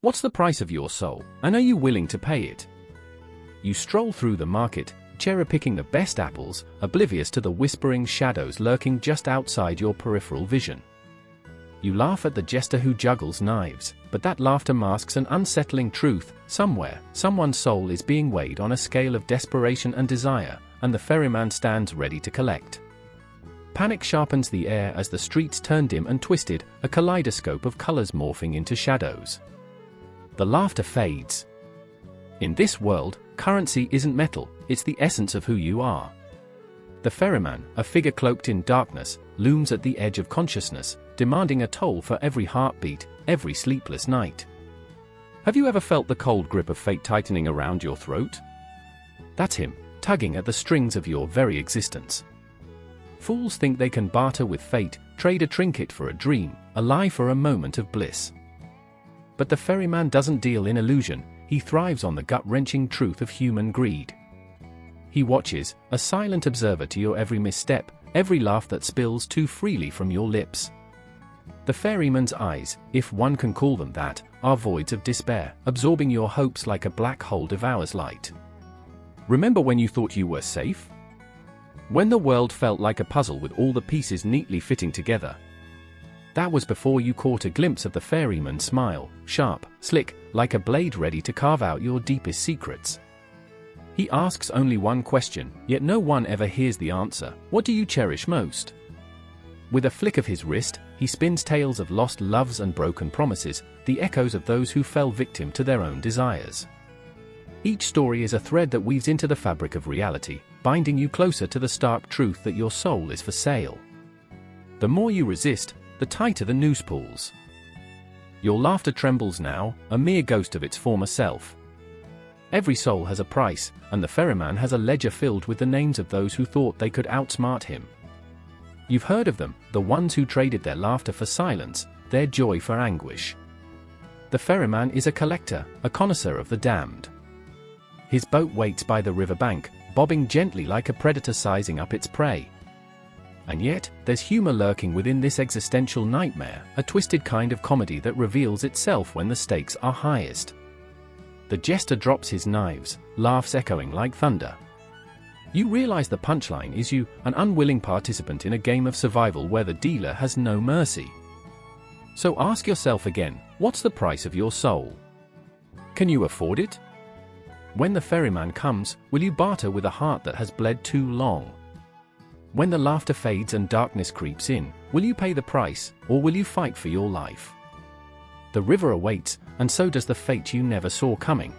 What's the price of your soul, and are you willing to pay it? You stroll through the market, cherry-picking the best apples, oblivious to the whispering shadows lurking just outside your peripheral vision. You laugh at the jester who juggles knives, but that laughter masks an unsettling truth. Somewhere, someone's soul is being weighed on a scale of desperation and desire, and the ferryman stands ready to collect. Panic sharpens the air as the streets turn dim and twisted, a kaleidoscope of colors morphing into shadows. The laughter fades. In this world, currency isn't metal, it's the essence of who you are. The ferryman, a figure cloaked in darkness, looms at the edge of consciousness, demanding a toll for every heartbeat, every sleepless night. Have you ever felt the cold grip of fate tightening around your throat? That's him, tugging at the strings of your very existence. Fools think they can barter with fate, trade a trinket for a dream, a lie for a moment of bliss. But the ferryman doesn't deal in illusion, he thrives on the gut-wrenching truth of human greed. He watches, a silent observer to your every misstep, every laugh that spills too freely from your lips. The ferryman's eyes, if one can call them that, are voids of despair, absorbing your hopes like a black hole devours light. Remember when you thought you were safe? When the world felt like a puzzle with all the pieces neatly fitting together. That was before you caught a glimpse of the ferryman's smile, sharp, slick, like a blade ready to carve out your deepest secrets. He asks only one question, yet no one ever hears the answer. What do you cherish most? With a flick of his wrist, he spins tales of lost loves and broken promises, the echoes of those who fell victim to their own desires. Each story is a thread that weaves into the fabric of reality, binding you closer to the stark truth that your soul is for sale. The more you resist, the tighter the noose pulls. Your laughter trembles now, a mere ghost of its former self. Every soul has a price, and the ferryman has a ledger filled with the names of those who thought they could outsmart him. You've heard of them, the ones who traded their laughter for silence, their joy for anguish. The ferryman is a collector, a connoisseur of the damned. His boat waits by the riverbank, bobbing gently like a predator sizing up its prey. And yet, there's humor lurking within this existential nightmare, a twisted kind of comedy that reveals itself when the stakes are highest. The jester drops his knives, laughs echoing like thunder. You realize the punchline is you, an unwilling participant in a game of survival where the dealer has no mercy. So ask yourself again, what's the price of your soul? Can you afford it? When the ferryman comes, will you barter with a heart that has bled too long? When the laughter fades and darkness creeps in, will you pay the price, or will you fight for your life? The river awaits, and so does the fate you never saw coming.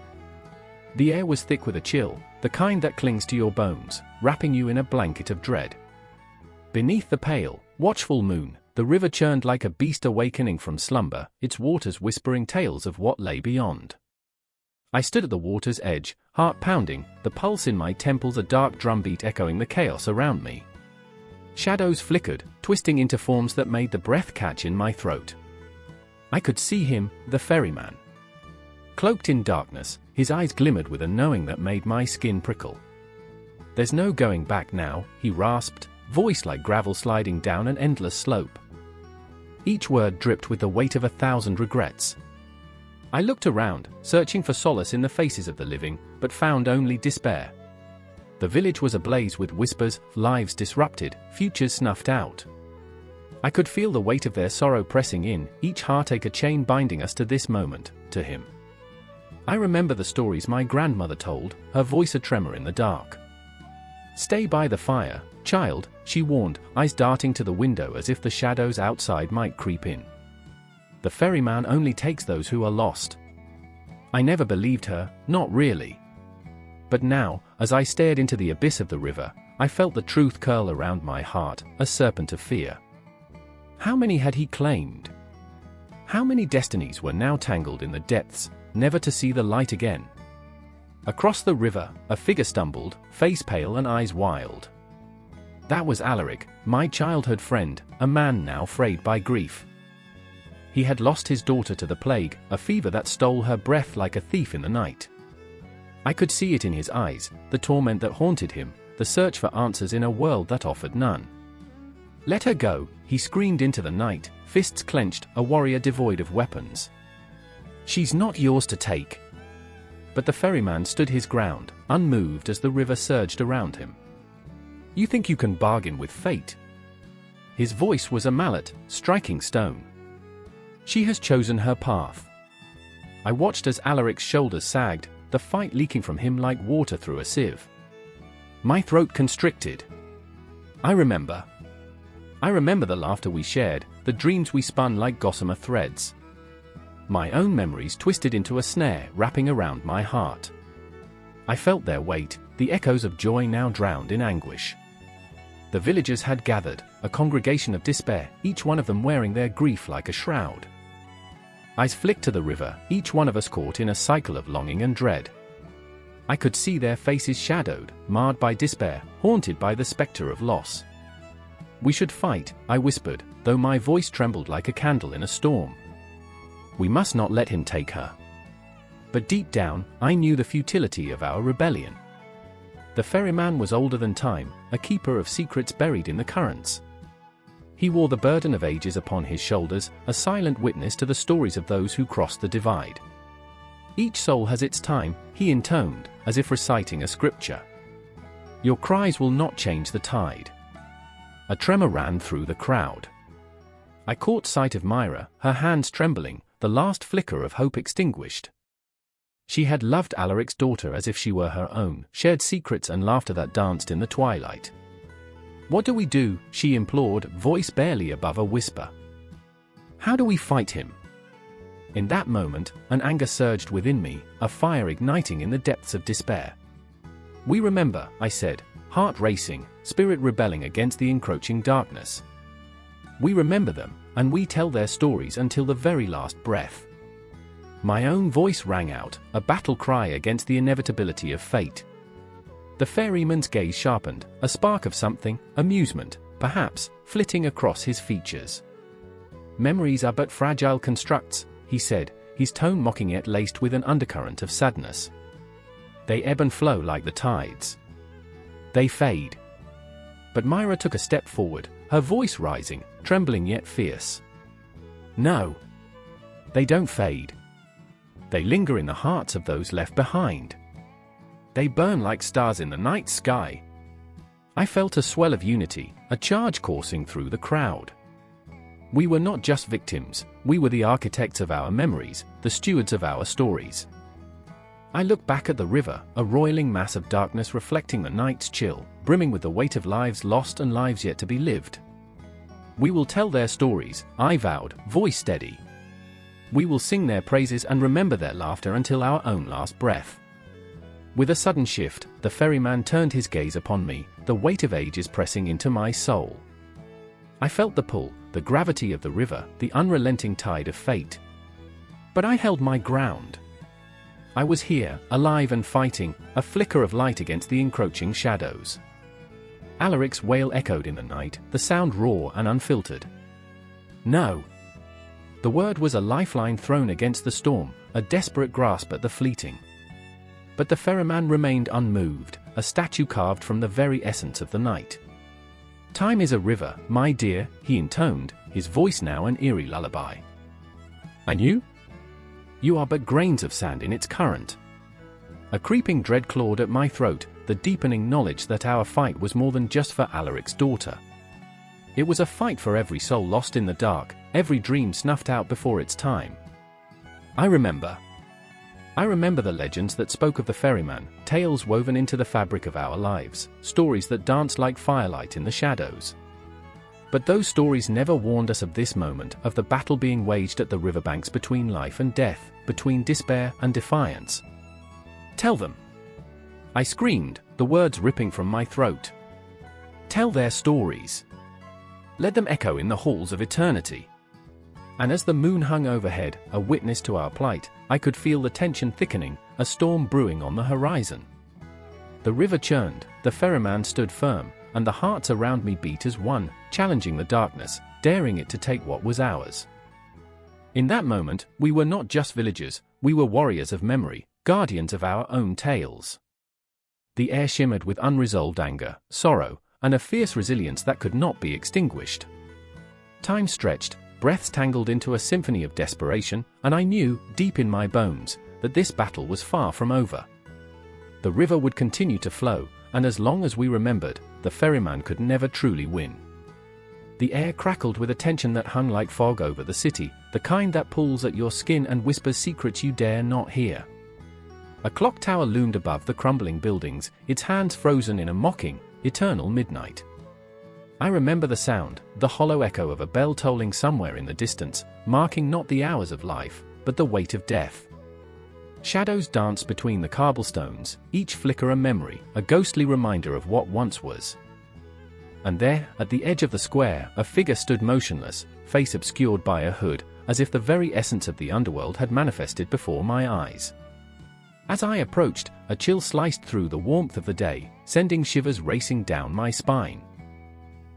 The air was thick with a chill, the kind that clings to your bones, wrapping you in a blanket of dread. Beneath the pale, watchful moon, the river churned like a beast awakening from slumber, its waters whispering tales of what lay beyond. I stood at the water's edge, heart pounding, the pulse in my temples a dark drumbeat echoing the chaos around me. Shadows flickered, twisting into forms that made the breath catch in my throat. I could see him, the ferryman. Cloaked in darkness, his eyes glimmered with a knowing that made my skin prickle. There's no going back now, he rasped, voice like gravel sliding down an endless slope. Each word dripped with the weight of 1,000 regrets. I looked around, searching for solace in the faces of the living, but found only despair. The village was ablaze with whispers, lives disrupted, futures snuffed out. I could feel the weight of their sorrow pressing in, each heartache a chain binding us to this moment, to him. I remember the stories my grandmother told, her voice a tremor in the dark. "Stay by the fire, child," she warned, eyes darting to the window as if the shadows outside might creep in. The ferryman only takes those who are lost. I never believed her, not really. But now, as I stared into the abyss of the river, I felt the truth curl around my heart, a serpent of fear. How many had he claimed? How many destinies were now tangled in the depths, never to see the light again? Across the river, a figure stumbled, face pale and eyes wild. That was Alaric, my childhood friend, a man now frayed by grief. He had lost his daughter to the plague, a fever that stole her breath like a thief in the night. I could see it in his eyes, the torment that haunted him, the search for answers in a world that offered none. "Let her go," he screamed into the night, fists clenched, a warrior devoid of weapons. She's not yours to take. But the ferryman stood his ground, unmoved as the river surged around him. You think you can bargain with fate? His voice was a mallet, striking stone. She has chosen her path. I watched as Alaric's shoulders sagged, the fight leaking from him like water through a sieve. My throat constricted. I remember the laughter we shared, the dreams we spun like gossamer threads. My own memories twisted into a snare wrapping around my heart. I felt their weight, the echoes of joy now drowned in anguish. The villagers had gathered, a congregation of despair, each one of them wearing their grief like a shroud. Eyes flicked to the river, each one of us caught in a cycle of longing and dread. I could see their faces shadowed, marred by despair, haunted by the specter of loss. We should fight, I whispered, though my voice trembled like a candle in a storm. We must not let him take her. But deep down, I knew the futility of our rebellion. The ferryman was older than time, a keeper of secrets buried in the currents. He wore the burden of ages upon his shoulders, a silent witness to the stories of those who crossed the divide. Each soul has its time, he intoned, as if reciting a scripture. Your cries will not change the tide. A tremor ran through the crowd. I caught sight of Myra, her hands trembling, the last flicker of hope extinguished. She had loved Alaric's daughter as if she were her own, shared secrets and laughter that danced in the twilight. What do we do? She implored, voice barely above a whisper. How do we fight him? In that moment, an anger surged within me, a fire igniting in the depths of despair. We remember, I said, heart racing, spirit rebelling against the encroaching darkness. We remember them, and we tell their stories until the very last breath. My own voice rang out, a battle cry against the inevitability of fate. The ferryman's gaze sharpened, a spark of something, amusement, perhaps, flitting across his features. Memories are but fragile constructs, he said, his tone mocking yet laced with an undercurrent of sadness. They ebb and flow like the tides. They fade. But Myra took a step forward, her voice rising, trembling yet fierce. No. They don't fade. They linger in the hearts of those left behind. They burn like stars in the night sky. I felt a swell of unity, a charge coursing through the crowd. We were not just victims, we were the architects of our memories, the stewards of our stories. I looked back at the river, a roiling mass of darkness reflecting the night's chill, brimming with the weight of lives lost and lives yet to be lived. We will tell their stories, I vowed, voice steady. We will sing their praises and remember their laughter until our own last breath. With a sudden shift, the ferryman turned his gaze upon me, the weight of ages pressing into my soul. I felt the pull, the gravity of the river, the unrelenting tide of fate. But I held my ground. I was here, alive and fighting, a flicker of light against the encroaching shadows. Alaric's wail echoed in the night, the sound raw and unfiltered. No. The word was a lifeline thrown against the storm, a desperate grasp at the fleeting. But the ferryman remained unmoved, a statue carved from the very essence of the night. Time is a river, my dear, he intoned, his voice now an eerie lullaby. And you? You are but grains of sand in its current. A creeping dread clawed at my throat, the deepening knowledge that our fight was more than just for Alaric's daughter. It was a fight for every soul lost in the dark, every dream snuffed out before its time. I remember the legends that spoke of the ferryman, tales woven into the fabric of our lives, stories that danced like firelight in the shadows. But those stories never warned us of this moment, of the battle being waged at the riverbanks between life and death, between despair and defiance. Tell them. I screamed, the words ripping from my throat. Tell their stories. Let them echo in the halls of eternity. And as the moon hung overhead, a witness to our plight, I could feel the tension thickening, a storm brewing on the horizon. The river churned, the ferryman stood firm, and the hearts around me beat as one, challenging the darkness, daring it to take what was ours. In that moment, we were not just villagers, we were warriors of memory, guardians of our own tales. The air shimmered with unresolved anger, sorrow, and a fierce resilience that could not be extinguished. Time stretched, breaths tangled into a symphony of desperation, and I knew, deep in my bones, that this battle was far from over. The river would continue to flow, and as long as we remembered, the ferryman could never truly win. The air crackled with a tension that hung like fog over the city, the kind that pulls at your skin and whispers secrets you dare not hear. A clock tower loomed above the crumbling buildings, its hands frozen in a mocking, eternal midnight. I remember the sound, the hollow echo of a bell tolling somewhere in the distance, marking not the hours of life, but the weight of death. Shadows danced between the cobblestones, each flicker a memory, a ghostly reminder of what once was. And there, at the edge of the square, a figure stood motionless, face obscured by a hood, as if the very essence of the underworld had manifested before my eyes. As I approached, a chill sliced through the warmth of the day, sending shivers racing down my spine.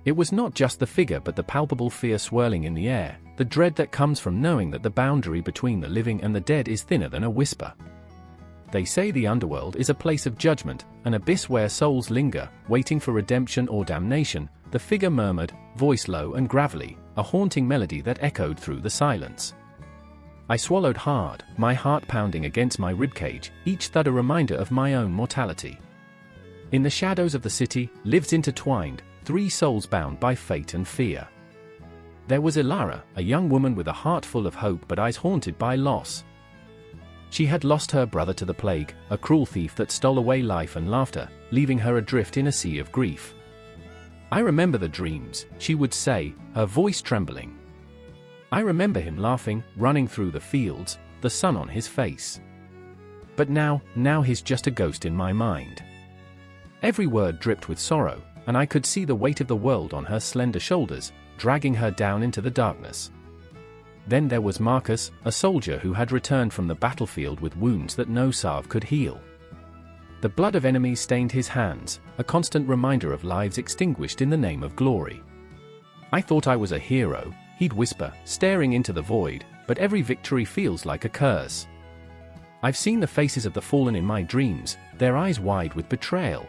It was not just the figure but the palpable fear swirling in the air, the dread that comes from knowing that the boundary between the living and the dead is thinner than a whisper. They say the underworld is a place of judgment, an abyss where souls linger, waiting for redemption or damnation, the figure murmured, voice low and gravelly, a haunting melody that echoed through the silence. I swallowed hard, my heart pounding against my ribcage, each thud a reminder of my own mortality. In the shadows of the city, lives intertwined, three souls bound by fate and fear. There was Ilara, a young woman with a heart full of hope but eyes haunted by loss. She had lost her brother to the plague, a cruel thief that stole away life and laughter, leaving her adrift in a sea of grief. I remember the dreams, she would say, her voice trembling. I remember him laughing, running through the fields, the sun on his face. But now he's just a ghost in my mind. Every word dripped with sorrow, and I could see the weight of the world on her slender shoulders, dragging her down into the darkness. Then there was Marcus, a soldier who had returned from the battlefield with wounds that no salve could heal. The blood of enemies stained his hands, a constant reminder of lives extinguished in the name of glory. I thought I was a hero, he'd whisper, staring into the void, but every victory feels like a curse. I've seen the faces of the fallen in my dreams, their eyes wide with betrayal.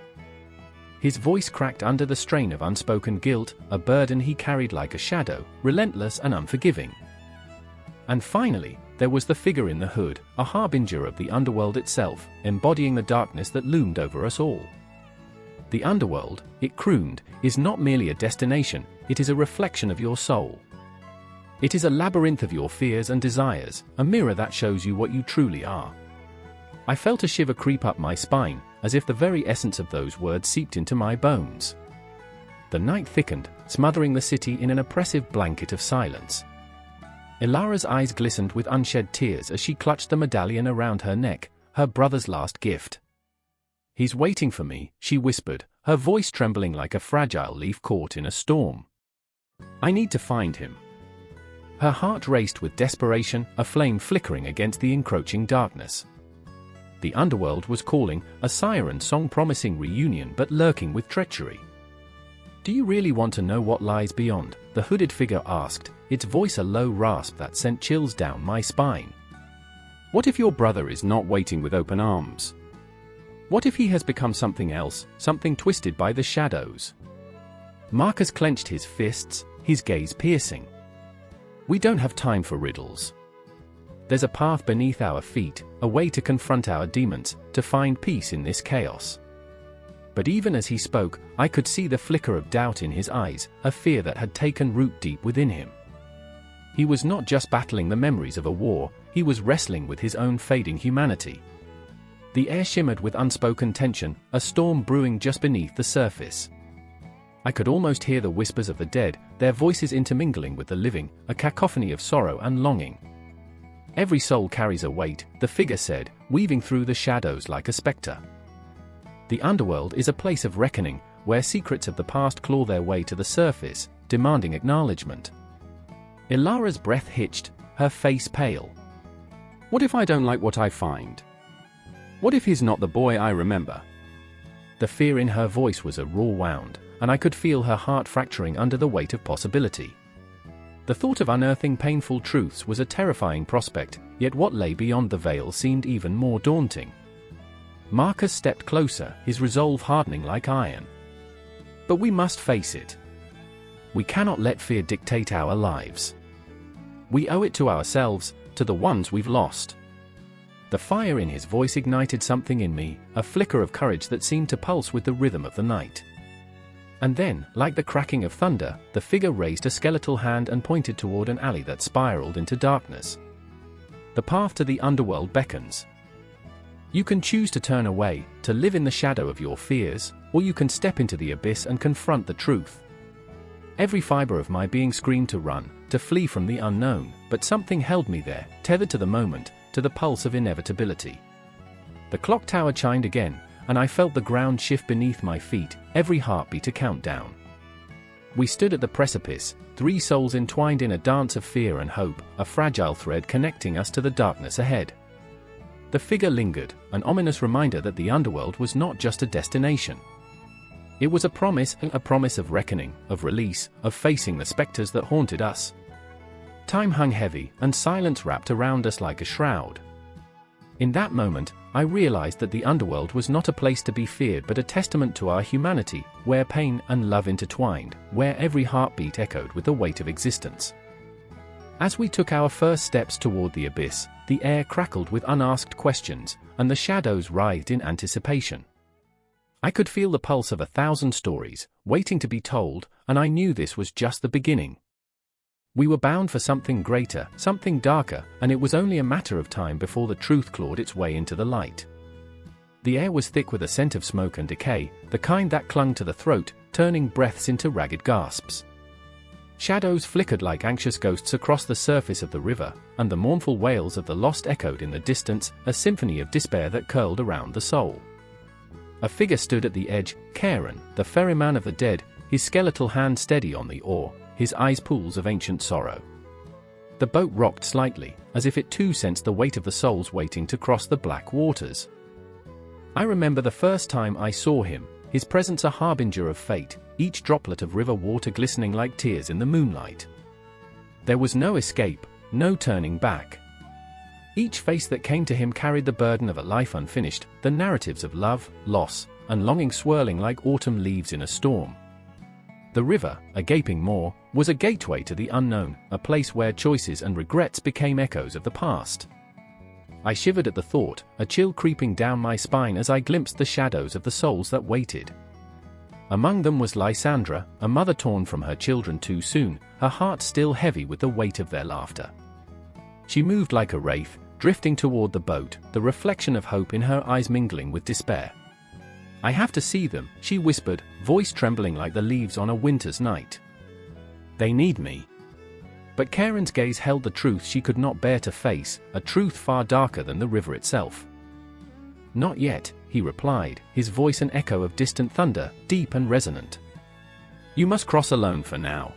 His voice cracked under the strain of unspoken guilt, a burden he carried like a shadow, relentless and unforgiving. And finally, there was the figure in the hood, a harbinger of the underworld itself, embodying the darkness that loomed over us all. The underworld, it crooned, is not merely a destination, it is a reflection of your soul. It is a labyrinth of your fears and desires, a mirror that shows you what you truly are. I felt a shiver creep up my spine, as if the very essence of those words seeped into my bones. The night thickened, smothering the city in an oppressive blanket of silence. Ilara's eyes glistened with unshed tears as she clutched the medallion around her neck, her brother's last gift. "He's waiting for me," she whispered, her voice trembling like a fragile leaf caught in a storm. "I need to find him." Her heart raced with desperation, a flame flickering against the encroaching darkness. The underworld was calling, a siren song promising reunion but lurking with treachery. "Do you really want to know what lies beyond?" the hooded figure asked, its voice a low rasp that sent chills down my spine. "What if your brother is not waiting with open arms? What if he has become something else, something twisted by the shadows?" Marcus clenched his fists, his gaze piercing. "We don't have time for riddles. There's a path beneath our feet, a way to confront our demons, to find peace in this chaos." But even as he spoke, I could see the flicker of doubt in his eyes, a fear that had taken root deep within him. He was not just battling the memories of a war, he was wrestling with his own fading humanity. The air shimmered with unspoken tension, a storm brewing just beneath the surface. I could almost hear the whispers of the dead, their voices intermingling with the living, a cacophony of sorrow and longing. "Every soul carries a weight," the figure said, weaving through the shadows like a spectre. The underworld is a place of reckoning, where secrets of the past claw their way to the surface, demanding acknowledgement. Ilara's breath hitched, her face pale. "What if I don't like what I find? What if he's not the boy I remember?" The fear in her voice was a raw wound, and I could feel her heart fracturing under the weight of possibility. The thought of unearthing painful truths was a terrifying prospect, yet what lay beyond the veil seemed even more daunting. Marcus stepped closer, his resolve hardening like iron. "But we must face it. We cannot let fear dictate our lives. We owe it to ourselves, to the ones we've lost. The fire in his voice ignited something in me, a flicker of courage that seemed to pulse with the rhythm of the night. And then, like the cracking of thunder, the figure raised a skeletal hand and pointed toward an alley that spiraled into darkness. The path to the underworld beckons. You can choose to turn away, to live in the shadow of your fears, or you can step into the abyss and confront the truth. Every fiber of my being screamed to run, to flee from the unknown, but something held me there, tethered to the moment, to the pulse of inevitability. The clock tower chimed again, and I felt the ground shift beneath my feet, every heartbeat a countdown. We stood at the precipice, three souls entwined in a dance of fear and hope, a fragile thread connecting us to the darkness ahead. The figure lingered, an ominous reminder that the underworld was not just a destination. It was a promise of reckoning, of release, of facing the specters that haunted us. Time hung heavy, and silence wrapped around us like a shroud. In that moment, I realized that the underworld was not a place to be feared but a testament to our humanity, where pain and love intertwined, where every heartbeat echoed with the weight of existence. As we took our first steps toward the abyss, the air crackled with unasked questions, and the shadows writhed in anticipation. I could feel the pulse of 1,000 stories, waiting to be told, and I knew this was just the beginning. We were bound for something greater, something darker, and it was only a matter of time before the truth clawed its way into the light. The air was thick with a scent of smoke and decay, the kind that clung to the throat, turning breaths into ragged gasps. Shadows flickered like anxious ghosts across the surface of the river, and the mournful wails of the lost echoed in the distance, a symphony of despair that curled around the soul. A figure stood at the edge, Charon, the ferryman of the dead, his skeletal hand steady on the oar, his eyes pools of ancient sorrow. The boat rocked slightly, as if it too sensed the weight of the souls waiting to cross the black waters. I remember the first time I saw him, his presence a harbinger of fate, each droplet of river water glistening like tears in the moonlight. There was no escape, no turning back. Each face that came to him carried the burden of a life unfinished, the narratives of love, loss, and longing swirling like autumn leaves in a storm. The river, a gaping maw, was a gateway to the unknown, a place where choices and regrets became echoes of the past. I shivered at the thought, a chill creeping down my spine as I glimpsed the shadows of the souls that waited. Among them was Lysandra, a mother torn from her children too soon, her heart still heavy with the weight of their laughter. She moved like a wraith, drifting toward the boat, the reflection of hope in her eyes mingling with despair. "I have to see them," she whispered, voice trembling like the leaves on a winter's night. "They need me." But Charon's gaze held the truth she could not bear to face, a truth far darker than the river itself. "Not yet," he replied, his voice an echo of distant thunder, deep and resonant. "You must cross alone for now."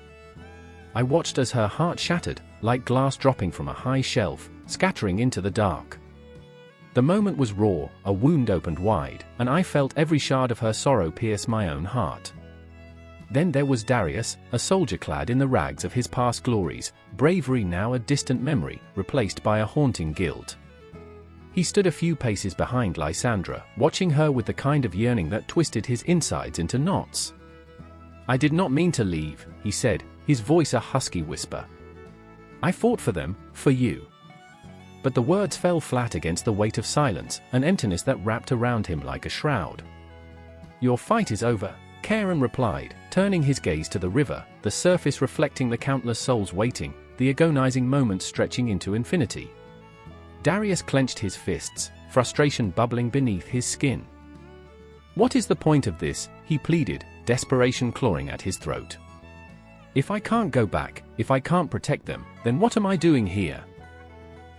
I watched as her heart shattered, like glass dropping from a high shelf, scattering into the dark. The moment was raw, a wound opened wide, and I felt every shard of her sorrow pierce my own heart. Then there was Darius, a soldier clad in the rags of his past glories, bravery now a distant memory, replaced by a haunting guilt. He stood a few paces behind Lysandra, watching her with the kind of yearning that twisted his insides into knots. "I did not mean to leave," he said, his voice a husky whisper. "I fought for them, for you." But the words fell flat against the weight of silence, an emptiness that wrapped around him like a shroud. "Your fight is over," Charon replied, turning his gaze to the river, the surface reflecting the countless souls waiting, the agonizing moments stretching into infinity. Darius clenched his fists, frustration bubbling beneath his skin. "What is the point of this?" he pleaded, desperation clawing at his throat. "If I can't go back, if I can't protect them, then what am I doing here?"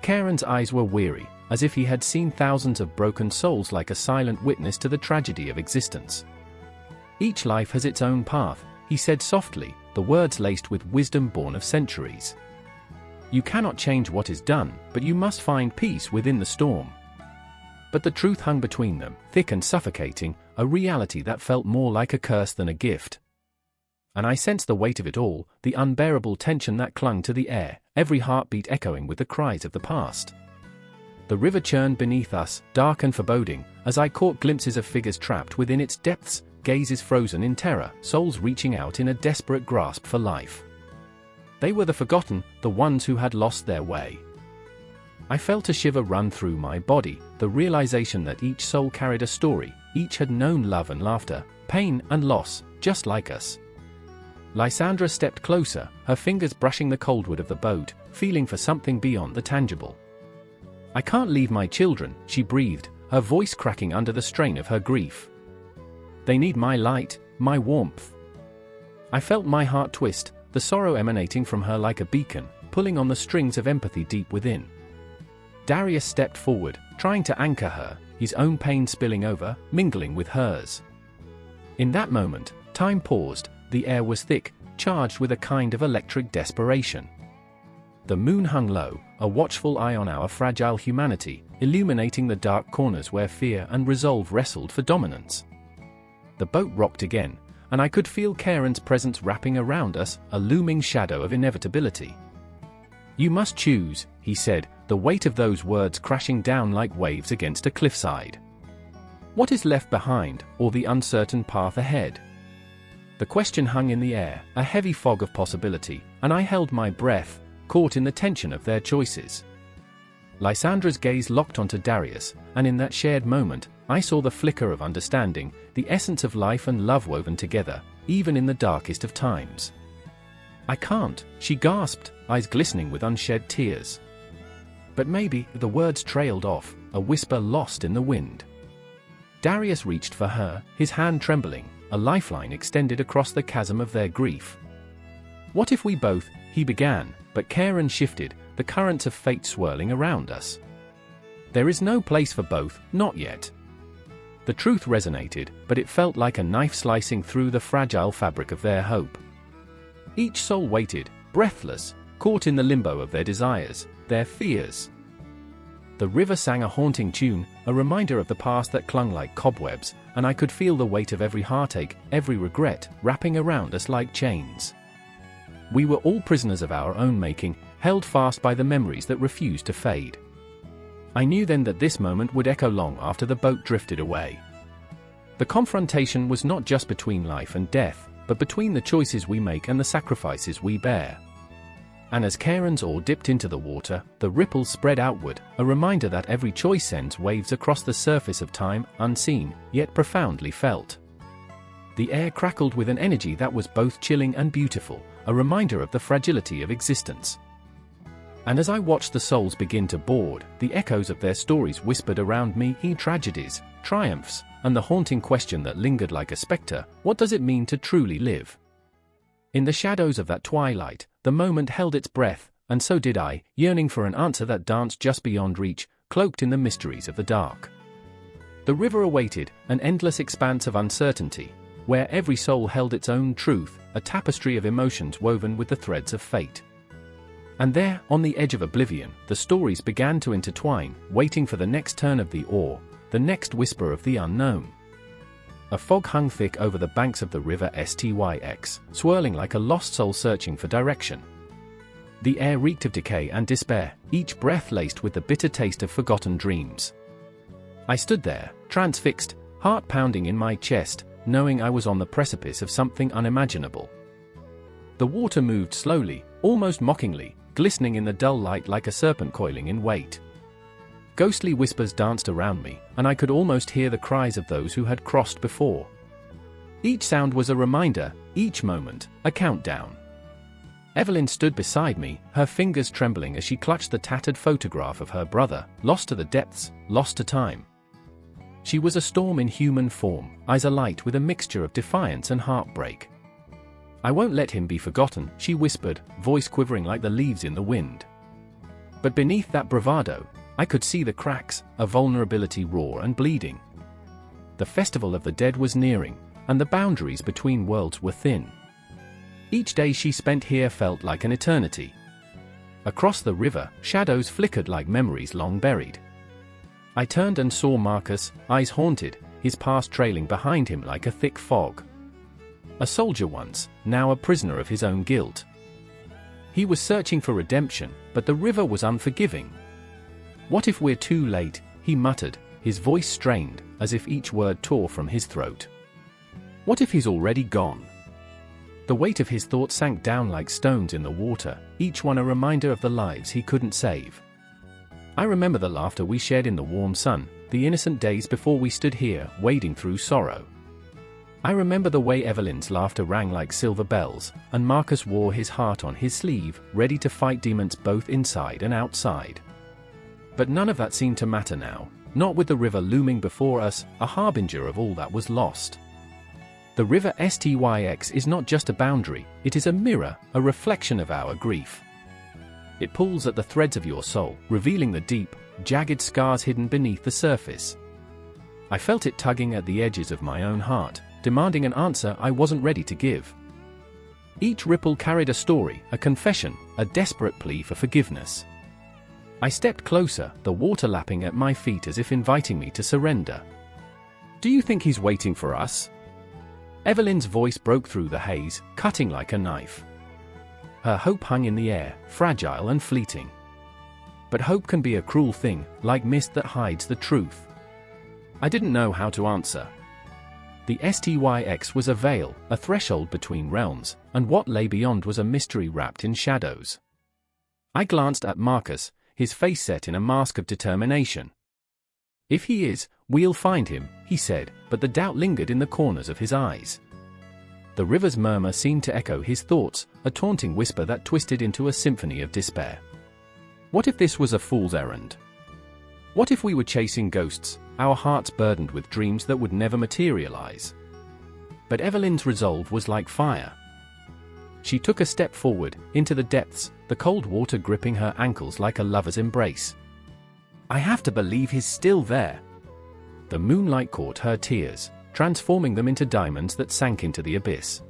Charon's eyes were weary, as if he had seen thousands of broken souls like a silent witness to the tragedy of existence. "Each life has its own path," he said softly, the words laced with wisdom born of centuries. "You cannot change what is done, but you must find peace within the storm." But the truth hung between them, thick and suffocating, a reality that felt more like a curse than a gift. And I sensed the weight of it all, the unbearable tension that clung to the air, every heartbeat echoing with the cries of the past. The river churned beneath us, dark and foreboding, as I caught glimpses of figures trapped within its depths, gazes frozen in terror, souls reaching out in a desperate grasp for life. They were the forgotten, the ones who had lost their way. I felt a shiver run through my body, the realization that each soul carried a story, each had known love and laughter, pain and loss, just like us. Lysandra stepped closer, her fingers brushing the coldwood of the boat, feeling for something beyond the tangible. "I can't leave my children," she breathed, her voice cracking under the strain of her grief. "They need my light, my warmth." I felt my heart twist, the sorrow emanating from her like a beacon, pulling on the strings of empathy deep within. Darius stepped forward, trying to anchor her, his own pain spilling over, mingling with hers. In that moment, time paused, the air was thick, charged with a kind of electric desperation. The moon hung low, a watchful eye on our fragile humanity, illuminating the dark corners where fear and resolve wrestled for dominance. The boat rocked again, and I could feel Charon's presence wrapping around us, a looming shadow of inevitability. "You must choose," he said, the weight of those words crashing down like waves against a cliffside. "What is left behind, or the uncertain path ahead?" The question hung in the air, a heavy fog of possibility, and I held my breath, caught in the tension of their choices. Lysandra's gaze locked onto Darius, and in that shared moment, I saw the flicker of understanding, the essence of life and love woven together, even in the darkest of times. "I can't," she gasped, eyes glistening with unshed tears. But maybe, the words trailed off, a whisper lost in the wind. Darius reached for her, his hand trembling, a lifeline extended across the chasm of their grief. "What if we both," he began, but Charon shifted, the currents of fate swirling around us. "There is no place for both, not yet." The truth resonated, but it felt like a knife slicing through the fragile fabric of their hope. Each soul waited, breathless, caught in the limbo of their desires, their fears. The river sang a haunting tune, a reminder of the past that clung like cobwebs, and I could feel the weight of every heartache, every regret, wrapping around us like chains. We were all prisoners of our own making, held fast by the memories that refused to fade. I knew then that this moment would echo long after the boat drifted away. The confrontation was not just between life and death, but between the choices we make and the sacrifices we bear. And as Charon's oar dipped into the water, the ripples spread outward, a reminder that every choice sends waves across the surface of time, unseen, yet profoundly felt. The air crackled with an energy that was both chilling and beautiful, a reminder of the fragility of existence. And as I watched the souls begin to board, the echoes of their stories whispered around me, tragedies, triumphs, and the haunting question that lingered like a spectre: what does it mean to truly live? In the shadows of that twilight, the moment held its breath, and so did I, yearning for an answer that danced just beyond reach, cloaked in the mysteries of the dark. The river awaited, an endless expanse of uncertainty, where every soul held its own truth, a tapestry of emotions woven with the threads of fate. And there, on the edge of oblivion, the stories began to intertwine, waiting for the next turn of the oar, the next whisper of the unknown. A fog hung thick over the banks of the river Styx, swirling like a lost soul searching for direction. The air reeked of decay and despair, each breath laced with the bitter taste of forgotten dreams. I stood there, transfixed, heart pounding in my chest, knowing I was on the precipice of something unimaginable. The water moved slowly, almost mockingly, glistening in the dull light like a serpent coiling in wait. Ghostly whispers danced around me, and I could almost hear the cries of those who had crossed before. Each sound was a reminder, each moment, a countdown. Evelyn stood beside me, her fingers trembling as she clutched the tattered photograph of her brother, lost to the depths, lost to time. She was a storm in human form, eyes alight with a mixture of defiance and heartbreak. "I won't let him be forgotten," she whispered, voice quivering like the leaves in the wind. But beneath that bravado, I could see the cracks, a vulnerability raw and bleeding. The festival of the dead was nearing, and the boundaries between worlds were thin. Each day she spent here felt like an eternity. Across the river, shadows flickered like memories long buried. I turned and saw Marcus, eyes haunted, his past trailing behind him like a thick fog. A soldier once, now a prisoner of his own guilt. He was searching for redemption, but the river was unforgiving. "What if we're too late?" he muttered, his voice strained, as if each word tore from his throat. "What if he's already gone?" The weight of his thoughts sank down like stones in the water, each one a reminder of the lives he couldn't save. I remember the laughter we shared in the warm sun, the innocent days before we stood here, wading through sorrow. I remember the way Evelyn's laughter rang like silver bells, and Marcus wore his heart on his sleeve, ready to fight demons both inside and outside. But none of that seemed to matter now, not with the river looming before us, a harbinger of all that was lost. The river Styx is not just a boundary, it is a mirror, a reflection of our grief. It pulls at the threads of your soul, revealing the deep, jagged scars hidden beneath the surface. I felt it tugging at the edges of my own heart, demanding an answer I wasn't ready to give. Each ripple carried a story, a confession, a desperate plea for forgiveness. I stepped closer, the water lapping at my feet as if inviting me to surrender. "Do you think he's waiting for us?" Evelyn's voice broke through the haze, cutting like a knife. Her hope hung in the air, fragile and fleeting. But hope can be a cruel thing, like mist that hides the truth. I didn't know how to answer. The Styx was a veil, a threshold between realms, and what lay beyond was a mystery wrapped in shadows. I glanced at Marcus, his face set in a mask of determination. "If he is, we'll find him," he said, but the doubt lingered in the corners of his eyes. The river's murmur seemed to echo his thoughts, a taunting whisper that twisted into a symphony of despair. What if this was a fool's errand? What if we were chasing ghosts, our hearts burdened with dreams that would never materialize? But Evelyn's resolve was like fire. She took a step forward, into the depths, the cold water gripping her ankles like a lover's embrace. "I have to believe he's still there." The moonlight caught her tears, transforming them into diamonds that sank into the abyss.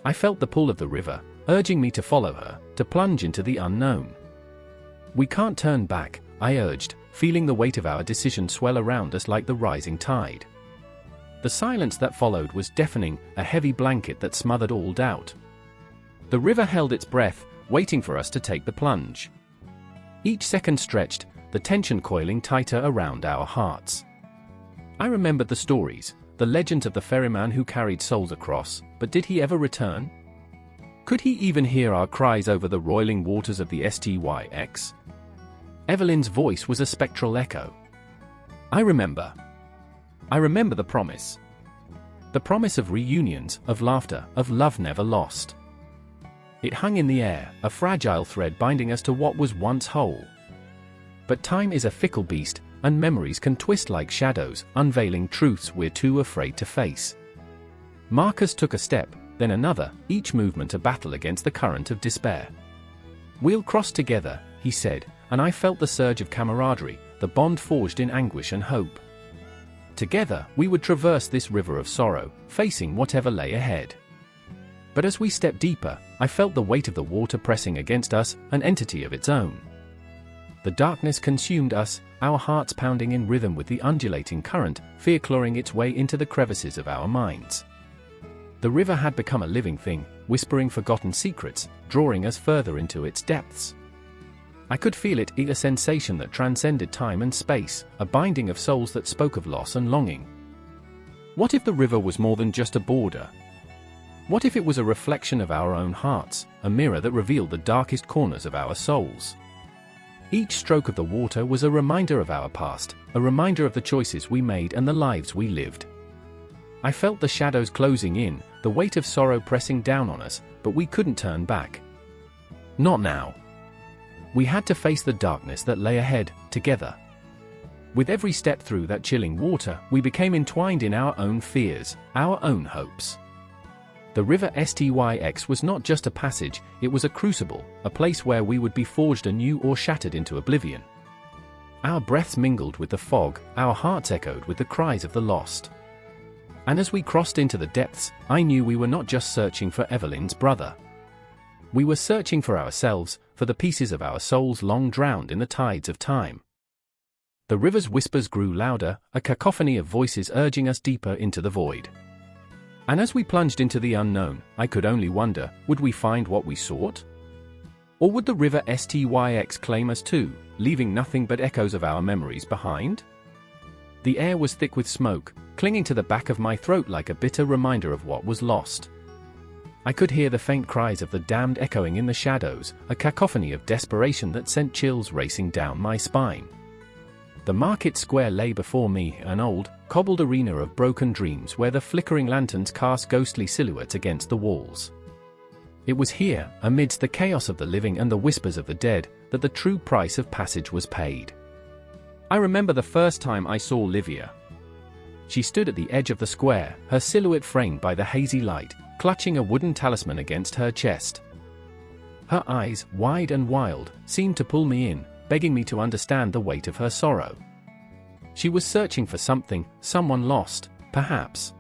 I felt the pull of the river, urging me to follow her, to plunge into the unknown. "We can't turn back," I urged, feeling the weight of our decision swell around us like the rising tide. The silence that followed was deafening, a heavy blanket that smothered all doubt. The river held its breath, waiting for us to take the plunge. Each second stretched, the tension coiling tighter around our hearts. I remembered the stories, the legends of the ferryman who carried souls across, but did he ever return? Could he even hear our cries over the roiling waters of the Styx? Evelyn's voice was a spectral echo. I remember the promise. The promise of reunions, of laughter, of love never lost. It hung in the air, a fragile thread binding us to what was once whole. But time is a fickle beast, and memories can twist like shadows, unveiling truths we're too afraid to face. Marcus took a step, then another, each movement a battle against the current of despair. "We'll cross together," he said, and I felt the surge of camaraderie, the bond forged in anguish and hope. Together, we would traverse this river of sorrow, facing whatever lay ahead. But as we stepped deeper, I felt the weight of the water pressing against us, an entity of its own. The darkness consumed us, our hearts pounding in rhythm with the undulating current, fear clawing its way into the crevices of our minds. The river had become a living thing, whispering forgotten secrets, drawing us further into its depths. I could feel it, a sensation that transcended time and space, a binding of souls that spoke of loss and longing. What if the river was more than just a border? What if it was a reflection of our own hearts, a mirror that revealed the darkest corners of our souls? Each stroke of the water was a reminder of our past, a reminder of the choices we made and the lives we lived. I felt the shadows closing in, the weight of sorrow pressing down on us, but we couldn't turn back. Not now. We had to face the darkness that lay ahead, together. With every step through that chilling water, we became entwined in our own fears, our own hopes. The river Styx was not just a passage, it was a crucible, a place where we would be forged anew or shattered into oblivion. Our breaths mingled with the fog, our hearts echoed with the cries of the lost. And as we crossed into the depths, I knew we were not just searching for Evelyn's brother. We were searching for ourselves, for the pieces of our souls long drowned in the tides of time. The river's whispers grew louder, a cacophony of voices urging us deeper into the void. And as we plunged into the unknown, I could only wonder, would we find what we sought? Or would the river Styx claim us too, leaving nothing but echoes of our memories behind? The air was thick with smoke, clinging to the back of my throat like a bitter reminder of what was lost. I could hear the faint cries of the damned echoing in the shadows, a cacophony of desperation that sent chills racing down my spine. The market square lay before me, an old, cobbled arena of broken dreams where the flickering lanterns cast ghostly silhouettes against the walls. It was here, amidst the chaos of the living and the whispers of the dead, that the true price of passage was paid. I remember the first time I saw Livia. She stood at the edge of the square, her silhouette framed by the hazy light, clutching a wooden talisman against her chest. Her eyes, wide and wild, seemed to pull me in, begging me to understand the weight of her sorrow. She was searching for something, someone lost, perhaps.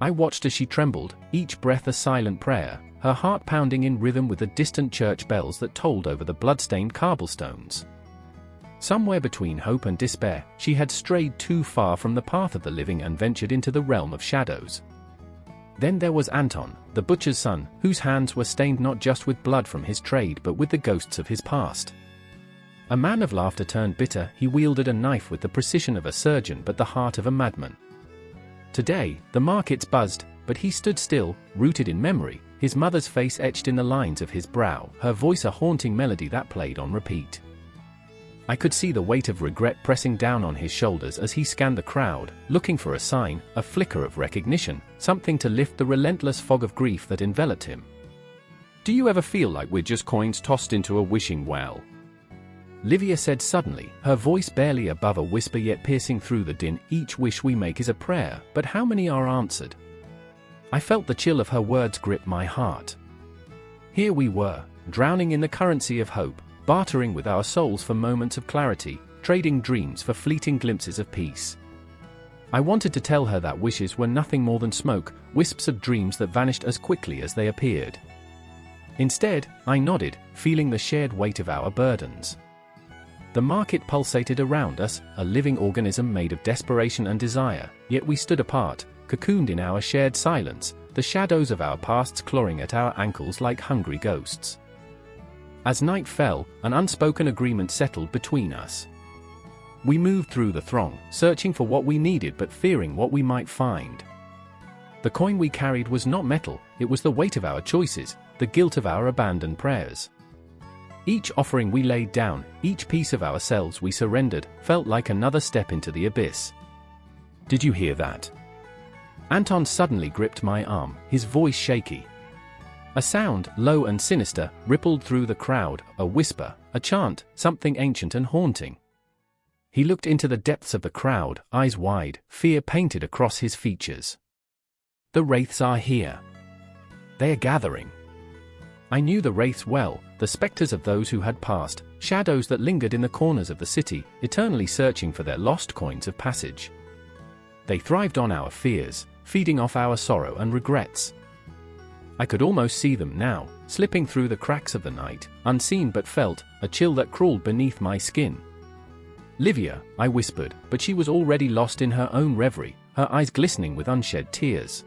I watched as she trembled, each breath a silent prayer, her heart pounding in rhythm with the distant church bells that tolled over the blood-stained cobblestones. Somewhere between hope and despair, she had strayed too far from the path of the living and ventured into the realm of shadows. Then there was Anton, the butcher's son, whose hands were stained not just with blood from his trade but with the ghosts of his past. A man of laughter turned bitter, he wielded a knife with the precision of a surgeon but the heart of a madman. Today, the markets buzzed, but he stood still, rooted in memory, his mother's face etched in the lines of his brow, her voice a haunting melody that played on repeat. I could see the weight of regret pressing down on his shoulders as he scanned the crowd, looking for a sign, a flicker of recognition, something to lift the relentless fog of grief that enveloped him. Do you ever feel like we're just coins tossed into a wishing well? Livia said suddenly, her voice barely above a whisper yet piercing through the din. Each wish we make is a prayer, but how many are answered? I felt the chill of her words grip my heart. Here we were, drowning in the currency of hope, bartering with our souls for moments of clarity, trading dreams for fleeting glimpses of peace. I wanted to tell her that wishes were nothing more than smoke, wisps of dreams that vanished as quickly as they appeared. Instead, I nodded, feeling the shared weight of our burdens. The market pulsated around us, a living organism made of desperation and desire, yet we stood apart, cocooned in our shared silence, the shadows of our pasts clawing at our ankles like hungry ghosts. As night fell, an unspoken agreement settled between us. We moved through the throng, searching for what we needed but fearing what we might find. The coin we carried was not metal, it was the weight of our choices, the guilt of our abandoned prayers. Each offering we laid down, each piece of ourselves we surrendered, felt like another step into the abyss. Did you hear that? Anton suddenly gripped my arm, his voice shaky. A sound, low and sinister, rippled through the crowd, a whisper, a chant, something ancient and haunting. He looked into the depths of the crowd, eyes wide, fear painted across his features. The wraiths are here. They are gathering. I knew the wraiths well, the specters of those who had passed, shadows that lingered in the corners of the city, eternally searching for their lost coins of passage. They thrived on our fears, feeding off our sorrow and regrets. I could almost see them now, slipping through the cracks of the night, unseen but felt, a chill that crawled beneath my skin. Livia, I whispered, but she was already lost in her own reverie, her eyes glistening with unshed tears.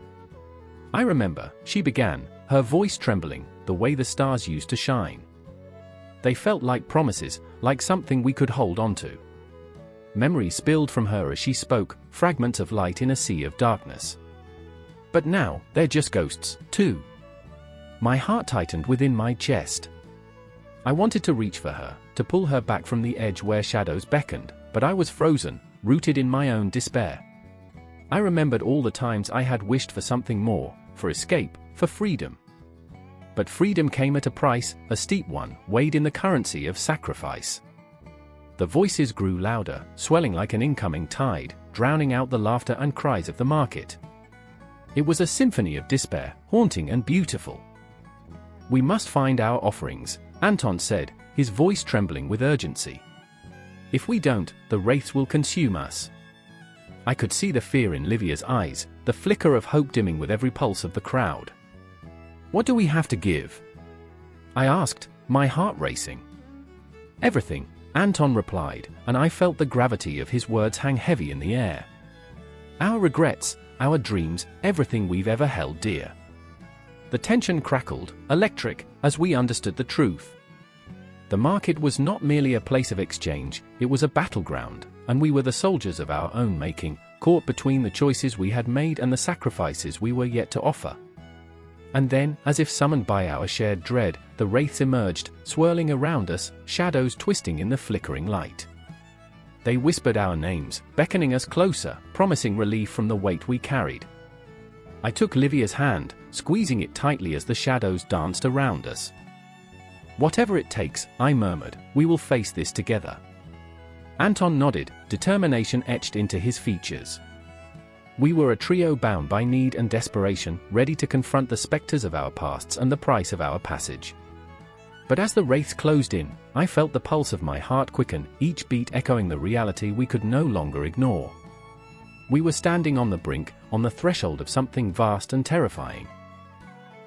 I remember, she began, her voice trembling, the way the stars used to shine. They felt like promises, like something we could hold on to. Memory spilled from her as she spoke, fragments of light in a sea of darkness. But now, they're just ghosts, too. My heart tightened within my chest. I wanted to reach for her, to pull her back from the edge where shadows beckoned, but I was frozen, rooted in my own despair. I remembered all the times I had wished for something more, for escape, for freedom. But freedom came at a price, a steep one, weighed in the currency of sacrifice. The voices grew louder, swelling like an incoming tide, drowning out the laughter and cries of the market. It was a symphony of despair, haunting and beautiful. We must find our offerings, Anton said, his voice trembling with urgency. If we don't, the wraiths will consume us. I could see the fear in Livia's eyes, the flicker of hope dimming with every pulse of the crowd. What do we have to give? I asked, my heart racing. Everything, Anton replied, and I felt the gravity of his words hang heavy in the air. Our regrets, our dreams, everything we've ever held dear. The tension crackled, electric, as we understood the truth. The market was not merely a place of exchange, it was a battleground, and we were the soldiers of our own making, caught between the choices we had made and the sacrifices we were yet to offer. And then, as if summoned by our shared dread, the wraiths emerged, swirling around us, shadows twisting in the flickering light. They whispered our names, beckoning us closer, promising relief from the weight we carried. I took Livia's hand, squeezing it tightly as the shadows danced around us. "Whatever it takes," I murmured, "we will face this together." Anton nodded, determination etched into his features. We were a trio bound by need and desperation, ready to confront the specters of our pasts and the price of our passage. But as the wraiths closed in, I felt the pulse of my heart quicken, each beat echoing the reality we could no longer ignore. We were standing on the brink, on the threshold of something vast and terrifying.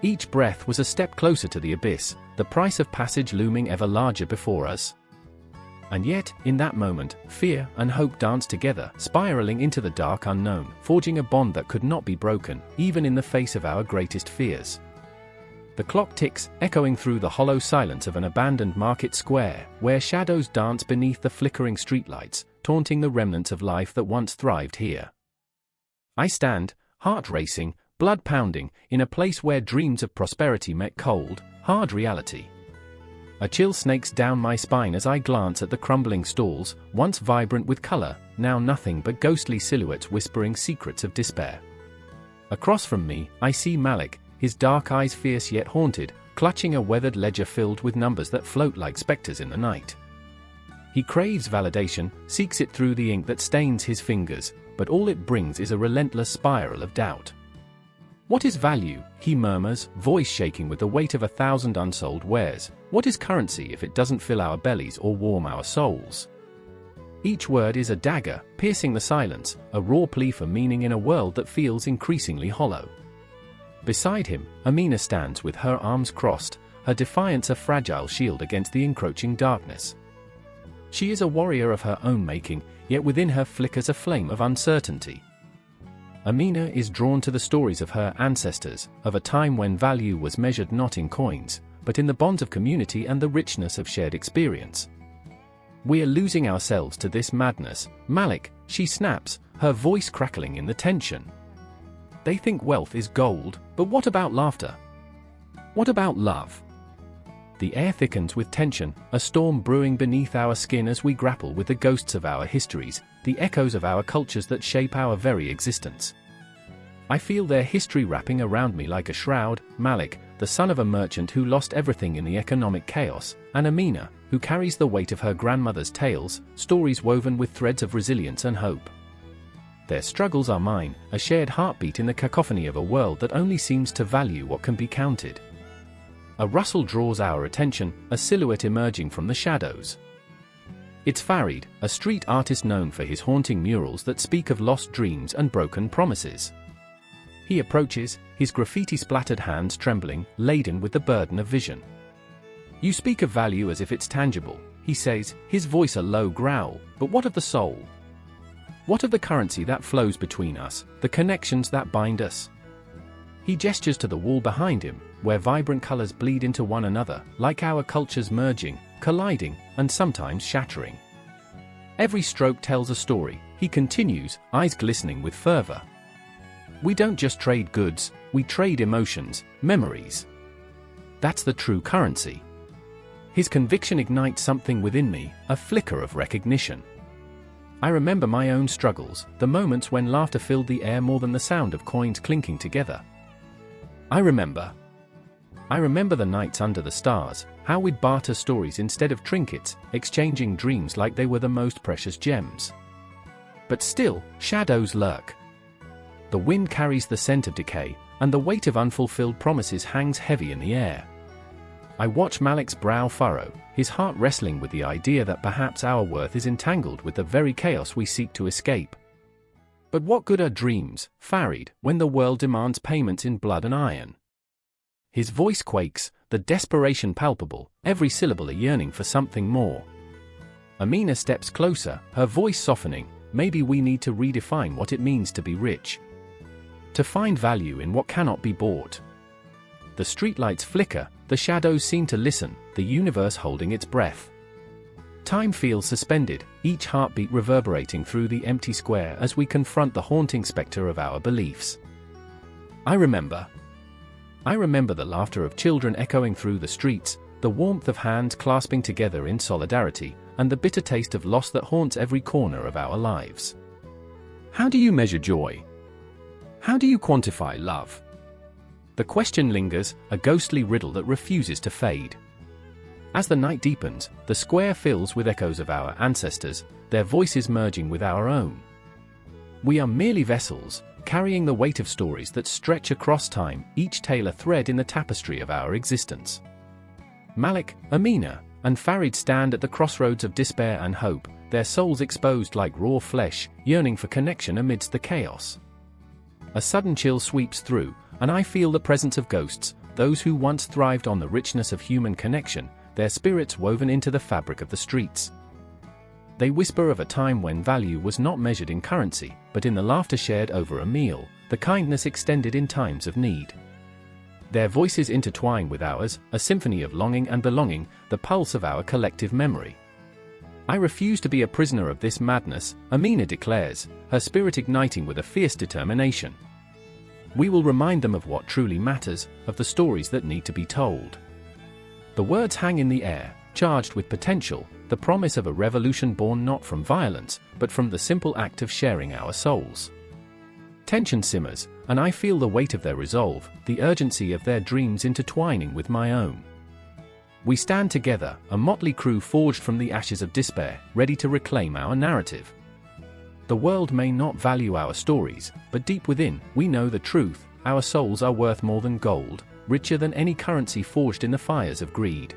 Each breath was a step closer to the abyss, the price of passage looming ever larger before us. And yet, in that moment, fear and hope danced together, spiraling into the dark unknown, forging a bond that could not be broken, even in the face of our greatest fears. The clock ticks, echoing through the hollow silence of an abandoned market square, where shadows dance beneath the flickering streetlights, taunting the remnants of life that once thrived here. I stand, heart racing, blood pounding, in a place where dreams of prosperity met cold, hard reality. A chill snakes down my spine as I glance at the crumbling stalls, once vibrant with color, now nothing but ghostly silhouettes whispering secrets of despair. Across from me, I see Malik, his dark eyes fierce yet haunted, clutching a weathered ledger filled with numbers that float like specters in the night. He craves validation, seeks it through the ink that stains his fingers, but all it brings is a relentless spiral of doubt. "What is value?" he murmurs, voice shaking with the weight of 1,000 unsold wares. "What is currency if it doesn't fill our bellies or warm our souls?" Each word is a dagger, piercing the silence, a raw plea for meaning in a world that feels increasingly hollow. Beside him, Amina stands with her arms crossed, her defiance a fragile shield against the encroaching darkness. She is a warrior of her own making, yet within her flickers a flame of uncertainty. Amina is drawn to the stories of her ancestors, of a time when value was measured not in coins, but in the bonds of community and the richness of shared experience. "We are losing ourselves to this madness, Malik," she snaps, her voice crackling in the tension. "They think wealth is gold, but what about laughter? What about love?" The air thickens with tension, a storm brewing beneath our skin as we grapple with the ghosts of our histories, the echoes of our cultures that shape our very existence. I feel their history wrapping around me like a shroud. Malik, the son of a merchant who lost everything in the economic chaos, and Amina, who carries the weight of her grandmother's tales, stories woven with threads of resilience and hope. Their struggles are mine, a shared heartbeat in the cacophony of a world that only seems to value what can be counted. A rustle draws our attention, a silhouette emerging from the shadows. It's Farid, a street artist known for his haunting murals that speak of lost dreams and broken promises. He approaches, his graffiti-splattered hands trembling, laden with the burden of vision. "You speak of value as if it's tangible," he says, his voice a low growl, "but what of the soul? What of the currency that flows between us, the connections that bind us?" He gestures to the wall behind him, where vibrant colors bleed into one another, like our cultures merging, colliding, and sometimes shattering. Every stroke tells a story, he continues, eyes glistening with fervor. "We don't just trade goods, we trade emotions, memories. That's the true currency." His conviction ignites something within me, a flicker of recognition. I remember my own struggles, the moments when laughter filled the air more than the sound of coins clinking together. I remember the nights under the stars, how we'd barter stories instead of trinkets, exchanging dreams like they were the most precious gems. But still, shadows lurk. The wind carries the scent of decay, and the weight of unfulfilled promises hangs heavy in the air. I watch Malik's brow furrow, his heart wrestling with the idea that perhaps our worth is entangled with the very chaos we seek to escape. But what good are dreams, Farid, when the world demands payments in blood and iron? His voice quakes, the desperation palpable, every syllable a yearning for something more. Amina steps closer, her voice softening. "Maybe we need to redefine what it means to be rich. To find value in what cannot be bought." The streetlights flicker, the shadows seem to listen, the universe holding its breath. Time feels suspended, each heartbeat reverberating through the empty square as we confront the haunting specter of our beliefs. I remember I remember the laughter of children echoing through the streets, the warmth of hands clasping together in solidarity, and the bitter taste of loss that haunts every corner of our lives. How do you measure joy? How do you quantify love? The question lingers, a ghostly riddle that refuses to fade. As the night deepens, the square fills with echoes of our ancestors, their voices merging with our own. We are merely vessels, carrying the weight of stories that stretch across time, each tale a thread in the tapestry of our existence. Malik, Amina, and Farid stand at the crossroads of despair and hope, their souls exposed like raw flesh, yearning for connection amidst the chaos. A sudden chill sweeps through, and I feel the presence of ghosts, those who once thrived on the richness of human connection, their spirits woven into the fabric of the streets. They whisper of a time when value was not measured in currency, but in the laughter shared over a meal, the kindness extended in times of need. Their voices intertwine with ours, a symphony of longing and belonging, the pulse of our collective memory. I refuse to be a prisoner of this madness, Amina declares, her spirit igniting with a fierce determination. We will remind them of what truly matters, of the stories that need to be told. The words hang in the air, charged with potential, the promise of a revolution born not from violence, but from the simple act of sharing our souls. Tension simmers, and I feel the weight of their resolve, the urgency of their dreams intertwining with my own. We stand together, a motley crew forged from the ashes of despair, ready to reclaim our narrative. The world may not value our stories, but deep within, we know the truth, our souls are worth more than gold, richer than any currency forged in the fires of greed.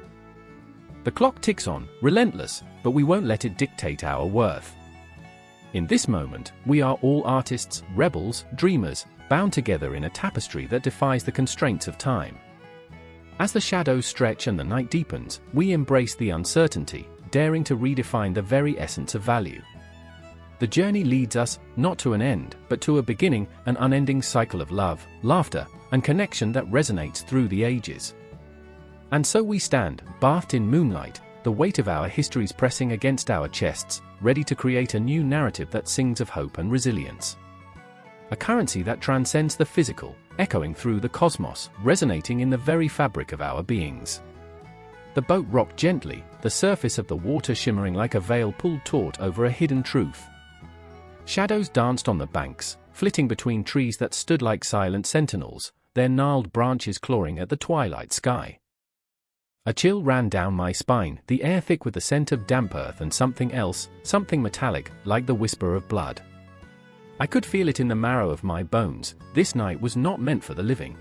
The clock ticks on, relentless, but we won't let it dictate our worth. In this moment, we are all artists, rebels, dreamers, bound together in a tapestry that defies the constraints of time. As the shadows stretch and the night deepens, we embrace the uncertainty, daring to redefine the very essence of value. The journey leads us, not to an end, but to a beginning, an unending cycle of love, laughter, and connection that resonates through the ages. And so we stand, bathed in moonlight, the weight of our histories pressing against our chests, ready to create a new narrative that sings of hope and resilience. A currency that transcends the physical, echoing through the cosmos, resonating in the very fabric of our beings. The boat rocked gently, the surface of the water shimmering like a veil pulled taut over a hidden truth. Shadows danced on the banks, flitting between trees that stood like silent sentinels, their gnarled branches clawing at the twilight sky. A chill ran down my spine, the air thick with the scent of damp earth and something else, something metallic, like the whisper of blood. I could feel it in the marrow of my bones, this night was not meant for the living.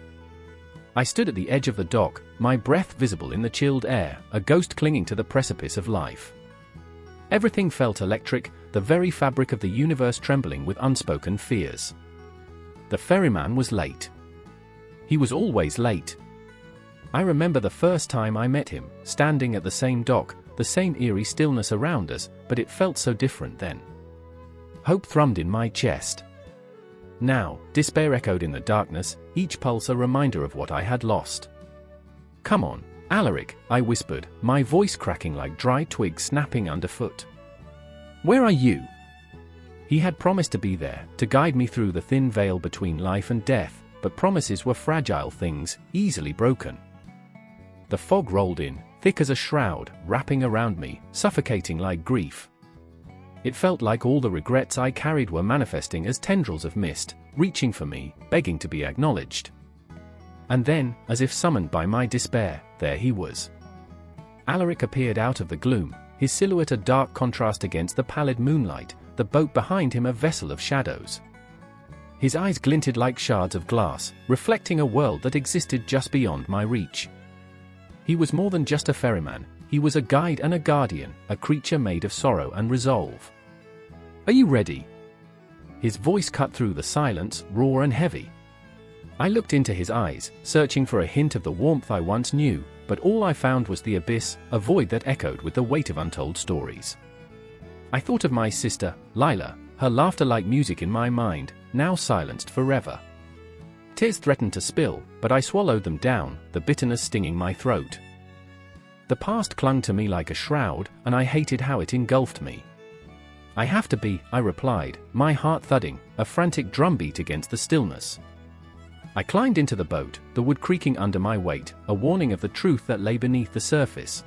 I stood at the edge of the dock, my breath visible in the chilled air, a ghost clinging to the precipice of life. Everything felt electric, the very fabric of the universe trembling with unspoken fears. The ferryman was late. He was always late. I remember the first time I met him, standing at the same dock, the same eerie stillness around us, but it felt so different then. Hope thrummed in my chest. Now, despair echoed in the darkness, each pulse a reminder of what I had lost. "Come on, Alaric," I whispered, my voice cracking like dry twigs snapping underfoot. "Where are you?" He had promised to be there, to guide me through the thin veil between life and death, but promises were fragile things, easily broken. The fog rolled in, thick as a shroud, wrapping around me, suffocating like grief. It felt like all the regrets I carried were manifesting as tendrils of mist, reaching for me, begging to be acknowledged. And then, as if summoned by my despair, there he was. Alaric appeared out of the gloom, his silhouette a dark contrast against the pallid moonlight, the boat behind him a vessel of shadows. His eyes glinted like shards of glass, reflecting a world that existed just beyond my reach. He was more than just a ferryman, he was a guide and a guardian, a creature made of sorrow and resolve. "Are you ready?" His voice cut through the silence, raw and heavy. I looked into his eyes, searching for a hint of the warmth I once knew, but all I found was the abyss, a void that echoed with the weight of untold stories. I thought of my sister, Lila, her laughter like music in my mind, now silenced forever. Tears threatened to spill, but I swallowed them down, the bitterness stinging my throat. The past clung to me like a shroud, and I hated how it engulfed me. "I have to be," I replied, my heart thudding, a frantic drumbeat against the stillness. I climbed into the boat, the wood creaking under my weight, a warning of the truth that lay beneath the surface.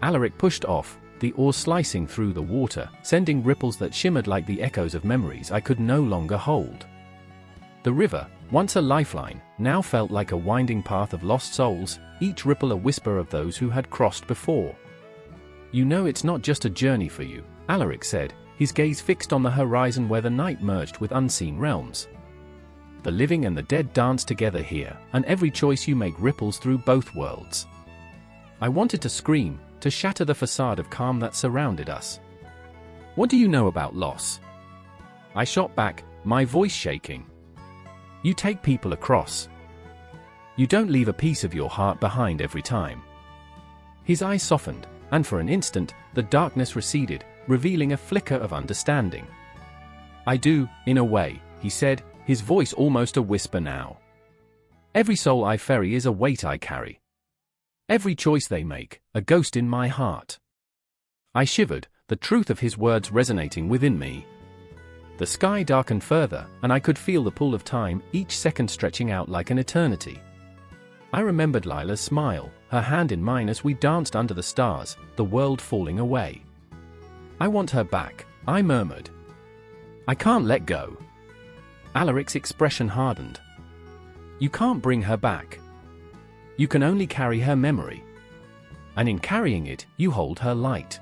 Alaric pushed off, the oars slicing through the water, sending ripples that shimmered like the echoes of memories I could no longer hold. The river, once a lifeline, now felt like a winding path of lost souls, each ripple a whisper of those who had crossed before. "You know it's not just a journey for you," Alaric said, his gaze fixed on the horizon where the night merged with unseen realms. "The living and the dead dance together here, and every choice you make ripples through both worlds." I wanted to scream, to shatter the facade of calm that surrounded us. "What do you know about loss?" I shot back, my voice shaking. "You take people across. You don't leave a piece of your heart behind every time." His eyes softened, and for an instant, the darkness receded, revealing a flicker of understanding. "I do, in a way," he said, his voice almost a whisper now. "Every soul I ferry is a weight I carry. Every choice they make, a ghost in my heart." I shivered, the truth of his words resonating within me. The sky darkened further, and I could feel the pull of time, each second stretching out like an eternity. I remembered Lila's smile, her hand in mine as we danced under the stars, the world falling away. "I want her back," I murmured. "I can't let go." Alaric's expression hardened. "You can't bring her back. You can only carry her memory. And in carrying it, you hold her light."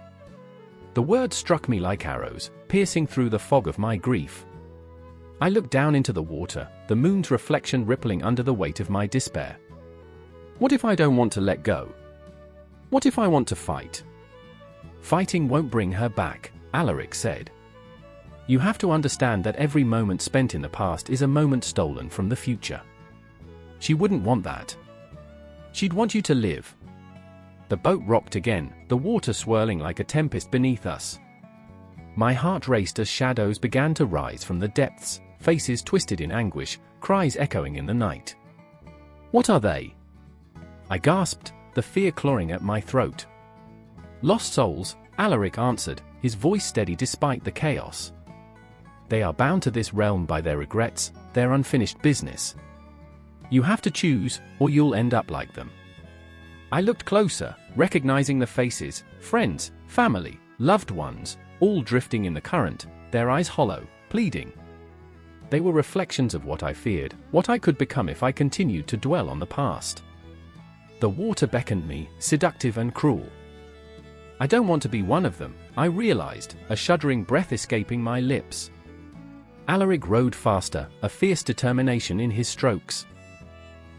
The words struck me like arrows, piercing through the fog of my grief. I looked down into the water, the moon's reflection rippling under the weight of my despair. What if I don't want to let go? What if I want to fight? "Fighting won't bring her back," Alaric said. "You have to understand that every moment spent in the past is a moment stolen from the future. She wouldn't want that. She'd want you to live." The boat rocked again, the water swirling like a tempest beneath us. My heart raced as shadows began to rise from the depths, faces twisted in anguish, cries echoing in the night. "What are they?" I gasped, the fear clawing at my throat. "Lost souls," Alaric answered, his voice steady despite the chaos. "They are bound to this realm by their regrets, their unfinished business. You have to choose, or you'll end up like them." I looked closer, recognizing the faces, friends, family, loved ones, all drifting in the current, their eyes hollow, pleading. They were reflections of what I feared, what I could become if I continued to dwell on the past. The water beckoned me, seductive and cruel. "I don't want to be one of them," I realized, a shuddering breath escaping my lips. Alaric rowed faster, a fierce determination in his strokes.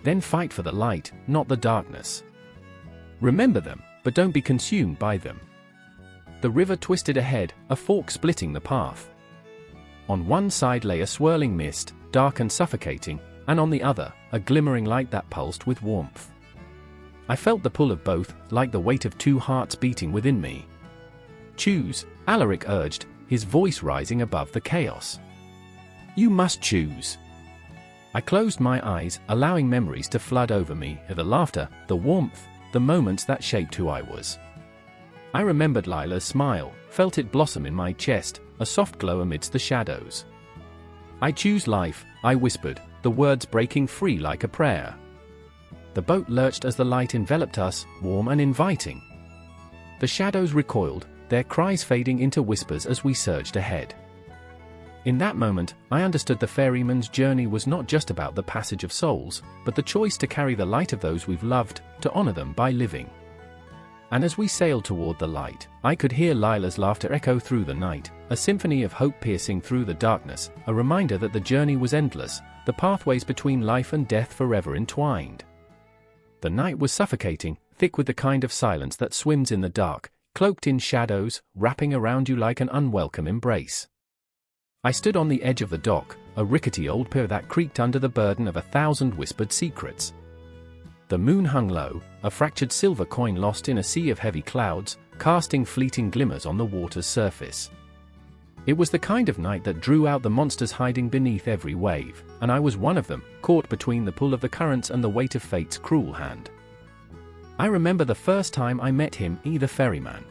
"Then fight for the light, not the darkness. Remember them, but don't be consumed by them." The river twisted ahead, a fork splitting the path. On one side lay a swirling mist, dark and suffocating, and on the other, a glimmering light that pulsed with warmth. I felt the pull of both, like the weight of two hearts beating within me. "Choose," Alaric urged, his voice rising above the chaos. "You must choose." I closed my eyes, allowing memories to flood over me, the laughter, the warmth, the moments that shaped who I was. I remembered Lila's smile, felt it blossom in my chest, a soft glow amidst the shadows. "I choose life," I whispered, the words breaking free like a prayer. The boat lurched as the light enveloped us, warm and inviting. The shadows recoiled, their cries fading into whispers as we surged ahead. In that moment, I understood the ferryman's journey was not just about the passage of souls, but the choice to carry the light of those we've loved, to honor them by living. And as we sailed toward the light, I could hear Lila's laughter echo through the night, a symphony of hope piercing through the darkness, a reminder that the journey was endless, the pathways between life and death forever entwined. The night was suffocating, thick with the kind of silence that swims in the dark, cloaked in shadows, wrapping around you like an unwelcome embrace. I stood on the edge of the dock, a rickety old pier that creaked under the burden of 1,000 whispered secrets. The moon hung low, a fractured silver coin lost in a sea of heavy clouds, casting fleeting glimmers on the water's surface. It was the kind of night that drew out the monsters hiding beneath every wave, and I was one of them, caught between the pull of the currents and the weight of fate's cruel hand. I remember the first time I met him, the ferryman.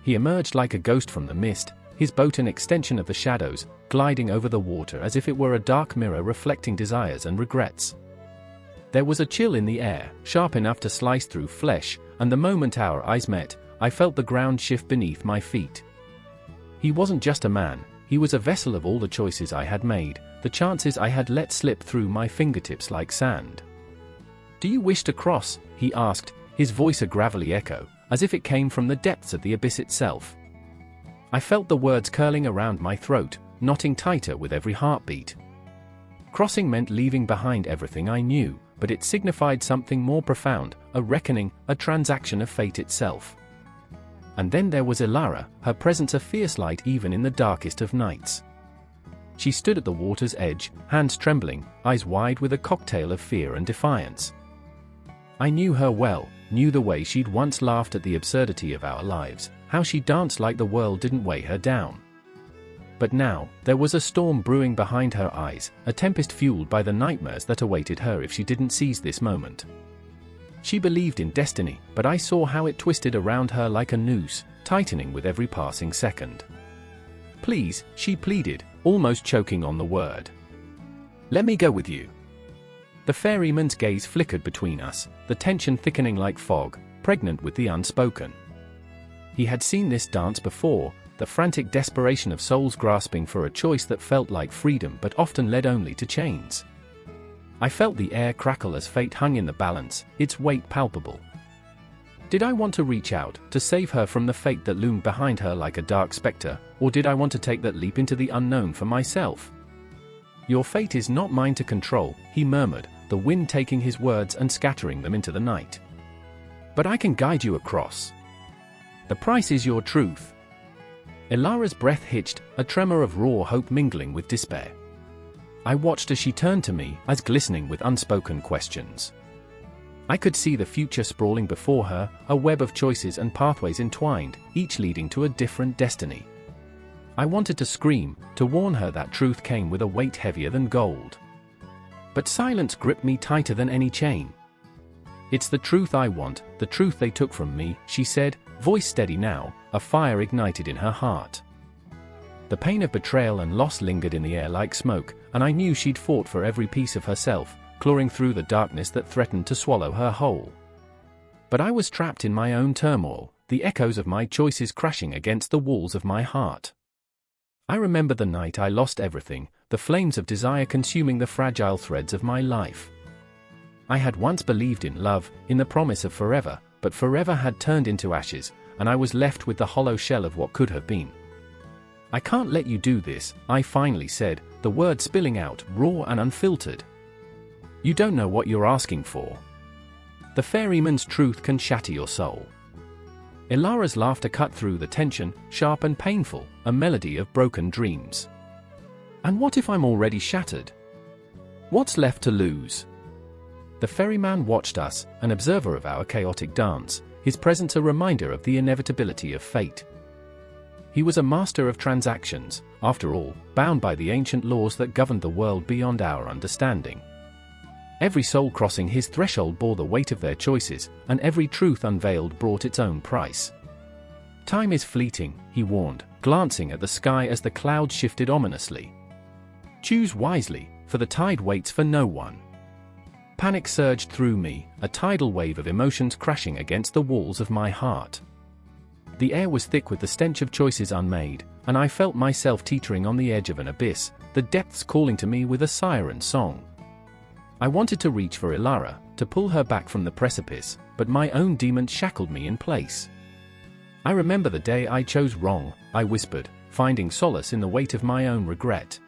He emerged like a ghost from the mist, his boat an extension of the shadows, gliding over the water as if it were a dark mirror reflecting desires and regrets. There was a chill in the air, sharp enough to slice through flesh, and the moment our eyes met, I felt the ground shift beneath my feet. He wasn't just a man, he was a vessel of all the choices I had made, the chances I had let slip through my fingertips like sand. "Do you wish to cross?" he asked, his voice a gravelly echo, as if it came from the depths of the abyss itself. I felt the words curling around my throat, knotting tighter with every heartbeat. Crossing meant leaving behind everything I knew, but it signified something more profound, a reckoning, a transaction of fate itself. And then there was Elara, her presence a fierce light even in the darkest of nights. She stood at the water's edge, hands trembling, eyes wide with a cocktail of fear and defiance. I knew her well, knew the way she'd once laughed at the absurdity of our lives, how she danced like the world didn't weigh her down. But now, there was a storm brewing behind her eyes, a tempest fueled by the nightmares that awaited her if she didn't seize this moment. She believed in destiny, but I saw how it twisted around her like a noose, tightening with every passing second. "Please," she pleaded, almost choking on the word. "Let me go with you." The ferryman's gaze flickered between us, the tension thickening like fog, pregnant with the unspoken. He had seen this dance before, the frantic desperation of souls grasping for a choice that felt like freedom but often led only to chains. I felt the air crackle as fate hung in the balance, its weight palpable. Did I want to reach out, to save her from the fate that loomed behind her like a dark specter, or did I want to take that leap into the unknown for myself? "Your fate is not mine to control," he murmured, the wind taking his words and scattering them into the night. "But I can guide you across. The price is your truth." Elara's breath hitched, a tremor of raw hope mingling with despair. I watched as she turned to me, eyes glistening with unspoken questions. I could see the future sprawling before her, a web of choices and pathways entwined, each leading to a different destiny. I wanted to scream, to warn her that truth came with a weight heavier than gold. But silence gripped me tighter than any chain. "It's the truth I want, the truth they took from me," she said, voice steady now, a fire ignited in her heart. The pain of betrayal and loss lingered in the air like smoke, and I knew she'd fought for every piece of herself, clawing through the darkness that threatened to swallow her whole. But I was trapped in my own turmoil, the echoes of my choices crashing against the walls of my heart. I remember the night I lost everything, the flames of desire consuming the fragile threads of my life. I had once believed in love, in the promise of forever, but forever had turned into ashes, and I was left with the hollow shell of what could have been. "I can't let you do this," I finally said, the words spilling out, raw and unfiltered. "You don't know what you're asking for. The ferryman's truth can shatter your soul." Elara's laughter cut through the tension, sharp and painful, a melody of broken dreams. "And what if I'm already shattered? What's left to lose?" The ferryman watched us, an observer of our chaotic dance, his presence a reminder of the inevitability of fate. He was a master of transactions, after all, bound by the ancient laws that governed the world beyond our understanding. Every soul crossing his threshold bore the weight of their choices, and every truth unveiled brought its own price. "Time is fleeting," he warned, glancing at the sky as the clouds shifted ominously. "Choose wisely, for the tide waits for no one." Panic surged through me, a tidal wave of emotions crashing against the walls of my heart. The air was thick with the stench of choices unmade, and I felt myself teetering on the edge of an abyss, the depths calling to me with a siren song. I wanted to reach for Elara, to pull her back from the precipice, but my own demons shackled me in place. "I remember the day I chose wrong," I whispered, finding solace in the weight of my own regret.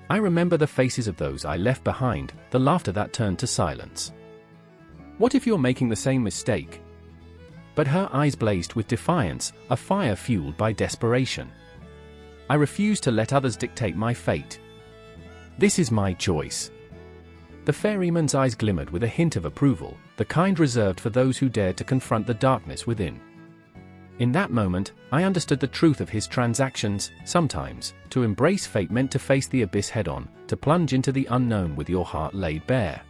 "I remember the faces of those I left behind, the laughter that turned to silence. What if you're making the same mistake?" But her eyes blazed with defiance, a fire fueled by desperation. "I refuse to let others dictate my fate. This is my choice." The ferryman's eyes glimmered with a hint of approval, the kind reserved for those who dared to confront the darkness within. In that moment, I understood the truth of his transactions. Sometimes, to embrace fate meant to face the abyss head-on, to plunge into the unknown with your heart laid bare.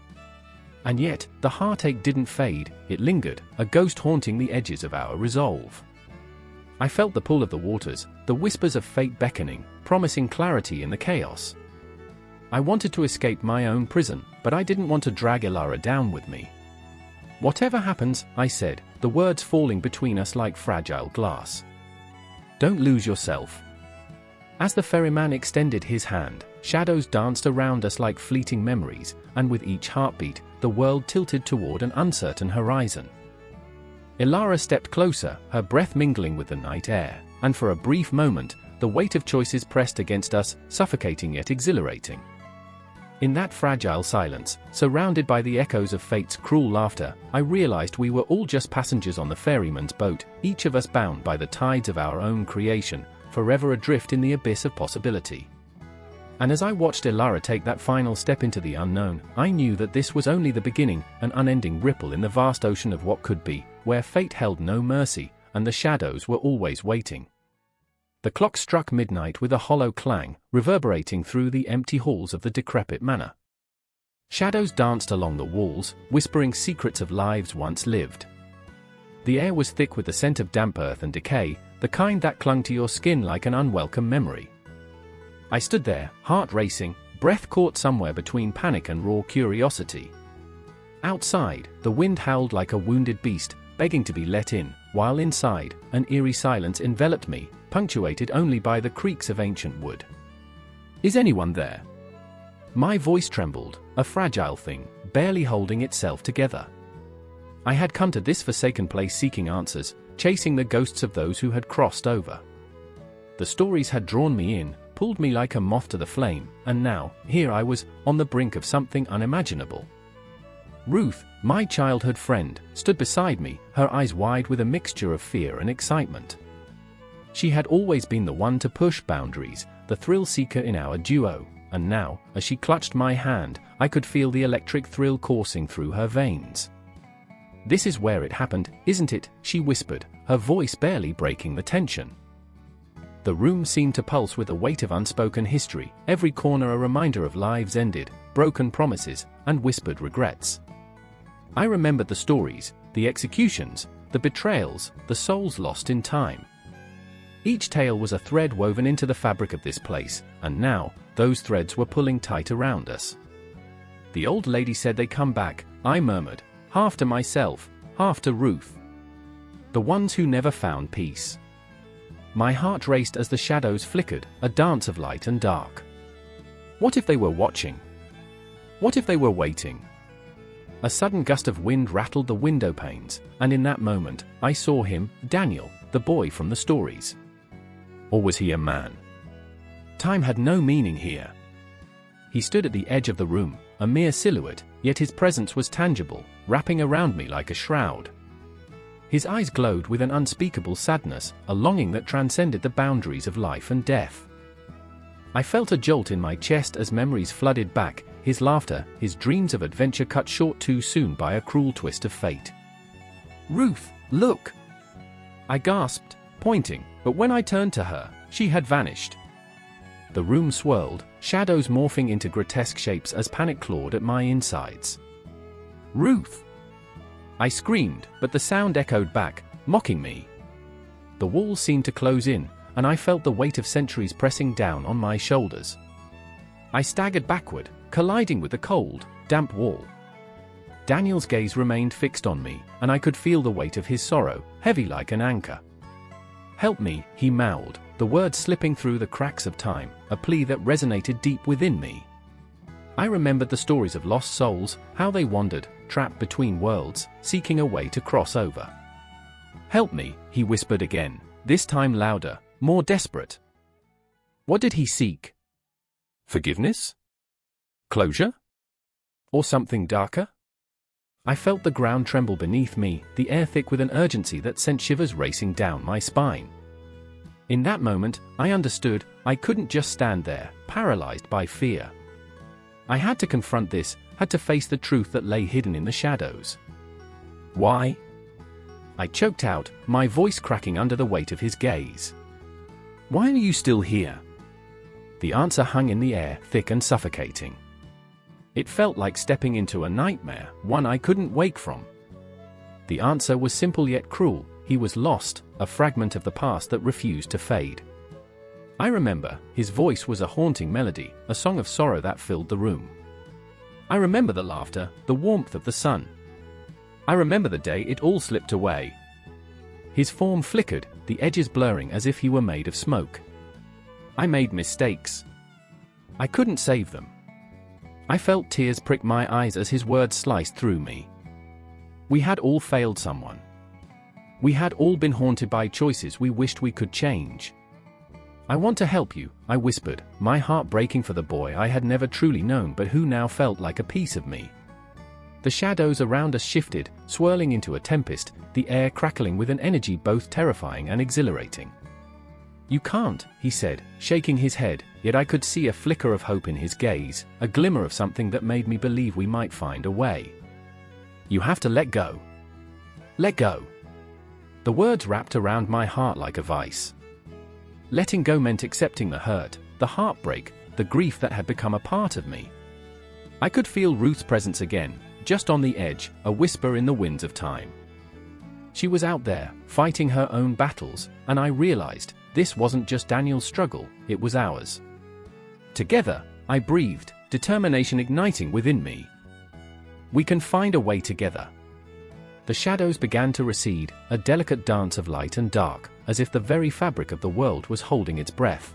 And yet, the heartache didn't fade, it lingered, a ghost haunting the edges of our resolve. I felt the pull of the waters, the whispers of fate beckoning, promising clarity in the chaos. I wanted to escape my own prison, but I didn't want to drag Ilara down with me. "Whatever happens," I said, the words falling between us like fragile glass. "Don't lose yourself." As the ferryman extended his hand, shadows danced around us like fleeting memories, and with each heartbeat, the world tilted toward an uncertain horizon. Ilara stepped closer, her breath mingling with the night air, and for a brief moment, the weight of choices pressed against us, suffocating yet exhilarating. In that fragile silence, surrounded by the echoes of fate's cruel laughter, I realized we were all just passengers on the ferryman's boat, each of us bound by the tides of our own creation, forever adrift in the abyss of possibility. And as I watched Ilara take that final step into the unknown, I knew that this was only the beginning, an unending ripple in the vast ocean of what could be, where fate held no mercy, and the shadows were always waiting. The clock struck midnight with a hollow clang, reverberating through the empty halls of the decrepit manor. Shadows danced along the walls, whispering secrets of lives once lived. The air was thick with the scent of damp earth and decay, the kind that clung to your skin like an unwelcome memory. I stood there, heart racing, breath caught somewhere between panic and raw curiosity. Outside, the wind howled like a wounded beast, begging to be let in, while inside, an eerie silence enveloped me, punctuated only by the creaks of ancient wood. "Is anyone there?" My voice trembled, a fragile thing, barely holding itself together. I had come to this forsaken place seeking answers, chasing the ghosts of those who had crossed over. The stories had drawn me in, pulled me like a moth to the flame, and now, here I was, on the brink of something unimaginable. Ruth, my childhood friend, stood beside me, her eyes wide with a mixture of fear and excitement. She had always been the one to push boundaries, the thrill-seeker in our duo, and now, as she clutched my hand, I could feel the electric thrill coursing through her veins. "This is where it happened, isn't it?" she whispered, her voice barely breaking the tension. The room seemed to pulse with the weight of unspoken history, every corner a reminder of lives ended, broken promises, and whispered regrets. I remembered the stories, the executions, the betrayals, the souls lost in time. Each tale was a thread woven into the fabric of this place, and now, those threads were pulling tight around us. "The old lady said they come back," I murmured, half to myself, half to Ruth. "The ones who never found peace." My heart raced as the shadows flickered, a dance of light and dark. What if they were watching? What if they were waiting? A sudden gust of wind rattled the window panes, and in that moment, I saw him, Daniel, the boy from the stories. Or was he a man? Time had no meaning here. He stood at the edge of the room, a mere silhouette, yet his presence was tangible, wrapping around me like a shroud. His eyes glowed with an unspeakable sadness, a longing that transcended the boundaries of life and death. I felt a jolt in my chest as memories flooded back, his laughter, his dreams of adventure cut short too soon by a cruel twist of fate. "Ruth, look!" I gasped, pointing, but when I turned to her, she had vanished. The room swirled, shadows morphing into grotesque shapes as panic clawed at my insides. "Ruth!" I screamed, but the sound echoed back, mocking me. The walls seemed to close in, and I felt the weight of centuries pressing down on my shoulders. I staggered backward, colliding with the cold, damp wall. Daniel's gaze remained fixed on me, and I could feel the weight of his sorrow, heavy like an anchor. "Help me," he mouthed, the words slipping through the cracks of time, a plea that resonated deep within me. I remembered the stories of lost souls, how they wandered, trapped between worlds, seeking a way to cross over. "Help me," he whispered again, this time louder, more desperate. What did he seek? Forgiveness? Closure? Or something darker? I felt the ground tremble beneath me, the air thick with an urgency that sent shivers racing down my spine. In that moment, I understood, I couldn't just stand there, paralyzed by fear. I had to confront this, had to face the truth that lay hidden in the shadows. "Why?" I choked out, my voice cracking under the weight of his gaze. "Why are you still here?" The answer hung in the air, thick and suffocating. It felt like stepping into a nightmare, one I couldn't wake from. The answer was simple yet cruel: he was lost, a fragment of the past that refused to fade. I remember, his voice was a haunting melody, a song of sorrow that filled the room. I remember the laughter, the warmth of the sun. I remember the day it all slipped away. His form flickered, the edges blurring as if he were made of smoke. I made mistakes. I couldn't save them. I felt tears prick my eyes as his words sliced through me. We had all failed someone. We had all been haunted by choices we wished we could change. I want to help you, I whispered, my heart breaking for the boy I had never truly known but who now felt like a piece of me. The shadows around us shifted, swirling into a tempest, the air crackling with an energy both terrifying and exhilarating. You can't, he said, shaking his head, yet I could see a flicker of hope in his gaze, a glimmer of something that made me believe we might find a way. You have to let go. Let go. The words wrapped around my heart like a vice. Letting go meant accepting the hurt, the heartbreak, the grief that had become a part of me. I could feel Ruth's presence again, just on the edge, a whisper in the winds of time. She was out there, fighting her own battles, and I realized, this wasn't just Daniel's struggle, it was ours. Together, I breathed, determination igniting within me. We can find a way together. The shadows began to recede, a delicate dance of light and dark, as if the very fabric of the world was holding its breath.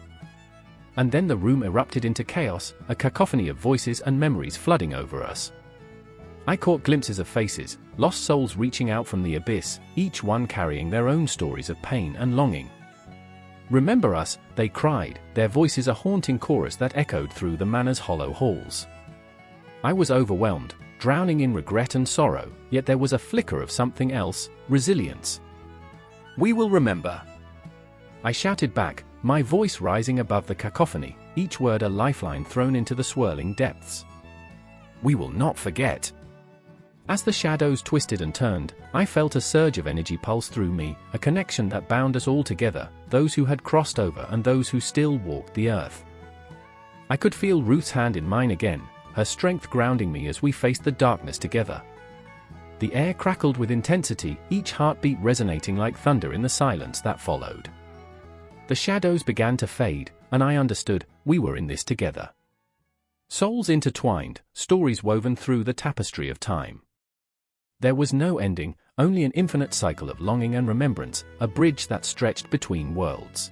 And then the room erupted into chaos, a cacophony of voices and memories flooding over us. I caught glimpses of faces, lost souls reaching out from the abyss, each one carrying their own stories of pain and longing. Remember us, they cried, their voices a haunting chorus that echoed through the manor's hollow halls. I was overwhelmed, drowning in regret and sorrow, yet there was a flicker of something else, resilience. We will remember. I shouted back, my voice rising above the cacophony, each word a lifeline thrown into the swirling depths. We will not forget. As the shadows twisted and turned, I felt a surge of energy pulse through me, a connection that bound us all together, those who had crossed over and those who still walked the earth. I could feel Ruth's hand in mine again, her strength grounding me as we faced the darkness together. The air crackled with intensity, each heartbeat resonating like thunder in the silence that followed. The shadows began to fade, and I understood, we were in this together. Souls intertwined, stories woven through the tapestry of time. There was no ending, only an infinite cycle of longing and remembrance, a bridge that stretched between worlds.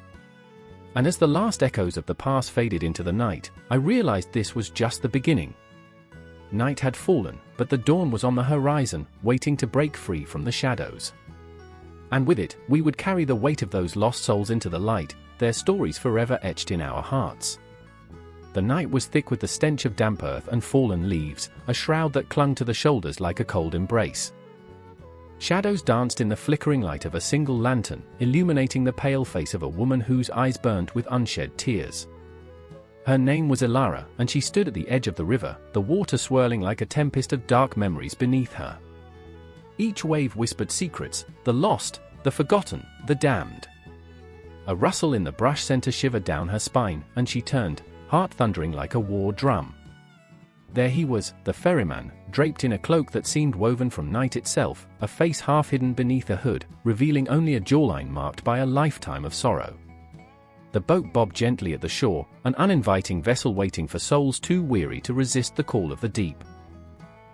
And as the last echoes of the past faded into the night, I realized this was just the beginning. Night had fallen, but the dawn was on the horizon, waiting to break free from the shadows. And with it, we would carry the weight of those lost souls into the light, their stories forever etched in our hearts. The night was thick with the stench of damp earth and fallen leaves, a shroud that clung to the shoulders like a cold embrace. Shadows danced in the flickering light of a single lantern, illuminating the pale face of a woman whose eyes burned with unshed tears. Her name was Elara, and she stood at the edge of the river, the water swirling like a tempest of dark memories beneath her. Each wave whispered secrets, the lost, the forgotten, the damned. A rustle in the brush sent a shiver down her spine, and she turned, heart thundering like a war drum. There he was, the ferryman, draped in a cloak that seemed woven from night itself, a face half hidden beneath a hood, revealing only a jawline marked by a lifetime of sorrow. The boat bobbed gently at the shore, an uninviting vessel waiting for souls too weary to resist the call of the deep.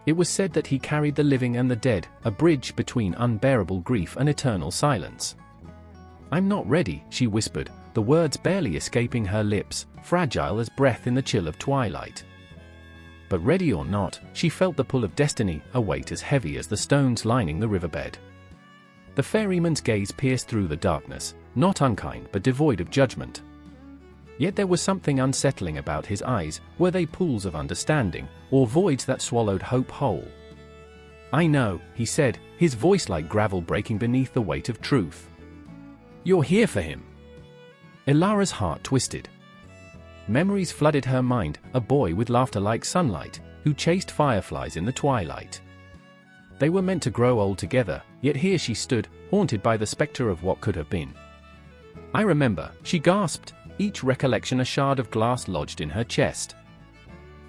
It was said that he carried the living and the dead, a bridge between unbearable grief and eternal silence. "I'm not ready," she whispered, the words barely escaping her lips, fragile as breath in the chill of twilight. But ready or not, she felt the pull of destiny, a weight as heavy as the stones lining the riverbed. The ferryman's gaze pierced through the darkness, not unkind but devoid of judgment. Yet there was something unsettling about his eyes, were they pools of understanding, or voids that swallowed hope whole? "I know," he said, his voice like gravel breaking beneath the weight of truth. "You're here for him." Elara's heart twisted. Memories flooded her mind, a boy with laughter like sunlight, who chased fireflies in the twilight. They were meant to grow old together, yet here she stood, haunted by the specter of what could have been. "I remember," she gasped, each recollection a shard of glass lodged in her chest.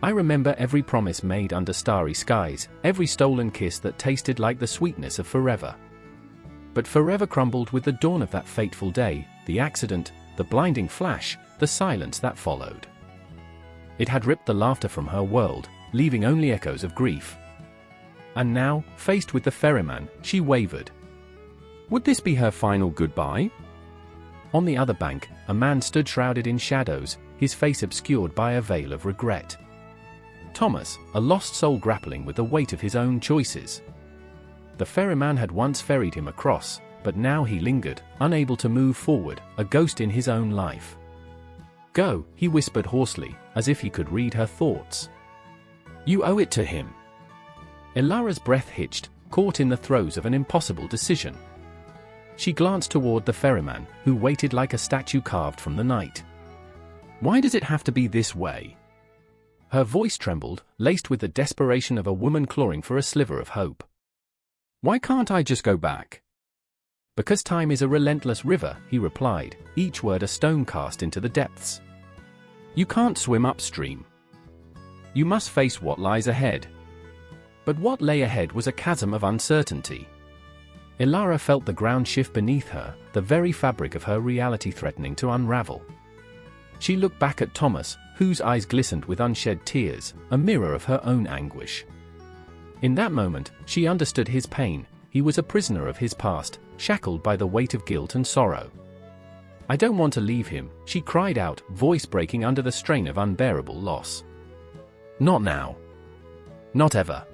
"I remember every promise made under starry skies, every stolen kiss that tasted like the sweetness of forever." but forever crumbled with the dawn of that fateful day, the accident, the blinding flash, the silence that followed. It had ripped the laughter from her world, leaving only echoes of grief. And now, faced with the ferryman, she wavered. Would this be her final goodbye? On the other bank, a man stood shrouded in shadows, his face obscured by a veil of regret. Thomas, a lost soul grappling with the weight of his own choices. The ferryman had once ferried him across, but now he lingered, unable to move forward, a ghost in his own life. Go, he whispered hoarsely, as if he could read her thoughts. You owe it to him. Ilara's breath hitched, caught in the throes of an impossible decision. She glanced toward the ferryman, who waited like a statue carved from the night. Why does it have to be this way? Her voice trembled, laced with the desperation of a woman clawing for a sliver of hope. Why can't I just go back? Because time is a relentless river, he replied, each word a stone cast into the depths. You can't swim upstream. You must face what lies ahead. But what lay ahead was a chasm of uncertainty. Ilara felt the ground shift beneath her, the very fabric of her reality threatening to unravel. She looked back at Thomas, whose eyes glistened with unshed tears, a mirror of her own anguish. In that moment, she understood his pain. He was a prisoner of his past, shackled by the weight of guilt and sorrow. I don't want to leave him, she cried out, voice breaking under the strain of unbearable loss. Not now. Not ever.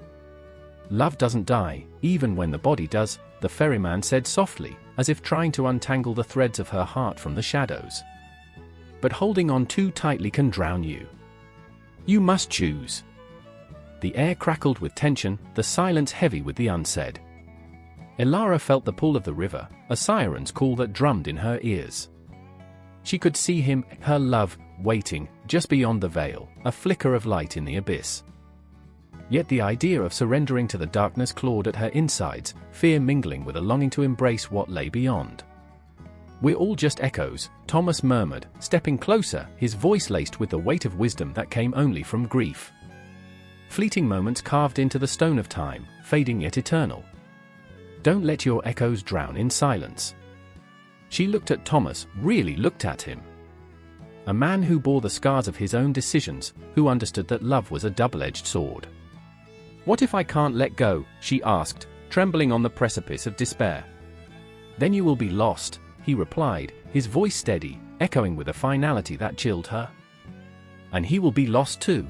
Love doesn't die, even when the body does, the ferryman said softly, as if trying to untangle the threads of her heart from the shadows. But holding on too tightly can drown you. You must choose. The air crackled with tension, the silence heavy with the unsaid. Ilara felt the pull of the river, a siren's call that drummed in her ears. She could see him, her love, waiting, just beyond the veil, a flicker of light in the abyss. Yet the idea of surrendering to the darkness clawed at her insides, fear mingling with a longing to embrace what lay beyond. We're all just echoes, Thomas murmured, stepping closer, his voice laced with the weight of wisdom that came only from grief. Fleeting moments carved into the stone of time, fading yet eternal. Don't let your echoes drown in silence. She looked at Thomas, really looked at him. A man who bore the scars of his own decisions, who understood that love was a double-edged sword. What if I can't let go? She asked, trembling on the precipice of despair. Then you will be lost, he replied, his voice steady, echoing with a finality that chilled her. And he will be lost too.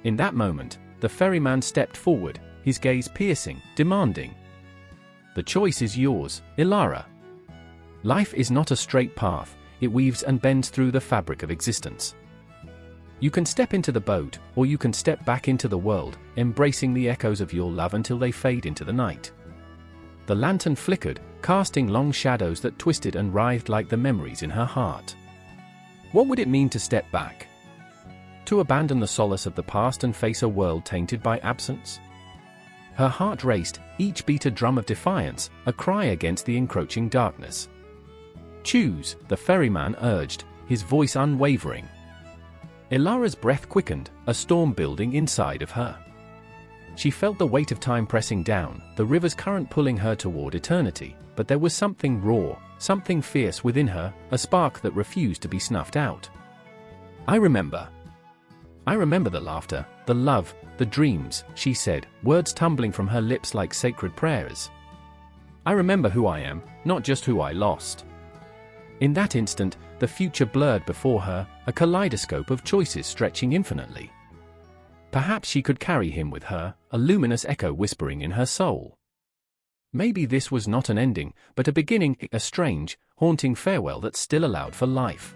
In that moment, the ferryman stepped forward, his gaze piercing, demanding. The choice is yours, Ilara. Life is not a straight path, it weaves and bends through the fabric of existence. You can step into the boat, or you can step back into the world, embracing the echoes of your love until they fade into the night. The lantern flickered, casting long shadows that twisted and writhed like the memories in her heart. What would it mean to step back? To abandon the solace of the past and face a world tainted by absence? Her heart raced, each beat a drum of defiance, a cry against the encroaching darkness. Choose, the ferryman urged, his voice unwavering. Ilara's breath quickened, a storm building inside of her. She felt the weight of time pressing down, the river's current pulling her toward eternity, but there was something raw, something fierce within her, a spark that refused to be snuffed out. I remember the laughter, the love, the dreams, she said, words tumbling from her lips like sacred prayers. I remember who I am, not just who I lost. In that instant, the future blurred before her, a kaleidoscope of choices stretching infinitely. Perhaps she could carry him with her, a luminous echo whispering in her soul. Maybe this was not an ending, but a beginning, a strange, haunting farewell that still allowed for life.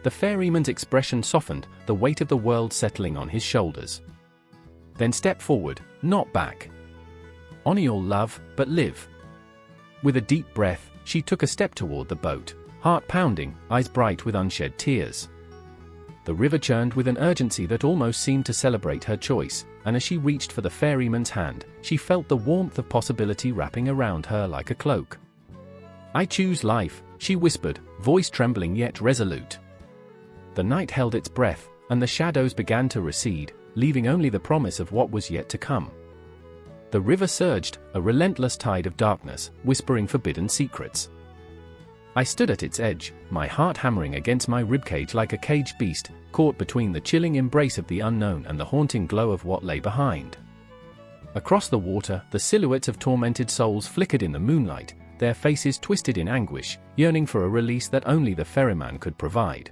The ferryman's expression softened, the weight of the world settling on his shoulders. Then step forward, not back. Honor your love, but live. With a deep breath, she took a step toward the boat, heart pounding, eyes bright with unshed tears. The river churned with an urgency that almost seemed to celebrate her choice, and as she reached for the ferryman's hand, she felt the warmth of possibility wrapping around her like a cloak. I choose life, she whispered, voice trembling yet resolute. The night held its breath, and the shadows began to recede, leaving only the promise of what was yet to come. The river surged, a relentless tide of darkness, whispering forbidden secrets. I stood at its edge, my heart hammering against my ribcage like a caged beast, caught between the chilling embrace of the unknown and the haunting glow of what lay behind. Across the water, the silhouettes of tormented souls flickered in the moonlight, their faces twisted in anguish, yearning for a release that only the ferryman could provide.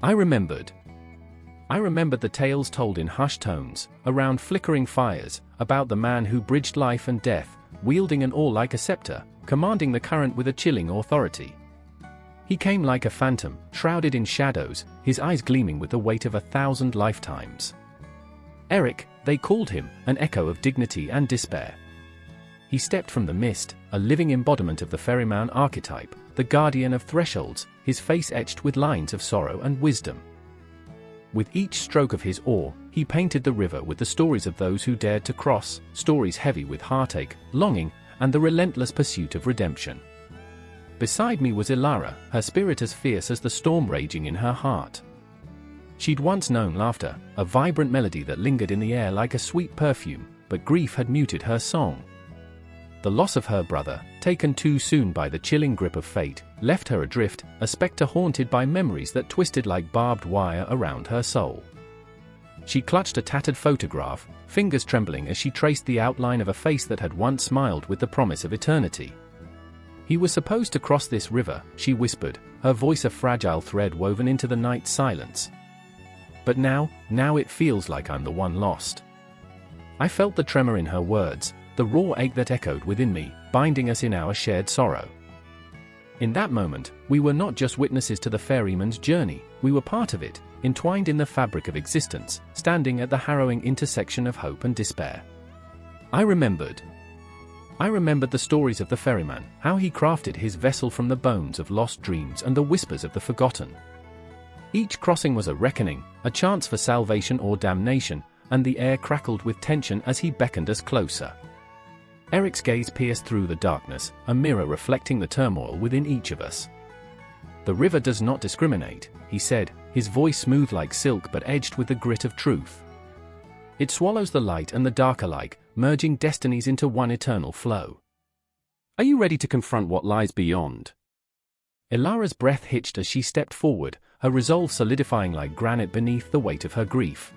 I remembered the tales told in hushed tones, around flickering fires, about the man who bridged life and death, wielding an oar like a scepter, commanding the current with a chilling authority. He came like a phantom, shrouded in shadows, his eyes gleaming with the weight of 1,000 lifetimes. Eric, they called him, an echo of dignity and despair. He stepped from the mist, a living embodiment of the ferryman archetype, the guardian of thresholds, his face etched with lines of sorrow and wisdom. With each stroke of his oar, he painted the river with the stories of those who dared to cross, stories heavy with heartache, longing, and the relentless pursuit of redemption. Beside me was Ilara, her spirit as fierce as the storm raging in her heart. She'd once known laughter, a vibrant melody that lingered in the air like a sweet perfume, but grief had muted her song. The loss of her brother, taken too soon by the chilling grip of fate, left her adrift, a spectre haunted by memories that twisted like barbed wire around her soul. She clutched a tattered photograph, fingers trembling as she traced the outline of a face that had once smiled with the promise of eternity. He was supposed to cross this river, she whispered, her voice a fragile thread woven into the night's silence. But now it feels like I'm the one lost. I felt the tremor in her words, the raw ache that echoed within me, binding us in our shared sorrow. In that moment, we were not just witnesses to the ferryman's journey, we were part of it, entwined in the fabric of existence, standing at the harrowing intersection of hope and despair. I remembered the stories of the ferryman, how he crafted his vessel from the bones of lost dreams and the whispers of the forgotten. Each crossing was a reckoning, a chance for salvation or damnation, and the air crackled with tension as he beckoned us closer. Eric's gaze pierced through the darkness, a mirror reflecting the turmoil within each of us. The river does not discriminate, he said, his voice smooth like silk but edged with the grit of truth. It swallows the light and the dark alike, merging destinies into one eternal flow. Are you ready to confront what lies beyond? Ilara's breath hitched as she stepped forward, her resolve solidifying like granite beneath the weight of her grief.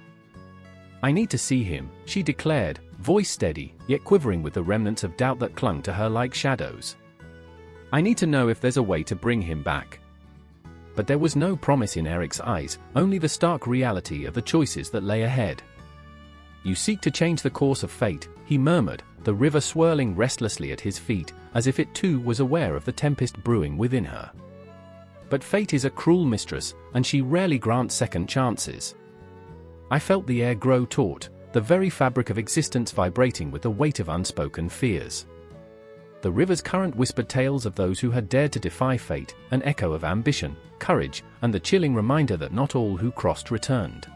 I need to see him, she declared, voice steady, yet quivering with the remnants of doubt that clung to her like shadows. I need to know if there's a way to bring him back. But there was no promise in Eric's eyes, only the stark reality of the choices that lay ahead. You seek to change the course of fate, he murmured, the river swirling restlessly at his feet, as if it too was aware of the tempest brewing within her. But fate is a cruel mistress, and she rarely grants second chances. I felt the air grow taut, the very fabric of existence vibrating with the weight of unspoken fears. The river's current whispered tales of those who had dared to defy fate, an echo of ambition, courage, and the chilling reminder that not all who crossed returned.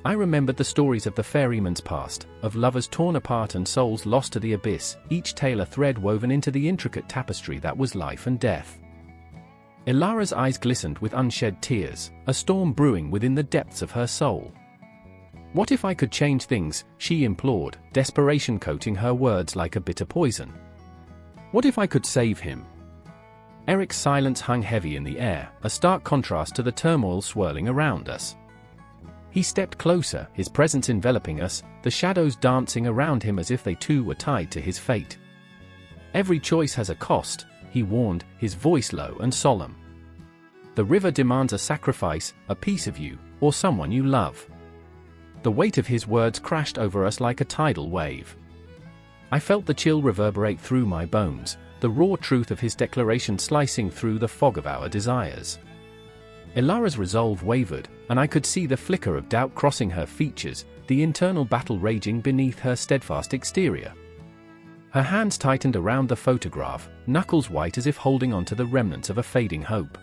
I remembered the stories of the ferryman's past, of lovers torn apart and souls lost to the abyss, each tale a thread woven into the intricate tapestry that was life and death. Ilara's eyes glistened with unshed tears, a storm brewing within the depths of her soul. What if I could change things, she implored, desperation coating her words like a bitter poison. What if I could save him? Eric's silence hung heavy in the air, a stark contrast to the turmoil swirling around us. He stepped closer, his presence enveloping us, the shadows dancing around him as if they too were tied to his fate. Every choice has a cost, he warned, his voice low and solemn. The river demands a sacrifice, a piece of you, or someone you love. The weight of his words crashed over us like a tidal wave. I felt the chill reverberate through my bones, the raw truth of his declaration slicing through the fog of our desires. Ilara's resolve wavered, and I could see the flicker of doubt crossing her features, the internal battle raging beneath her steadfast exterior. Her hands tightened around the photograph, knuckles white as if holding on to the remnants of a fading hope.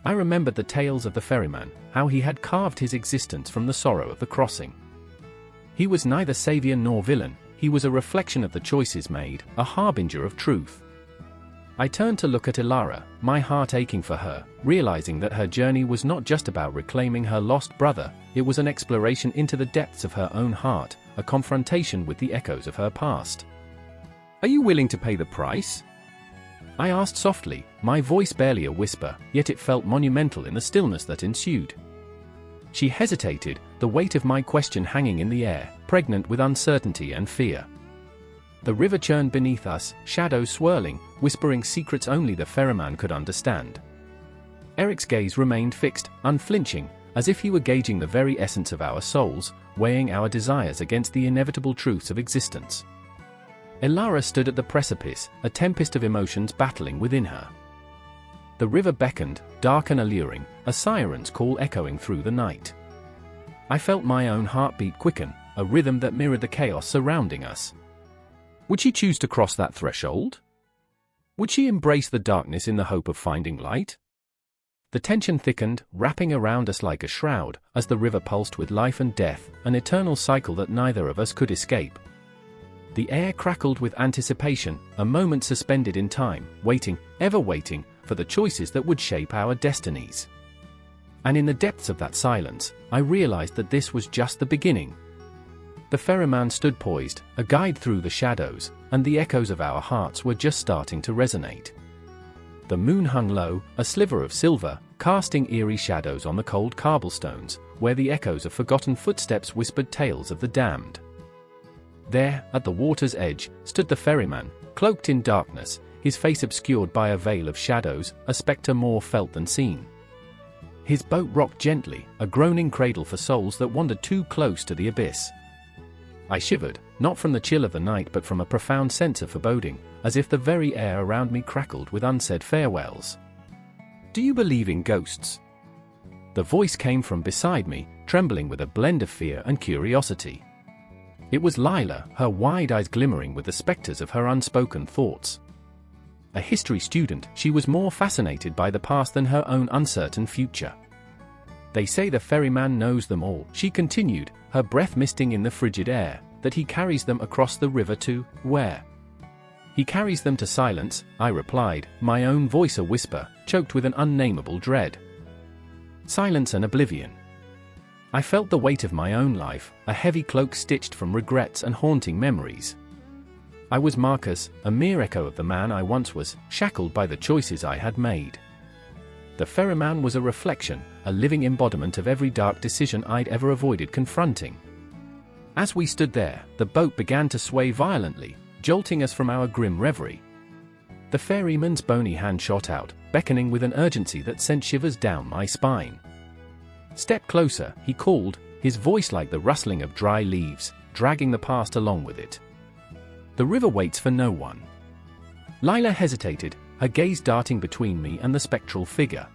I remembered the tales of the ferryman, how he had carved his existence from the sorrow of the crossing. He was neither savior nor villain, he was a reflection of the choices made, a harbinger of truth. I turned to look at Ilara, my heart aching for her, realizing that her journey was not just about reclaiming her lost brother, it was an exploration into the depths of her own heart, a confrontation with the echoes of her past. Are you willing to pay the price? I asked softly, my voice barely a whisper, yet it felt monumental in the stillness that ensued. She hesitated, the weight of my question hanging in the air, pregnant with uncertainty and fear. The river churned beneath us, shadows swirling, whispering secrets only the ferryman could understand. Eric's gaze remained fixed, unflinching, as if he were gauging the very essence of our souls, weighing our desires against the inevitable truths of existence. Ilara stood at the precipice, a tempest of emotions battling within her. The river beckoned, dark and alluring, a siren's call echoing through the night. I felt my own heartbeat quicken, a rhythm that mirrored the chaos surrounding us. Would she choose to cross that threshold? Would she embrace the darkness in the hope of finding light? The tension thickened, wrapping around us like a shroud, as the river pulsed with life and death, an eternal cycle that neither of us could escape. The air crackled with anticipation, a moment suspended in time, waiting, ever waiting, for the choices that would shape our destinies. And in the depths of that silence, I realized that this was just the beginning. The ferryman stood poised, a guide through the shadows, and the echoes of our hearts were just starting to resonate. The moon hung low, a sliver of silver, casting eerie shadows on the cold cobblestones, where the echoes of forgotten footsteps whispered tales of the damned. There, at the water's edge, stood the ferryman, cloaked in darkness, his face obscured by a veil of shadows, a spectre more felt than seen. His boat rocked gently, a groaning cradle for souls that wandered too close to the abyss. I shivered, not from the chill of the night but from a profound sense of foreboding, as if the very air around me crackled with unsaid farewells. Do you believe in ghosts? The voice came from beside me, trembling with a blend of fear and curiosity. It was Lila, her wide eyes glimmering with the specters of her unspoken thoughts. A history student, she was more fascinated by the past than her own uncertain future. They say the ferryman knows them all, she continued, her breath misting in the frigid air, that he carries them across the river to, where? He carries them to silence, I replied, my own voice a whisper, choked with an unnameable dread. Silence and oblivion. I felt the weight of my own life, a heavy cloak stitched from regrets and haunting memories. I was Marcus, a mere echo of the man I once was, shackled by the choices I had made. The ferryman was a reflection, a living embodiment of every dark decision I'd ever avoided confronting. As we stood there, the boat began to sway violently, jolting us from our grim reverie. The ferryman's bony hand shot out, beckoning with an urgency that sent shivers down my spine. Step closer, he called, his voice like the rustling of dry leaves, dragging the past along with it. The river waits for no one. Lila hesitated, her gaze darting between me and the spectral figure.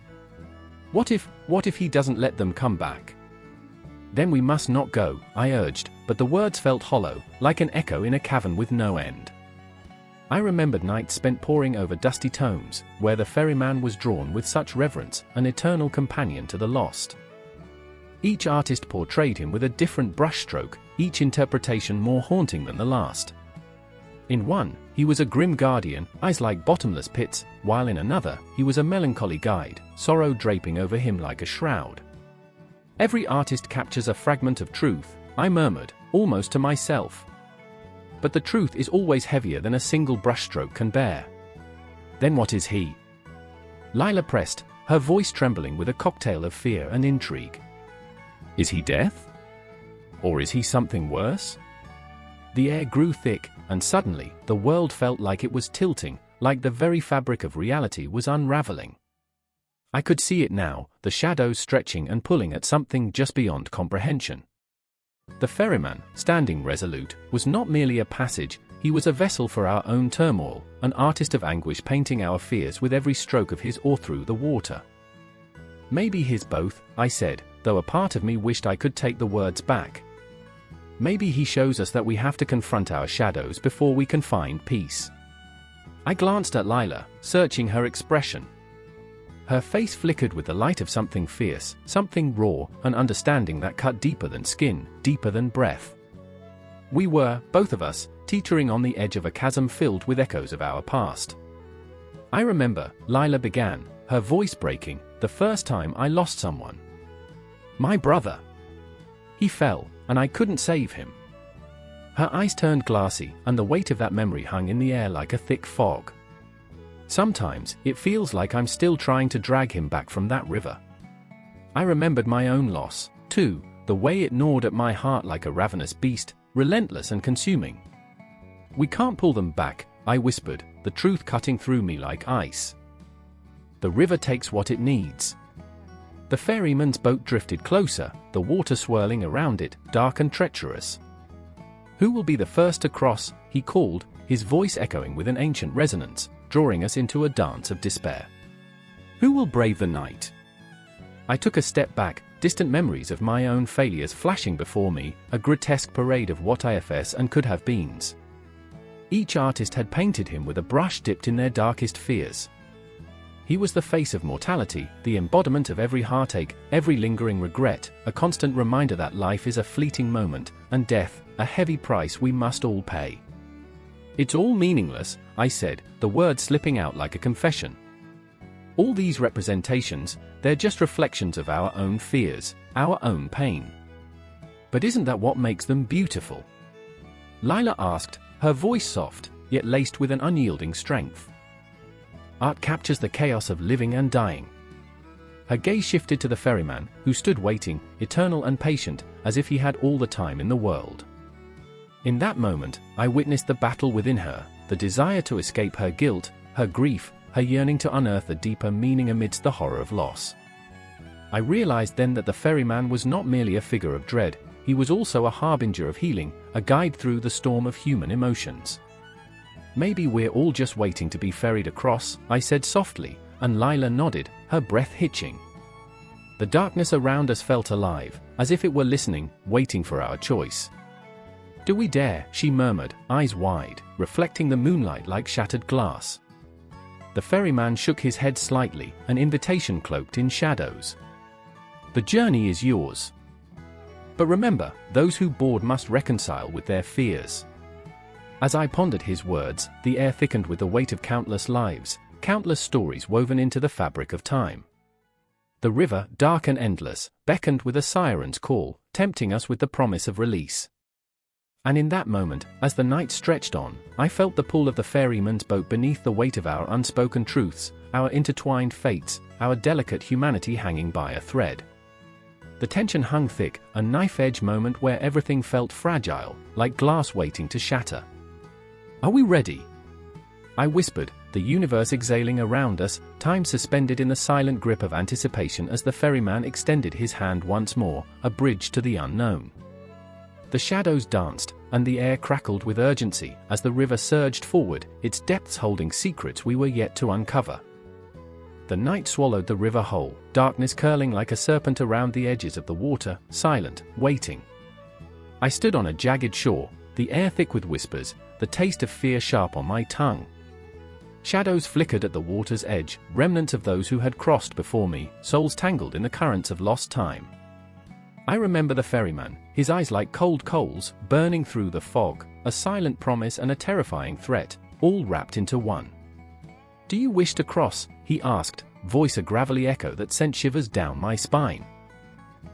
What if he doesn't let them come back? Then we must not go, I urged, but the words felt hollow, like an echo in a cavern with no end. I remembered nights spent poring over dusty tomes, where the ferryman was drawn with such reverence, an eternal companion to the lost. Each artist portrayed him with a different brushstroke, each interpretation more haunting than the last. In one, he was a grim guardian, eyes like bottomless pits, while in another, he was a melancholy guide, sorrow draping over him like a shroud. Every artist captures a fragment of truth, I murmured, almost to myself. But the truth is always heavier than a single brushstroke can bear. Then what is he? Lila pressed, her voice trembling with a cocktail of fear and intrigue. Is he death? Or is he something worse? The air grew thick, and suddenly, the world felt like it was tilting, like the very fabric of reality was unraveling. I could see it now, the shadows stretching and pulling at something just beyond comprehension. The ferryman, standing resolute, was not merely a passage, he was a vessel for our own turmoil, an artist of anguish painting our fears with every stroke of his oar through the water. Maybe he's both, I said, though a part of me wished I could take the words back. Maybe he shows us that we have to confront our shadows before we can find peace. I glanced at Lila, searching her expression. Her face flickered with the light of something fierce, something raw, an understanding that cut deeper than skin, deeper than breath. We were, both of us, teetering on the edge of a chasm filled with echoes of our past. I remember, Lila began, her voice breaking, the first time I lost someone. My brother. He fell, and I couldn't save him. Her eyes turned glassy, and the weight of that memory hung in the air like a thick fog. Sometimes, it feels like I'm still trying to drag him back from that river. I remembered my own loss, too, the way it gnawed at my heart like a ravenous beast, relentless and consuming. We can't pull them back, I whispered, the truth cutting through me like ice. The river takes what it needs. The ferryman's boat drifted closer, the water swirling around it, dark and treacherous. Who will be the first to cross? He called, his voice echoing with an ancient resonance, drawing us into a dance of despair. Who will brave the night? I took a step back, distant memories of my own failures flashing before me, a grotesque parade of what ifs and could have beens. Each artist had painted him with a brush dipped in their darkest fears. He was the face of mortality, the embodiment of every heartache, every lingering regret, a constant reminder that life is a fleeting moment, and death, a heavy price we must all pay. It's all meaningless, I said, the words slipping out like a confession. All these representations, they're just reflections of our own fears, our own pain. But isn't that what makes them beautiful? Lila asked, her voice soft, yet laced with an unyielding strength. Art captures the chaos of living and dying. Her gaze shifted to the ferryman, who stood waiting, eternal and patient, as if he had all the time in the world. In that moment, I witnessed the battle within her, the desire to escape her guilt, her grief, her yearning to unearth a deeper meaning amidst the horror of loss. I realized then that the ferryman was not merely a figure of dread, he was also a harbinger of healing, a guide through the storm of human emotions. Maybe we're all just waiting to be ferried across, I said softly, and Lila nodded, her breath hitching. The darkness around us felt alive, as if it were listening, waiting for our choice. Do we dare? She murmured, eyes wide, reflecting the moonlight like shattered glass. The ferryman shook his head slightly, an invitation cloaked in shadows. The journey is yours. But remember, those who board must reconcile with their fears. As I pondered his words, the air thickened with the weight of countless lives, countless stories woven into the fabric of time. The river, dark and endless, beckoned with a siren's call, tempting us with the promise of release. And in that moment, as the night stretched on, I felt the pull of the ferryman's boat beneath the weight of our unspoken truths, our intertwined fates, our delicate humanity hanging by a thread. The tension hung thick, a knife-edge moment where everything felt fragile, like glass waiting to shatter. Are we ready? I whispered, the universe exhaling around us, time suspended in the silent grip of anticipation as the ferryman extended his hand once more, a bridge to the unknown. The shadows danced, and the air crackled with urgency as the river surged forward, its depths holding secrets we were yet to uncover. The night swallowed the river whole, darkness curling like a serpent around the edges of the water, silent, waiting. I stood on a jagged shore, the air thick with whispers, the taste of fear sharp on my tongue. Shadows flickered at the water's edge, remnants of those who had crossed before me, souls tangled in the currents of lost time. I remember the ferryman, his eyes like cold coals, burning through the fog, a silent promise and a terrifying threat, all wrapped into one. Do you wish to cross? He asked, voice a gravelly echo that sent shivers down my spine.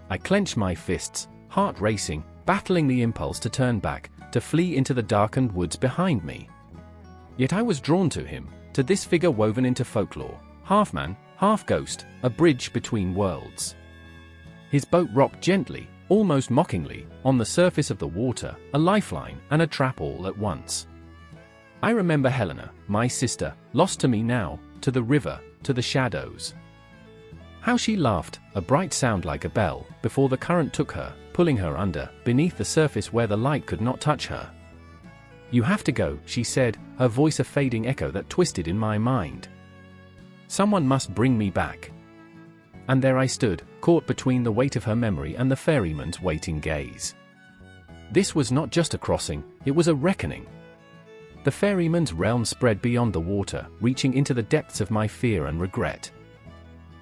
I clenched my fists, heart racing, battling the impulse to turn back, to flee into the darkened woods behind me. Yet I was drawn to him, to this figure woven into folklore, half man, half ghost, a bridge between worlds. His boat rocked gently, almost mockingly, on the surface of the water, a lifeline and a trap all at once. I remember Helena, my sister, lost to me now, to the river, to the shadows. How she laughed, a bright sound like a bell, before the current took her, pulling her under, beneath the surface where the light could not touch her. You have to go, she said, her voice a fading echo that twisted in my mind. Someone must bring me back. And there I stood, caught between the weight of her memory and the ferryman's waiting gaze. This was not just a crossing, it was a reckoning. The ferryman's realm spread beyond the water, reaching into the depths of my fear and regret.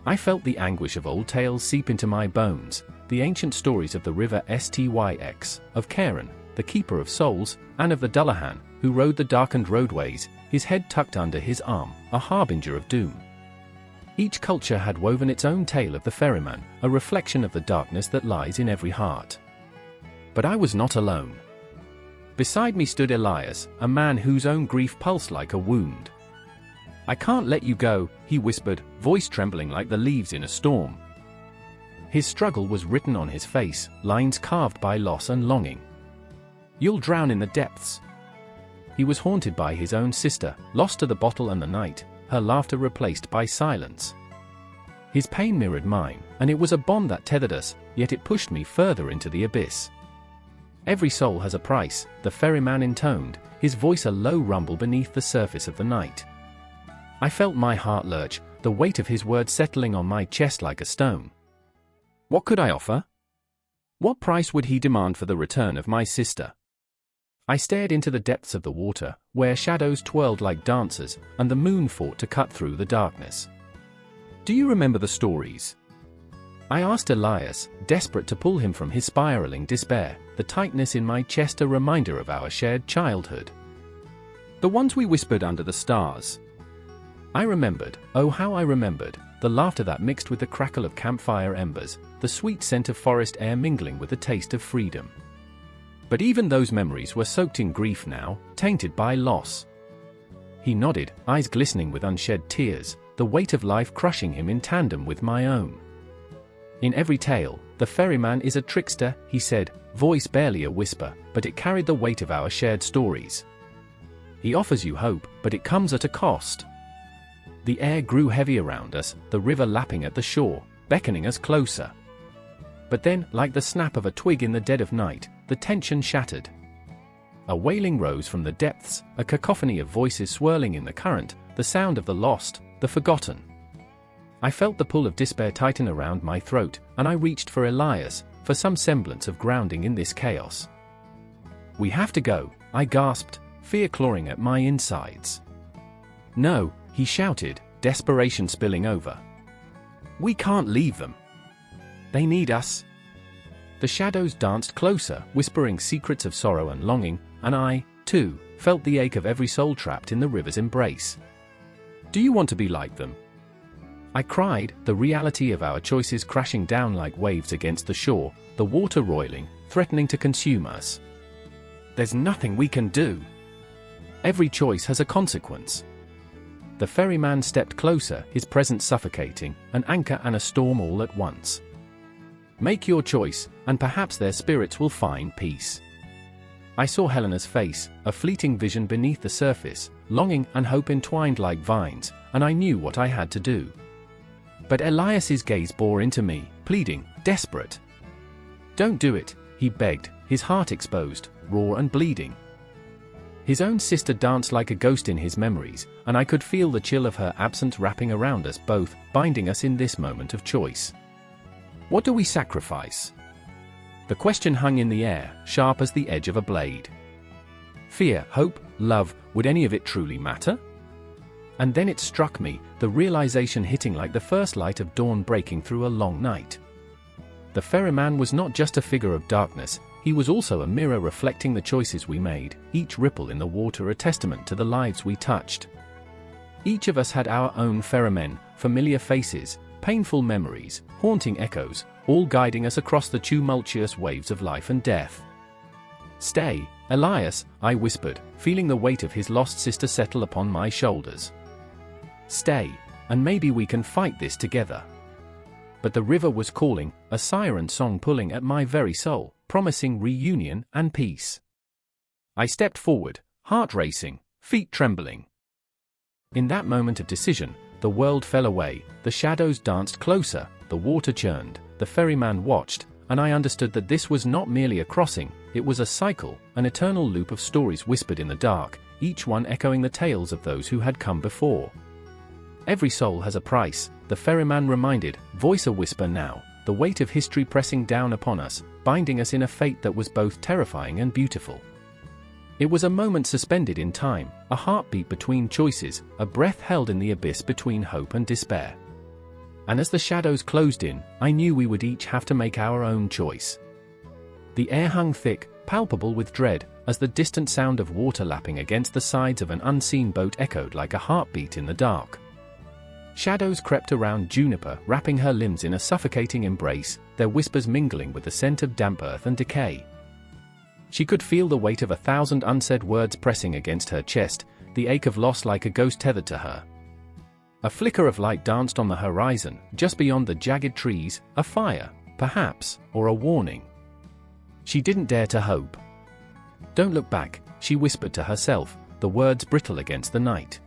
I felt the anguish of old tales seep into my bones, the ancient stories of the river Styx, of Charon, the keeper of souls, and of the Dullahan, who rode the darkened roadways, his head tucked under his arm, a harbinger of doom. Each culture had woven its own tale of the ferryman, a reflection of the darkness that lies in every heart. But I was not alone. Beside me stood Elias, a man whose own grief pulsed like a wound. "I can't let you go," he whispered, voice trembling like the leaves in a storm. His struggle was written on his face, lines carved by loss and longing. "You'll drown in the depths." He was haunted by his own sister, lost to the bottle and the night, her laughter replaced by silence. His pain mirrored mine, and it was a bond that tethered us, yet it pushed me further into the abyss. "Every soul has a price," the ferryman intoned, his voice a low rumble beneath the surface of the night. I felt my heart lurch, the weight of his words settling on my chest like a stone. What could I offer? What price would he demand for the return of my sister? I stared into the depths of the water, where shadows twirled like dancers, and the moon fought to cut through the darkness. "Do you remember the stories?" I asked Elias, desperate to pull him from his spiraling despair, the tightness in my chest a reminder of our shared childhood. "The ones we whispered under the stars." I remembered, oh how I remembered, the laughter that mixed with the crackle of campfire embers, the sweet scent of forest air mingling with the taste of freedom. But even those memories were soaked in grief now, tainted by loss. He nodded, eyes glistening with unshed tears, the weight of life crushing him in tandem with my own. "In every tale, the ferryman is a trickster," he said, voice barely a whisper, but it carried the weight of our shared stories. "He offers you hope, but it comes at a cost." The air grew heavy around us, the river lapping at the shore, beckoning us closer. But then, like the snap of a twig in the dead of night, the tension shattered. A wailing rose from the depths, a cacophony of voices swirling in the current, the sound of the lost, the forgotten. I felt the pull of despair tighten around my throat, and I reached for Elias, for some semblance of grounding in this chaos. "We have to go," I gasped, fear clawing at my insides. "No," he shouted, desperation spilling over. "We can't leave them. They need us." The shadows danced closer, whispering secrets of sorrow and longing, and I, too, felt the ache of every soul trapped in the river's embrace. "Do you want to be like them?" I cried, the reality of our choices crashing down like waves against the shore, the water roiling, threatening to consume us. "There's nothing we can do. Every choice has a consequence." The ferryman stepped closer, his presence suffocating, an anchor and a storm all at once. "Make your choice, and perhaps their spirits will find peace." I saw Helena's face, a fleeting vision beneath the surface, longing and hope entwined like vines, and I knew what I had to do. But Elias's gaze bore into me, pleading, desperate. "Don't do it," he begged, his heart exposed, raw and bleeding. His own sister danced like a ghost in his memories, and I could feel the chill of her absence wrapping around us both, binding us in this moment of choice. What do we sacrifice? The question hung in the air, sharp as the edge of a blade. Fear, hope, love, would any of it truly matter? And then it struck me, the realization hitting like the first light of dawn breaking through a long night. The ferryman was not just a figure of darkness, he was also a mirror reflecting the choices we made, each ripple in the water a testament to the lives we touched. Each of us had our own ferrymen, familiar faces, painful memories, haunting echoes, all guiding us across the tumultuous waves of life and death. "Stay, Elias," I whispered, feeling the weight of his lost sister settle upon my shoulders. "Stay, and maybe we can fight this together." But the river was calling, a siren song pulling at my very soul, promising reunion and peace. I stepped forward, heart racing, feet trembling. In that moment of decision, the world fell away, the shadows danced closer, the water churned, the ferryman watched, and I understood that this was not merely a crossing, it was a cycle, an eternal loop of stories whispered in the dark, each one echoing the tales of those who had come before. Every soul has a price, the ferryman reminded, voice a whisper now, the weight of history pressing down upon us, binding us in a fate that was both terrifying and beautiful. It was a moment suspended in time, a heartbeat between choices, a breath held in the abyss between hope and despair. And as the shadows closed in, I knew we would each have to make our own choice. The air hung thick, palpable with dread, as the distant sound of water lapping against the sides of an unseen boat echoed like a heartbeat in the dark. Shadows crept around Juniper, wrapping her limbs in a suffocating embrace, their whispers mingling with the scent of damp earth and decay. She could feel the weight of 1,000 unsaid words pressing against her chest, the ache of loss like a ghost tethered to her. A flicker of light danced on the horizon, just beyond the jagged trees, a fire, perhaps, or a warning. She didn't dare to hope. "Don't look back," she whispered to herself, the words brittle against the night.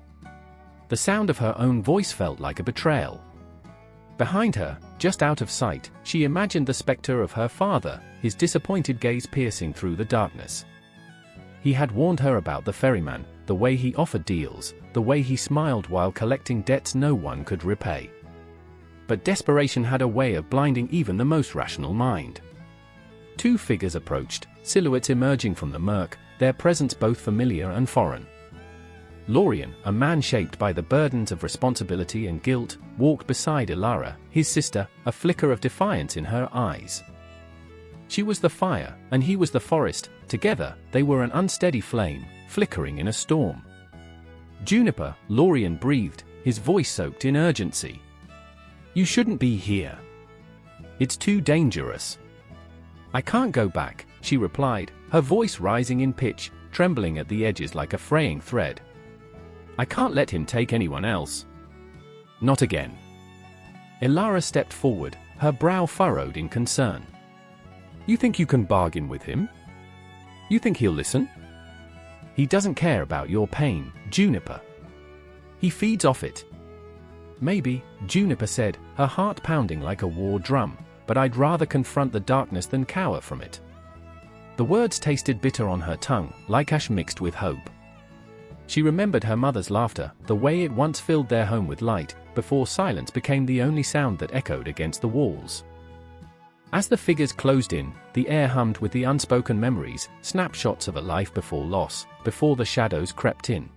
The sound of her own voice felt like a betrayal. Behind her, just out of sight, she imagined the specter of her father, his disappointed gaze piercing through the darkness. He had warned her about the ferryman, the way he offered deals, the way he smiled while collecting debts no one could repay. But desperation had a way of blinding even the most rational mind. Two figures approached, silhouettes emerging from the murk, their presence both familiar and foreign. Lorien, a man shaped by the burdens of responsibility and guilt, walked beside Elara, his sister, a flicker of defiance in her eyes. She was the fire, and he was the forest. Together, they were an unsteady flame, flickering in a storm. "Juniper," Lorien breathed, his voice soaked in urgency. "You shouldn't be here. It's too dangerous." "I can't go back," she replied, her voice rising in pitch, trembling at the edges like a fraying thread. "I can't let him take anyone else. Not again." Elara stepped forward, her brow furrowed in concern. "You think you can bargain with him? You think he'll listen? He doesn't care about your pain, Juniper. He feeds off it." "Maybe," Juniper said, her heart pounding like a war drum, "but I'd rather confront the darkness than cower from it." The words tasted bitter on her tongue, like ash mixed with hope. She remembered her mother's laughter, the way it once filled their home with light, before silence became the only sound that echoed against the walls. As the figures closed in, the air hummed with the unspoken memories, snapshots of a life before loss, before the shadows crept in.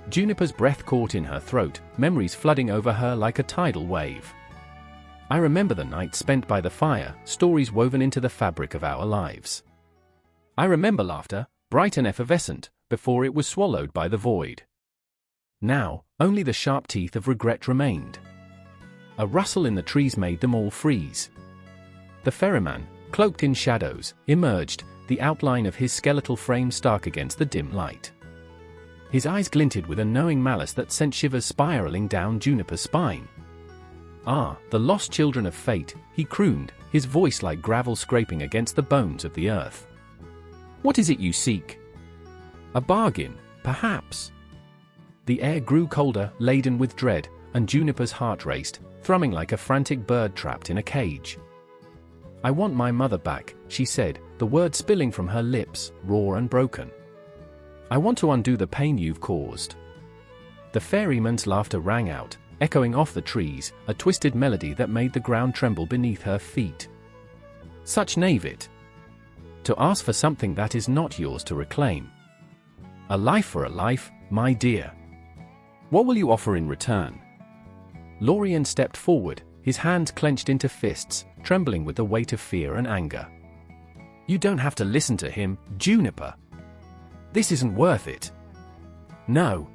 Juniper's breath caught in her throat, memories flooding over her like a tidal wave. "I remember the night spent by the fire, stories woven into the fabric of our lives. I remember laughter, bright and effervescent, before it was swallowed by the void. Now, only the sharp teeth of regret remained." A rustle in the trees made them all freeze. The ferryman, cloaked in shadows, emerged, the outline of his skeletal frame stark against the dim light. His eyes glinted with a knowing malice that sent shivers spiraling down Juniper's spine. "Ah, the lost children of fate," he crooned, his voice like gravel scraping against the bones of the earth. "What is it you seek? A bargain, perhaps?" The air grew colder, laden with dread, and Juniper's heart raced, thrumming like a frantic bird trapped in a cage. "I want my mother back," she said, the words spilling from her lips, raw and broken. "I want to undo the pain you've caused." The ferryman's laughter rang out, echoing off the trees, a twisted melody that made the ground tremble beneath her feet. "Such naivete! To ask for something that is not yours to reclaim. A life for a life, my dear. What will you offer in return?" Lorien stepped forward, his hands clenched into fists, trembling with the weight of fear and anger. "You don't have to listen to him, Juniper. This isn't worth it." "No!"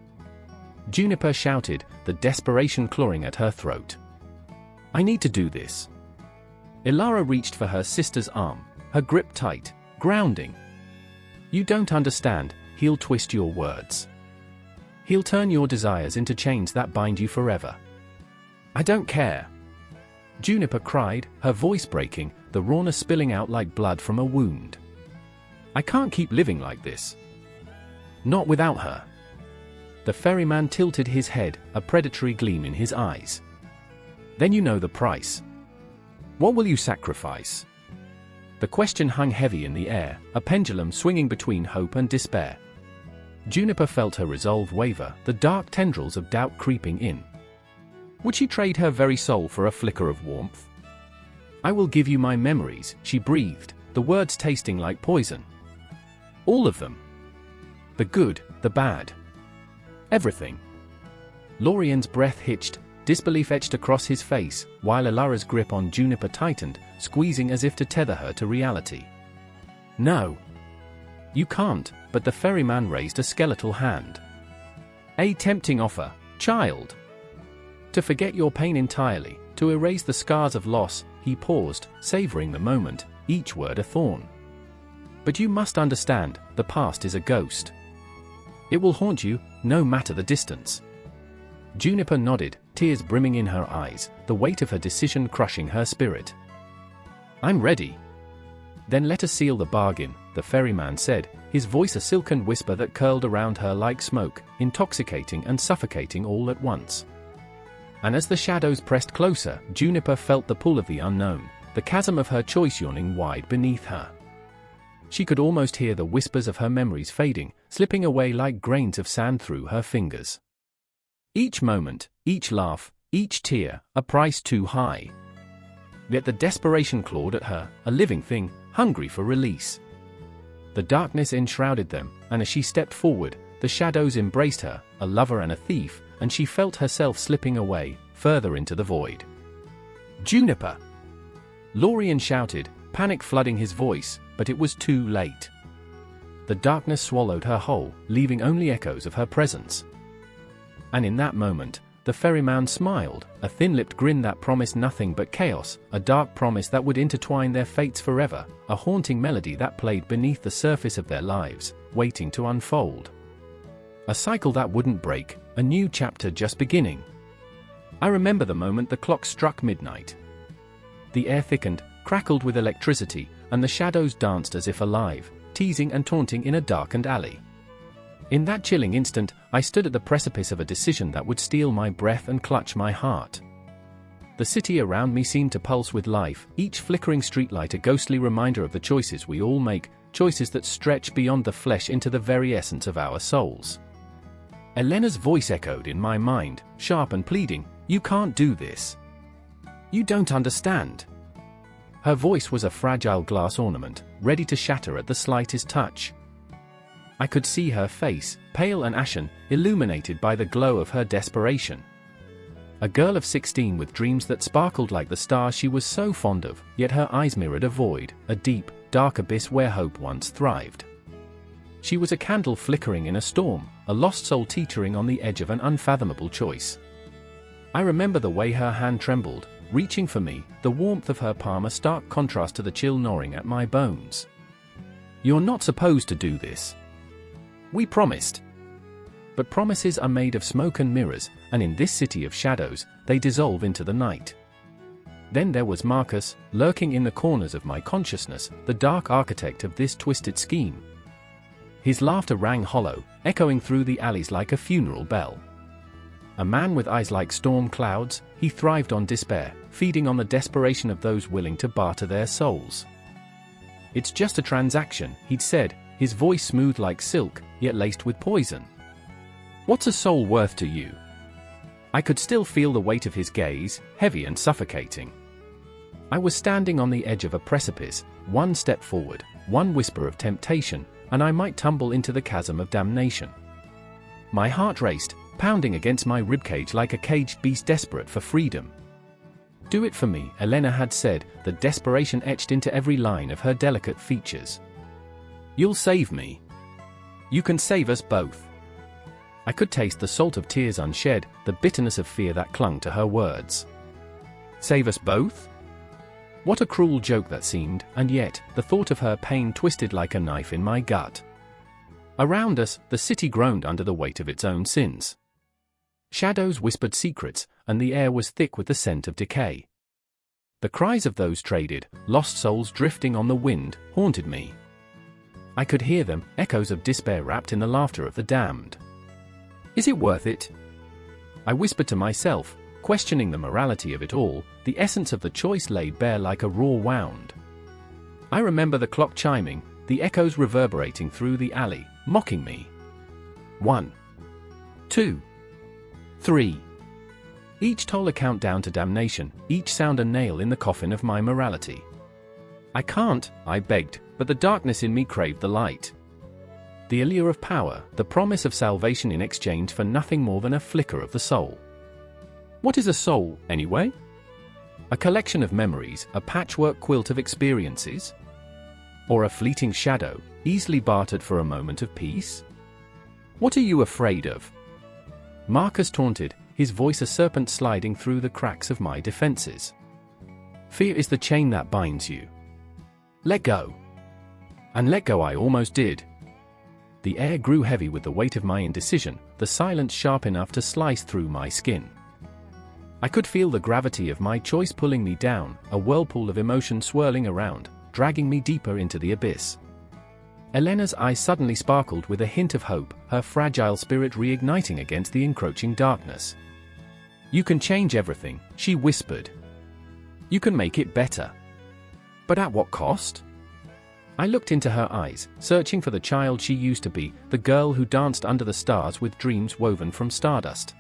Juniper shouted, the desperation clawing at her throat. "I need to do this." Elara reached for her sister's arm, her grip tight, grounding. "You don't understand, he'll twist your words. He'll turn your desires into chains that bind you forever." "I don't care!" Juniper cried, her voice breaking, the rawness spilling out like blood from a wound. "I can't keep living like this. Not without her." The ferryman tilted his head, a predatory gleam in his eyes. "Then you know the price. What will you sacrifice?" The question hung heavy in the air, a pendulum swinging between hope and despair. Juniper felt her resolve waver, the dark tendrils of doubt creeping in. Would she trade her very soul for a flicker of warmth? "I will give you my memories," she breathed, the words tasting like poison. "All of them. The good, the bad. Everything." Lorien's breath hitched, disbelief etched across his face, while Elara's grip on Juniper tightened, squeezing as if to tether her to reality. "No. You can't, but the ferryman raised a skeletal hand. A tempting offer, child. To forget your pain entirely, to erase the scars of loss, he paused, savoring the moment, each word a thorn. But you must understand, the past is a ghost. It will haunt you, no matter the distance. Juniper nodded, tears brimming in her eyes, the weight of her decision crushing her spirit. I'm ready. Then let us seal the bargain, the ferryman said, his voice a silken whisper that curled around her like smoke, intoxicating and suffocating all at once. And as the shadows pressed closer, Juniper felt the pull of the unknown, the chasm of her choice yawning wide beneath her. She could almost hear the whispers of her memories fading, slipping away like grains of sand through her fingers. Each moment, each laugh, each tear, a price too high. Yet the desperation clawed at her, a living thing, hungry for release. The darkness enshrouded them, and as she stepped forward, the shadows embraced her, a lover and a thief, and she felt herself slipping away, further into the void. Juniper! Lorien shouted, panic flooding his voice, but it was too late. The darkness swallowed her whole, leaving only echoes of her presence. And in that moment, the ferryman smiled, a thin-lipped grin that promised nothing but chaos, a dark promise that would intertwine their fates forever, a haunting melody that played beneath the surface of their lives, waiting to unfold. A cycle that wouldn't break, a new chapter just beginning. I remember the moment the clock struck midnight. The air thickened, crackled with electricity, and the shadows danced as if alive, teasing and taunting in a darkened alley. In that chilling instant, I stood at the precipice of a decision that would steal my breath and clutch my heart. The city around me seemed to pulse with life, each flickering streetlight a ghostly reminder of the choices we all make, choices that stretch beyond the flesh into the very essence of our souls. Elena's voice echoed in my mind, sharp and pleading, "You can't do this. You don't understand." Her voice was a fragile glass ornament, ready to shatter at the slightest touch. I could see her face, pale and ashen, illuminated by the glow of her desperation. A girl of 16 with dreams that sparkled like the stars she was so fond of, yet her eyes mirrored a void, a deep, dark abyss where hope once thrived. She was a candle flickering in a storm, a lost soul teetering on the edge of an unfathomable choice. I remember the way her hand trembled, reaching for me, the warmth of her palm a stark contrast to the chill gnawing at my bones. "You're not supposed to do this. We promised." But promises are made of smoke and mirrors, and in this city of shadows, they dissolve into the night. Then there was Marcus, lurking in the corners of my consciousness, the dark architect of this twisted scheme. His laughter rang hollow, echoing through the alleys like a funeral bell. A man with eyes like storm clouds, he thrived on despair, feeding on the desperation of those willing to barter their souls. "It's just a transaction," he'd said, his voice smooth like silk, yet laced with poison. "What's a soul worth to you?" I could still feel the weight of his gaze, heavy and suffocating. I was standing on the edge of a precipice, one step forward, one whisper of temptation, and I might tumble into the chasm of damnation. My heart raced, pounding against my ribcage like a caged beast desperate for freedom. "Do it for me," Elena had said, the desperation etched into every line of her delicate features. "You'll save me. You can save us both." I could taste the salt of tears unshed, the bitterness of fear that clung to her words. Save us both? What a cruel joke that seemed, and yet, the thought of her pain twisted like a knife in my gut. Around us, the city groaned under the weight of its own sins. Shadows whispered secrets, and the air was thick with the scent of decay. The cries of those traded, lost souls drifting on the wind, haunted me. I could hear them, echoes of despair wrapped in the laughter of the damned. "Is it worth it?" I whispered to myself, questioning the morality of it all, the essence of the choice laid bare like a raw wound. I remember the clock chiming, the echoes reverberating through the alley, mocking me. 1, 2, 3. Each toll a countdown to damnation, each sound a nail in the coffin of my morality. "I can't," I begged, but the darkness in me craved the light. The allure of power, the promise of salvation in exchange for nothing more than a flicker of the soul. What is a soul, anyway? A collection of memories, a patchwork quilt of experiences? Or a fleeting shadow, easily bartered for a moment of peace? What are you afraid of? Marcus taunted, his voice a serpent sliding through the cracks of my defenses. Fear is the chain that binds you. Let go. And let go I almost did. The air grew heavy with the weight of my indecision, the silence sharp enough to slice through my skin. I could feel the gravity of my choice pulling me down, a whirlpool of emotion swirling around, dragging me deeper into the abyss. Elena's eyes suddenly sparkled with a hint of hope, her fragile spirit reigniting against the encroaching darkness. You can change everything, she whispered. You can make it better. But at what cost? I looked into her eyes, searching for the child she used to be, the girl who danced under the stars with dreams woven from stardust.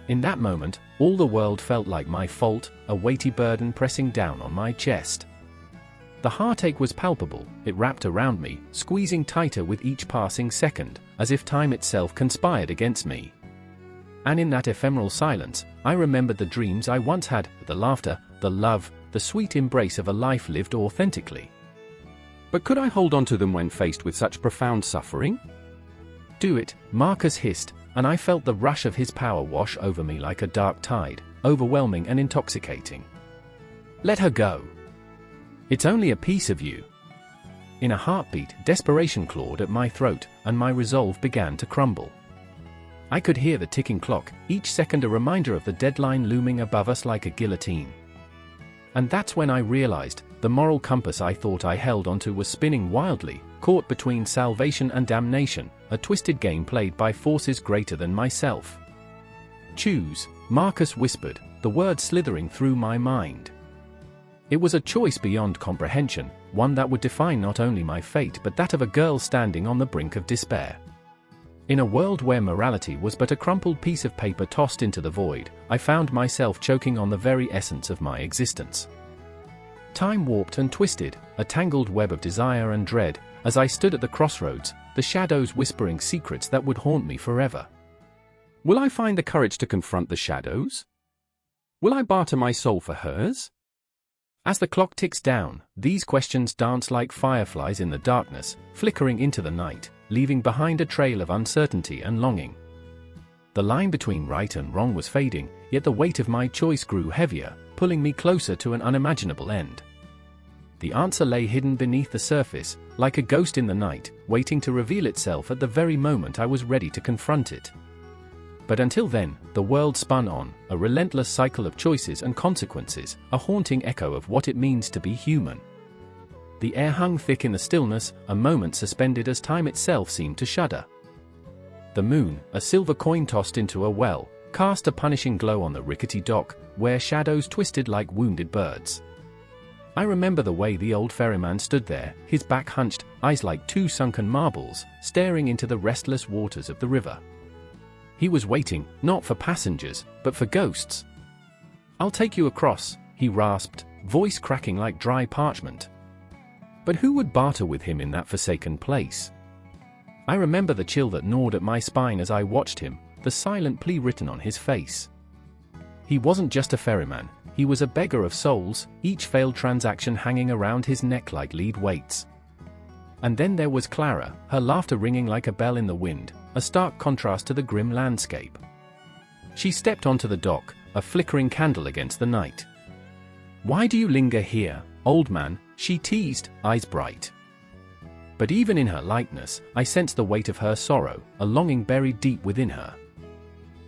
In that moment, all the world felt like my fault, a weighty burden pressing down on my chest. The heartache was palpable, it wrapped around me, squeezing tighter with each passing second, as if time itself conspired against me. And in that ephemeral silence, I remembered the dreams I once had, the laughter, the love, the sweet embrace of a life lived authentically. But could I hold on to them when faced with such profound suffering? Do it, Marcus hissed, and I felt the rush of his power wash over me like a dark tide, overwhelming and intoxicating. Let her go. It's only a piece of you. In a heartbeat, desperation clawed at my throat, and my resolve began to crumble. I could hear the ticking clock, each second a reminder of the deadline looming above us like a guillotine. And that's when I realized, the moral compass I thought I held onto was spinning wildly, caught between salvation and damnation, a twisted game played by forces greater than myself. Choose, Marcus whispered, the word slithering through my mind. It was a choice beyond comprehension, one that would define not only my fate but that of a girl standing on the brink of despair. In a world where morality was but a crumpled piece of paper tossed into the void, I found myself choking on the very essence of my existence. Time warped and twisted, a tangled web of desire and dread, as I stood at the crossroads, the shadows whispering secrets that would haunt me forever. Will I find the courage to confront the shadows? Will I barter my soul for hers? As the clock ticks down, these questions dance like fireflies in the darkness, flickering into the night, leaving behind a trail of uncertainty and longing. The line between right and wrong was fading, yet the weight of my choice grew heavier, pulling me closer to an unimaginable end. The answer lay hidden beneath the surface, like a ghost in the night, waiting to reveal itself at the very moment I was ready to confront it. But until then, the world spun on, a relentless cycle of choices and consequences, a haunting echo of what it means to be human. The air hung thick in the stillness, a moment suspended as time itself seemed to shudder. The moon, a silver coin tossed into a well, cast a punishing glow on the rickety dock, where shadows twisted like wounded birds. I remember the way the old ferryman stood there, his back hunched, eyes like two sunken marbles, staring into the restless waters of the river. He was waiting, not for passengers, but for ghosts. "I'll take you across," he rasped, voice cracking like dry parchment. But who would barter with him in that forsaken place? I remember the chill that gnawed at my spine as I watched him, the silent plea written on his face. He wasn't just a ferryman, he was a beggar of souls, each failed transaction hanging around his neck like lead weights. And then there was Clara, her laughter ringing like a bell in the wind, a stark contrast to the grim landscape. She stepped onto the dock, a flickering candle against the night. "Why do you linger here, old man?" she teased, eyes bright. But even in her lightness, I sensed the weight of her sorrow, a longing buried deep within her.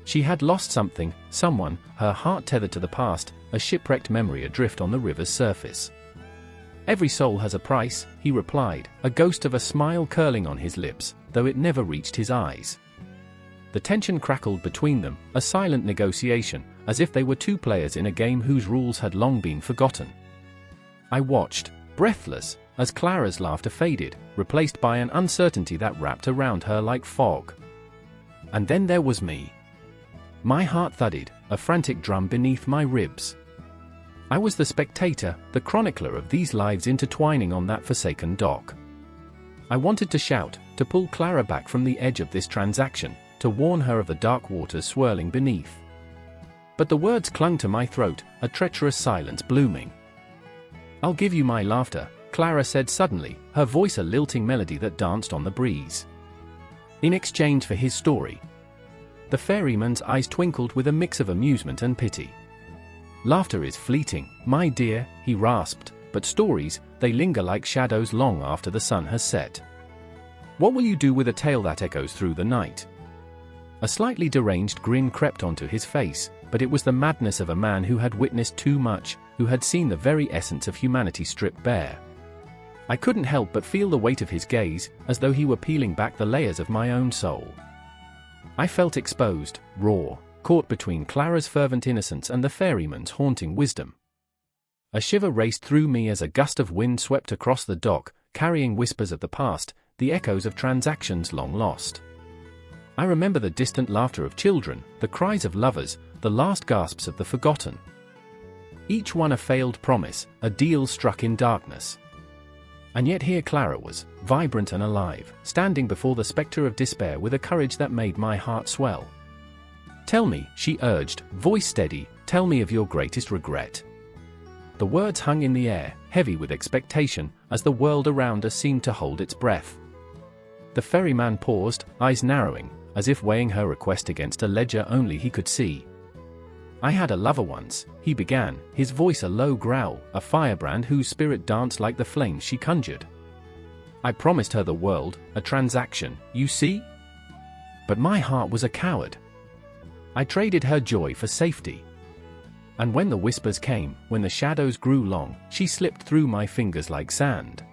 She had lost something, someone, her heart tethered to the past, a shipwrecked memory adrift on the river's surface. "Every soul has a price," he replied, a ghost of a smile curling on his lips, though it never reached his eyes. The tension crackled between them, a silent negotiation, as if they were two players in a game whose rules had long been forgotten. I watched, breathless, as Clara's laughter faded, replaced by an uncertainty that wrapped around her like fog. And then there was me. My heart thudded, a frantic drum beneath my ribs. I was the spectator, the chronicler of these lives intertwining on that forsaken dock. I wanted to shout, to pull Clara back from the edge of this transaction, to warn her of the dark waters swirling beneath. But the words clung to my throat, a treacherous silence blooming. "I'll give you my laughter," Clara said suddenly, her voice a lilting melody that danced on the breeze. In exchange for his story. The ferryman's eyes twinkled with a mix of amusement and pity. Laughter is fleeting, my dear, he rasped, but stories, they linger like shadows long after the sun has set. What will you do with a tale that echoes through the night? A slightly deranged grin crept onto his face, but it was the madness of a man who had witnessed too much, who had seen the very essence of humanity stripped bare. I couldn't help but feel the weight of his gaze, as though he were peeling back the layers of my own soul. I felt exposed, raw, caught between Clara's fervent innocence and the ferryman's haunting wisdom. A shiver raced through me as a gust of wind swept across the dock, carrying whispers of the past, the echoes of transactions long lost. I remember the distant laughter of children, the cries of lovers, the last gasps of the forgotten. Each one a failed promise, a deal struck in darkness. And yet here Clara was, vibrant and alive, standing before the spectre of despair with a courage that made my heart swell. Tell me, she urged, voice steady, tell me of your greatest regret. The words hung in the air, heavy with expectation, as the world around us seemed to hold its breath. The ferryman paused, eyes narrowing, as if weighing her request against a ledger only he could see. I had a lover once, he began, his voice a low growl, a firebrand whose spirit danced like the flames she conjured. I promised her the world, a transaction, you see? But my heart was a coward. I traded her joy for safety. And when the whispers came, when the shadows grew long, she slipped through my fingers like sand.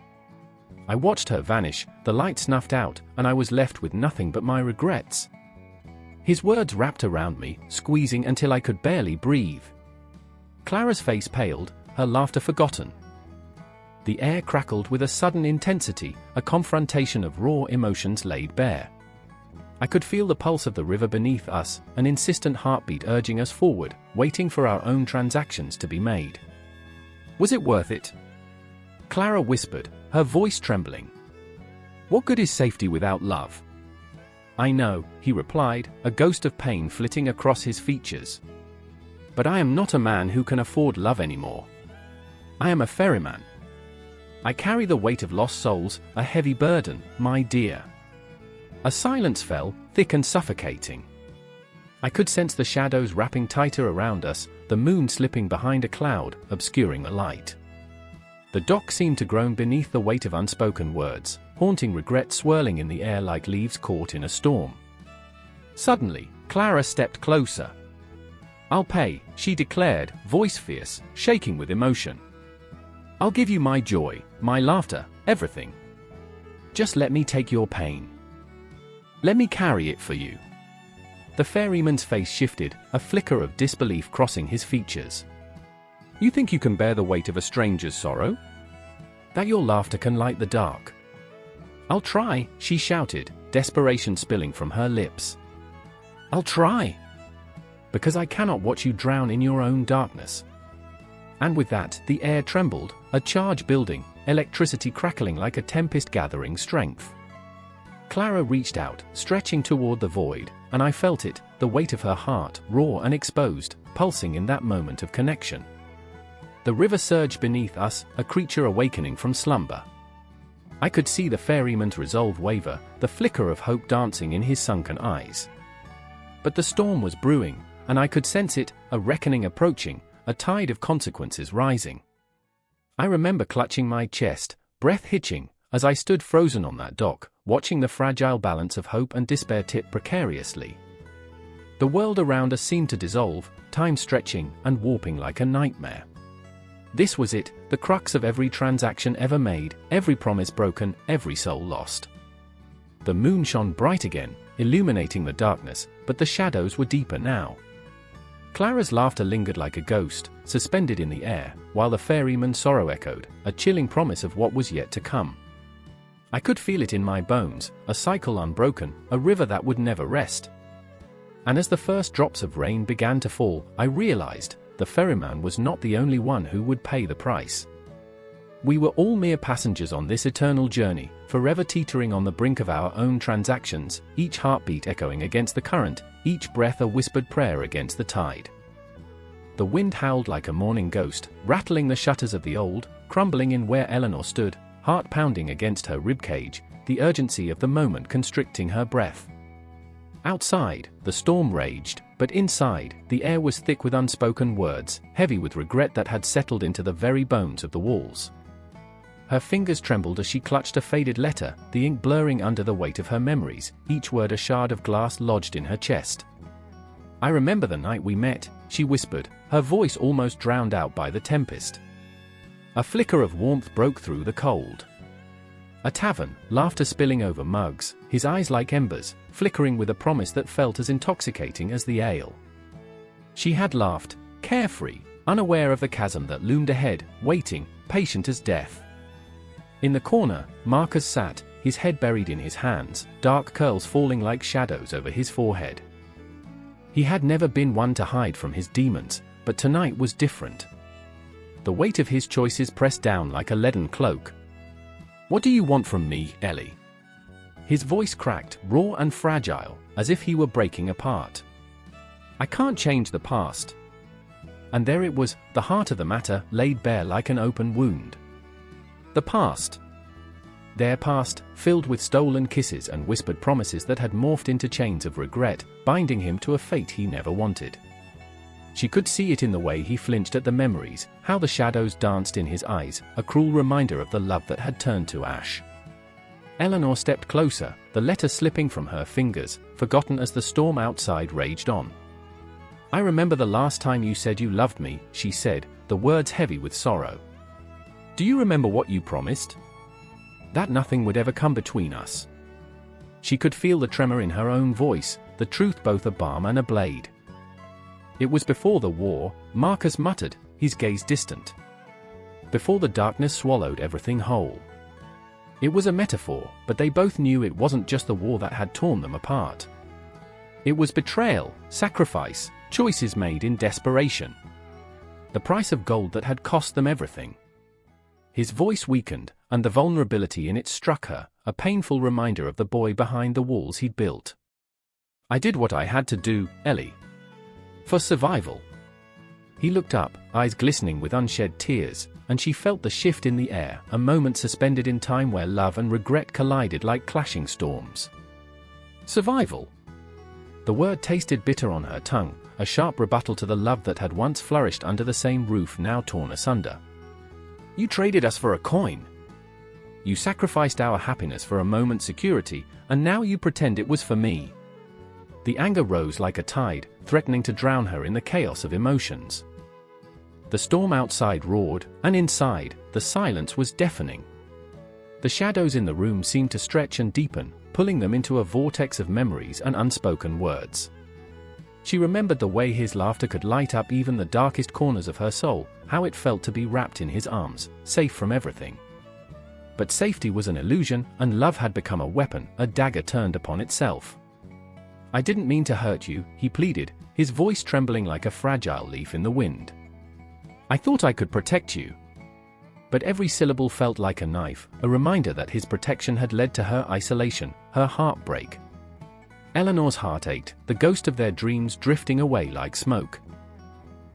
I watched her vanish, the light snuffed out, and I was left with nothing but my regrets. His words wrapped around me, squeezing until I could barely breathe. Clara's face paled, her laughter forgotten. The air crackled with a sudden intensity, a confrontation of raw emotions laid bare. I could feel the pulse of the river beneath us, an insistent heartbeat urging us forward, waiting for our own transactions to be made. Was it worth it? Clara whispered, her voice trembling. What good is safety without love? I know, he replied, a ghost of pain flitting across his features. But I am not a man who can afford love anymore. I am a ferryman. I carry the weight of lost souls, a heavy burden, my dear. A silence fell, thick and suffocating. I could sense the shadows wrapping tighter around us, the moon slipping behind a cloud, obscuring the light. The dock seemed to groan beneath the weight of unspoken words, haunting regret swirling in the air like leaves caught in a storm. Suddenly, Clara stepped closer. I'll pay, she declared, voice fierce, shaking with emotion. I'll give you my joy, my laughter, everything. Just let me take your pain. Let me carry it for you. The ferryman's face shifted, a flicker of disbelief crossing his features. You think you can bear the weight of a stranger's sorrow? That your laughter can light the dark? I'll try, she shouted, desperation spilling from her lips. I'll try. Because I cannot watch you drown in your own darkness. And with that, the air trembled, a charge building, electricity crackling like a tempest gathering strength. Clara reached out, stretching toward the void, and I felt it, the weight of her heart, raw and exposed, pulsing in that moment of connection. The river surged beneath us, a creature awakening from slumber. I could see the ferryman's resolve waver, the flicker of hope dancing in his sunken eyes. But the storm was brewing, and I could sense it, a reckoning approaching, a tide of consequences rising. I remember clutching my chest, breath hitching, as I stood frozen on that dock, watching the fragile balance of hope and despair tip precariously. The world around us seemed to dissolve, time stretching and warping like a nightmare. This was it, the crux of every transaction ever made, every promise broken, every soul lost. The moon shone bright again, illuminating the darkness, but the shadows were deeper now. Clara's laughter lingered like a ghost, suspended in the air, while the ferryman's sorrow echoed, a chilling promise of what was yet to come. I could feel it in my bones, a cycle unbroken, a river that would never rest. And as the first drops of rain began to fall, I realized, the ferryman was not the only one who would pay the price. We were all mere passengers on this eternal journey, forever teetering on the brink of our own transactions, each heartbeat echoing against the current, each breath a whispered prayer against the tide. The wind howled like a mourning ghost, rattling the shutters of the old, crumbling in where Eleanor stood, heart pounding against her ribcage, the urgency of the moment constricting her breath. Outside, the storm raged, but inside, the air was thick with unspoken words, heavy with regret that had settled into the very bones of the walls. Her fingers trembled as she clutched a faded letter, the ink blurring under the weight of her memories, each word a shard of glass lodged in her chest. "I remember the night we met," she whispered, her voice almost drowned out by the tempest. A flicker of warmth broke through the cold. A tavern, laughter spilling over mugs, his eyes like embers, flickering with a promise that felt as intoxicating as the ale. She had laughed, carefree, unaware of the chasm that loomed ahead, waiting, patient as death. In the corner, Marcus sat, his head buried in his hands, dark curls falling like shadows over his forehead. He had never been one to hide from his demons, but tonight was different. The weight of his choices pressed down like a leaden cloak. "What do you want from me, Ellie?" His voice cracked, raw and fragile, as if he were breaking apart. "I can't change the past." And there it was, the heart of the matter, laid bare like an open wound. The past. Their past, filled with stolen kisses and whispered promises that had morphed into chains of regret, binding him to a fate he never wanted. She could see it in the way he flinched at the memories, how the shadows danced in his eyes, a cruel reminder of the love that had turned to ash. Eleanor stepped closer, the letter slipping from her fingers, forgotten as the storm outside raged on. "I remember the last time you said you loved me," she said, the words heavy with sorrow. "Do you remember what you promised? That nothing would ever come between us." She could feel the tremor in her own voice, the truth both a balm and a blade. "It was before the war," Marcus muttered, his gaze distant. "Before the darkness swallowed everything whole." It was a metaphor, but they both knew it wasn't just the war that had torn them apart. It was betrayal, sacrifice, choices made in desperation. The price of gold that had cost them everything. His voice weakened, and the vulnerability in it struck her, a painful reminder of the boy behind the walls he'd built. "I did what I had to do, Ellie. For survival." He looked up, eyes glistening with unshed tears, and she felt the shift in the air, a moment suspended in time where love and regret collided like clashing storms. Survival. The word tasted bitter on her tongue, a sharp rebuttal to the love that had once flourished under the same roof now torn asunder. "You traded us for a coin. You sacrificed our happiness for a moment's security, and now you pretend it was for me." The anger rose like a tide, threatening to drown her in the chaos of emotions. The storm outside roared, and inside, the silence was deafening. The shadows in the room seemed to stretch and deepen, pulling them into a vortex of memories and unspoken words. She remembered the way his laughter could light up even the darkest corners of her soul, how it felt to be wrapped in his arms, safe from everything. But safety was an illusion, and love had become a weapon, a dagger turned upon itself. "I didn't mean to hurt you," he pleaded, his voice trembling like a fragile leaf in the wind. "I thought I could protect you." But every syllable felt like a knife, a reminder that his protection had led to her isolation, her heartbreak. Eleanor's heart ached, the ghost of their dreams drifting away like smoke.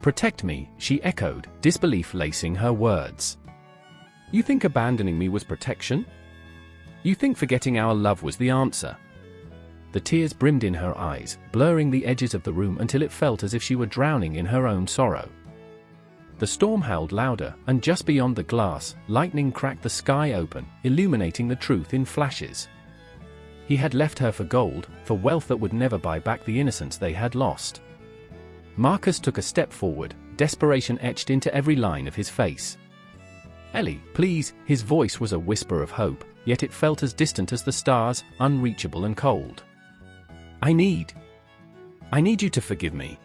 "Protect me," she echoed, disbelief lacing her words. "You think abandoning me was protection? You think forgetting our love was the answer?" The tears brimmed in her eyes, blurring the edges of the room until it felt as if she were drowning in her own sorrow. The storm howled louder, and just beyond the glass, lightning cracked the sky open, illuminating the truth in flashes. He had left her for gold, for wealth that would never buy back the innocence they had lost. Marcus took a step forward, desperation etched into every line of his face. "Ellie, please," his voice was a whisper of hope, yet it felt as distant as the stars, unreachable and cold. I need you to forgive me."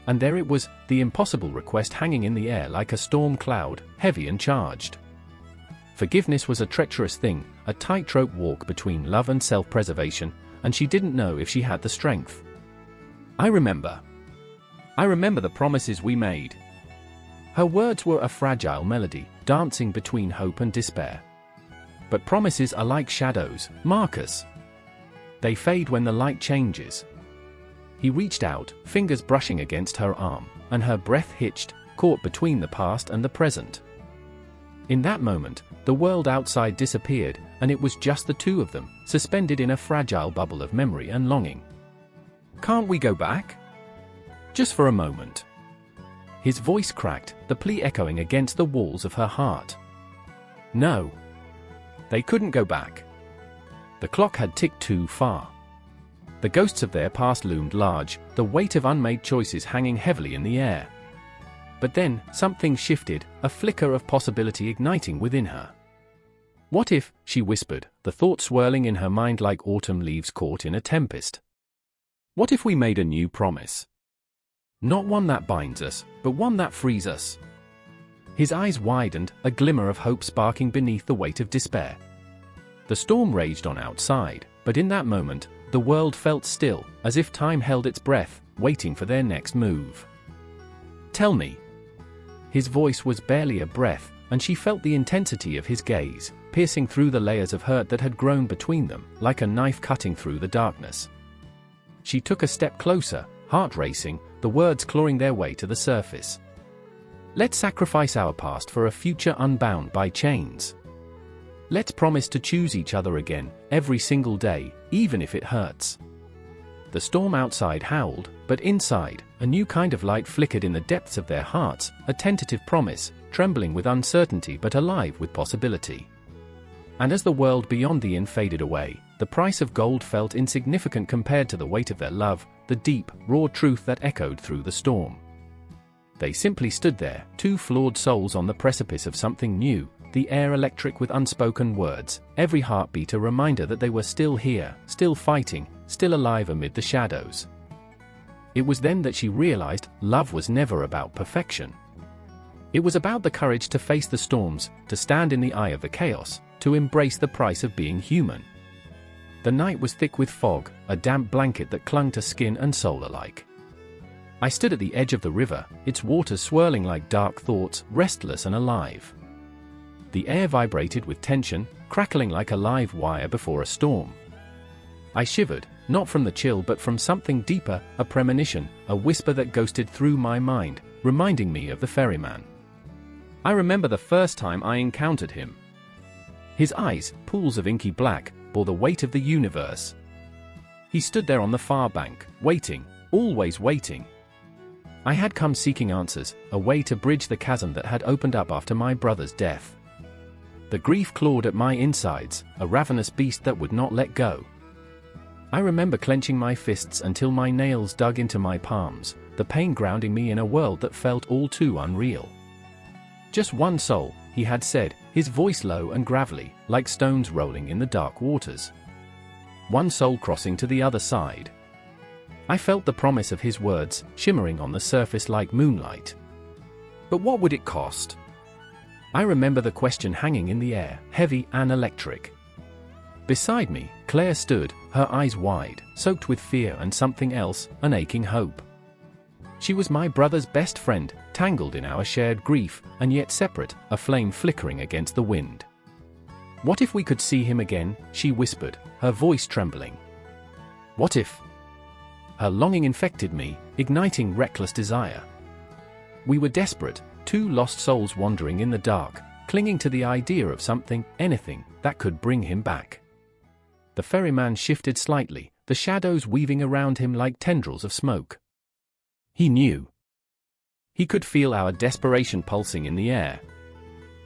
And there it was, the impossible request hanging in the air like a storm cloud, heavy and charged. Forgiveness was a treacherous thing, a tightrope walk between love and self-preservation, and she didn't know if she had the strength. I remember the promises we made." Her words were a fragile melody, dancing between hope and despair. "But promises are like shadows, Marcus. They fade when the light changes." He reached out, fingers brushing against her arm, and her breath hitched, caught between the past and the present. In that moment, the world outside disappeared, and it was just the two of them, suspended in a fragile bubble of memory and longing. "Can't we go back? Just for a moment?" His voice cracked, the plea echoing against the walls of her heart. No. They couldn't go back. The clock had ticked too far. The ghosts of their past loomed large, the weight of unmade choices hanging heavily in the air. But then, something shifted, a flicker of possibility igniting within her. "What if," she whispered, the thought swirling in her mind like autumn leaves caught in a tempest. "What if we made a new promise? Not one that binds us, but one that frees us." His eyes widened, a glimmer of hope sparking beneath the weight of despair. The storm raged on outside, but in that moment, the world felt still, as if time held its breath, waiting for their next move. "Tell me." His voice was barely a breath, and she felt the intensity of his gaze, piercing through the layers of hurt that had grown between them, like a knife cutting through the darkness. She took a step closer, heart racing, the words clawing their way to the surface. "Let's sacrifice our past for a future unbound by chains. Let's promise to choose each other again, every single day, even if it hurts." The storm outside howled, but inside, a new kind of light flickered in the depths of their hearts, a tentative promise, trembling with uncertainty but alive with possibility. And as the world beyond the inn faded away, the price of gold felt insignificant compared to the weight of their love, the deep, raw truth that echoed through the storm. They simply stood there, two flawed souls on the precipice of something new, the air electric with unspoken words, every heartbeat a reminder that they were still here, still fighting, still alive amid the shadows. It was then that she realized love was never about perfection. It was about the courage to face the storms, to stand in the eye of the chaos, to embrace the price of being human. The night was thick with fog, a damp blanket that clung to skin and soul alike. I stood at the edge of the river, its waters swirling like dark thoughts, restless and alive. The air vibrated with tension, crackling like a live wire before a storm. I shivered, not from the chill but from something deeper, a premonition, a whisper that ghosted through my mind, reminding me of the ferryman. I remember the first time I encountered him. His eyes, pools of inky black, bore the weight of the universe. He stood there on the far bank, waiting, always waiting. I had come seeking answers, a way to bridge the chasm that had opened up after my brother's death. The grief clawed at my insides, a ravenous beast that would not let go. I remember clenching my fists until my nails dug into my palms, the pain grounding me in a world that felt all too unreal. "Just one soul," he had said, his voice low and gravelly, like stones rolling in the dark waters. One soul crossing to the other side. I felt the promise of his words, shimmering on the surface like moonlight. But what would it cost? I remember the question hanging in the air, heavy and electric. Beside me, Claire stood, her eyes wide, soaked with fear and something else, an aching hope. She was my brother's best friend, tangled in our shared grief, and yet separate, a flame flickering against the wind. "What if we could see him again?" she whispered, her voice trembling. "What if?" Her longing infected me, igniting reckless desire. We were desperate, two lost souls wandering in the dark, clinging to the idea of something, anything, that could bring him back. The ferryman shifted slightly, the shadows weaving around him like tendrils of smoke. He knew. He could feel our desperation pulsing in the air.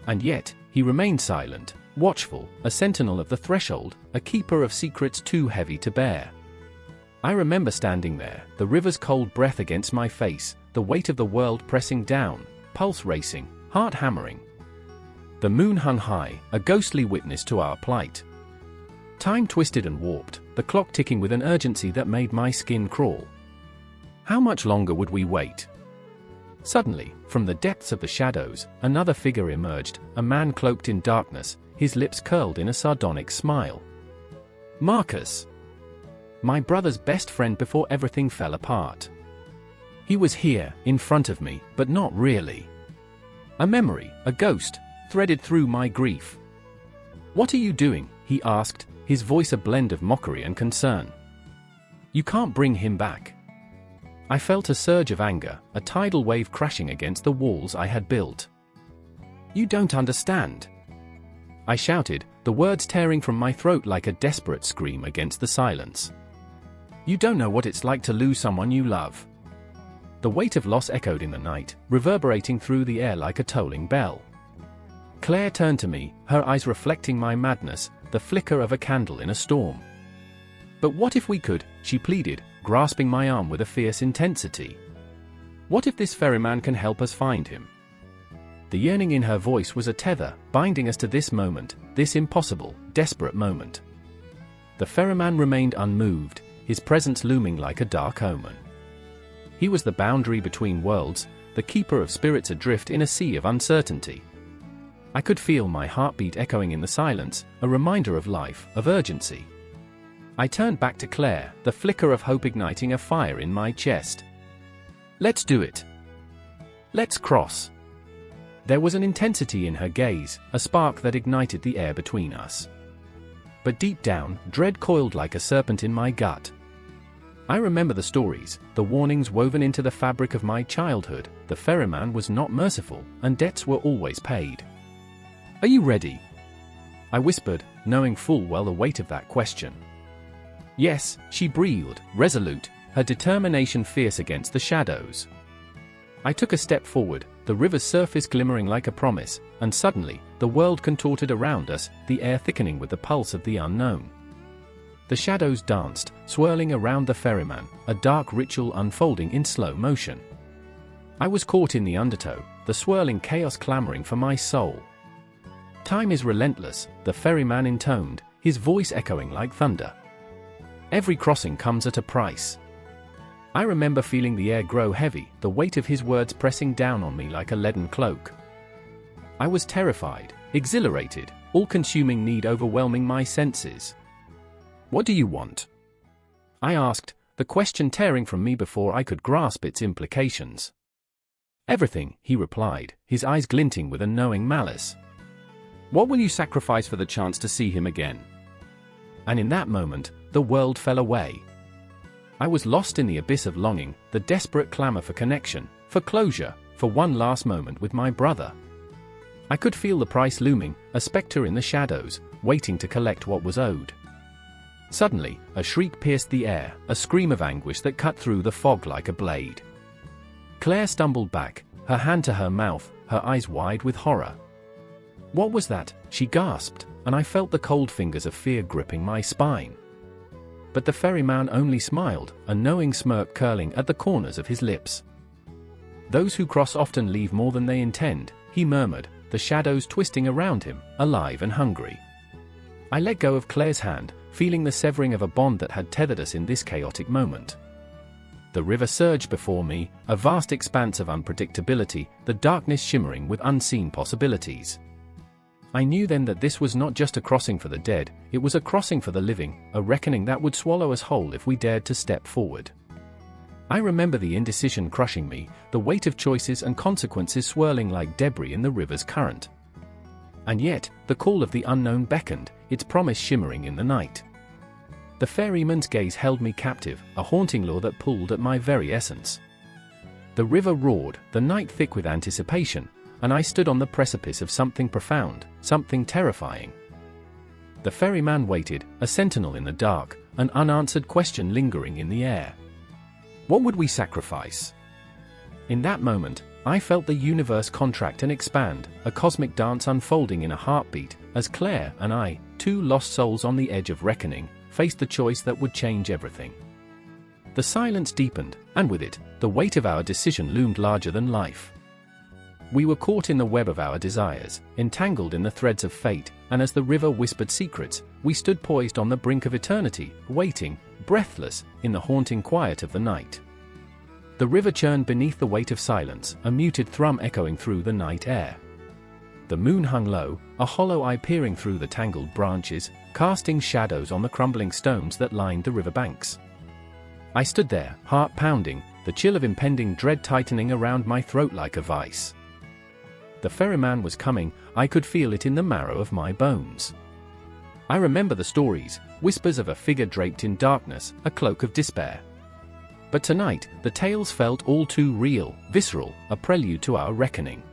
And yet, he remained silent, watchful, a sentinel of the threshold, a keeper of secrets too heavy to bear. I remember standing there, the river's cold breath against my face, the weight of the world pressing down, pulse racing, heart hammering. The moon hung high, a ghostly witness to our plight. Time twisted and warped, the clock ticking with an urgency that made my skin crawl. How much longer would we wait? Suddenly, from the depths of the shadows, another figure emerged, a man cloaked in darkness, his lips curled in a sardonic smile. Marcus. My brother's best friend before everything fell apart. He was here, in front of me, but not really. A memory, a ghost, threaded through my grief. "What are you doing?" he asked, his voice a blend of mockery and concern. "You can't bring him back." I felt a surge of anger, a tidal wave crashing against the walls I had built. You don't understand. I shouted, the words tearing from my throat like a desperate scream against the silence. You don't know what it's like to lose someone you love. The weight of loss echoed in the night, reverberating through the air like a tolling bell. Claire turned to me, her eyes reflecting my madness, the flicker of a candle in a storm. But what if we could, she pleaded, grasping my arm with a fierce intensity. What if this ferryman can help us find him? The yearning in her voice was a tether, binding us to this moment, this impossible, desperate moment. The ferryman remained unmoved, his presence looming like a dark omen. He was the boundary between worlds, the keeper of spirits adrift in a sea of uncertainty. I could feel my heartbeat echoing in the silence, a reminder of life, of urgency. I turned back to Claire, the flicker of hope igniting a fire in my chest. Let's do it. Let's cross. There was an intensity in her gaze, a spark that ignited the air between us. But deep down, dread coiled like a serpent in my gut. I remember the stories, the warnings woven into the fabric of my childhood. The ferryman was not merciful, and debts were always paid. Are you ready? I whispered, knowing full well the weight of that question. Yes, she breathed, resolute, her determination fierce against the shadows. I took a step forward, the river's surface glimmering like a promise, and suddenly, the world contorted around us, the air thickening with the pulse of the unknown. The shadows danced, swirling around the ferryman, a dark ritual unfolding in slow motion. I was caught in the undertow, the swirling chaos clamoring for my soul. Time is relentless, the ferryman intoned, his voice echoing like thunder. Every crossing comes at a price. I remember feeling the air grow heavy, the weight of his words pressing down on me like a leaden cloak. I was terrified, exhilarated, all-consuming need overwhelming my senses. What do you want? I asked, the question tearing from me before I could grasp its implications. Everything, he replied, his eyes glinting with a knowing malice. What will you sacrifice for the chance to see him again? And in that moment, the world fell away. I was lost in the abyss of longing, the desperate clamor for connection, for closure, for one last moment with my brother. I could feel the price looming, a specter in the shadows, waiting to collect what was owed. Suddenly, a shriek pierced the air, a scream of anguish that cut through the fog like a blade. Claire stumbled back, her hand to her mouth, her eyes wide with horror. What was that? She gasped, and I felt the cold fingers of fear gripping my spine. But the ferryman only smiled, a knowing smirk curling at the corners of his lips. Those who cross often leave more than they intend, he murmured, the shadows twisting around him, alive and hungry. I let go of Claire's hand, feeling the severing of a bond that had tethered us in this chaotic moment. The river surged before me, a vast expanse of unpredictability, the darkness shimmering with unseen possibilities. I knew then that this was not just a crossing for the dead, it was a crossing for the living, a reckoning that would swallow us whole if we dared to step forward. I remember the indecision crushing me, the weight of choices and consequences swirling like debris in the river's current. And yet, the call of the unknown beckoned, its promise shimmering in the night. The ferryman's gaze held me captive, a haunting lure that pulled at my very essence. The river roared, the night thick with anticipation, and I stood on the precipice of something profound, something terrifying. The ferryman waited, a sentinel in the dark, an unanswered question lingering in the air. What would we sacrifice? In that moment, I felt the universe contract and expand, a cosmic dance unfolding in a heartbeat, as Claire and I, two lost souls on the edge of reckoning, faced the choice that would change everything. The silence deepened, and with it, the weight of our decision loomed larger than life. We were caught in the web of our desires, entangled in the threads of fate, and as the river whispered secrets, we stood poised on the brink of eternity, waiting, breathless, in the haunting quiet of the night. The river churned beneath the weight of silence, a muted thrum echoing through the night air. The moon hung low, a hollow eye peering through the tangled branches, casting shadows on the crumbling stones that lined the riverbanks. I stood there, heart pounding, the chill of impending dread tightening around my throat like a vice. The ferryman was coming, I could feel it in the marrow of my bones. I remember the stories, whispers of a figure draped in darkness, a cloak of despair. But tonight, the tales felt all too real, visceral, a prelude to our reckoning.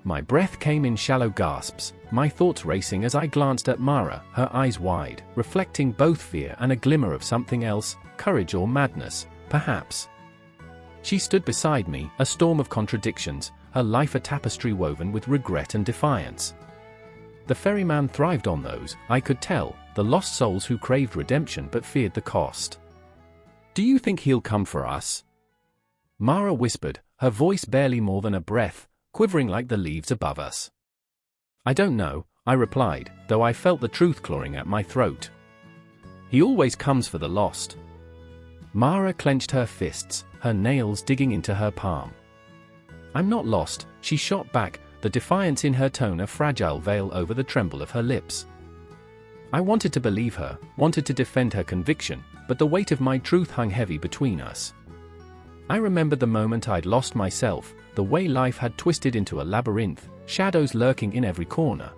My breath came in shallow gasps, my thoughts racing as I glanced at Mara, her eyes wide, reflecting both fear and a glimmer of something else, courage or madness, perhaps. She stood beside me, a storm of contradictions, her life a tapestry woven with regret and defiance. The ferryman thrived on those, I could tell, the lost souls who craved redemption but feared the cost. "Do you think he'll come for us?" Mara whispered, her voice barely more than a breath, quivering like the leaves above us. "I don't know," I replied, though I felt the truth clawing at my throat. "He always comes for the lost." Mara clenched her fists, her nails digging into her palm. "I'm not lost," she shot back, the defiance in her tone a fragile veil over the tremble of her lips. I wanted to believe her, wanted to defend her conviction, but the weight of my truth hung heavy between us. I remembered the moment I'd lost myself, the way life had twisted into a labyrinth, shadows lurking in every corner.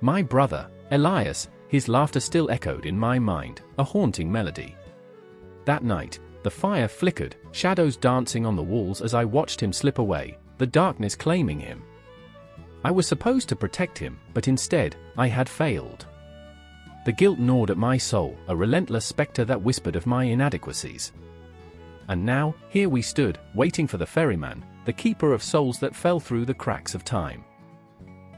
My brother, Elias, his laughter still echoed in my mind, a haunting melody. That night, the fire flickered, shadows dancing on the walls as I watched him slip away, the darkness claiming him. I was supposed to protect him, but instead, I had failed. The guilt gnawed at my soul, a relentless specter that whispered of my inadequacies. And now, here we stood, waiting for the ferryman, the keeper of souls that fell through the cracks of time.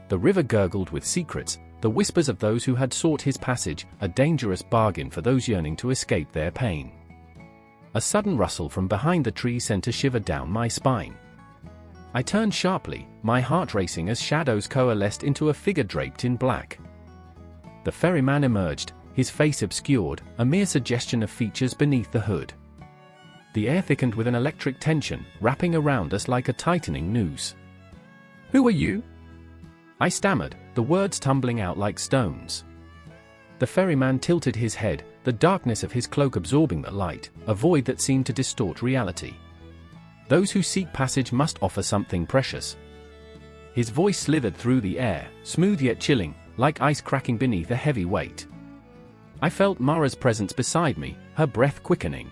The river gurgled with secrets, the whispers of those who had sought his passage, a dangerous bargain for those yearning to escape their pain. A sudden rustle from behind the tree sent a shiver down my spine. I turned sharply, my heart racing as shadows coalesced into a figure draped in black. The ferryman emerged, his face obscured, a mere suggestion of features beneath the hood. The air thickened with an electric tension, wrapping around us like a tightening noose. "Who are you?" I stammered, the words tumbling out like stones. The ferryman tilted his head, the darkness of his cloak absorbing the light, a void that seemed to distort reality. "Those who seek passage must offer something precious." His voice slithered through the air, smooth yet chilling, like ice cracking beneath a heavy weight. I felt Mara's presence beside me, her breath quickening.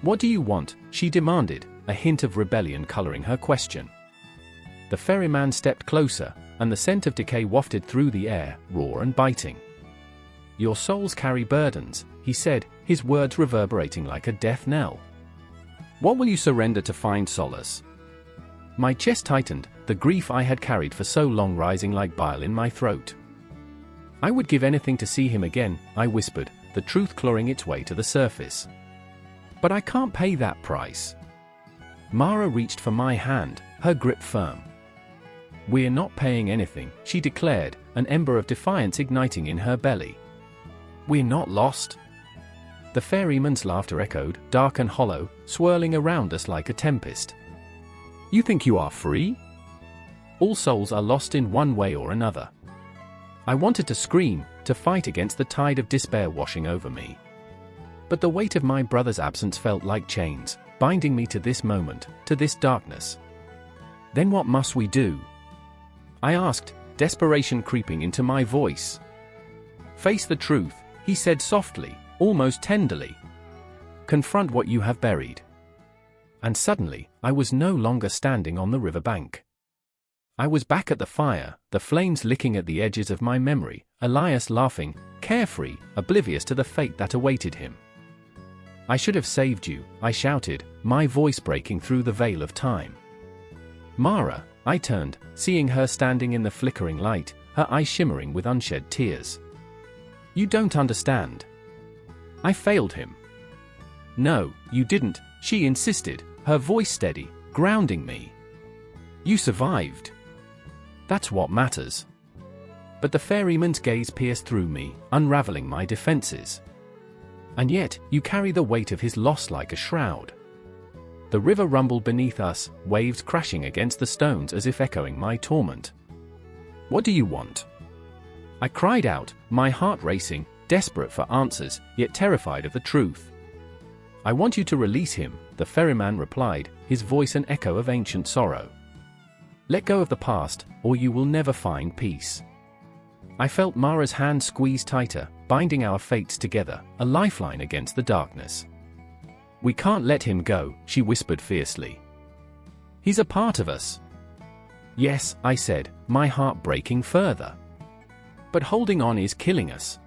"What do you want?" she demanded, a hint of rebellion coloring her question. The ferryman stepped closer, and the scent of decay wafted through the air, raw and biting. "Your souls carry burdens," he said, his words reverberating like a death knell. "What will you surrender to find solace?" My chest tightened, the grief I had carried for so long rising like bile in my throat. "I would give anything to see him again," I whispered, the truth clawing its way to the surface. "But I can't pay that price." Mara reached for my hand, her grip firm. "We're not paying anything," she declared, an ember of defiance igniting in her belly. "We're not lost." The ferryman's laughter echoed, dark and hollow, swirling around us like a tempest. "You think you are free?" "All souls are lost in one way or another." I wanted to scream, to fight against the tide of despair washing over me. But the weight of my brother's absence felt like chains, binding me to this moment, to this darkness. "Then what must we do?" I asked, desperation creeping into my voice. "Face the truth," he said softly, almost tenderly. "Confront what you have buried." And suddenly, I was no longer standing on the riverbank. I was back at the fire, the flames licking at the edges of my memory, Elias laughing, carefree, oblivious to the fate that awaited him. "I should have saved you," I shouted, my voice breaking through the veil of time. "Mara," I turned, seeing her standing in the flickering light, her eyes shimmering with unshed tears. "You don't understand. I failed him." "No, you didn't," she insisted, her voice steady, grounding me. "You survived. That's what matters." But the ferryman's gaze pierced through me, unraveling my defenses. "And yet, you carry the weight of his loss like a shroud." The river rumbled beneath us, waves crashing against the stones as if echoing my torment. "What do you want?" I cried out, my heart racing, desperate for answers, yet terrified of the truth. "I want you to release him," the ferryman replied, his voice an echo of ancient sorrow. "Let go of the past, or you will never find peace." I felt Mara's hand squeeze tighter, binding our fates together, a lifeline against the darkness. "We can't let him go," she whispered fiercely. "He's a part of us." Yes, I said, my heart breaking further. But holding on is killing us.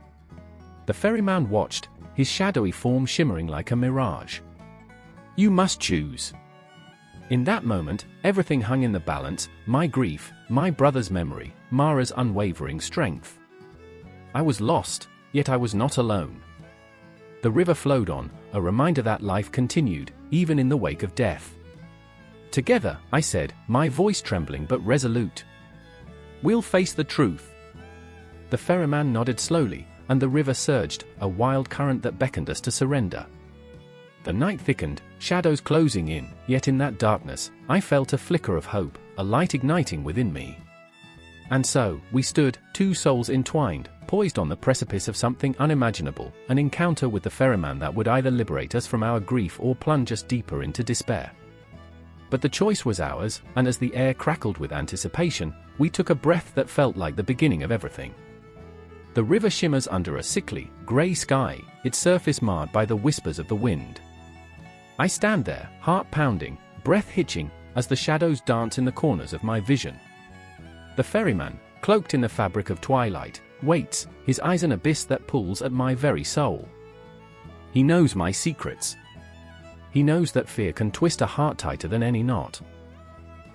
The ferryman watched, his shadowy form shimmering like a mirage. You must choose. In that moment, everything hung in the balance, my grief, my brother's memory, Mara's unwavering strength. I was lost, yet I was not alone. The river flowed on, a reminder that life continued, even in the wake of death. Together, I said, my voice trembling but resolute. We'll face the truth. The ferryman nodded slowly, and the river surged, a wild current that beckoned us to surrender. The night thickened, shadows closing in, yet in that darkness, I felt a flicker of hope, a light igniting within me. And so, we stood, two souls entwined, poised on the precipice of something unimaginable, an encounter with the ferryman that would either liberate us from our grief or plunge us deeper into despair. But the choice was ours, and as the air crackled with anticipation, we took a breath that felt like the beginning of everything. The river shimmers under a sickly, grey sky, its surface marred by the whispers of the wind. I stand there, heart pounding, breath hitching, as the shadows dance in the corners of my vision. The ferryman, cloaked in the fabric of twilight, waits, his eyes an abyss that pulls at my very soul. He knows my secrets. He knows that fear can twist a heart tighter than any knot.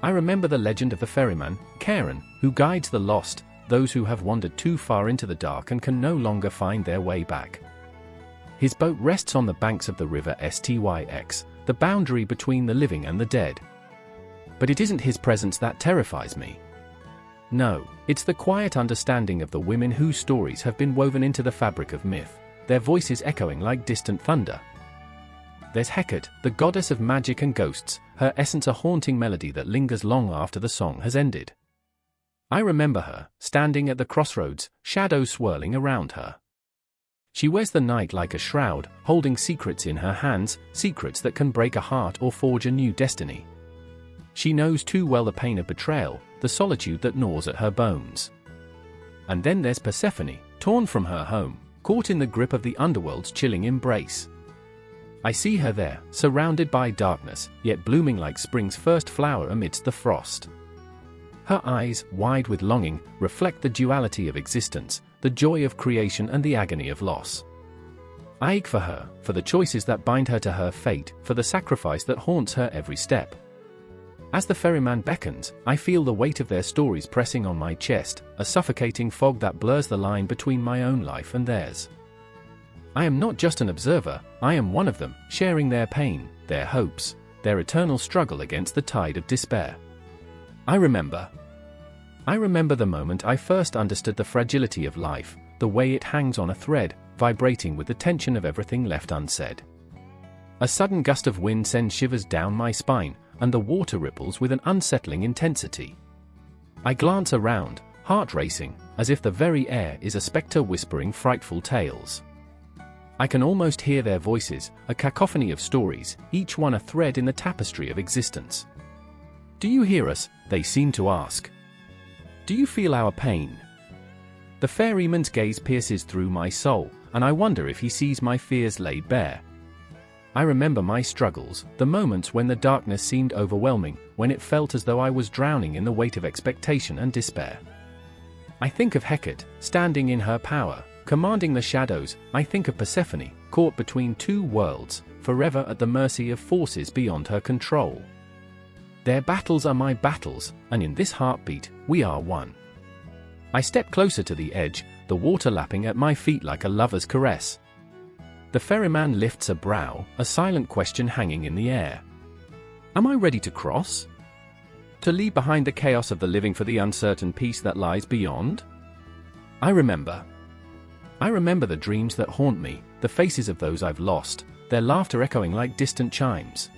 I remember the legend of the ferryman, Charon, who guides the lost, those who have wandered too far into the dark and can no longer find their way back. His boat rests on the banks of the river Styx, the boundary between the living and the dead. But it isn't his presence that terrifies me. No, it's the quiet understanding of the women whose stories have been woven into the fabric of myth, their voices echoing like distant thunder. There's Hecate, the goddess of magic and ghosts, her essence a haunting melody that lingers long after the song has ended. I remember her, standing at the crossroads, shadows swirling around her. She wears the night like a shroud, holding secrets in her hands, secrets that can break a heart or forge a new destiny. She knows too well the pain of betrayal, the solitude that gnaws at her bones. And then there's Persephone, torn from her home, caught in the grip of the underworld's chilling embrace. I see her there, surrounded by darkness, yet blooming like spring's first flower amidst the frost. Her eyes, wide with longing, reflect the duality of existence, the joy of creation and the agony of loss. I ache for her, for the choices that bind her to her fate, for the sacrifice that haunts her every step. As the ferryman beckons, I feel the weight of their stories pressing on my chest, a suffocating fog that blurs the line between my own life and theirs. I am not just an observer, I am one of them, sharing their pain, their hopes, their eternal struggle against the tide of despair. I remember the moment I first understood the fragility of life, the way it hangs on a thread, vibrating with the tension of everything left unsaid. A sudden gust of wind sends shivers down my spine, and the water ripples with an unsettling intensity. I glance around, heart racing, as if the very air is a spectre whispering frightful tales. I can almost hear their voices, a cacophony of stories, each one a thread in the tapestry of existence. Do you hear us? They seem to ask. Do you feel our pain? The ferryman's gaze pierces through my soul, and I wonder if he sees my fears laid bare. I remember my struggles, the moments when the darkness seemed overwhelming, when it felt as though I was drowning in the weight of expectation and despair. I think of Hecate, standing in her power, commanding the shadows. I think of Persephone, caught between two worlds, forever at the mercy of forces beyond her control. Their battles are my battles, and in this heartbeat, we are one. I step closer to the edge, the water lapping at my feet like a lover's caress. The ferryman lifts a brow, a silent question hanging in the air. Am I ready to cross? To leave behind the chaos of the living for the uncertain peace that lies beyond? I remember the dreams that haunt me, the faces of those I've lost, their laughter echoing like distant chimes.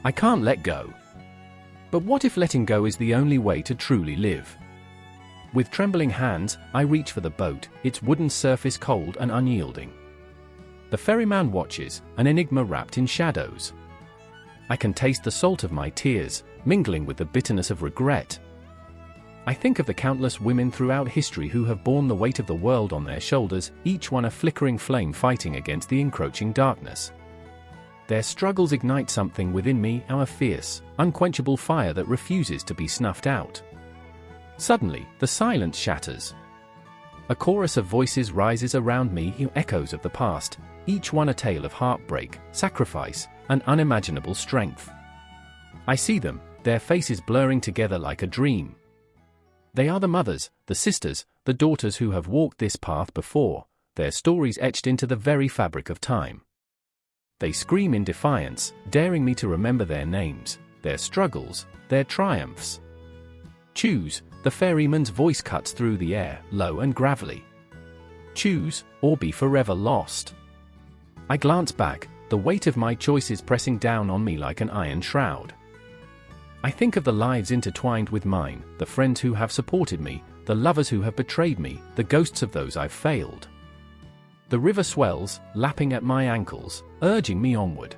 I can't let go. But what if letting go is the only way to truly live? With trembling hands, I reach for the boat, its wooden surface cold and unyielding. The ferryman watches, an enigma wrapped in shadows. I can taste the salt of my tears, mingling with the bitterness of regret. I think of the countless women throughout history who have borne the weight of the world on their shoulders, each one a flickering flame fighting against the encroaching darkness. Their struggles ignite something within me, our fierce, unquenchable fire that refuses to be snuffed out. Suddenly, the silence shatters. A chorus of voices rises around me, echoes of the past, each one a tale of heartbreak, sacrifice, and unimaginable strength. I see them, their faces blurring together like a dream. They are the mothers, the sisters, the daughters who have walked this path before, their stories etched into the very fabric of time. They scream in defiance, daring me to remember their names, their struggles, their triumphs. Choose, the ferryman's voice cuts through the air, low and gravelly. Choose, or be forever lost. I glance back, the weight of my choices pressing down on me like an iron shroud. I think of the lives intertwined with mine, the friends who have supported me, the lovers who have betrayed me, the ghosts of those I've failed. The river swells, lapping at my ankles, urging me onward.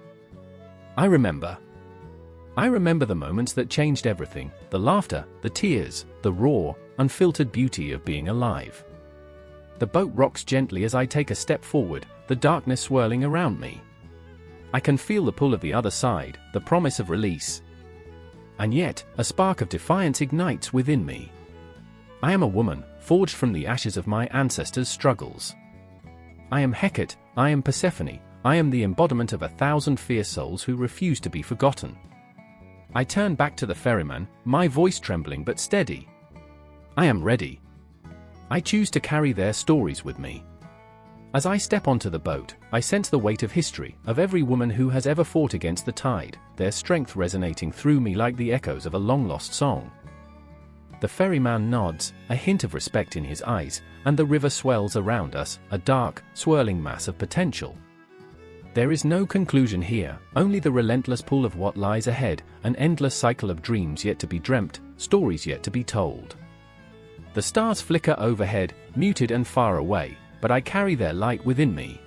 I remember the moments that changed everything, the laughter, the tears, the raw, unfiltered beauty of being alive. The boat rocks gently as I take a step forward, the darkness swirling around me. I can feel the pull of the other side, the promise of release. And yet, a spark of defiance ignites within me. I am a woman, forged from the ashes of my ancestors' struggles. I am Hecate, I am Persephone, I am the embodiment of 1,000 fierce souls who refuse to be forgotten. I turn back to the ferryman, my voice trembling but steady. I am ready. I choose to carry their stories with me. As I step onto the boat, I sense the weight of history, of every woman who has ever fought against the tide, their strength resonating through me like the echoes of a long-lost song. The ferryman nods, a hint of respect in his eyes, and the river swells around us, a dark, swirling mass of potential. There is no conclusion here, only the relentless pull of what lies ahead, an endless cycle of dreams yet to be dreamt, stories yet to be told. The stars flicker overhead, muted and far away, but I carry their light within me.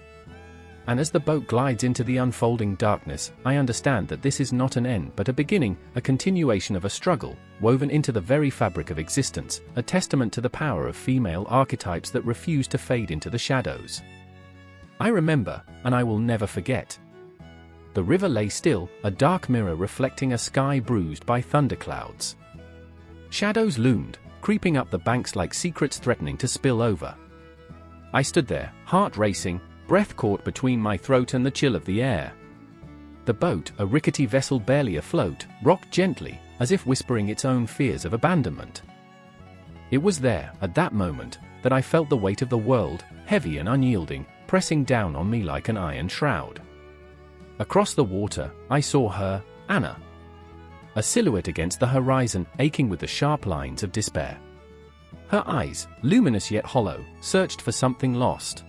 And as the boat glides into the unfolding darkness, I understand that this is not an end but a beginning, a continuation of a struggle, woven into the very fabric of existence, a testament to the power of female archetypes that refuse to fade into the shadows. I remember, and I will never forget. The river lay still, a dark mirror reflecting a sky bruised by thunderclouds. Shadows loomed, creeping up the banks like secrets threatening to spill over. I stood there, heart racing, breath caught between my throat and the chill of the air. The boat, a rickety vessel barely afloat, rocked gently, as if whispering its own fears of abandonment. It was there, at that moment, that I felt the weight of the world, heavy and unyielding, pressing down on me like an iron shroud. Across the water, I saw her, Anna. A silhouette against the horizon, aching with the sharp lines of despair. Her eyes, luminous yet hollow, searched for something lost.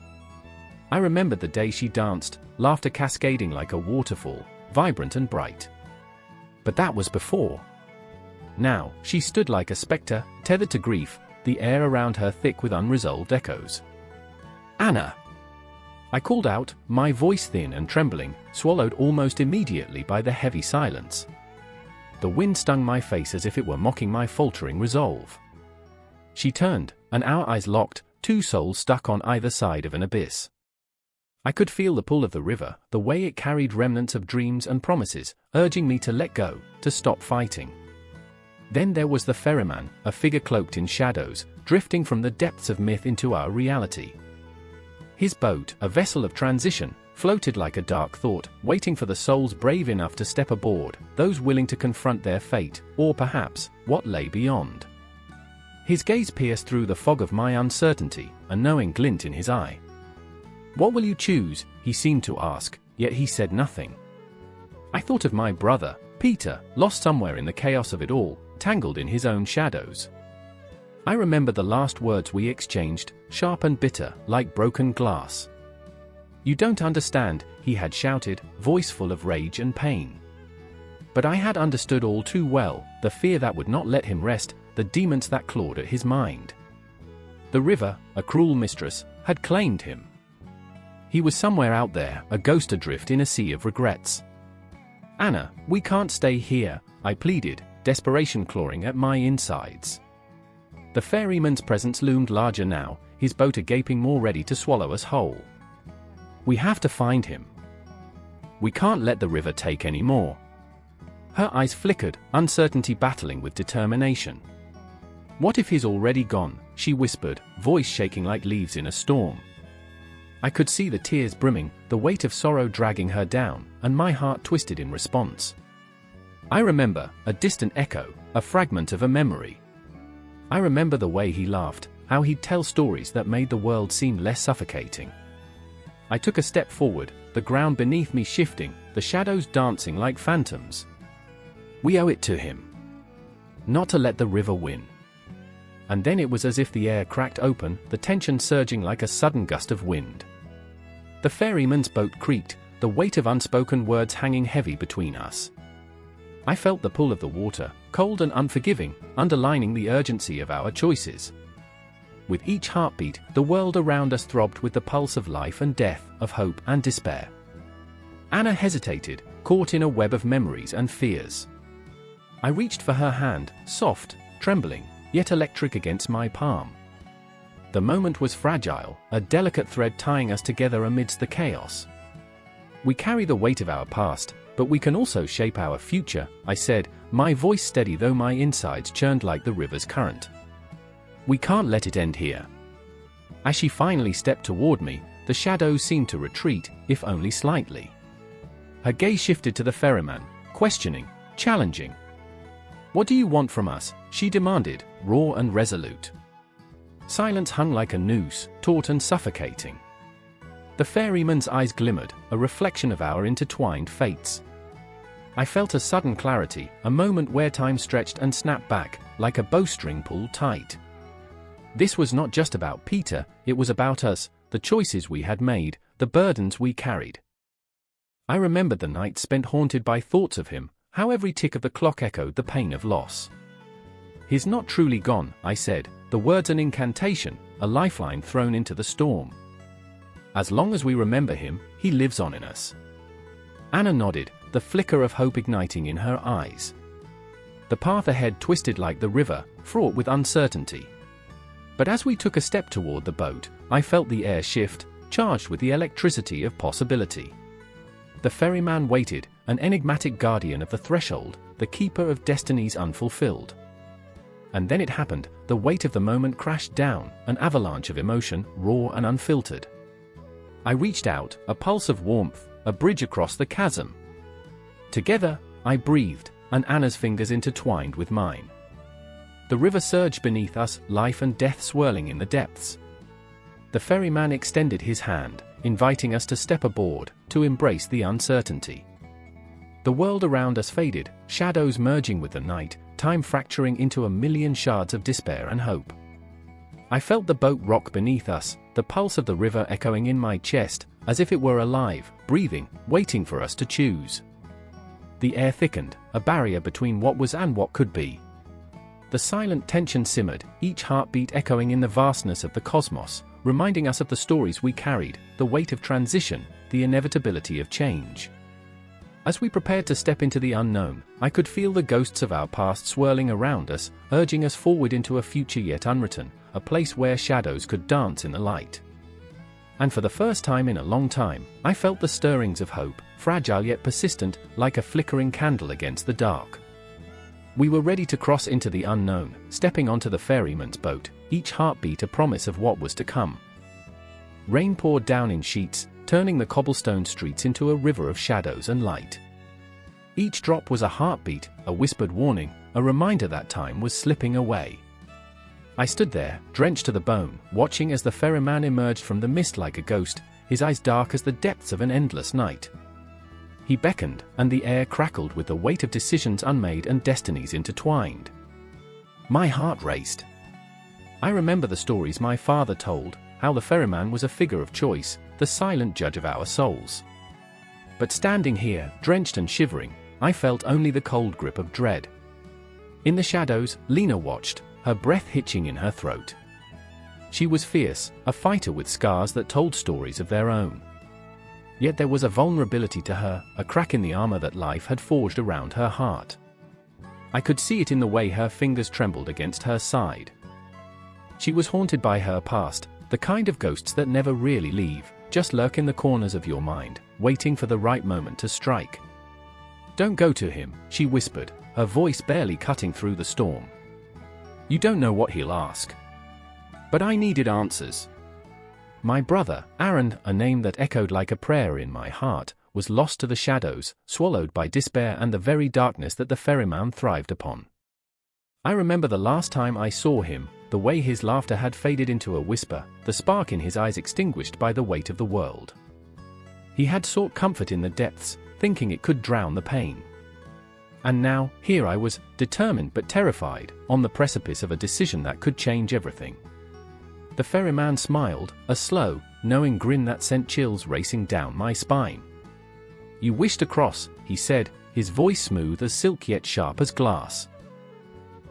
I remembered the day she danced, laughter cascading like a waterfall, vibrant and bright. But that was before. Now, she stood like a spectre, tethered to grief, the air around her thick with unresolved echoes. Anna! I called out, my voice thin and trembling, swallowed almost immediately by the heavy silence. The wind stung my face as if it were mocking my faltering resolve. She turned, and our eyes locked, two souls stuck on either side of an abyss. I could feel the pull of the river, the way it carried remnants of dreams and promises, urging me to let go, to stop fighting. Then there was the ferryman, a figure cloaked in shadows, drifting from the depths of myth into our reality. His boat, a vessel of transition, floated like a dark thought, waiting for the souls brave enough to step aboard, those willing to confront their fate, or perhaps, what lay beyond. His gaze pierced through the fog of my uncertainty, a knowing glint in his eye. What will you choose? He seemed to ask, yet he said nothing. I thought of my brother, Peter, lost somewhere in the chaos of it all, tangled in his own shadows. I remember the last words we exchanged, sharp and bitter, like broken glass. You don't understand, he had shouted, voice full of rage and pain. But I had understood all too well, the fear that would not let him rest, the demons that clawed at his mind. The river, a cruel mistress, had claimed him. He was somewhere out there, a ghost adrift in a sea of regrets. Anna, we can't stay here, I pleaded, desperation clawing at my insides. The ferryman's presence loomed larger now, his boat a gaping more ready to swallow us whole. We have to find him. We can't let the river take any more. Her eyes flickered, uncertainty battling with determination. What if he's already gone? She whispered, voice shaking like leaves in a storm. I could see the tears brimming, the weight of sorrow dragging her down, and my heart twisted in response. I remember, a distant echo, a fragment of a memory. I remember the way he laughed, how he'd tell stories that made the world seem less suffocating. I took a step forward, the ground beneath me shifting, the shadows dancing like phantoms. We owe it to him. Not to let the river win. And then it was as if the air cracked open, the tension surging like a sudden gust of wind. The ferryman's boat creaked, the weight of unspoken words hanging heavy between us. I felt the pull of the water, cold and unforgiving, underlining the urgency of our choices. With each heartbeat, the world around us throbbed with the pulse of life and death, of hope and despair. Anna hesitated, caught in a web of memories and fears. I reached for her hand, soft, trembling, yet electric against my palm. The moment was fragile, a delicate thread tying us together amidst the chaos. We carry the weight of our past, but we can also shape our future, I said, my voice steady though my insides churned like the river's current. We can't let it end here. As she finally stepped toward me, the shadows seemed to retreat, if only slightly. Her gaze shifted to the ferryman, questioning, challenging. What do you want from us? She demanded, raw and resolute. Silence hung like a noose, taut and suffocating. The ferryman's eyes glimmered, a reflection of our intertwined fates. I felt a sudden clarity, a moment where time stretched and snapped back, like a bowstring pulled tight. This was not just about Peter, it was about us, the choices we had made, the burdens we carried. I remembered the nights spent haunted by thoughts of him, how every tick of the clock echoed the pain of loss. He's not truly gone, I said, the words an incantation, a lifeline thrown into the storm. As long as we remember him, he lives on in us. Anna nodded, the flicker of hope igniting in her eyes. The path ahead twisted like the river, fraught with uncertainty. But as we took a step toward the boat, I felt the air shift, charged with the electricity of possibility. The ferryman waited, an enigmatic guardian of the threshold, the keeper of destinies unfulfilled. And then it happened, the weight of the moment crashed down, an avalanche of emotion, raw and unfiltered. I reached out, a pulse of warmth, a bridge across the chasm. Together, I breathed, and Anna's fingers intertwined with mine. The river surged beneath us, life and death swirling in the depths. The ferryman extended his hand, inviting us to step aboard, to embrace the uncertainty. The world around us faded, shadows merging with the night, time fracturing into a million shards of despair and hope. I felt the boat rock beneath us, the pulse of the river echoing in my chest, as if it were alive, breathing, waiting for us to choose. The air thickened, a barrier between what was and what could be. The silent tension simmered, each heartbeat echoing in the vastness of the cosmos, reminding us of the stories we carried, the weight of transition, the inevitability of change. As we prepared to step into the unknown, I could feel the ghosts of our past swirling around us, urging us forward into a future yet unwritten, a place where shadows could dance in the light. And for the first time in a long time, I felt the stirrings of hope, fragile yet persistent, like a flickering candle against the dark. We were ready to cross into the unknown, stepping onto the ferryman's boat, each heartbeat a promise of what was to come. Rain poured down in sheets, turning the cobblestone streets into a river of shadows and light. Each drop was a heartbeat, a whispered warning, a reminder that time was slipping away. I stood there, drenched to the bone, watching as the ferryman emerged from the mist like a ghost, his eyes dark as the depths of an endless night. He beckoned, and the air crackled with the weight of decisions unmade and destinies intertwined. My heart raced. I remember the stories my father told, how the ferryman was a figure of choice, the silent judge of our souls. But standing here, drenched and shivering, I felt only the cold grip of dread. In the shadows, Lena watched, her breath hitching in her throat. She was fierce, a fighter with scars that told stories of their own. Yet there was a vulnerability to her, a crack in the armor that life had forged around her heart. I could see it in the way her fingers trembled against her side. She was haunted by her past, the kind of ghosts that never really leave, just lurk in the corners of your mind, waiting for the right moment to strike. "Don't go to him," she whispered, her voice barely cutting through the storm. You don't know what he'll ask. But I needed answers. My brother, Aaron, a name that echoed like a prayer in my heart, was lost to the shadows, swallowed by despair and the very darkness that the ferryman thrived upon. I remember the last time I saw him, the way his laughter had faded into a whisper, the spark in his eyes extinguished by the weight of the world. He had sought comfort in the depths, thinking it could drown the pain. And now, here I was, determined but terrified, on the precipice of a decision that could change everything. The ferryman smiled, a slow, knowing grin that sent chills racing down my spine. "You wish to cross," he said, his voice smooth as silk yet sharp as glass.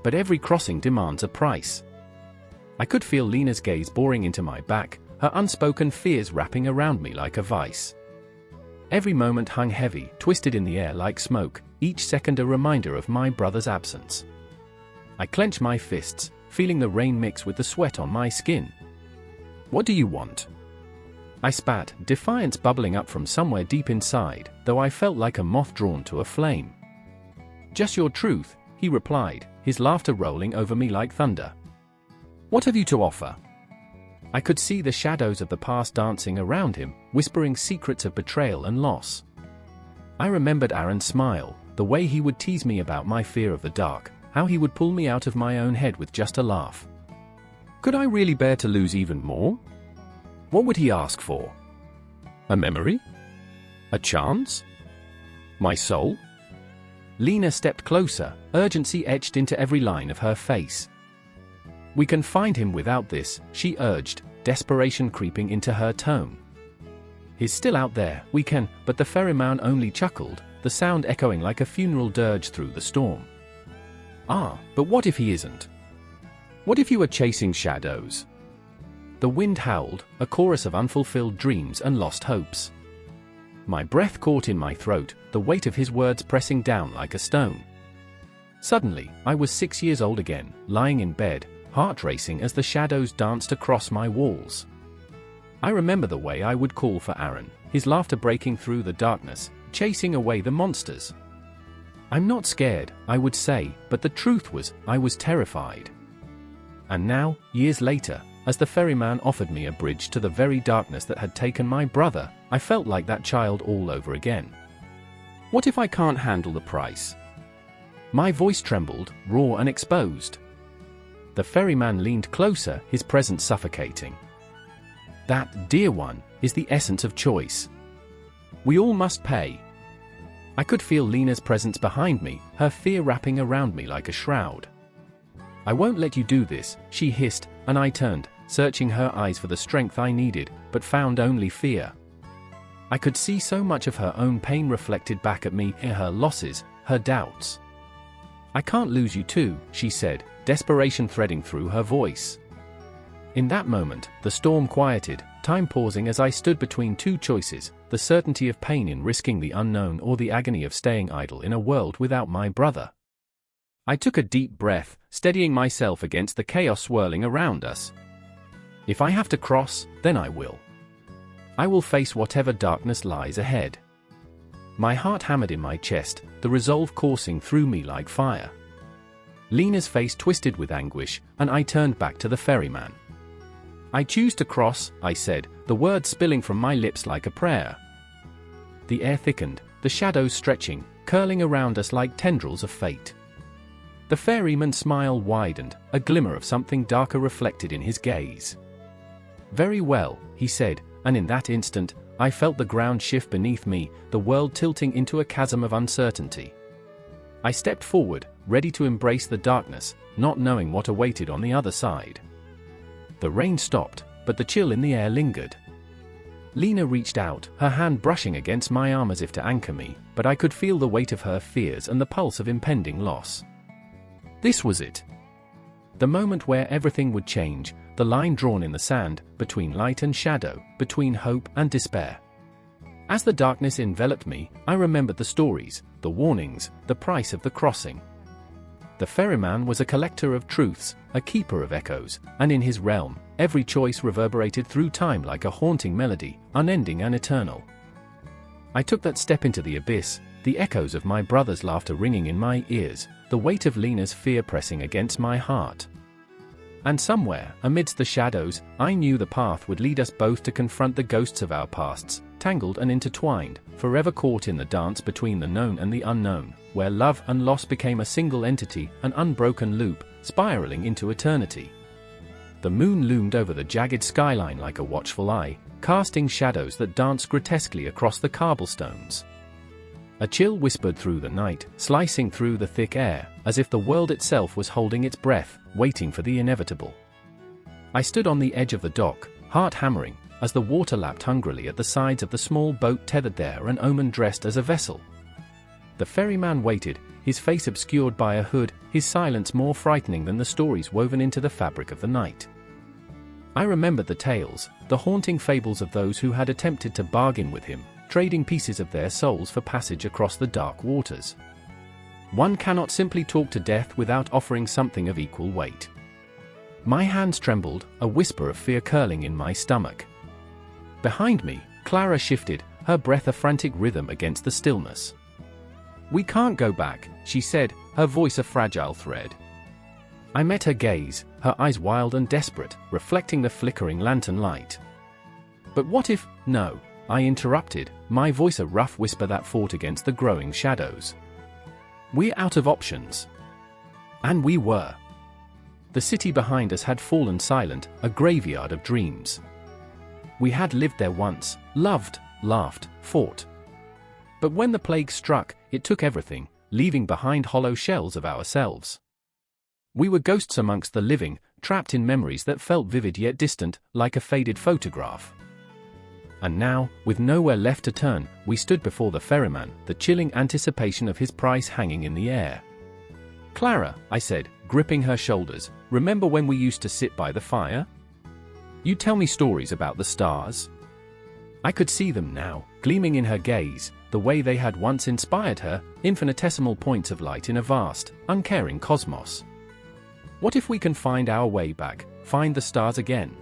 "But every crossing demands a price." I could feel Lena's gaze boring into my back, her unspoken fears wrapping around me like a vice. Every moment hung heavy, twisted in the air like smoke, each second a reminder of my brother's absence. I clenched my fists, feeling the rain mix with the sweat on my skin. "What do you want?" I spat, defiance bubbling up from somewhere deep inside, though I felt like a moth drawn to a flame. "Just your truth," he replied, his laughter rolling over me like thunder. "What have you to offer?" I could see the shadows of the past dancing around him, whispering secrets of betrayal and loss. I remembered Aaron's smile, the way he would tease me about my fear of the dark, how he would pull me out of my own head with just a laugh. Could I really bear to lose even more? What would he ask for? A memory? A chance? My soul? Lena stepped closer, urgency etched into every line of her face. "We can find him without this," she urged, desperation creeping into her tone. "He's still out there, we can," but the ferryman only chuckled, the sound echoing like a funeral dirge through the storm. "Ah, but what if he isn't? What if you are chasing shadows?" The wind howled, a chorus of unfulfilled dreams and lost hopes. My breath caught in my throat, the weight of his words pressing down like a stone. Suddenly, I was 6 years old again, lying in bed, heart racing as the shadows danced across my walls. I remember the way I would call for Aaron, his laughter breaking through the darkness, chasing away the monsters. "I'm not scared," I would say, but the truth was, I was terrified. And now, years later, as the ferryman offered me a bridge to the very darkness that had taken my brother, I felt like that child all over again. What if I can't handle the price? My voice trembled, raw and exposed. The ferryman leaned closer, his presence suffocating. "That, dear one, is the essence of choice. We all must pay." I could feel Lena's presence behind me, her fear wrapping around me like a shroud. "I won't let you do this," she hissed, and I turned, searching her eyes for the strength I needed, but found only fear. I could see so much of her own pain reflected back at me, in her losses, her doubts. "I can't lose you too," she said, desperation threading through her voice. In that moment, the storm quieted, time pausing as I stood between two choices, the certainty of pain in risking the unknown or the agony of staying idle in a world without my brother. I took a deep breath, steadying myself against the chaos swirling around us. If I have to cross, then I will. I will face whatever darkness lies ahead. My heart hammered in my chest, the resolve coursing through me like fire. Lena's face twisted with anguish, and I turned back to the ferryman. "I choose to cross," I said, the words spilling from my lips like a prayer. The air thickened, the shadows stretching, curling around us like tendrils of fate. The ferryman's smile widened, a glimmer of something darker reflected in his gaze. "Very well," he said, and in that instant, I felt the ground shift beneath me, the world tilting into a chasm of uncertainty. I stepped forward, ready to embrace the darkness, not knowing what awaited on the other side. The rain stopped, but the chill in the air lingered. Lena reached out, her hand brushing against my arm as if to anchor me, but I could feel the weight of her fears and the pulse of impending loss. This was it. The moment where everything would change, the line drawn in the sand, between light and shadow, between hope and despair. As the darkness enveloped me, I remembered the stories, the warnings, the price of the crossing. The ferryman was a collector of truths, a keeper of echoes, and in his realm, every choice reverberated through time like a haunting melody, unending and eternal. I took that step into the abyss, the echoes of my brother's laughter ringing in my ears, the weight of Lena's fear pressing against my heart. And somewhere, amidst the shadows, I knew the path would lead us both to confront the ghosts of our pasts, tangled and intertwined, forever caught in the dance between the known and the unknown, where love and loss became a single entity, an unbroken loop, spiraling into eternity. The moon loomed over the jagged skyline like a watchful eye, casting shadows that danced grotesquely across the cobblestones. A chill whispered through the night, slicing through the thick air, as if the world itself was holding its breath, waiting for the inevitable. I stood on the edge of the dock, heart hammering, as the water lapped hungrily at the sides of the small boat tethered there, an omen dressed as a vessel. The ferryman waited, his face obscured by a hood, his silence more frightening than the stories woven into the fabric of the night. I remembered the tales, the haunting fables of those who had attempted to bargain with him, trading pieces of their souls for passage across the dark waters. One cannot simply talk to death without offering something of equal weight. My hands trembled, a whisper of fear curling in my stomach. Behind me, Clara shifted, her breath a frantic rhythm against the stillness. "We can't go back," she said, her voice a fragile thread. I met her gaze, her eyes wild and desperate, reflecting the flickering lantern light. "But what if—" "No," I interrupted, my voice a rough whisper that fought against the growing shadows. "We're out of options." And we were. The city behind us had fallen silent, a graveyard of dreams. We had lived there once, loved, laughed, fought. But when the plague struck, it took everything, leaving behind hollow shells of ourselves. We were ghosts amongst the living, trapped in memories that felt vivid yet distant, like a faded photograph. And now, with nowhere left to turn, we stood before the ferryman, the chilling anticipation of his price hanging in the air. "Clara," I said, gripping her shoulders, "remember when we used to sit by the fire? You tell me stories about the stars." I could see them now, gleaming in her gaze, the way they had once inspired her, infinitesimal points of light in a vast, uncaring cosmos. "What if we can find our way back, find the stars again?"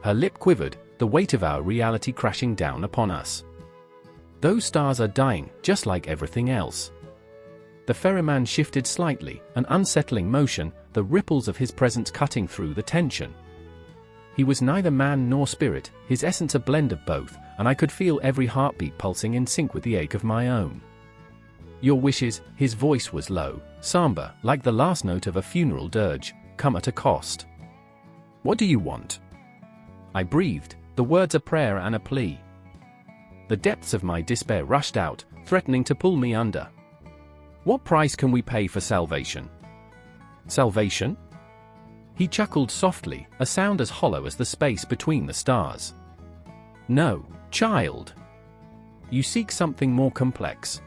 Her lip quivered, the weight of our reality crashing down upon us. "Those stars are dying, just like everything else." The ferryman shifted slightly, an unsettling motion, the ripples of his presence cutting through the tension. He was neither man nor spirit, his essence a blend of both, and I could feel every heartbeat pulsing in sync with the ache of my own. "Your wishes," his voice was low, somber, like the last note of a funeral dirge, "come at a cost. What do you want?" I breathed, the words a prayer and a plea. The depths of my despair rushed out, threatening to pull me under. "What price can we pay for salvation?" "Salvation?" He chuckled softly, a sound as hollow as the space between the stars. "No, child. You seek something more complex.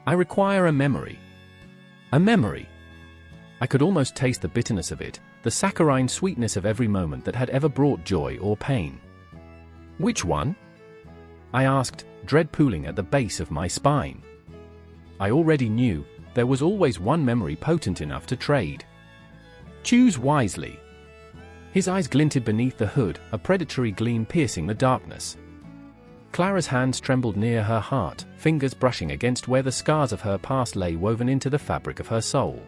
I require a memory." A memory. I could almost taste the bitterness of it, the saccharine sweetness of every moment that had ever brought joy or pain. "Which one?" I asked, dread pooling at the base of my spine. I already knew, there was always one memory potent enough to trade. "Choose wisely." His eyes glinted beneath the hood, a predatory gleam piercing the darkness. Clara's hands trembled near her heart, fingers brushing against where the scars of her past lay woven into the fabric of her soul.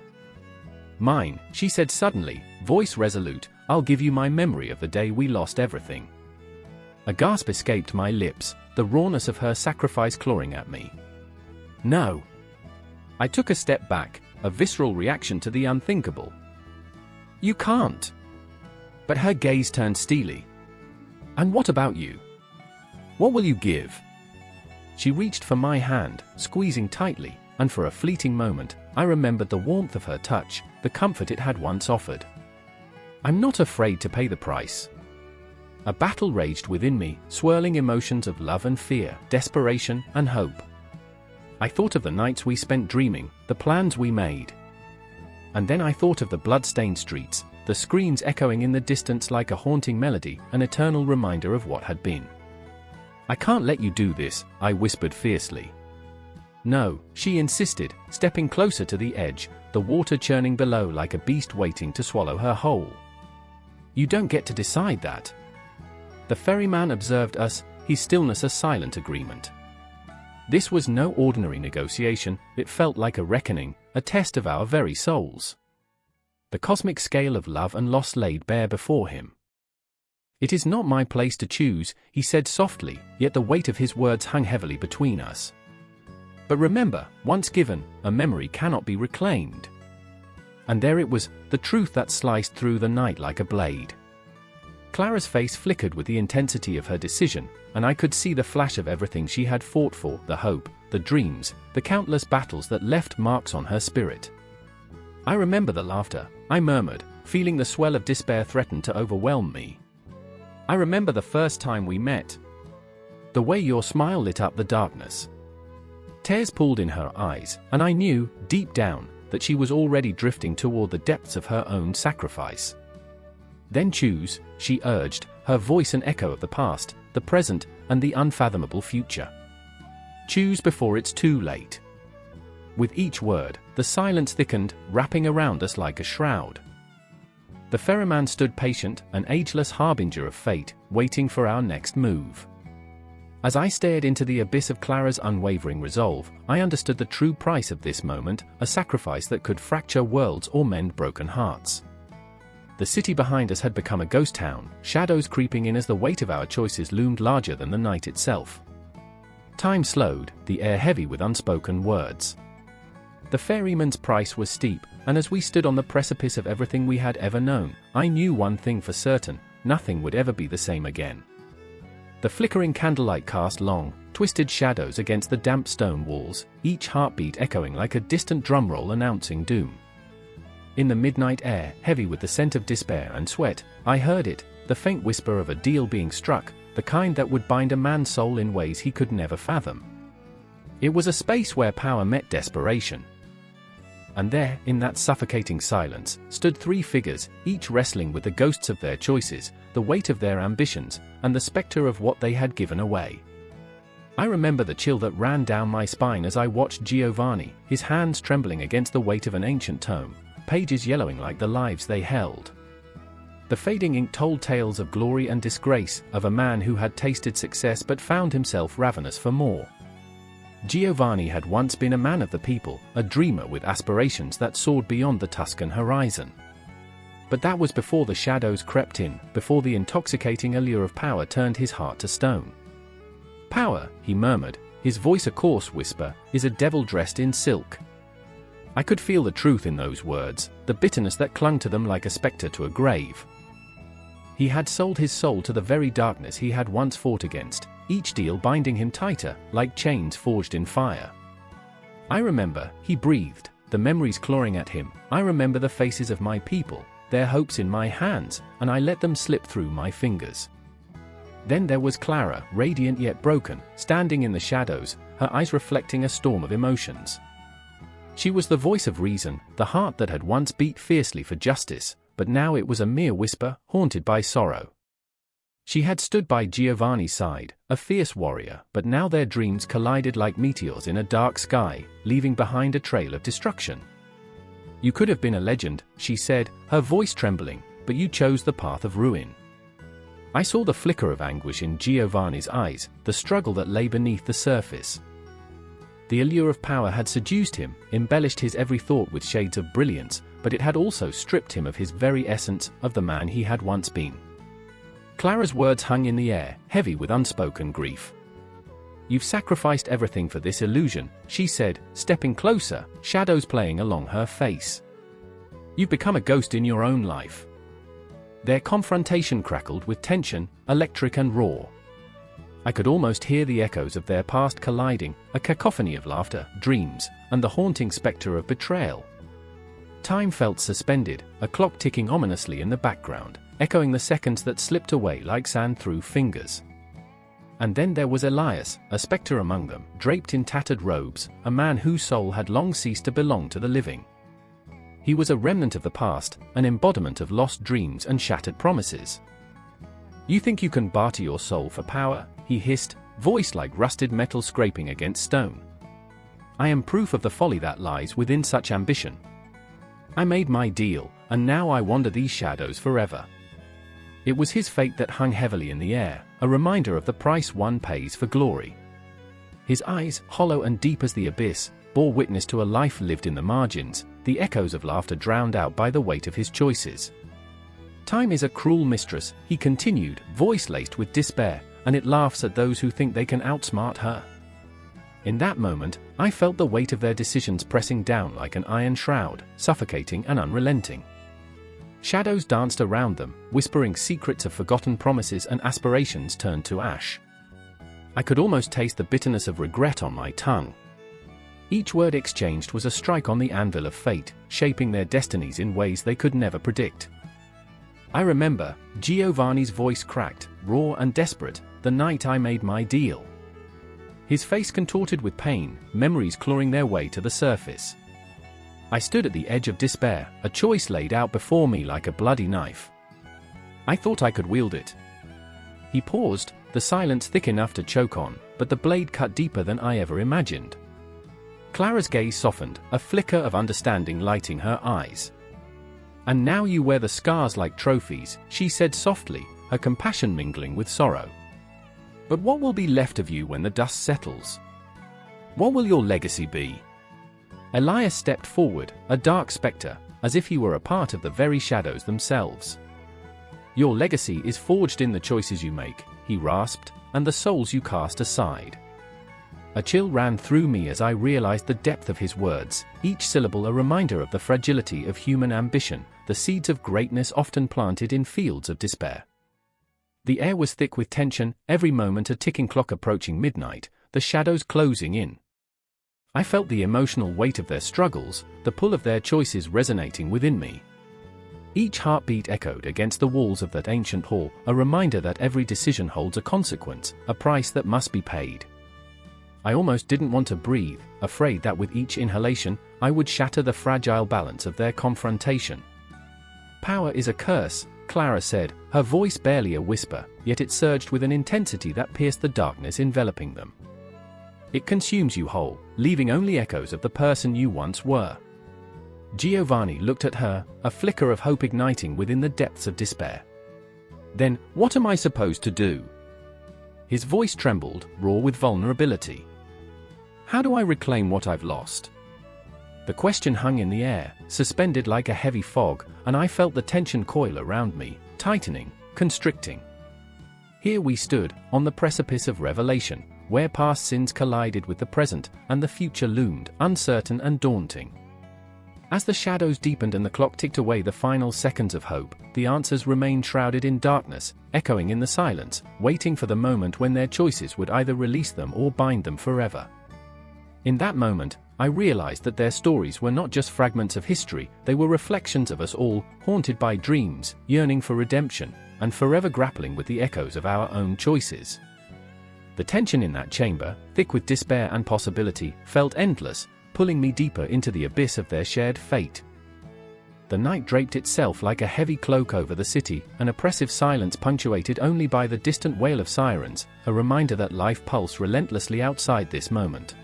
"Mine," she said suddenly, voice resolute, "I'll give you my memory of the day we lost everything." A gasp escaped my lips, the rawness of her sacrifice clawing at me. "No." I took a step back, a visceral reaction to the unthinkable. "You can't." But her gaze turned steely. "And what about you? What will you give?" She reached for my hand, squeezing tightly, and for a fleeting moment, I remembered the warmth of her touch, the comfort it had once offered. "I'm not afraid to pay the price." A battle raged within me, swirling emotions of love and fear, desperation and hope. I thought of the nights we spent dreaming, the plans we made. And then I thought of the blood-stained streets, the screams echoing in the distance like a haunting melody, an eternal reminder of what had been. "I can't let you do this," I whispered fiercely. "No," she insisted, stepping closer to the edge, the water churning below like a beast waiting to swallow her whole. "You don't get to decide that." The ferryman observed us, his stillness a silent agreement. This was no ordinary negotiation, it felt like a reckoning, a test of our very souls. The cosmic scale of love and loss laid bare before him. "It is not my place to choose," he said softly, yet the weight of his words hung heavily between us. "But remember, once given, a memory cannot be reclaimed." And there it was, the truth that sliced through the night like a blade. Clara's face flickered with the intensity of her decision, and I could see the flash of everything she had fought for, the hope, the dreams, the countless battles that left marks on her spirit. "I remember the laughter," I murmured, feeling the swell of despair threaten to overwhelm me. "I remember the first time we met. The way your smile lit up the darkness." Tears pooled in her eyes, and I knew, deep down, that she was already drifting toward the depths of her own sacrifice. "Then choose," she urged, her voice an echo of the past, the present, and the unfathomable future. "Choose before it's too late." With each word, the silence thickened, wrapping around us like a shroud. The ferryman stood patient, an ageless harbinger of fate, waiting for our next move. As I stared into the abyss of Clara's unwavering resolve, I understood the true price of this moment, a sacrifice that could fracture worlds or mend broken hearts. The city behind us had become a ghost town, shadows creeping in as the weight of our choices loomed larger than the night itself. Time slowed, the air heavy with unspoken words. The ferryman's price was steep, and as we stood on the precipice of everything we had ever known, I knew one thing for certain: nothing would ever be the same again. The flickering candlelight cast long, twisted shadows against the damp stone walls, each heartbeat echoing like a distant drumroll announcing doom. In the midnight air, heavy with the scent of despair and sweat, I heard it, the faint whisper of a deal being struck, the kind that would bind a man's soul in ways he could never fathom. It was a space where power met desperation. And there, in that suffocating silence, stood three figures, each wrestling with the ghosts of their choices, the weight of their ambitions, and the specter of what they had given away. I remember the chill that ran down my spine as I watched Giovanni, his hands trembling against the weight of an ancient tome, pages yellowing like the lives they held. The fading ink told tales of glory and disgrace, of a man who had tasted success but found himself ravenous for more. Giovanni had once been a man of the people, a dreamer with aspirations that soared beyond the Tuscan horizon. But that was before the shadows crept in, before the intoxicating allure of power turned his heart to stone. "Power," he murmured, his voice a coarse whisper, "is a devil dressed in silk." I could feel the truth in those words, the bitterness that clung to them like a specter to a grave. He had sold his soul to the very darkness he had once fought against, each deal binding him tighter, like chains forged in fire. "I remember," he breathed, the memories clawing at him. "I remember the faces of my people, their hopes in my hands, and I let them slip through my fingers." Then there was Clara, radiant yet broken, standing in the shadows, her eyes reflecting a storm of emotions. She was the voice of reason, the heart that had once beat fiercely for justice, but now it was a mere whisper, haunted by sorrow. She had stood by Giovanni's side, a fierce warrior, but now their dreams collided like meteors in a dark sky, leaving behind a trail of destruction. "You could have been a legend," she said, her voice trembling, "but you chose the path of ruin." I saw the flicker of anguish in Giovanni's eyes, the struggle that lay beneath the surface. The allure of power had seduced him, embellished his every thought with shades of brilliance, but it had also stripped him of his very essence, of the man he had once been. Clara's words hung in the air, heavy with unspoken grief. "You've sacrificed everything for this illusion," she said, stepping closer, shadows playing along her face. "You've become a ghost in your own life." Their confrontation crackled with tension, electric and raw. I could almost hear the echoes of their past colliding, a cacophony of laughter, dreams, and the haunting specter of betrayal. Time felt suspended, a clock ticking ominously in the background, echoing the seconds that slipped away like sand through fingers. And then there was Elias, a specter among them, draped in tattered robes, a man whose soul had long ceased to belong to the living. He was a remnant of the past, an embodiment of lost dreams and shattered promises. "You think you can barter your soul for power?" he hissed, voice like rusted metal scraping against stone. "I am proof of the folly that lies within such ambition. I made my deal, and now I wander these shadows forever." It was his fate that hung heavily in the air, a reminder of the price one pays for glory. His eyes, hollow and deep as the abyss, bore witness to a life lived in the margins, the echoes of laughter drowned out by the weight of his choices. Time is a cruel mistress, he continued, voice laced with despair, and it laughs at those who think they can outsmart her. In that moment, I felt the weight of their decisions pressing down like an iron shroud, suffocating and unrelenting. Shadows danced around them, whispering secrets of forgotten promises and aspirations turned to ash. I could almost taste the bitterness of regret on my tongue. Each word exchanged was a strike on the anvil of fate, shaping their destinies in ways they could never predict. I remember, Giovanni's voice cracked, raw and desperate, the night I made my deal. His face contorted with pain, memories clawing their way to the surface. I stood at the edge of despair, a choice laid out before me like a bloody knife. I thought I could wield it. He paused, the silence thick enough to choke on, but the blade cut deeper than I ever imagined. Clara's gaze softened, a flicker of understanding lighting her eyes. "And now you wear the scars like trophies," she said softly, her compassion mingling with sorrow. "But what will be left of you when the dust settles? What will your legacy be?" Elias stepped forward, a dark spectre, as if he were a part of the very shadows themselves. "Your legacy is forged in the choices you make," he rasped, "and the souls you cast aside." A chill ran through me as I realized the depth of his words, each syllable a reminder of the fragility of human ambition, the seeds of greatness often planted in fields of despair. The air was thick with tension, every moment a ticking clock approaching midnight, the shadows closing in. I felt the emotional weight of their struggles, the pull of their choices resonating within me. Each heartbeat echoed against the walls of that ancient hall, a reminder that every decision holds a consequence, a price that must be paid. I almost didn't want to breathe, afraid that with each inhalation, I would shatter the fragile balance of their confrontation. "Power is a curse," Clara said, her voice barely a whisper, yet it surged with an intensity that pierced the darkness enveloping them. "It consumes you whole, leaving only echoes of the person you once were." Giovanni looked at her, a flicker of hope igniting within the depths of despair. "Then, what am I supposed to do?" His voice trembled, raw with vulnerability. "How do I reclaim what I've lost?" The question hung in the air, suspended like a heavy fog, and I felt the tension coil around me, tightening, constricting. Here we stood, on the precipice of revelation, where past sins collided with the present, and the future loomed, uncertain and daunting. As the shadows deepened and the clock ticked away the final seconds of hope, the answers remained shrouded in darkness, echoing in the silence, waiting for the moment when their choices would either release them or bind them forever. In that moment, I realized that their stories were not just fragments of history, they were reflections of us all, haunted by dreams, yearning for redemption, and forever grappling with the echoes of our own choices. The tension in that chamber, thick with despair and possibility, felt endless, pulling me deeper into the abyss of their shared fate. The night draped itself like a heavy cloak over the city, an oppressive silence punctuated only by the distant wail of sirens, a reminder that life pulsed relentlessly outside this moment.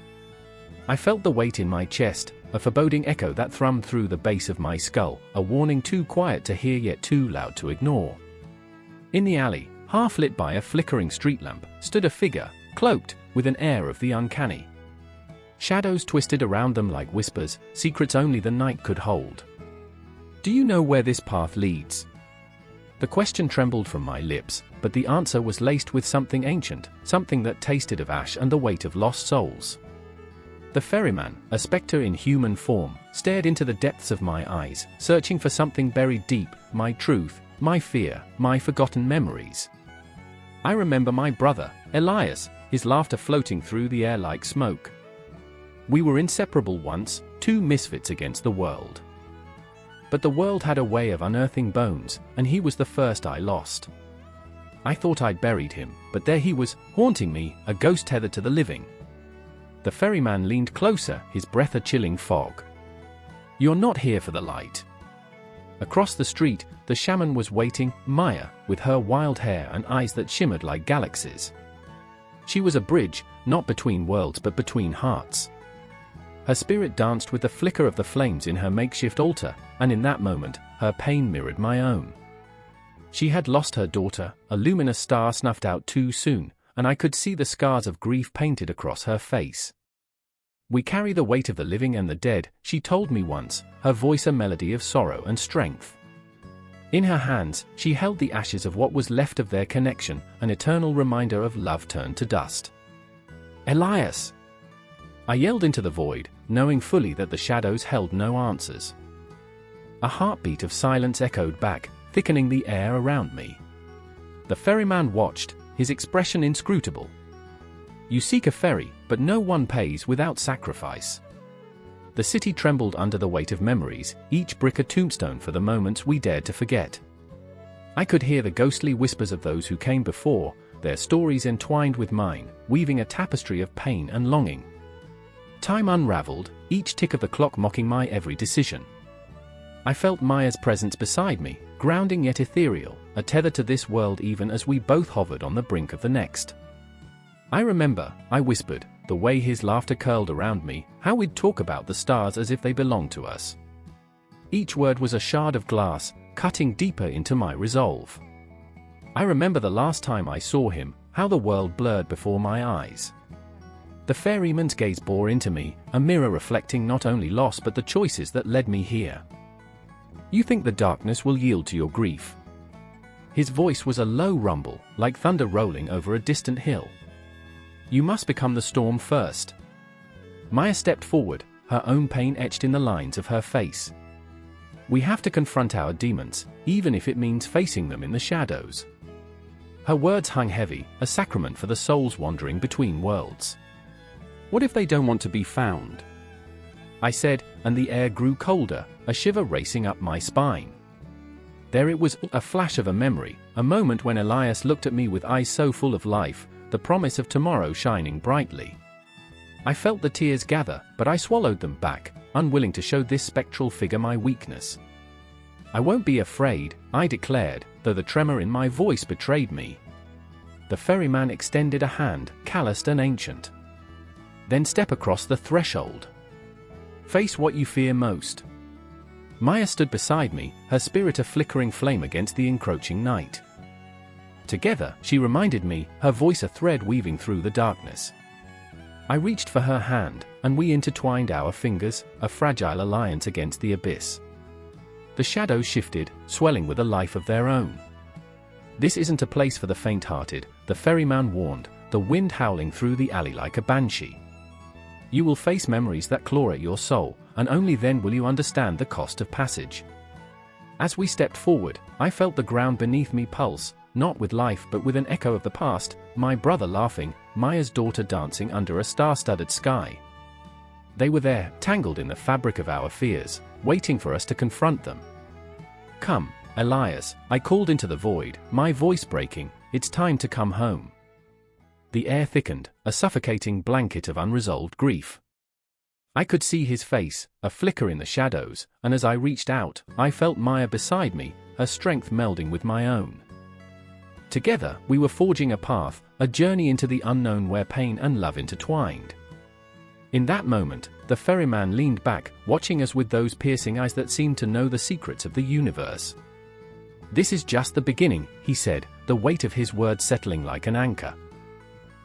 I felt the weight in my chest, a foreboding echo that thrummed through the base of my skull, a warning too quiet to hear yet too loud to ignore. In the alley, half lit by a flickering street lamp, stood a figure, cloaked, with an air of the uncanny. Shadows twisted around them like whispers, secrets only the night could hold. "Do you know where this path leads?" The question trembled from my lips, but the answer was laced with something ancient, something that tasted of ash and the weight of lost souls. The ferryman, a spectre in human form, stared into the depths of my eyes, searching for something buried deep, my truth, my fear, my forgotten memories. I remember my brother, Elias, his laughter floating through the air like smoke. We were inseparable once, two misfits against the world. But the world had a way of unearthing bones, and he was the first I lost. I thought I'd buried him, but there he was, haunting me, a ghost tethered to the living. The ferryman leaned closer, his breath a chilling fog. "You're not here for the light." Across the street, the shaman was waiting, Maya, with her wild hair and eyes that shimmered like galaxies. She was a bridge, not between worlds but between hearts. Her spirit danced with the flicker of the flames in her makeshift altar, and in that moment, her pain mirrored my own. She had lost her daughter, a luminous star snuffed out too soon, and I could see the scars of grief painted across her face. We carry the weight of the living and the dead, she told me once, her voice a melody of sorrow and strength. In her hands, she held the ashes of what was left of their connection, an eternal reminder of love turned to dust. Elias! I yelled into the void, knowing fully that the shadows held no answers. A heartbeat of silence echoed back, thickening the air around me. The ferryman watched, his expression inscrutable. You seek a ferry, but no one pays without sacrifice. The city trembled under the weight of memories, each brick a tombstone for the moments we dared to forget. I could hear the ghostly whispers of those who came before, their stories entwined with mine, weaving a tapestry of pain and longing. Time unraveled, each tick of the clock mocking my every decision. I felt Maya's presence beside me, grounding yet ethereal, a tether to this world even as we both hovered on the brink of the next. I remember, I whispered, the way his laughter curled around me, how we'd talk about the stars as if they belonged to us. Each word was a shard of glass, cutting deeper into my resolve. I remember the last time I saw him, how the world blurred before my eyes. The ferryman's gaze bore into me, a mirror reflecting not only loss but the choices that led me here. You think the darkness will yield to your grief? His voice was a low rumble, like thunder rolling over a distant hill. You must become the storm first. Maya stepped forward, her own pain etched in the lines of her face. We have to confront our demons, even if it means facing them in the shadows. Her words hung heavy, a sacrament for the souls wandering between worlds. What if they don't want to be found? I said, and the air grew colder, a shiver racing up my spine. There it was, a flash of a memory, a moment when Elias looked at me with eyes so full of life, the promise of tomorrow shining brightly. I felt the tears gather, but I swallowed them back, unwilling to show this spectral figure my weakness. I won't be afraid, I declared, though the tremor in my voice betrayed me. The ferryman extended a hand, calloused and ancient. Then step across the threshold. Face what you fear most. Maya stood beside me, her spirit a flickering flame against the encroaching night. Together, she reminded me, her voice a thread weaving through the darkness. I reached for her hand, and we intertwined our fingers, a fragile alliance against the abyss. The shadows shifted, swelling with a life of their own. This isn't a place for the faint-hearted, the ferryman warned, the wind howling through the alley like a banshee. You will face memories that claw at your soul, and only then will you understand the cost of passage. As we stepped forward, I felt the ground beneath me pulse, not with life but with an echo of the past, my brother laughing, Maya's daughter dancing under a star-studded sky. They were there, tangled in the fabric of our fears, waiting for us to confront them. Come, Elias, I called into the void, my voice breaking, it's time to come home. The air thickened, a suffocating blanket of unresolved grief. I could see his face, a flicker in the shadows, and as I reached out, I felt Maya beside me, her strength melding with my own. Together, we were forging a path, a journey into the unknown where pain and love intertwined. In that moment, the ferryman leaned back, watching us with those piercing eyes that seemed to know the secrets of the universe. This is just the beginning, he said, the weight of his words settling like an anchor.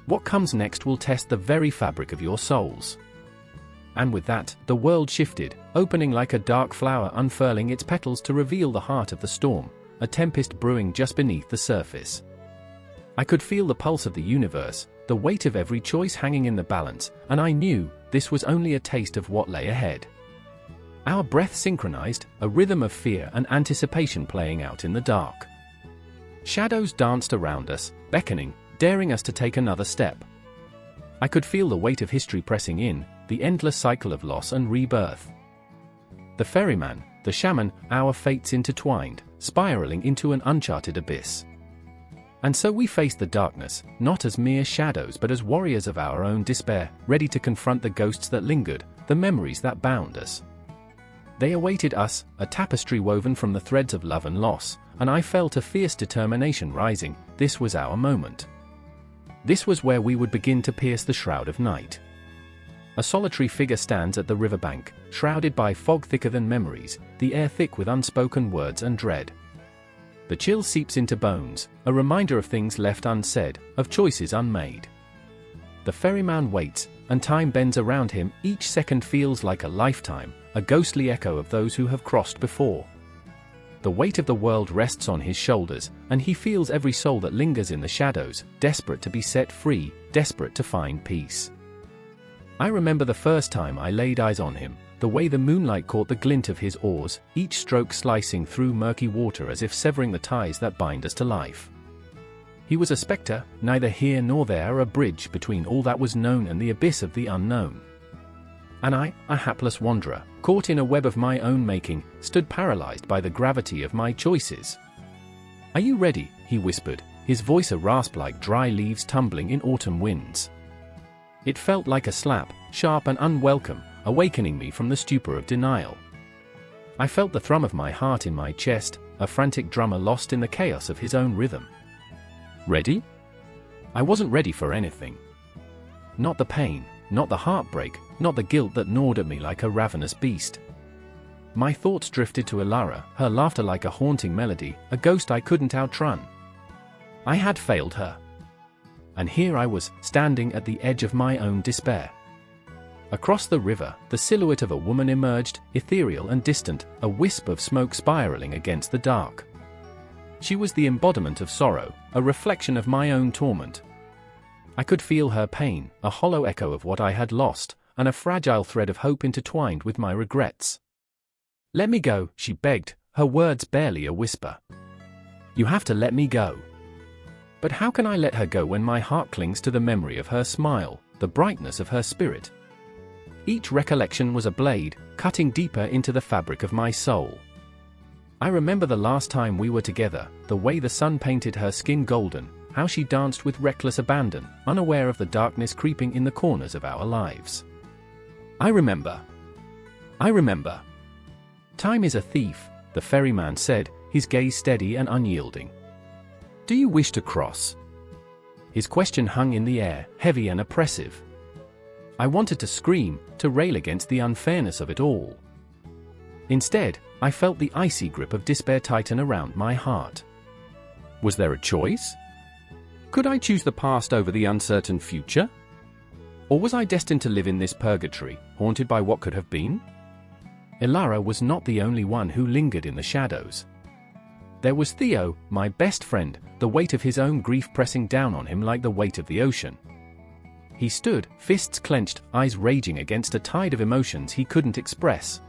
What comes next will test the very fabric of your souls. And with that, the world shifted, opening like a dark flower unfurling its petals to reveal the heart of the storm, a tempest brewing just beneath the surface. I could feel the pulse of the universe, the weight of every choice hanging in the balance, and I knew this was only a taste of what lay ahead. Our breaths synchronized, a rhythm of fear and anticipation playing out in the dark. Shadows danced around us, beckoning, daring us to take another step. I could feel the weight of history pressing in, the endless cycle of loss and rebirth. The ferryman, the shaman, our fates intertwined, spiraling into an uncharted abyss. And so we faced the darkness, not as mere shadows but as warriors of our own despair, ready to confront the ghosts that lingered, the memories that bound us. They awaited us, a tapestry woven from the threads of love and loss, and I felt a fierce determination rising. This was our moment. This was where we would begin to pierce the shroud of night. A solitary figure stands at the riverbank, shrouded by fog thicker than memories, the air thick with unspoken words and dread. The chill seeps into bones, a reminder of things left unsaid, of choices unmade. The ferryman waits, and time bends around him, each second feels like a lifetime, a ghostly echo of those who have crossed before. The weight of the world rests on his shoulders, and he feels every soul that lingers in the shadows, desperate to be set free, desperate to find peace. I remember the first time I laid eyes on him, the way the moonlight caught the glint of his oars, each stroke slicing through murky water as if severing the ties that bind us to life. He was a spectre, neither here nor there, a bridge between all that was known and the abyss of the unknown. And I, a hapless wanderer, caught in a web of my own making, stood paralyzed by the gravity of my choices. "Are you ready?" he whispered, his voice a rasp like dry leaves tumbling in autumn winds. It felt like a slap, sharp and unwelcome, awakening me from the stupor of denial. I felt the thrum of my heart in my chest, a frantic drummer lost in the chaos of his own rhythm. Ready? I wasn't ready for anything. Not the pain, not the heartbreak, not the guilt that gnawed at me like a ravenous beast. My thoughts drifted to Elara, her laughter like a haunting melody, a ghost I couldn't outrun. I had failed her. And here I was, standing at the edge of my own despair. Across the river, the silhouette of a woman emerged, ethereal and distant, a wisp of smoke spiraling against the dark. She was the embodiment of sorrow, a reflection of my own torment. I could feel her pain, a hollow echo of what I had lost, and a fragile thread of hope intertwined with my regrets. "Let me go," she begged, her words barely a whisper. "You have to let me go." But how can I let her go when my heart clings to the memory of her smile, the brightness of her spirit? Each recollection was a blade, cutting deeper into the fabric of my soul. I remember the last time we were together, the way the sun painted her skin golden, how she danced with reckless abandon, unaware of the darkness creeping in the corners of our lives. I remember. "Time is a thief," the ferryman said, his gaze steady and unyielding. "Do you wish to cross?" His question hung in the air, heavy and oppressive. I wanted to scream, to rail against the unfairness of it all. Instead, I felt the icy grip of despair tighten around my heart. Was there a choice? Could I choose the past over the uncertain future? Or was I destined to live in this purgatory, haunted by what could have been? Elara was not the only one who lingered in the shadows. There was Theo, my best friend, the weight of his own grief pressing down on him like the weight of the ocean. He stood, fists clenched, eyes raging against a tide of emotions he couldn't express.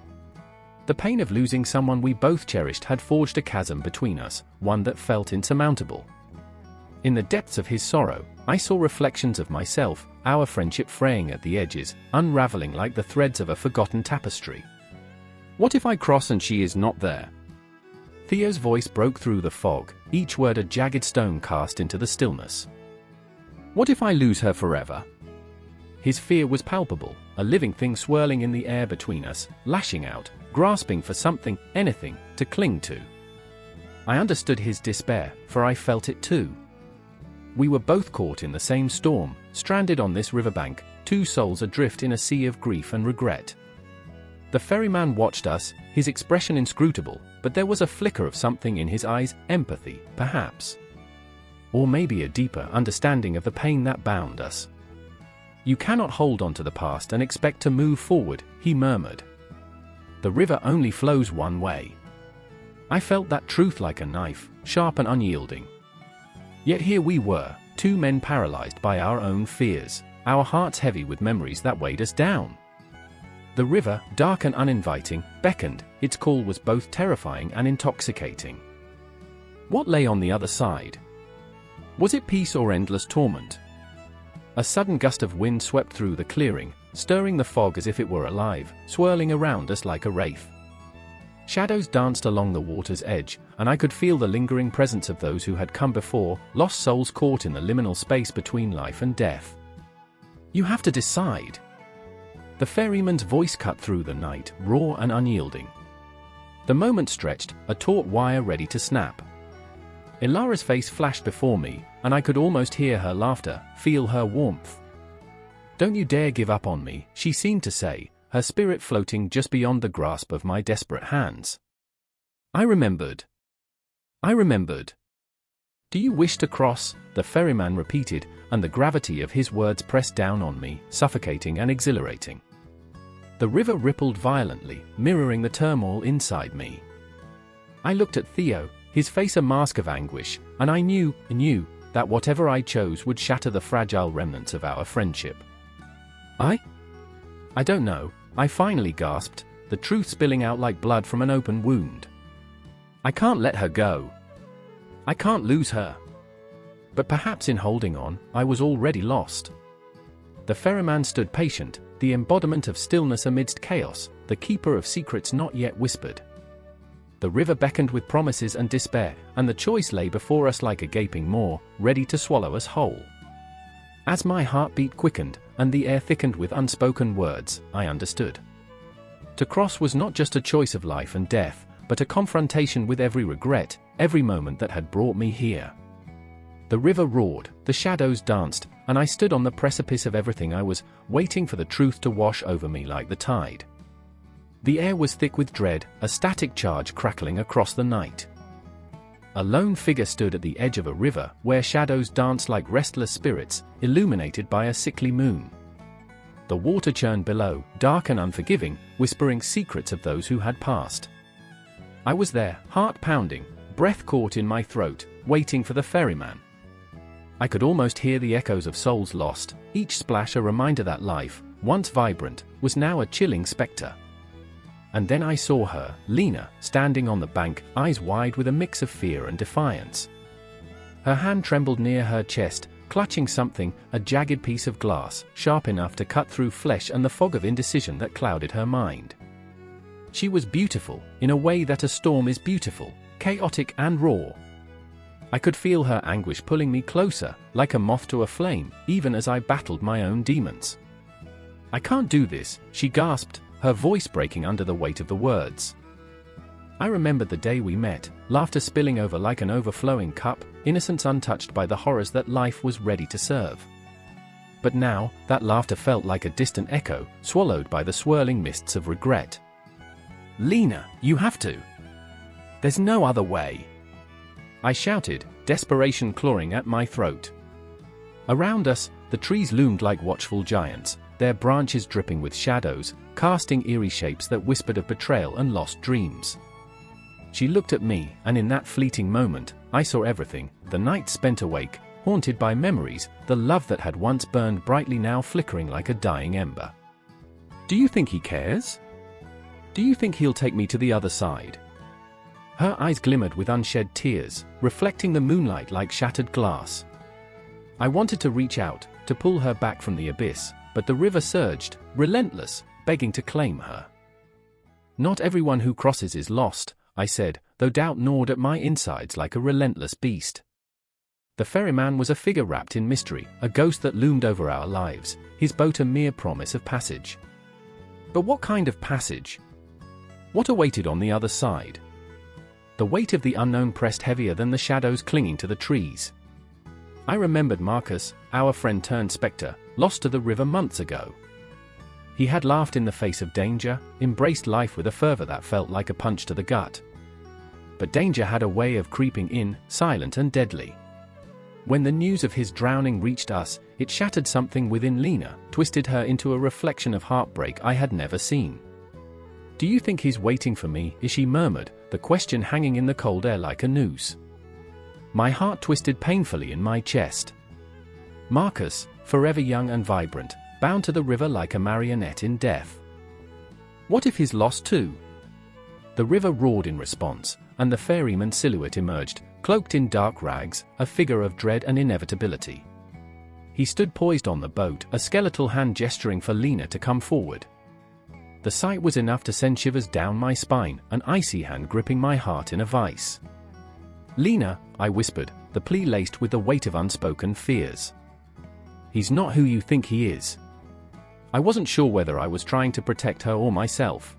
The pain of losing someone we both cherished had forged a chasm between us, one that felt insurmountable. In the depths of his sorrow, I saw reflections of myself, our friendship fraying at the edges, unraveling like the threads of a forgotten tapestry. What if I cross and she is not there? Theo's voice broke through the fog, each word a jagged stone cast into the stillness. What if I lose her forever? His fear was palpable, a living thing swirling in the air between us, lashing out, grasping for something, anything, to cling to. I understood his despair, for I felt it too. We were both caught in the same storm, stranded on this riverbank, two souls adrift in a sea of grief and regret. The ferryman watched us, his expression inscrutable, but there was a flicker of something in his eyes, empathy, perhaps. Or maybe a deeper understanding of the pain that bound us. "You cannot hold on to the past and expect to move forward," he murmured. "The river only flows one way." I felt that truth like a knife, sharp and unyielding. Yet here we were, two men paralyzed by our own fears, our hearts heavy with memories that weighed us down. The river, dark and uninviting, beckoned, its call was both terrifying and intoxicating. What lay on the other side? Was it peace or endless torment? A sudden gust of wind swept through the clearing, stirring the fog as if it were alive, swirling around us like a wraith. Shadows danced along the water's edge, and I could feel the lingering presence of those who had come before, lost souls caught in the liminal space between life and death. "You have to decide." The ferryman's voice cut through the night, raw and unyielding. The moment stretched, a taut wire ready to snap. Elara's face flashed before me, and I could almost hear her laughter, feel her warmth. "Don't you dare give up on me," she seemed to say, her spirit floating just beyond the grasp of my desperate hands. I remembered. Do you wish to cross? The ferryman repeated, and the gravity of his words pressed down on me, suffocating and exhilarating. The river rippled violently, mirroring the turmoil inside me. I looked at Theo, his face a mask of anguish, and I knew that whatever I chose would shatter the fragile remnants of our friendship. I don't know, I finally gasped, the truth spilling out like blood from an open wound. I can't let her go. I can't lose her. But perhaps in holding on, I was already lost. The ferryman stood patient, the embodiment of stillness amidst chaos, the keeper of secrets not yet whispered. The river beckoned with promises and despair, and the choice lay before us like a gaping maw, ready to swallow us whole. As my heartbeat quickened, and the air thickened with unspoken words, I understood. To cross was not just a choice of life and death, but a confrontation with every regret, every moment that had brought me here. The river roared, the shadows danced, and I stood on the precipice of everything I was, waiting for the truth to wash over me like the tide. The air was thick with dread, a static charge crackling across the night. A lone figure stood at the edge of a river where shadows danced like restless spirits, illuminated by a sickly moon. The water churned below, dark and unforgiving, whispering secrets of those who had passed. I was there, heart pounding, breath caught in my throat, waiting for the ferryman. I could almost hear the echoes of souls lost, each splash a reminder that life, once vibrant, was now a chilling specter. And then I saw her, Lena, standing on the bank, eyes wide with a mix of fear and defiance. Her hand trembled near her chest, clutching something, a jagged piece of glass, sharp enough to cut through flesh and the fog of indecision that clouded her mind. She was beautiful, in a way that a storm is beautiful, chaotic and raw. I could feel her anguish pulling me closer, like a moth to a flame, even as I battled my own demons. I can't do this, she gasped, her voice breaking under the weight of the words. I remembered the day we met, laughter spilling over like an overflowing cup, innocence untouched by the horrors that life was ready to serve. But now, that laughter felt like a distant echo, swallowed by the swirling mists of regret. Lena, you have to. There's no other way. I shouted, desperation clawing at my throat. Around us, the trees loomed like watchful giants, their branches dripping with shadows, casting eerie shapes that whispered of betrayal and lost dreams. She looked at me, and in that fleeting moment, I saw everything, the night spent awake, haunted by memories, the love that had once burned brightly now flickering like a dying ember. Do you think he cares? Do you think he'll take me to the other side? Her eyes glimmered with unshed tears, reflecting the moonlight like shattered glass. I wanted to reach out, to pull her back from the abyss, but the river surged, relentless, begging to claim her. Not everyone who crosses is lost, I said, though doubt gnawed at my insides like a relentless beast. The ferryman was a figure wrapped in mystery, a ghost that loomed over our lives, his boat a mere promise of passage. But what kind of passage? What awaited on the other side? The weight of the unknown pressed heavier than the shadows clinging to the trees. I remembered Marcus, our friend turned spectre, lost to the river months ago. He had laughed in the face of danger, embraced life with a fervor that felt like a punch to the gut. But danger had a way of creeping in, silent and deadly. When the news of his drowning reached us, it shattered something within Lena, twisted her into a reflection of heartbreak I had never seen. Do you think he's waiting for me? She murmured, the question hanging in the cold air like a noose. My heart twisted painfully in my chest. Marcus, forever young and vibrant, bound to the river like a marionette in death. What if he's lost too? The river roared in response, and the ferryman silhouette emerged, cloaked in dark rags, a figure of dread and inevitability. He stood poised on the boat, a skeletal hand gesturing for Lena to come forward. The sight was enough to send shivers down my spine, an icy hand gripping my heart in a vice. Lena, I whispered, the plea laced with the weight of unspoken fears. He's not who you think he is. I wasn't sure whether I was trying to protect her or myself.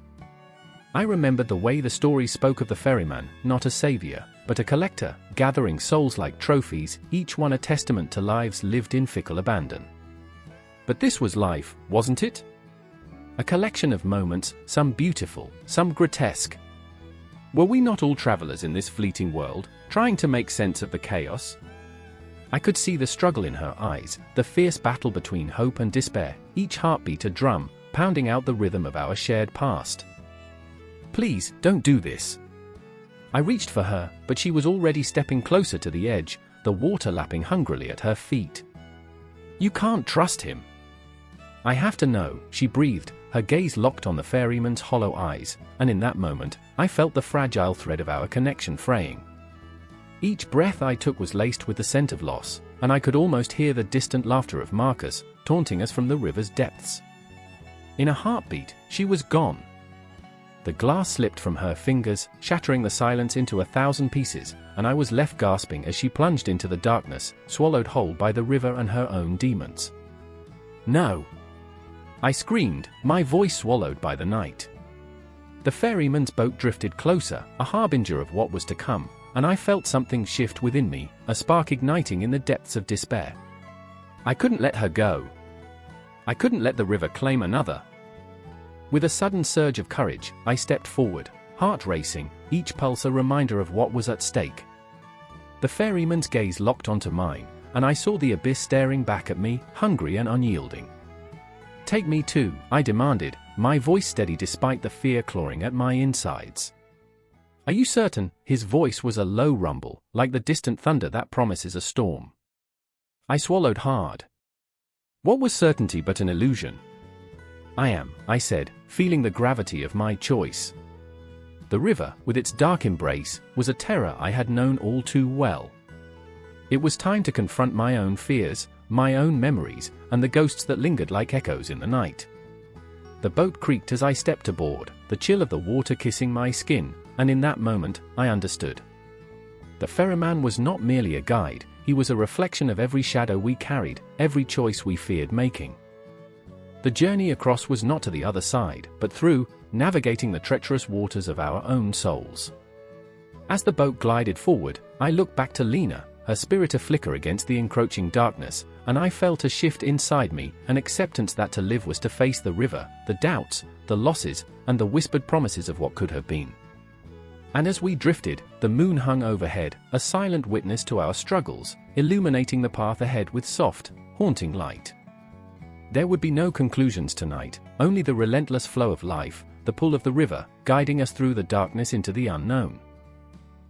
I remembered the way the story spoke of the ferryman, not a savior, but a collector, gathering souls like trophies, each one a testament to lives lived in fickle abandon. But this was life, wasn't it? A collection of moments, some beautiful, some grotesque. Were we not all travelers in this fleeting world, trying to make sense of the chaos? I could see the struggle in her eyes, the fierce battle between hope and despair, each heartbeat a drum, pounding out the rhythm of our shared past. Please, don't do this. I reached for her, but she was already stepping closer to the edge, the water lapping hungrily at her feet. You can't trust him. I have to know, she breathed, her gaze locked on the ferryman's hollow eyes, and in that moment, I felt the fragile thread of our connection fraying. Each breath I took was laced with the scent of loss, and I could almost hear the distant laughter of Marcus, taunting us from the river's depths. In a heartbeat, she was gone. The glass slipped from her fingers, shattering the silence into 1,000 pieces, and I was left gasping as she plunged into the darkness, swallowed whole by the river and her own demons. No! I screamed, my voice swallowed by the night. The ferryman's boat drifted closer, a harbinger of what was to come, and I felt something shift within me, a spark igniting in the depths of despair. I couldn't let her go. I couldn't let the river claim another. With a sudden surge of courage, I stepped forward, heart racing, each pulse a reminder of what was at stake. The ferryman's gaze locked onto mine, and I saw the abyss staring back at me, hungry and unyielding. Take me too, I demanded, my voice steady despite the fear clawing at my insides. Are you certain? His voice was a low rumble, like the distant thunder that promises a storm. I swallowed hard. What was certainty but an illusion? I am, I said, feeling the gravity of my choice. The river, with its dark embrace, was a terror I had known all too well. It was time to confront my own fears, my own memories, and the ghosts that lingered like echoes in the night. The boat creaked as I stepped aboard, the chill of the water kissing my skin, and in that moment, I understood. The ferryman was not merely a guide, he was a reflection of every shadow we carried, every choice we feared making. The journey across was not to the other side, but through, navigating the treacherous waters of our own souls. As the boat glided forward, I looked back to Lena, her spirit a flicker against the encroaching darkness, and I felt a shift inside me, an acceptance that to live was to face the river, the doubts, the losses, and the whispered promises of what could have been. And as we drifted, the moon hung overhead, a silent witness to our struggles, illuminating the path ahead with soft, haunting light. There would be no conclusions tonight, only the relentless flow of life, the pull of the river, guiding us through the darkness into the unknown.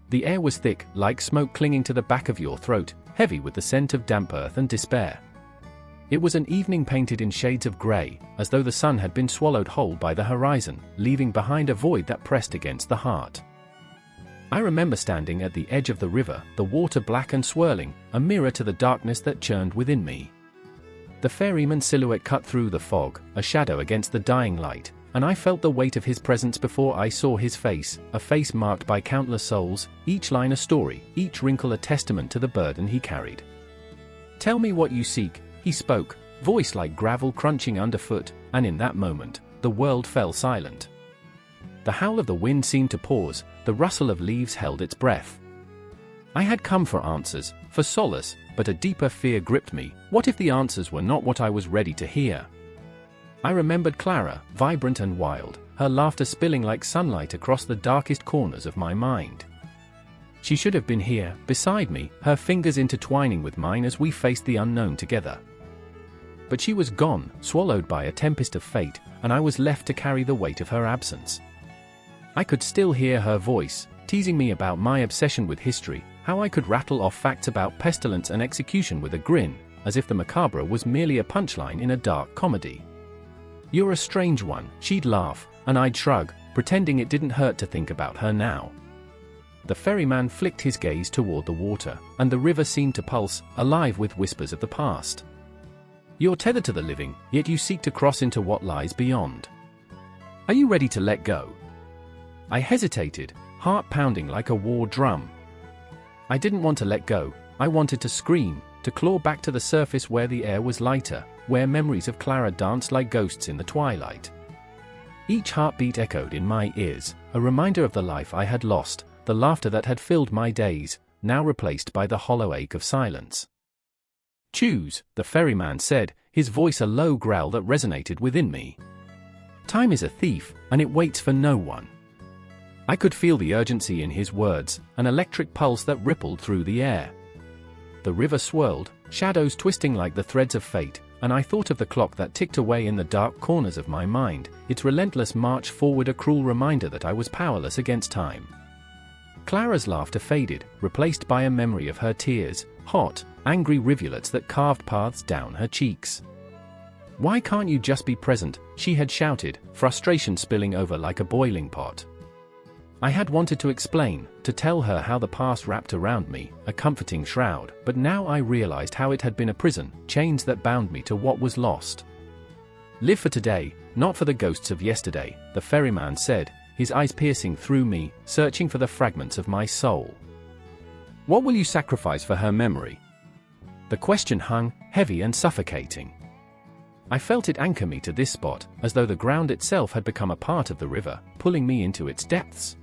The air was thick, like smoke clinging to the back of your throat, heavy with the scent of damp earth and despair. It was an evening painted in shades of grey, as though the sun had been swallowed whole by the horizon, leaving behind a void that pressed against the heart. I remember standing at the edge of the river, the water black and swirling, a mirror to the darkness that churned within me. The ferryman's silhouette cut through the fog, a shadow against the dying light, and I felt the weight of his presence before I saw his face, a face marked by countless souls, each line a story, each wrinkle a testament to the burden he carried. Tell me what you seek, he spoke, voice like gravel crunching underfoot, and in that moment, the world fell silent. The howl of the wind seemed to pause, the rustle of leaves held its breath. I had come for answers, for solace, but a deeper fear gripped me. What if the answers were not what I was ready to hear? I remembered Clara, vibrant and wild, her laughter spilling like sunlight across the darkest corners of my mind. She should have been here, beside me, her fingers intertwining with mine as we faced the unknown together. But she was gone, swallowed by a tempest of fate, and I was left to carry the weight of her absence. I could still hear her voice, teasing me about my obsession with history, how I could rattle off facts about pestilence and execution with a grin, as if the macabre was merely a punchline in a dark comedy. You're a strange one, she'd laugh, and I'd shrug, pretending it didn't hurt to think about her now. The ferryman flicked his gaze toward the water, and the river seemed to pulse, alive with whispers of the past. You're tethered to the living, yet you seek to cross into what lies beyond. Are you ready to let go? I hesitated, heart pounding like a war drum. I didn't want to let go, I wanted to scream, to claw back to the surface where the air was lighter, where memories of Clara danced like ghosts in the twilight. Each heartbeat echoed in my ears, a reminder of the life I had lost, the laughter that had filled my days, now replaced by the hollow ache of silence. Choose, the ferryman said, his voice a low growl that resonated within me. Time is a thief, and it waits for no one. I could feel the urgency in his words, an electric pulse that rippled through the air. The river swirled, shadows twisting like the threads of fate, and I thought of the clock that ticked away in the dark corners of my mind, its relentless march forward a cruel reminder that I was powerless against time. Clara's laughter faded, replaced by a memory of her tears, hot, angry rivulets that carved paths down her cheeks. "Why can't you just be present?" she had shouted, frustration spilling over like a boiling pot. I had wanted to explain, to tell her how the past wrapped around me, a comforting shroud, but now I realized how it had been a prison, chains that bound me to what was lost. "Live for today, not for the ghosts of yesterday," the ferryman said, his eyes piercing through me, searching for the fragments of my soul. "What will you sacrifice for her memory?" The question hung, heavy and suffocating. I felt it anchor me to this spot, as though the ground itself had become a part of the river, pulling me into its depths.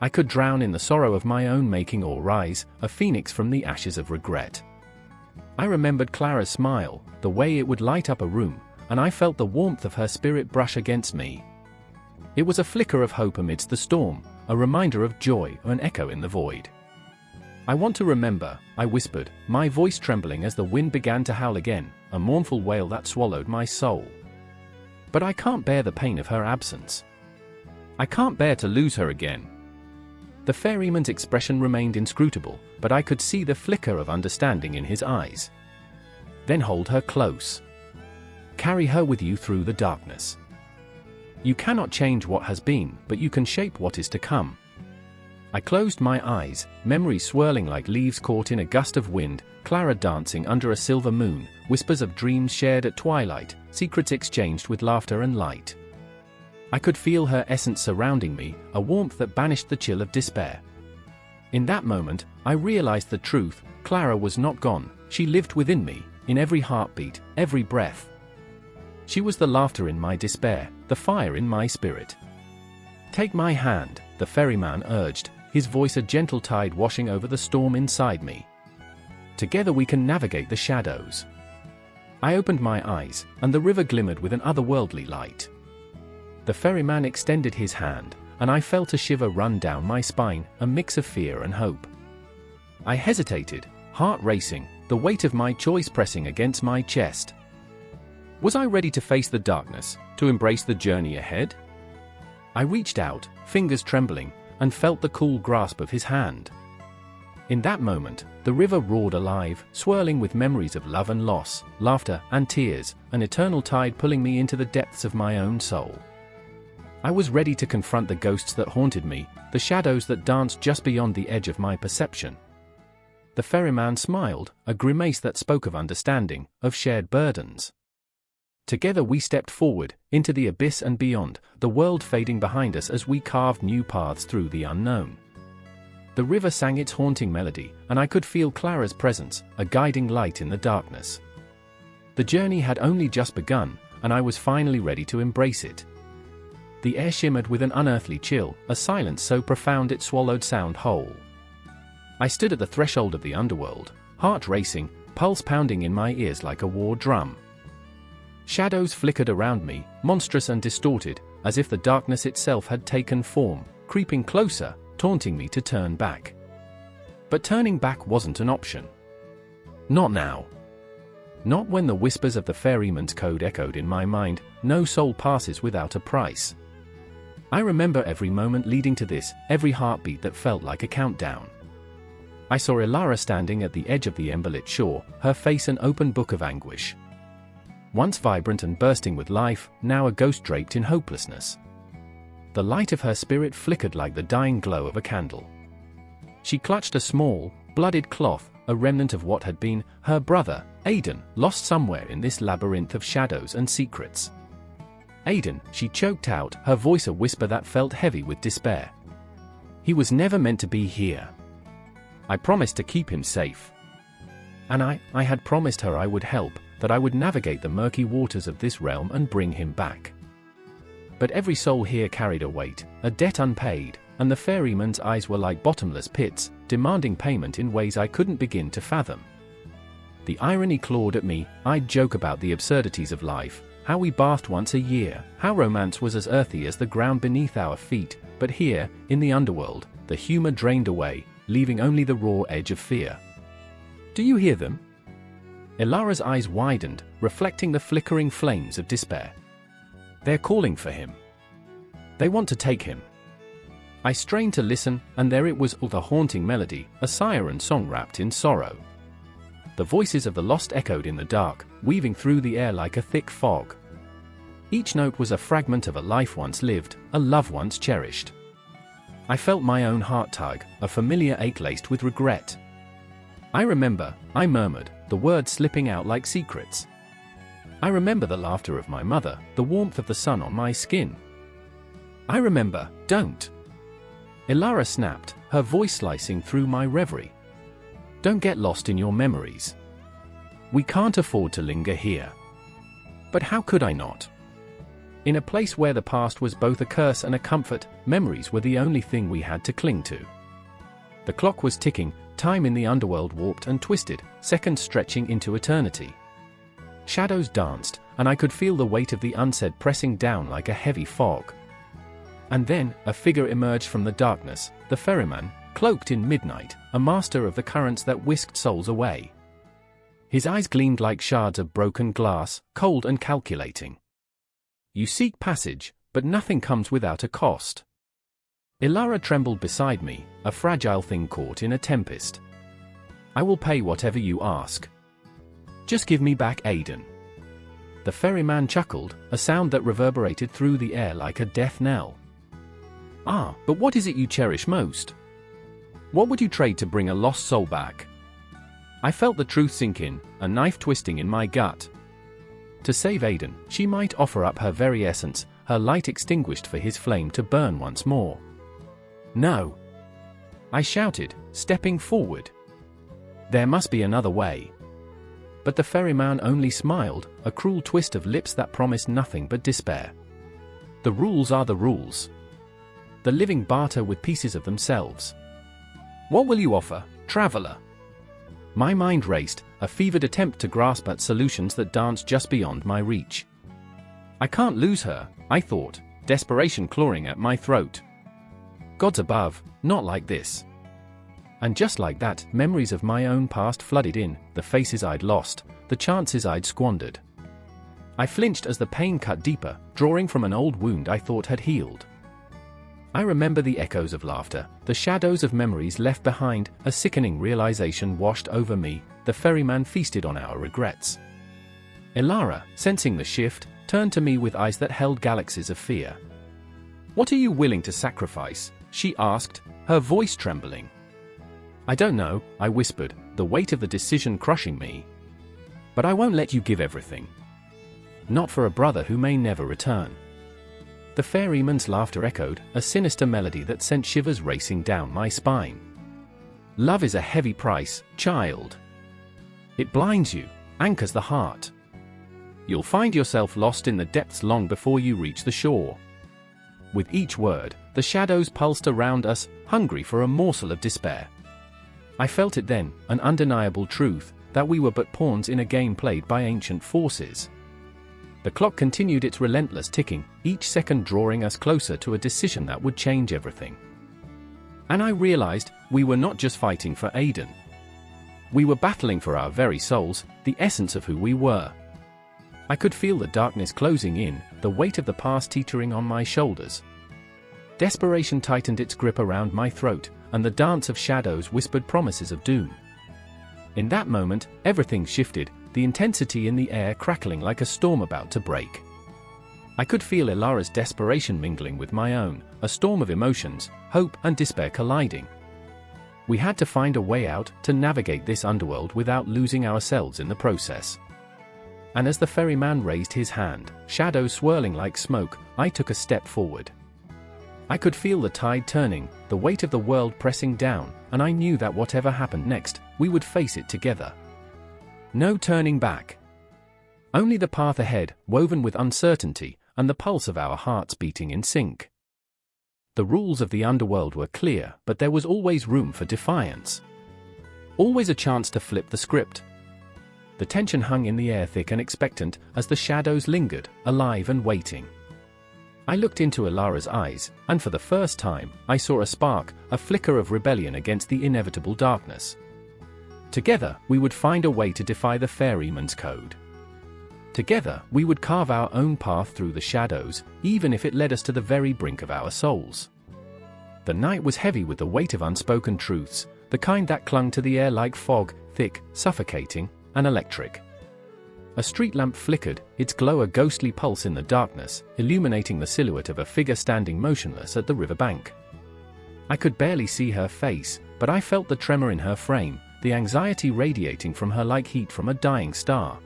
I could drown in the sorrow of my own making or rise, a phoenix from the ashes of regret. I remembered Clara's smile, the way it would light up a room, and I felt the warmth of her spirit brush against me. It was a flicker of hope amidst the storm, a reminder of joy, an echo in the void. "I want to remember," I whispered, my voice trembling as the wind began to howl again, a mournful wail that swallowed my soul. "But I can't bear the pain of her absence. I can't bear to lose her again." The ferryman's expression remained inscrutable, but I could see the flicker of understanding in his eyes. "Then hold her close. Carry her with you through the darkness. You cannot change what has been, but you can shape what is to come." I closed my eyes, memories swirling like leaves caught in a gust of wind, Clara dancing under a silver moon, whispers of dreams shared at twilight, secrets exchanged with laughter and light. I could feel her essence surrounding me, a warmth that banished the chill of despair. In that moment, I realized the truth: Clara was not gone, she lived within me, in every heartbeat, every breath. She was the laughter in my despair, the fire in my spirit. "Take my hand," the ferryman urged, his voice a gentle tide washing over the storm inside me. "Together we can navigate the shadows." I opened my eyes, and the river glimmered with an otherworldly light. The ferryman extended his hand, and I felt a shiver run down my spine, a mix of fear and hope. I hesitated, heart racing, the weight of my choice pressing against my chest. Was I ready to face the darkness, to embrace the journey ahead? I reached out, fingers trembling, and felt the cool grasp of his hand. In that moment, the river roared alive, swirling with memories of love and loss, laughter and tears, an eternal tide pulling me into the depths of my own soul. I was ready to confront the ghosts that haunted me, the shadows that danced just beyond the edge of my perception. The ferryman smiled, a grimace that spoke of understanding, of shared burdens. Together we stepped forward, into the abyss and beyond, the world fading behind us as we carved new paths through the unknown. The river sang its haunting melody, and I could feel Clara's presence, a guiding light in the darkness. The journey had only just begun, and I was finally ready to embrace it. The air shimmered with an unearthly chill, a silence so profound it swallowed sound whole. I stood at the threshold of the underworld, heart racing, pulse pounding in my ears like a war drum. Shadows flickered around me, monstrous and distorted, as if the darkness itself had taken form, creeping closer, taunting me to turn back. But turning back wasn't an option. Not now. Not when the whispers of the ferryman's code echoed in my mind: "No soul passes without a price." I remember every moment leading to this, every heartbeat that felt like a countdown. I saw Ilara standing at the edge of the emberlit shore, her face an open book of anguish. Once vibrant and bursting with life, now a ghost draped in hopelessness. The light of her spirit flickered like the dying glow of a candle. She clutched a small, blooded cloth, a remnant of what had been her brother, Aidan, lost somewhere in this labyrinth of shadows and secrets. "Aidan," she choked out, her voice a whisper that felt heavy with despair. "He was never meant to be here. I promised to keep him safe." And I had promised her I would help, that I would navigate the murky waters of this realm and bring him back. But every soul here carried a weight, a debt unpaid, and the ferryman's eyes were like bottomless pits, demanding payment in ways I couldn't begin to fathom. The irony clawed at me. I'd joke about the absurdities of life, how we bathed once a year, how romance was as earthy as the ground beneath our feet, but here, in the underworld, the humor drained away, leaving only the raw edge of fear. Do you hear them? Ilara's eyes widened, reflecting the flickering flames of despair. They're calling for him. They want to take him. I strained to listen, and there it was, the haunting melody, a siren song wrapped in sorrow. The voices of the lost echoed in the dark, weaving through the air like a thick fog. Each note was a fragment of a life once lived, a love once cherished. I felt my own heart tug, a familiar ache laced with regret. I remember, I murmured, the words slipping out like secrets. I remember the laughter of my mother, the warmth of the sun on my skin. I remember, don't. Ilara snapped, her voice slicing through my reverie. Don't get lost in your memories. We can't afford to linger here. But how could I not? In a place where the past was both a curse and a comfort, memories were the only thing we had to cling to. The clock was ticking, time in the underworld warped and twisted, seconds stretching into eternity. Shadows danced, and I could feel the weight of the unsaid pressing down like a heavy fog. And then, a figure emerged from the darkness, the ferryman, cloaked in midnight, a master of the currents that whisked souls away. His eyes gleamed like shards of broken glass, cold and calculating. You seek passage, but nothing comes without a cost. Ilara trembled beside me, a fragile thing caught in a tempest. I will pay whatever you ask. Just give me back Aiden. The ferryman chuckled, a sound that reverberated through the air like a death knell. Ah, but what is it you cherish most? What would you trade to bring a lost soul back? I felt the truth sink in, a knife twisting in my gut. To save Aiden, she might offer up her very essence, her light extinguished for his flame to burn once more. No! I shouted, stepping forward. There must be another way. But the ferryman only smiled, a cruel twist of lips that promised nothing but despair. The rules are the rules. The living barter with pieces of themselves. What will you offer, traveler? My mind raced, a fevered attempt to grasp at solutions that danced just beyond my reach. I can't lose her, I thought, desperation clawing at my throat. Gods above, not like this. And just like that, memories of my own past flooded in, the faces I'd lost, the chances I'd squandered. I flinched as the pain cut deeper, drawing from an old wound I thought had healed. I remember the echoes of laughter, the shadows of memories left behind, a sickening realization washed over me, the ferryman feasted on our regrets. Ilara, sensing the shift, turned to me with eyes that held galaxies of fear. What are you willing to sacrifice? She asked, her voice trembling. I don't know, I whispered, the weight of the decision crushing me. But I won't let you give everything. Not for a brother who may never return. The ferryman's laughter echoed, a sinister melody that sent shivers racing down my spine. Love is a heavy price, child. It blinds you, anchors the heart. You'll find yourself lost in the depths long before you reach the shore. With each word, the shadows pulsed around us, hungry for a morsel of despair. I felt it then, an undeniable truth, that we were but pawns in a game played by ancient forces. The clock continued its relentless ticking, each second drawing us closer to a decision that would change everything. And I realized, we were not just fighting for Aiden. We were battling for our very souls, the essence of who we were. I could feel the darkness closing in, the weight of the past teetering on my shoulders. Desperation tightened its grip around my throat, and the dance of shadows whispered promises of doom. In that moment, everything shifted, the intensity in the air crackling like a storm about to break. I could feel Ilara's desperation mingling with my own, a storm of emotions, hope and despair colliding. We had to find a way out, to navigate this underworld without losing ourselves in the process. And as the ferryman raised his hand, shadows swirling like smoke, I took a step forward. I could feel the tide turning, the weight of the world pressing down, and I knew that whatever happened next, we would face it together. No turning back. Only the path ahead, woven with uncertainty, and the pulse of our hearts beating in sync. The rules of the underworld were clear, but there was always room for defiance. Always a chance to flip the script. The tension hung in the air thick and expectant, as the shadows lingered, alive and waiting. I looked into Alara's eyes, and for the first time, I saw a spark, a flicker of rebellion against the inevitable darkness. Together, we would find a way to defy the ferryman's code. Together, we would carve our own path through the shadows, even if it led us to the very brink of our souls. The night was heavy with the weight of unspoken truths, the kind that clung to the air like fog, thick, suffocating, and electric. A street lamp flickered, its glow a ghostly pulse in the darkness, illuminating the silhouette of a figure standing motionless at the riverbank. I could barely see her face, but I felt the tremor in her frame, the anxiety radiating from her like heat from a dying star.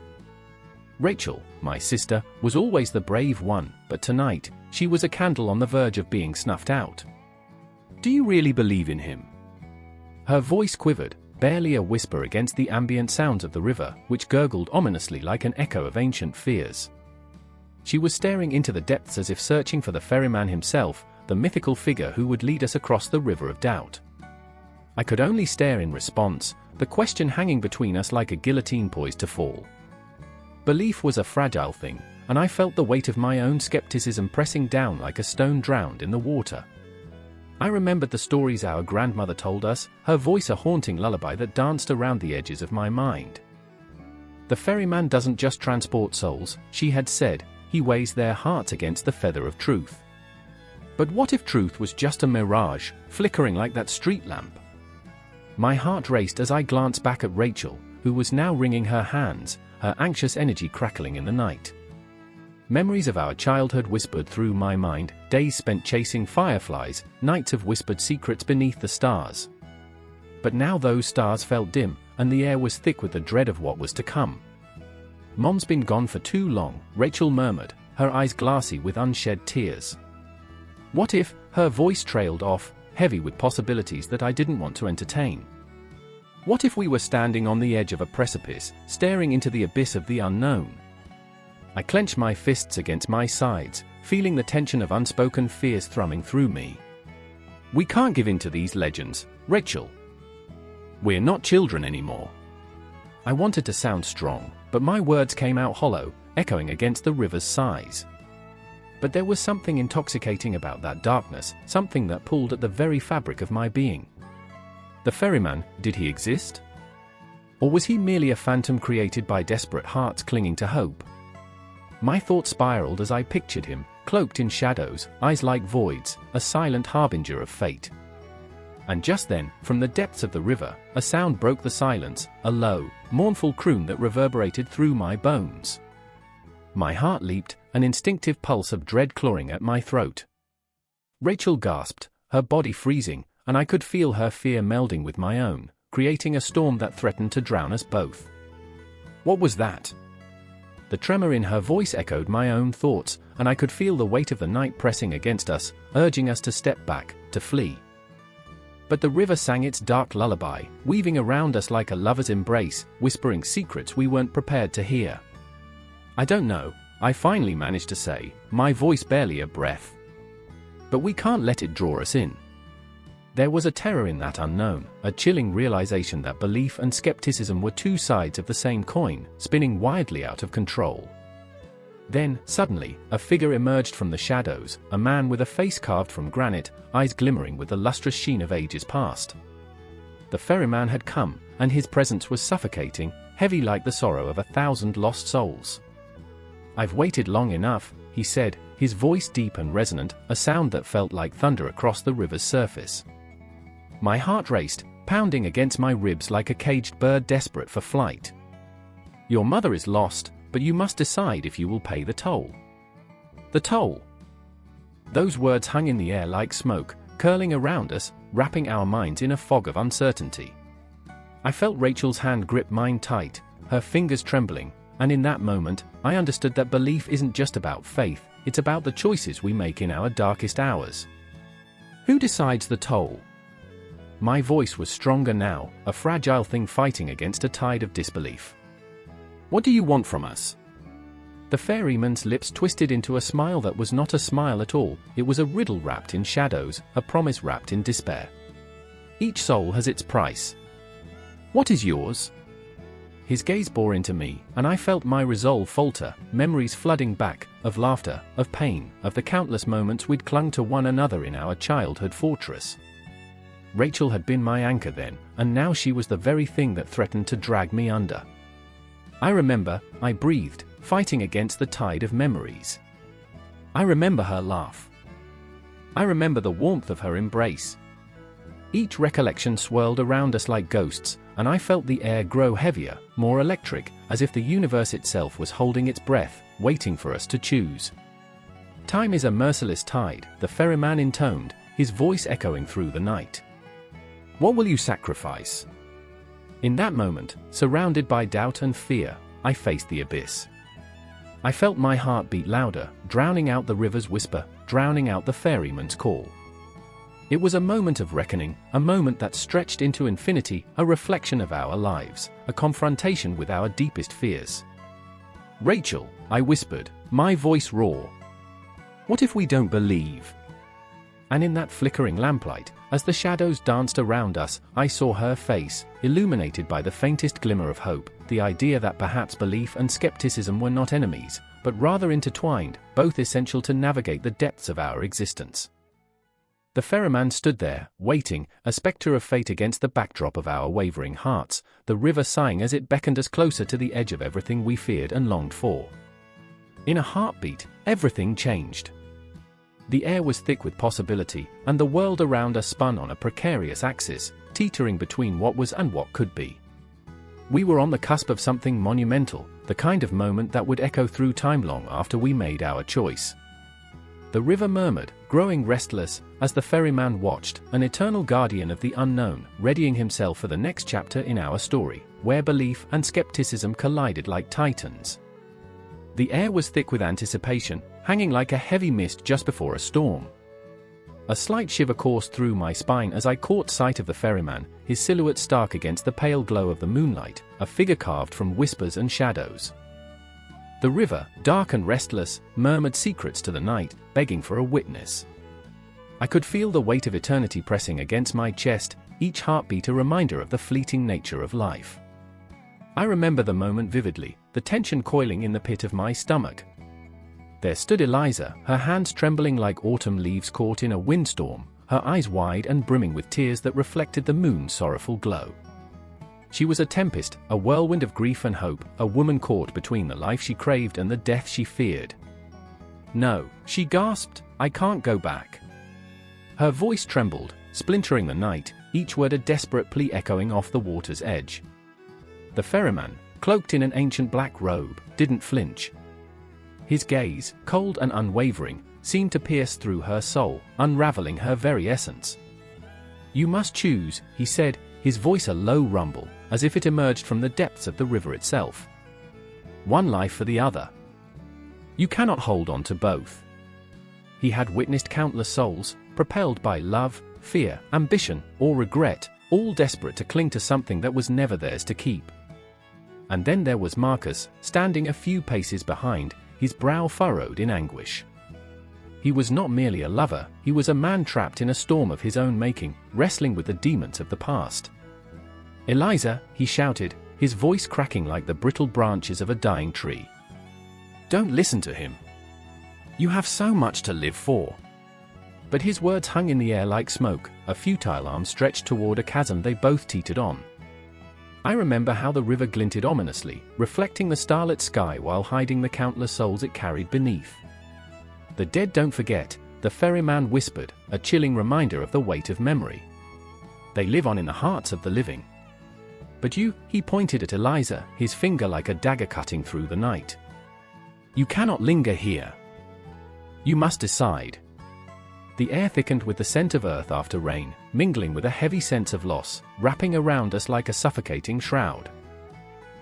Rachel, my sister, was always the brave one, but tonight, she was a candle on the verge of being snuffed out. "Do you really believe in him?" Her voice quivered, barely a whisper against the ambient sounds of the river, which gurgled ominously like an echo of ancient fears. She was staring into the depths as if searching for the ferryman himself, the mythical figure who would lead us across the river of doubt. I could only stare in response, the question hanging between us like a guillotine poised to fall. Belief was a fragile thing, and I felt the weight of my own skepticism pressing down like a stone drowned in the water. I remembered the stories our grandmother told us, her voice a haunting lullaby that danced around the edges of my mind. The ferryman doesn't just transport souls, she had said, he weighs their hearts against the feather of truth. But what if truth was just a mirage, flickering like that street lamp? My heart raced as I glanced back at Rachel, who was now wringing her hands, her anxious energy crackling in the night. Memories of our childhood whispered through my mind, days spent chasing fireflies, nights of whispered secrets beneath the stars. But now those stars felt dim, and the air was thick with the dread of what was to come. "Mom's been gone for too long," Rachel murmured, her eyes glassy with unshed tears. What if, her voice trailed off, heavy with possibilities that I didn't want to entertain. What if we were standing on the edge of a precipice, staring into the abyss of the unknown? I clenched my fists against my sides, feeling the tension of unspoken fears thrumming through me. "We can't give in to these legends, Rachel. We're not children anymore." I wanted to sound strong, but my words came out hollow, echoing against the river's sighs. But there was something intoxicating about that darkness, something that pulled at the very fabric of my being. The ferryman, did he exist? Or was he merely a phantom created by desperate hearts clinging to hope? My thoughts spiraled as I pictured him, cloaked in shadows, eyes like voids, a silent harbinger of fate. And just then, from the depths of the river, a sound broke the silence, a low, mournful croon that reverberated through my bones. My heart leaped, an instinctive pulse of dread clawing at my throat. Rachel gasped, her body freezing, and I could feel her fear melding with my own, creating a storm that threatened to drown us both. What was that? The tremor in her voice echoed my own thoughts, and I could feel the weight of the night pressing against us, urging us to step back, to flee. But the river sang its dark lullaby, weaving around us like a lover's embrace, whispering secrets we weren't prepared to hear. "I don't know," I finally managed to say, my voice barely a breath. "But we can't let it draw us in." There was a terror in that unknown, a chilling realization that belief and skepticism were two sides of the same coin, spinning wildly out of control. Then, suddenly, a figure emerged from the shadows, a man with a face carved from granite, eyes glimmering with the lustrous sheen of ages past. The ferryman had come, and his presence was suffocating, heavy like the sorrow of 1,000 lost souls. "I've waited long enough," he said, his voice deep and resonant, a sound that felt like thunder across the river's surface. My heart raced, pounding against my ribs like a caged bird desperate for flight. "Your mother is lost, but you must decide if you will pay the toll." The toll. Those words hung in the air like smoke, curling around us, wrapping our minds in a fog of uncertainty. I felt Rachel's hand grip mine tight, her fingers trembling, and in that moment, I understood that belief isn't just about faith, it's about the choices we make in our darkest hours. Who decides the toll? My voice was stronger now, a fragile thing fighting against a tide of disbelief. "What do you want from us?" The ferryman's lips twisted into a smile that was not a smile at all, it was a riddle wrapped in shadows, a promise wrapped in despair. "Each soul has its price. What is yours?" His gaze bore into me, and I felt my resolve falter, memories flooding back, of laughter, of pain, of the countless moments we'd clung to one another in our childhood fortress. Rachel had been my anchor then, and now she was the very thing that threatened to drag me under. I remember, I breathed, fighting against the tide of memories. I remember her laugh. I remember the warmth of her embrace. Each recollection swirled around us like ghosts, and I felt the air grow heavier, more electric, as if the universe itself was holding its breath, waiting for us to choose. Time is a merciless tide, the ferryman intoned, his voice echoing through the night. What will you sacrifice? In that moment, surrounded by doubt and fear, I faced the abyss. I felt my heart beat louder, drowning out the river's whisper, drowning out the ferryman's call. It was a moment of reckoning, a moment that stretched into infinity, a reflection of our lives, a confrontation with our deepest fears. Rachel, I whispered, my voice raw. What if we don't believe? And in that flickering lamplight, as the shadows danced around us, I saw her face, illuminated by the faintest glimmer of hope, the idea that perhaps belief and skepticism were not enemies, but rather intertwined, both essential to navigate the depths of our existence. The ferryman stood there, waiting, a spectre of fate against the backdrop of our wavering hearts, the river sighing as it beckoned us closer to the edge of everything we feared and longed for. In a heartbeat, everything changed. The air was thick with possibility, and the world around us spun on a precarious axis, teetering between what was and what could be. We were on the cusp of something monumental, the kind of moment that would echo through time long after we made our choice. The river murmured, growing restless, as the ferryman watched, an eternal guardian of the unknown, readying himself for the next chapter in our story, where belief and skepticism collided like titans. The air was thick with anticipation, hanging like a heavy mist just before a storm. A slight shiver coursed through my spine as I caught sight of the ferryman, his silhouette stark against the pale glow of the moonlight, a figure carved from whispers and shadows. The river, dark and restless, murmured secrets to the night, begging for a witness. I could feel the weight of eternity pressing against my chest, each heartbeat a reminder of the fleeting nature of life. I remember the moment vividly, the tension coiling in the pit of my stomach. There stood Eliza, her hands trembling like autumn leaves caught in a windstorm, her eyes wide and brimming with tears that reflected the moon's sorrowful glow. She was a tempest, a whirlwind of grief and hope, a woman caught between the life she craved and the death she feared. No, she gasped, I can't go back. Her voice trembled, splintering the night, each word a desperate plea echoing off the water's edge. The ferryman, cloaked in an ancient black robe, didn't flinch. His gaze, cold and unwavering, seemed to pierce through her soul, unraveling her very essence. You must choose, he said, his voice a low rumble, as if it emerged from the depths of the river itself. One life for the other. You cannot hold on to both. He had witnessed countless souls, propelled by love, fear, ambition, or regret, all desperate to cling to something that was never theirs to keep. And then there was Marcus, standing a few paces behind, his brow furrowed in anguish. He was not merely a lover, he was a man trapped in a storm of his own making, wrestling with the demons of the past. Eliza, he shouted, his voice cracking like the brittle branches of a dying tree. Don't listen to him. You have so much to live for. But his words hung in the air like smoke, a futile arm stretched toward a chasm they both teetered on. I remember how the river glinted ominously, reflecting the starlit sky while hiding the countless souls it carried beneath. The dead don't forget, the ferryman whispered, a chilling reminder of the weight of memory. They live on in the hearts of the living. But you, he pointed at Eliza, his finger like a dagger cutting through the night. You cannot linger here. You must decide. The air thickened with the scent of earth after rain, mingling with a heavy sense of loss, wrapping around us like a suffocating shroud.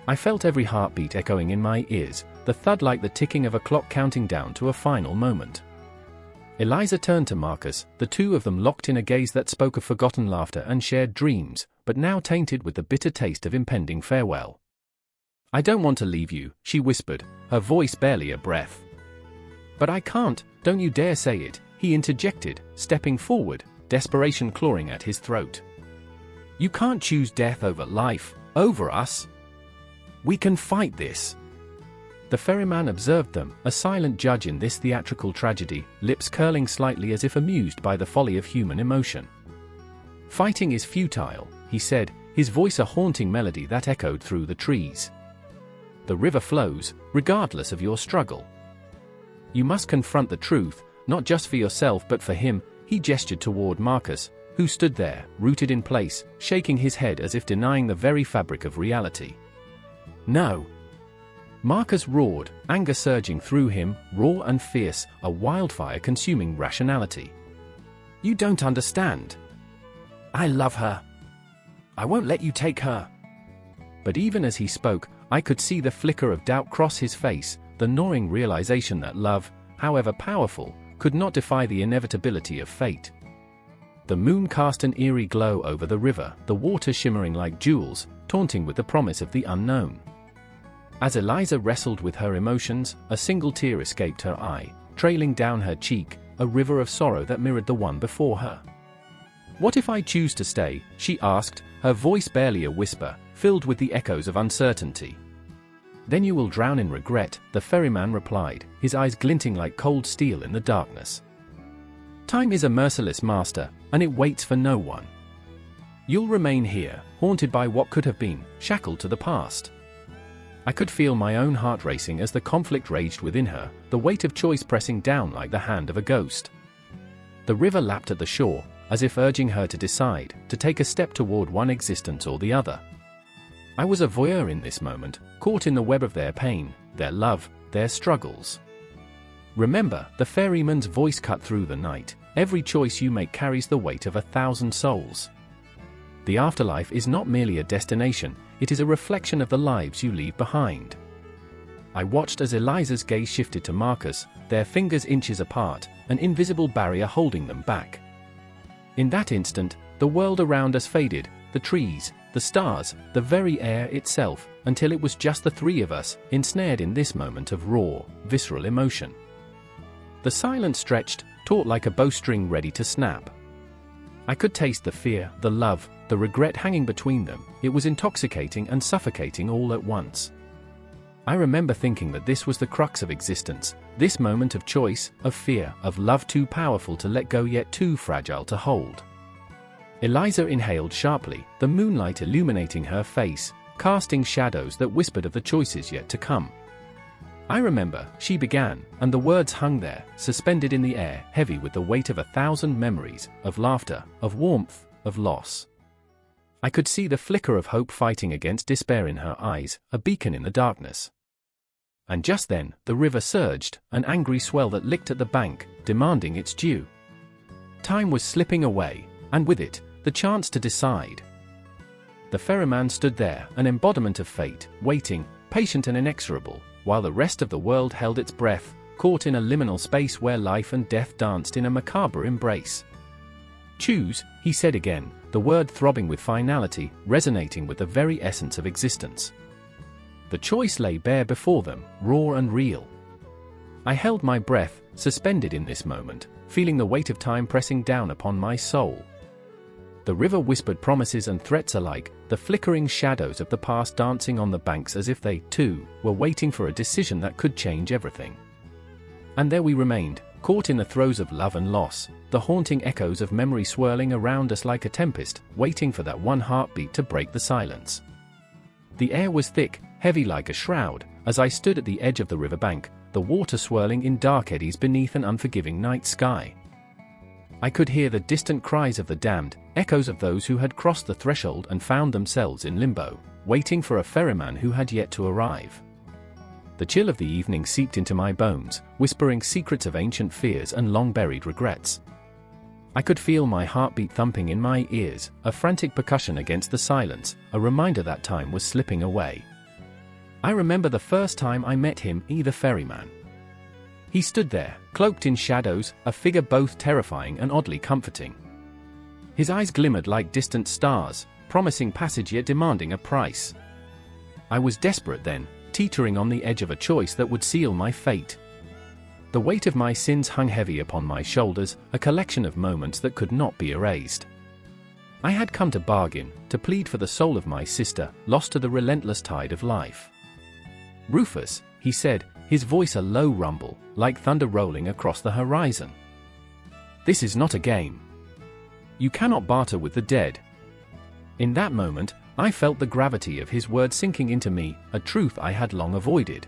I felt every heartbeat echoing in my ears, the thud like the ticking of a clock counting down to a final moment. Eliza turned to Marcus, the two of them locked in a gaze that spoke of forgotten laughter and shared dreams, but now tainted with the bitter taste of impending farewell. I don't want to leave you, she whispered, her voice barely a breath. But I can't, don't you dare say it, he interjected, stepping forward, desperation clawing at his throat. You can't choose death over life, over us. We can fight this." The ferryman observed them, a silent judge in this theatrical tragedy, lips curling slightly as if amused by the folly of human emotion. "Fighting is futile," he said, his voice a haunting melody that echoed through the trees. "The river flows, regardless of your struggle. You must confront the truth, not just for yourself but for him." He gestured toward Marcus, who stood there, rooted in place, shaking his head as if denying the very fabric of reality. "No!" Marcus roared, anger surging through him, raw and fierce, a wildfire consuming rationality. "You don't understand. I love her. I won't let you take her." But even as he spoke, I could see the flicker of doubt cross his face, the gnawing realization that love, however powerful, could not defy the inevitability of fate. The moon cast an eerie glow over the river, the water shimmering like jewels, taunting with the promise of the unknown. As Eliza wrestled with her emotions, a single tear escaped her eye, trailing down her cheek, a river of sorrow that mirrored the one before her. "What if I choose to stay?" she asked, her voice barely a whisper, filled with the echoes of uncertainty. "Then you will drown in regret," the ferryman replied, his eyes glinting like cold steel in the darkness. "Time is a merciless master, and it waits for no one. You'll remain here, haunted by what could have been, shackled to the past." I could feel my own heart racing as the conflict raged within her, the weight of choice pressing down like the hand of a ghost. The river lapped at the shore, as if urging her to decide, to take a step toward one existence or the other. I was a voyeur in this moment, caught in the web of their pain, their love, their struggles. "Remember," the ferryman's voice cut through the night, "every choice you make carries the weight of 1,000 souls. The afterlife is not merely a destination, it is a reflection of the lives you leave behind." I watched as Eliza's gaze shifted to Marcus, their fingers inches apart, an invisible barrier holding them back. In that instant, the world around us faded, the trees, the stars, the very air itself, until it was just the three of us, ensnared in this moment of raw, visceral emotion. The silence stretched, taut like a bowstring ready to snap. I could taste the fear, the love, the regret hanging between them. It was intoxicating and suffocating all at once. I remember thinking that this was the crux of existence, this moment of choice, of fear, of love too powerful to let go yet too fragile to hold. Eliza inhaled sharply, the moonlight illuminating her face, casting shadows that whispered of the choices yet to come. "I remember," she began, and the words hung there, suspended in the air, heavy with the weight of 1,000 memories, of laughter, of warmth, of loss. I could see the flicker of hope fighting against despair in her eyes, a beacon in the darkness. And just then, the river surged, an angry swell that licked at the bank, demanding its due. Time was slipping away, and with it, the chance to decide. The ferryman stood there, an embodiment of fate, waiting, patient and inexorable, while the rest of the world held its breath, caught in a liminal space where life and death danced in a macabre embrace. "Choose," he said again, the word throbbing with finality, resonating with the very essence of existence. The choice lay bare before them, raw and real. I held my breath, suspended in this moment, feeling the weight of time pressing down upon my soul. The river whispered promises and threats alike, the flickering shadows of the past dancing on the banks as if they, too, were waiting for a decision that could change everything. And there we remained, caught in the throes of love and loss, the haunting echoes of memory swirling around us like a tempest, waiting for that one heartbeat to break the silence. The air was thick, heavy like a shroud, as I stood at the edge of the riverbank, the water swirling in dark eddies beneath an unforgiving night sky. I could hear the distant cries of the damned, echoes of those who had crossed the threshold and found themselves in limbo, waiting for a ferryman who had yet to arrive. The chill of the evening seeped into my bones, whispering secrets of ancient fears and long-buried regrets. I could feel my heartbeat thumping in my ears, a frantic percussion against the silence, a reminder that time was slipping away. I remember the first time I met him, the ferryman. He stood there, cloaked in shadows, a figure both terrifying and oddly comforting. His eyes glimmered like distant stars, promising passage yet demanding a price. I was desperate then, teetering on the edge of a choice that would seal my fate. The weight of my sins hung heavy upon my shoulders, a collection of moments that could not be erased. I had come to bargain, to plead for the soul of my sister, lost to the relentless tide of life. "Rufus," he said, his voice a low rumble, like thunder rolling across the horizon. "This is not a game. You cannot barter with the dead." In that moment, I felt the gravity of his words sinking into me, a truth I had long avoided.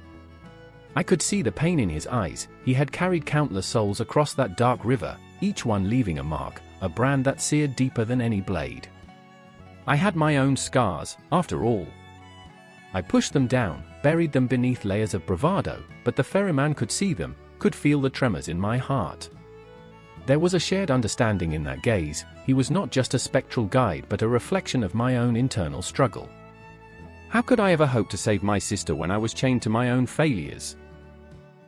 I could see the pain in his eyes. He had carried countless souls across that dark river, each one leaving a mark, a brand that seared deeper than any blade. I had my own scars, after all. I pushed them down, buried them beneath layers of bravado, but the ferryman could see them, could feel the tremors in my heart. There was a shared understanding in that gaze. He was not just a spectral guide but a reflection of my own internal struggle. How could I ever hope to save my sister when I was chained to my own failures?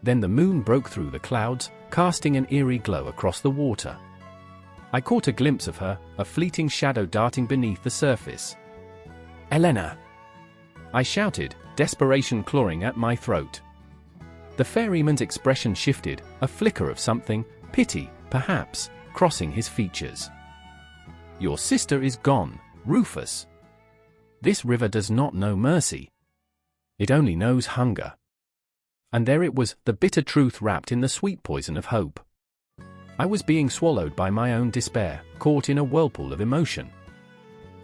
Then the moon broke through the clouds, casting an eerie glow across the water. I caught a glimpse of her, a fleeting shadow darting beneath the surface. "Elena!" I shouted, desperation clawing at my throat. The ferryman's expression shifted, a flicker of something, pity, perhaps, crossing his features. "Your sister is gone, Rufus. This river does not know mercy. It only knows hunger." And there it was, the bitter truth wrapped in the sweet poison of hope. I was being swallowed by my own despair, caught in a whirlpool of emotion.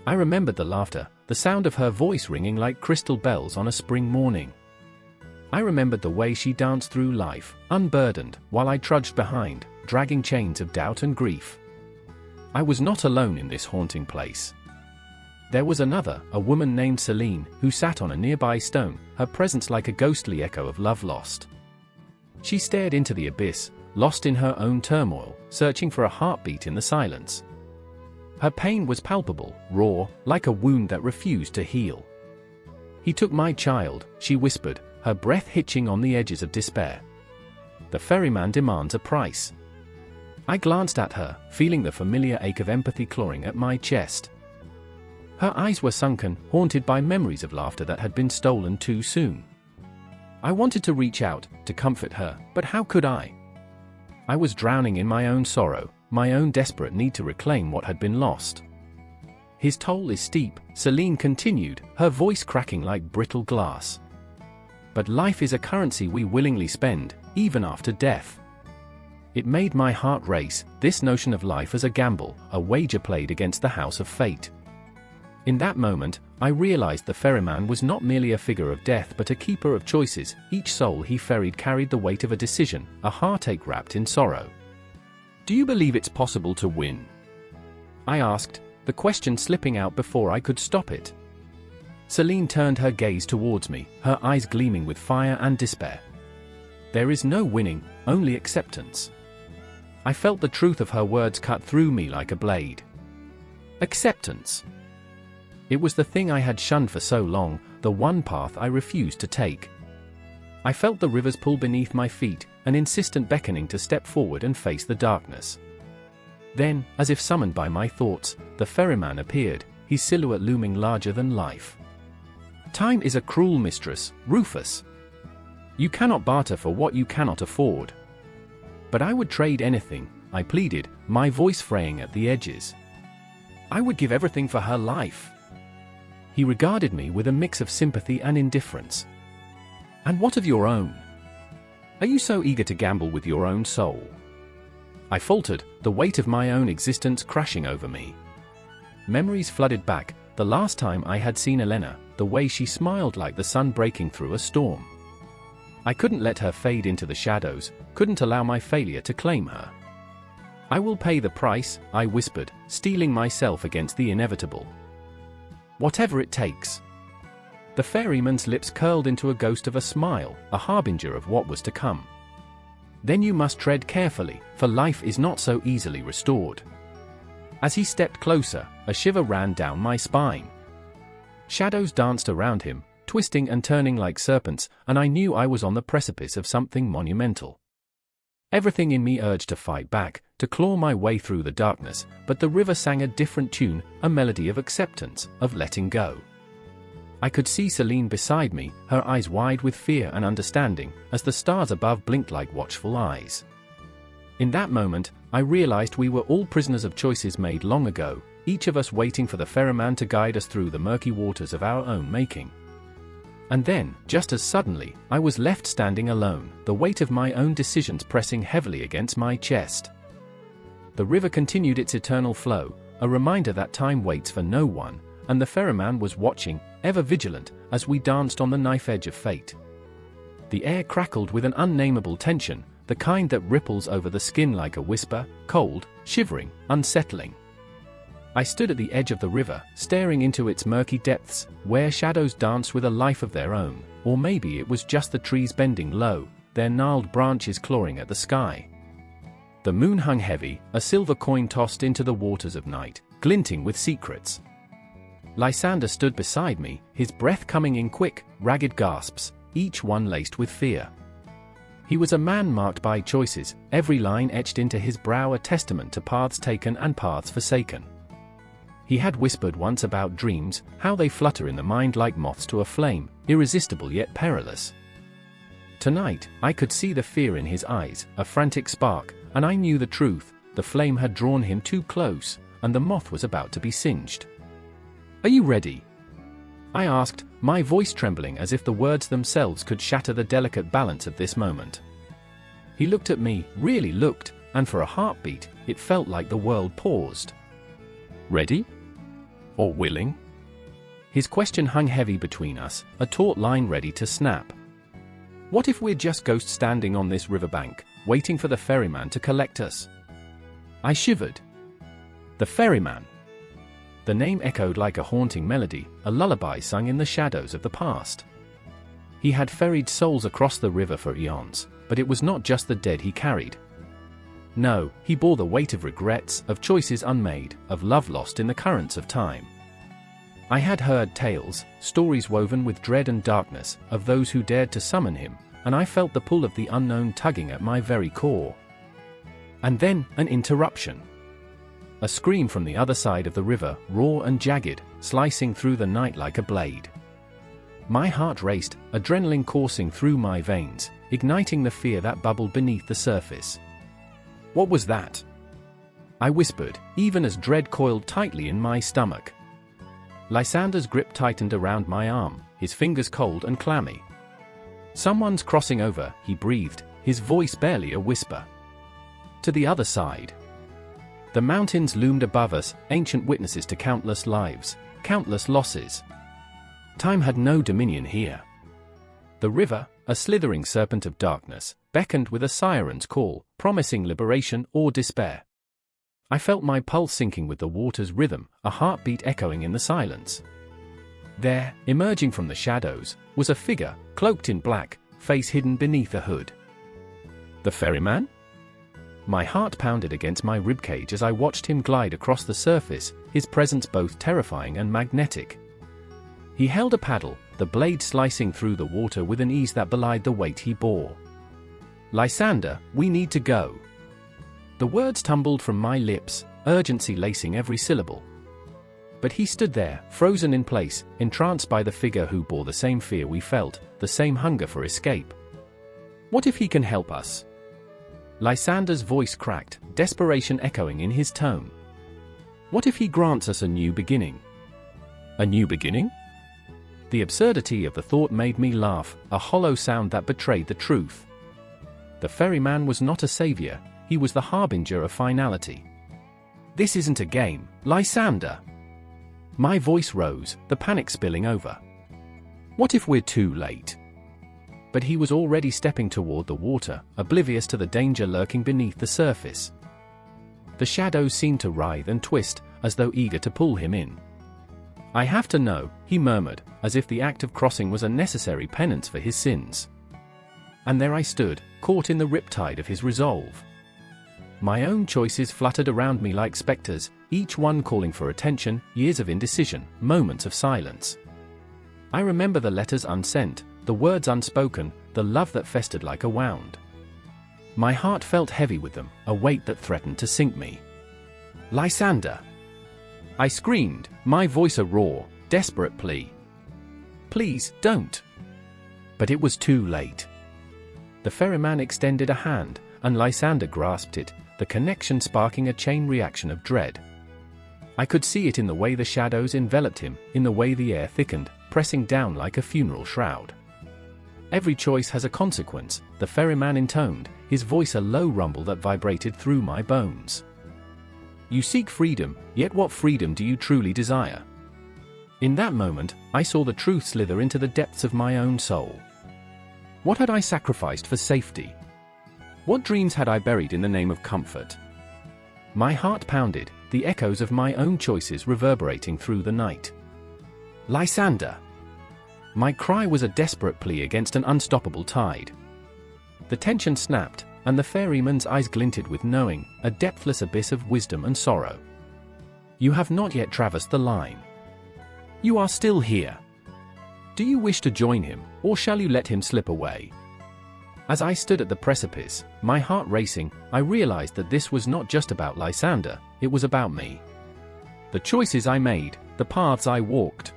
I remembered the laughter, the sound of her voice ringing like crystal bells on a spring morning. I remembered the way she danced through life, unburdened, while I trudged behind, dragging chains of doubt and grief. I was not alone in this haunting place. There was another, a woman named Celine, who sat on a nearby stone, her presence like a ghostly echo of love lost. She stared into the abyss, lost in her own turmoil, searching for a heartbeat in the silence. Her pain was palpable, raw, like a wound that refused to heal. "He took my child," she whispered, her breath hitching on the edges of despair. "The ferryman demands a price." I glanced at her, feeling the familiar ache of empathy clawing at my chest. Her eyes were sunken, haunted by memories of laughter that had been stolen too soon. I wanted to reach out, to comfort her, but how could I? I was drowning in my own sorrow, my own desperate need to reclaim what had been lost. "His toll is steep," Celine continued, her voice cracking like brittle glass. "But life is a currency we willingly spend, even after death." It made my heart race, this notion of life as a gamble, a wager played against the house of fate. In that moment, I realized the ferryman was not merely a figure of death but a keeper of choices. Each soul he ferried carried the weight of a decision, a heartache wrapped in sorrow. "Do you believe it's possible to win?" I asked, the question slipping out before I could stop it. Celine turned her gaze towards me, her eyes gleaming with fire and despair. "There is no winning, only acceptance." I felt the truth of her words cut through me like a blade. Acceptance. It was the thing I had shunned for so long, the one path I refused to take. I felt the rivers pull beneath my feet, an insistent beckoning to step forward and face the darkness. Then, as if summoned by my thoughts, the ferryman appeared, his silhouette looming larger than life. "Time is a cruel mistress, Rufus. You cannot barter for what you cannot afford." "But I would trade anything," I pleaded, my voice fraying at the edges. "I would give everything for her life." He regarded me with a mix of sympathy and indifference. "And what of your own? Are you so eager to gamble with your own soul?" I faltered, the weight of my own existence crashing over me. Memories flooded back, the last time I had seen Elena, the way she smiled like the sun breaking through a storm. I couldn't let her fade into the shadows, couldn't allow my failure to claim her. "I will pay the price," I whispered, steeling myself against the inevitable. "Whatever it takes." The ferryman's lips curled into a ghost of a smile, a harbinger of what was to come. "Then you must tread carefully, for life is not so easily restored." As he stepped closer, a shiver ran down my spine. Shadows danced around him, twisting and turning like serpents, and I knew I was on the precipice of something monumental. Everything in me urged to fight back, to claw my way through the darkness, but the river sang a different tune, a melody of acceptance, of letting go. I could see Celine beside me, her eyes wide with fear and understanding, as the stars above blinked like watchful eyes. In that moment, I realized we were all prisoners of choices made long ago, each of us waiting for the ferryman to guide us through the murky waters of our own making. And then, just as suddenly, I was left standing alone, the weight of my own decisions pressing heavily against my chest. The river continued its eternal flow, a reminder that time waits for no one, and the ferryman was watching, ever vigilant, as we danced on the knife edge of fate. The air crackled with an unnameable tension, the kind that ripples over the skin like a whisper, cold, shivering, unsettling. I stood at the edge of the river, staring into its murky depths, where shadows danced with a life of their own, or maybe it was just the trees bending low, their gnarled branches clawing at the sky. The moon hung heavy, a silver coin tossed into the waters of night, glinting with secrets. Lysander stood beside me, his breath coming in quick, ragged gasps, each one laced with fear. He was a man marked by choices, every line etched into his brow a testament to paths taken and paths forsaken. He had whispered once about dreams, how they flutter in the mind like moths to a flame, irresistible yet perilous. Tonight, I could see the fear in his eyes, a frantic spark, and I knew the truth, the flame had drawn him too close, and the moth was about to be singed. "Are you ready?" I asked, my voice trembling as if the words themselves could shatter the delicate balance of this moment. He looked at me, really looked, and for a heartbeat, it felt like the world paused. "Ready? Or willing?" His question hung heavy between us, a taut line ready to snap. What if we're just ghosts standing on this riverbank, waiting for the ferryman to collect us? I shivered. The ferryman. The name echoed like a haunting melody, a lullaby sung in the shadows of the past. He had ferried souls across the river for eons, but it was not just the dead he carried. No, he bore the weight of regrets, of choices unmade, of love lost in the currents of time. I had heard tales, stories woven with dread and darkness, of those who dared to summon him, and I felt the pull of the unknown tugging at my very core. And then, an interruption. A scream from the other side of the river, raw and jagged, slicing through the night like a blade. My heart raced, adrenaline coursing through my veins, igniting the fear that bubbled beneath the surface. "What was that?" I whispered, even as dread coiled tightly in my stomach. Lysander's grip tightened around my arm, his fingers cold and clammy. "Someone's crossing over," he breathed, his voice barely a whisper. To the other side. The mountains loomed above us, ancient witnesses to countless lives, countless losses. Time had no dominion here. The river, a slithering serpent of darkness, beckoned with a siren's call, promising liberation or despair. I felt my pulse sinking with the water's rhythm, a heartbeat echoing in the silence. There, emerging from the shadows, was a figure, cloaked in black, face hidden beneath a hood. The ferryman? My heart pounded against my ribcage as I watched him glide across the surface, his presence both terrifying and magnetic. He held a paddle, the blade slicing through the water with an ease that belied the weight he bore. "Lysander, we need to go." The words tumbled from my lips, urgency lacing every syllable. But he stood there, frozen in place, entranced by the figure who bore the same fear we felt, the same hunger for escape. "What if he can help us?" Lysander's voice cracked, desperation echoing in his tone. "What if he grants us a new beginning?" "A new beginning?" The absurdity of the thought made me laugh, a hollow sound that betrayed the truth. The ferryman was not a savior, he was the harbinger of finality. "This isn't a game, Lysander." My voice rose, the panic spilling over. "What if we're too late?" But he was already stepping toward the water, oblivious to the danger lurking beneath the surface. The shadows seemed to writhe and twist, as though eager to pull him in. "I have to know," he murmured, as if the act of crossing was a necessary penance for his sins. And there I stood, caught in the riptide of his resolve. My own choices fluttered around me like specters, each one calling for attention, years of indecision, moments of silence. I remember the letters unsent, the words unspoken, the love that festered like a wound. My heart felt heavy with them, a weight that threatened to sink me. "Lysander!" I screamed, my voice a raw, desperate plea. "Please, don't!" But it was too late. The ferryman extended a hand, and Lysander grasped it, the connection sparking a chain reaction of dread. I could see it in the way the shadows enveloped him, in the way the air thickened, pressing down like a funeral shroud. "Every choice has a consequence," the ferryman intoned, his voice a low rumble that vibrated through my bones. "You seek freedom, yet what freedom do you truly desire?" In that moment, I saw the truth slither into the depths of my own soul. What had I sacrificed for safety? What dreams had I buried in the name of comfort? My heart pounded, the echoes of my own choices reverberating through the night. "Lysander!" My cry was a desperate plea against an unstoppable tide. The tension snapped, and the ferryman's eyes glinted with knowing, a depthless abyss of wisdom and sorrow. "You have not yet traversed the line. You are still here. Do you wish to join him, or shall you let him slip away?" As I stood at the precipice, my heart racing, I realized that this was not just about Lysander, it was about me. The choices I made, the paths I walked.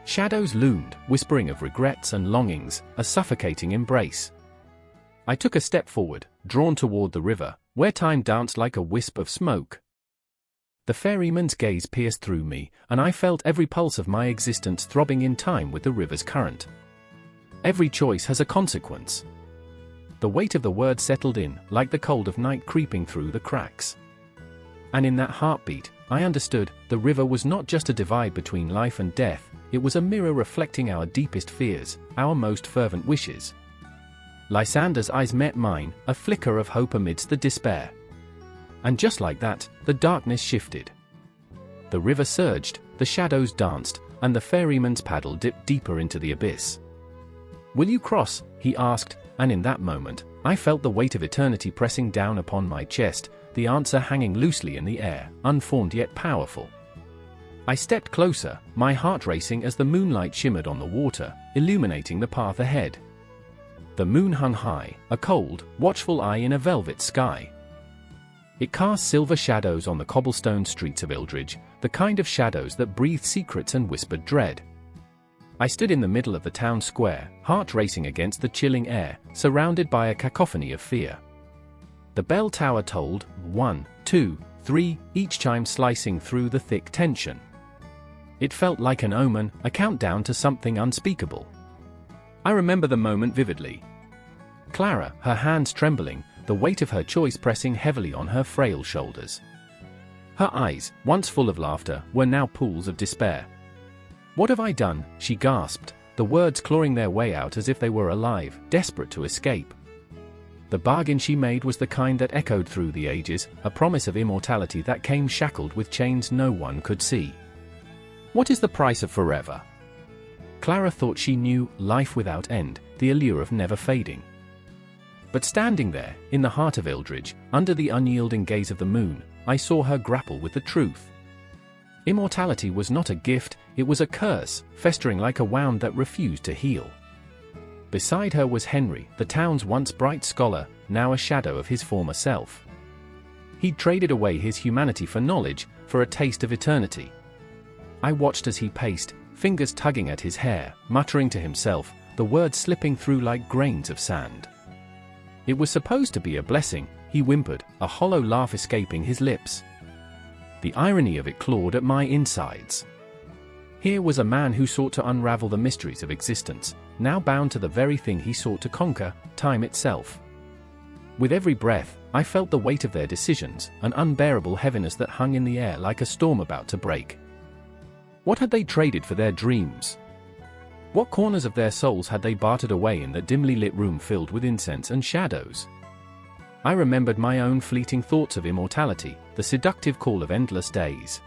Shadows loomed, whispering of regrets and longings, a suffocating embrace. I took a step forward, drawn toward the river, where time danced like a wisp of smoke. The ferryman's gaze pierced through me, and I felt every pulse of my existence throbbing in time with the river's current. Every choice has a consequence. The weight of the word settled in, like the cold of night creeping through the cracks. And in that heartbeat, I understood, the river was not just a divide between life and death, it was a mirror reflecting our deepest fears, our most fervent wishes. Lysander's eyes met mine, a flicker of hope amidst the despair. And just like that, the darkness shifted. The river surged, the shadows danced, and the ferryman's paddle dipped deeper into the abyss. "Will you cross?" he asked, and in that moment, I felt the weight of eternity pressing down upon my chest, the answer hanging loosely in the air, unformed yet powerful. I stepped closer, my heart racing as the moonlight shimmered on the water, illuminating the path ahead. The moon hung high, a cold, watchful eye in a velvet sky. It cast silver shadows on the cobblestone streets of Ildridge, the kind of shadows that breathed secrets and whispered dread. I stood in the middle of the town square, heart racing against the chilling air, surrounded by a cacophony of fear. The bell tower tolled, 1, 2, 3, each chime slicing through the thick tension. It felt like an omen, a countdown to something unspeakable. I remember the moment vividly. Clara, her hands trembling, the weight of her choice pressing heavily on her frail shoulders. Her eyes, once full of laughter, were now pools of despair. "What have I done?" she gasped, the words clawing their way out as if they were alive, desperate to escape. The bargain she made was the kind that echoed through the ages, a promise of immortality that came shackled with chains no one could see. "What is the price of forever?" Clara thought she knew, life without end, the allure of never fading. But standing there, in the heart of Ildridge, under the unyielding gaze of the moon, I saw her grapple with the truth. Immortality was not a gift, it was a curse, festering like a wound that refused to heal. Beside her was Henry, the town's once bright scholar, now a shadow of his former self. He'd traded away his humanity for knowledge, for a taste of eternity. I watched as he paced, fingers tugging at his hair, muttering to himself, the words slipping through like grains of sand. It was supposed to be a blessing, he whimpered, a hollow laugh escaping his lips. The irony of it clawed at my insides. Here was a man who sought to unravel the mysteries of existence, now bound to the very thing he sought to conquer, time itself. With every breath, I felt the weight of their decisions, an unbearable heaviness that hung in the air like a storm about to break. What had they traded for their dreams? What corners of their souls had they bartered away in that dimly lit room filled with incense and shadows? I remembered my own fleeting thoughts of immortality, the seductive call of endless days.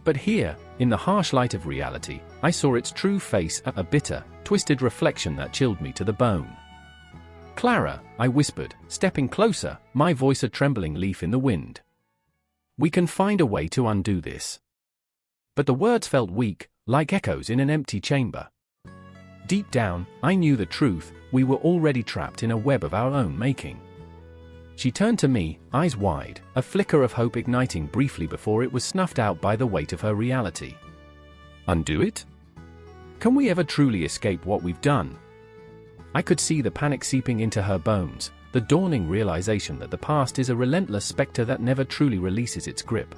But here, in the harsh light of reality, I saw its true face, a bitter, twisted reflection that chilled me to the bone. "Clara," I whispered, stepping closer, my voice a trembling leaf in the wind. "We can find a way to undo this." But the words felt weak, like echoes in an empty chamber. Deep down, I knew the truth, we were already trapped in a web of our own making. She turned to me, eyes wide, a flicker of hope igniting briefly before it was snuffed out by the weight of her reality. "Undo it? Can we ever truly escape what we've done?" I could see the panic seeping into her bones, the dawning realization that the past is a relentless specter that never truly releases its grip.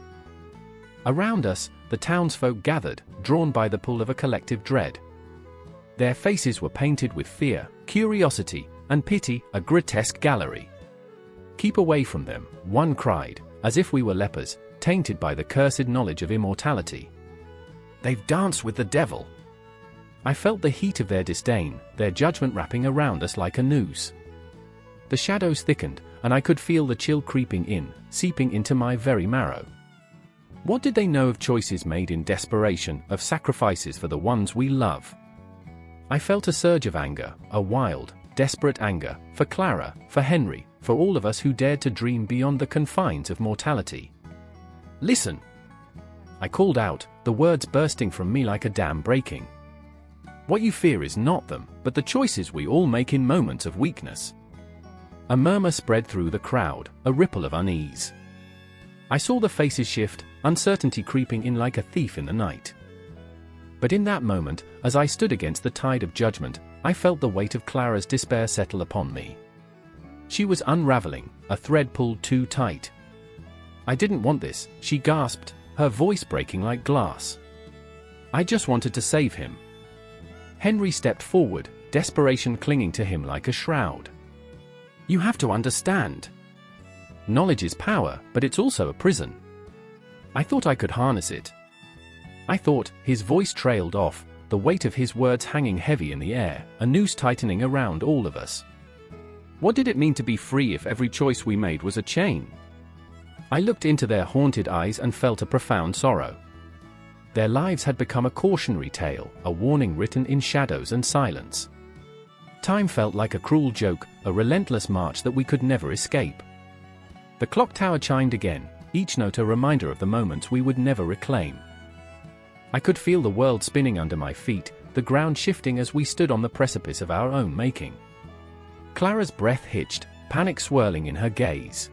Around us, the townsfolk gathered, drawn by the pull of a collective dread. Their faces were painted with fear, curiosity, and pity, a grotesque gallery. "Keep away from them," one cried, as if we were lepers, tainted by the cursed knowledge of immortality. "They've danced with the devil." I felt the heat of their disdain, their judgment wrapping around us like a noose. The shadows thickened, and I could feel the chill creeping in, seeping into my very marrow. What did they know of choices made in desperation, of sacrifices for the ones we love? I felt a surge of anger, a wild, desperate anger, for Clara, for Henry, for all of us who dared to dream beyond the confines of mortality. "Listen!" I called out, the words bursting from me like a dam breaking. "What you fear is not them, but the choices we all make in moments of weakness." A murmur spread through the crowd, a ripple of unease. I saw the faces shift, uncertainty creeping in like a thief in the night. But in that moment, as I stood against the tide of judgment, I felt the weight of Clara's despair settle upon me. She was unraveling, a thread pulled too tight. "I didn't want this," she gasped, her voice breaking like glass. "I just wanted to save him." Henry stepped forward, desperation clinging to him like a shroud. "You have to understand. Knowledge is power, but it's also a prison. I thought I could harness it." I thought, his voice trailed off, the weight of his words hanging heavy in the air, a noose tightening around all of us. What did it mean to be free if every choice we made was a chain? I looked into their haunted eyes and felt a profound sorrow. Their lives had become a cautionary tale, a warning written in shadows and silence. Time felt like a cruel joke, a relentless march that we could never escape. The clock tower chimed again, each note a reminder of the moments we would never reclaim. I could feel the world spinning under my feet, the ground shifting as we stood on the precipice of our own making. Clara's breath hitched, panic swirling in her gaze.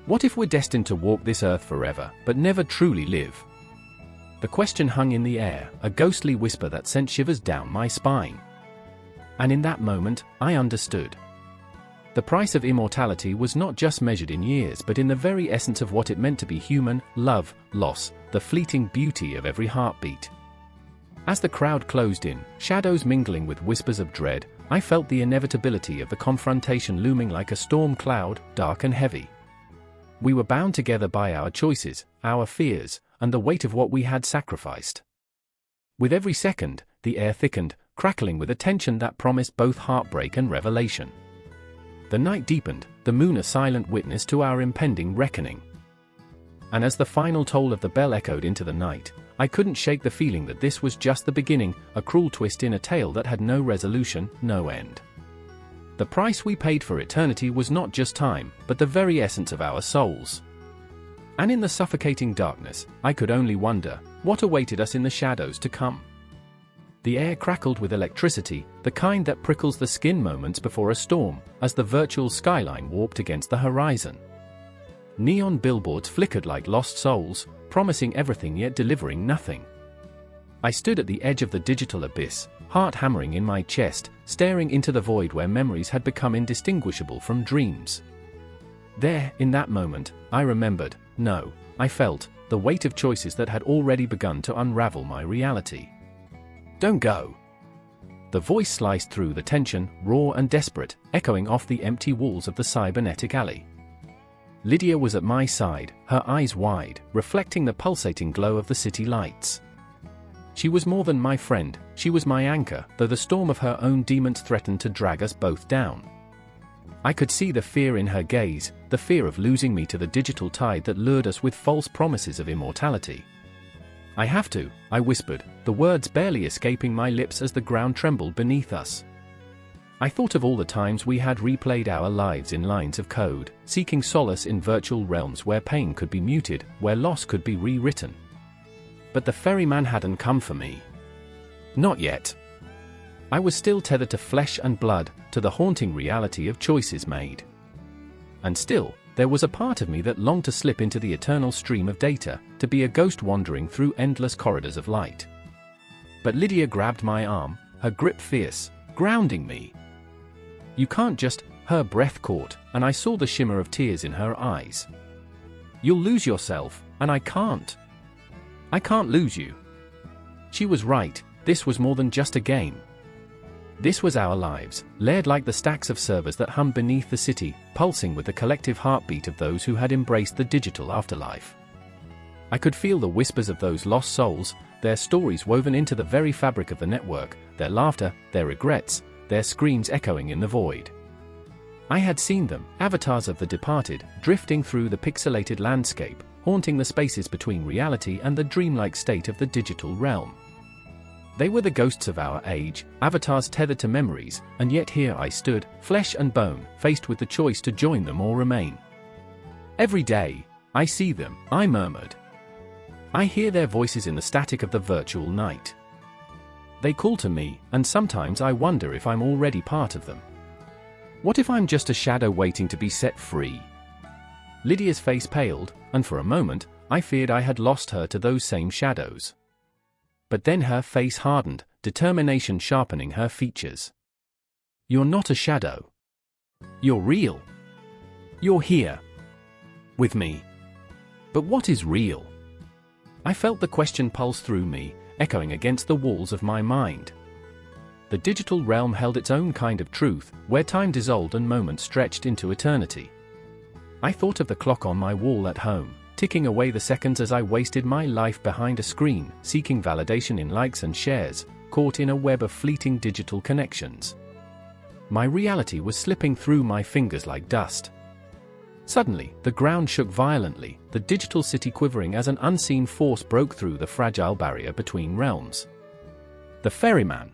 What if we're destined to walk this earth forever, but never truly live? The question hung in the air, a ghostly whisper that sent shivers down my spine. And in that moment, I understood. The price of immortality was not just measured in years but in the very essence of what it meant to be human: love, loss, the fleeting beauty of every heartbeat. As the crowd closed in, shadows mingling with whispers of dread, I felt the inevitability of the confrontation looming like a storm cloud, dark and heavy. We were bound together by our choices, our fears, and the weight of what we had sacrificed. With every second, the air thickened, crackling with a tension that promised both heartbreak and revelation. The night deepened, the moon a silent witness to our impending reckoning. And as the final toll of the bell echoed into the night, I couldn't shake the feeling that this was just the beginning, a cruel twist in a tale that had no resolution, no end. The price we paid for eternity was not just time, but the very essence of our souls. And in the suffocating darkness, I could only wonder, what awaited us in the shadows to come? The air crackled with electricity, the kind that prickles the skin moments before a storm, as the virtual skyline warped against the horizon. Neon billboards flickered like lost souls, promising everything yet delivering nothing. I stood at the edge of the digital abyss, heart hammering in my chest, staring into the void where memories had become indistinguishable from dreams. There, in that moment, I remembered, no, I felt, the weight of choices that had already begun to unravel my reality. "Don't go." The voice sliced through the tension, raw and desperate, echoing off the empty walls of the cybernetic alley. Lydia was at my side, her eyes wide, reflecting the pulsating glow of the city lights. She was more than my friend, she was my anchor, though the storm of her own demons threatened to drag us both down. I could see the fear in her gaze, the fear of losing me to the digital tide that lured us with false promises of immortality. "I have to," I whispered, the words barely escaping my lips as the ground trembled beneath us. I thought of all the times we had replayed our lives in lines of code, seeking solace in virtual realms where pain could be muted, where loss could be rewritten. But the ferryman hadn't come for me. Not yet. I was still tethered to flesh and blood, to the haunting reality of choices made. And still, there was a part of me that longed to slip into the eternal stream of data, to be a ghost wandering through endless corridors of light. But Lydia grabbed my arm, her grip fierce, grounding me. "You can't just," her breath caught, and I saw the shimmer of tears in her eyes. "You'll lose yourself, and I can't." I can't lose you. She was right, this was more than just a game. This was our lives, layered like the stacks of servers that hummed beneath the city, pulsing with the collective heartbeat of those who had embraced the digital afterlife. I could feel the whispers of those lost souls, their stories woven into the very fabric of the network, their laughter, their regrets, their screams echoing in the void. I had seen them, avatars of the departed, drifting through the pixelated landscape, haunting the spaces between reality and the dreamlike state of the digital realm. They were the ghosts of our age, avatars tethered to memories, and yet here I stood, flesh and bone, faced with the choice to join them or remain. Every day, I see them, I murmured. I hear their voices in the static of the virtual night. They call to me, and sometimes I wonder if I'm already part of them. What if I'm just a shadow waiting to be set free? Lydia's face paled, and for a moment, I feared I had lost her to those same shadows. But then her face hardened, determination sharpening her features. You're not a shadow. You're real. You're here. With me. But what is real? I felt the question pulse through me, echoing against the walls of my mind. The digital realm held its own kind of truth, where time dissolved and moments stretched into eternity. I thought of the clock on my wall at home, ticking away the seconds as I wasted my life behind a screen, seeking validation in likes and shares, caught in a web of fleeting digital connections. My reality was slipping through my fingers like dust. Suddenly, the ground shook violently, the digital city quivering as an unseen force broke through the fragile barrier between realms. The ferryman.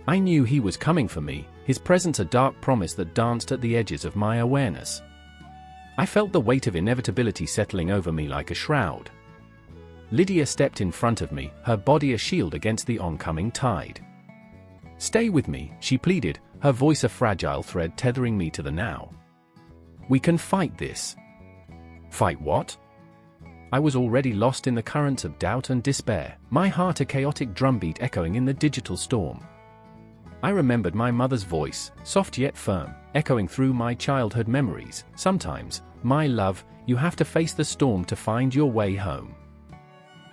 I knew he was coming for me, his presence a dark promise that danced at the edges of my awareness. I felt the weight of inevitability settling over me like a shroud. Lydia stepped in front of me, her body a shield against the oncoming tide. "Stay with me," she pleaded, her voice a fragile thread tethering me to the now. "We can fight this." Fight what? I was already lost in the currents of doubt and despair, my heart a chaotic drumbeat echoing in the digital storm. I remembered my mother's voice, soft yet firm, echoing through my childhood memories. "Sometimes, my love, you have to face the storm to find your way home."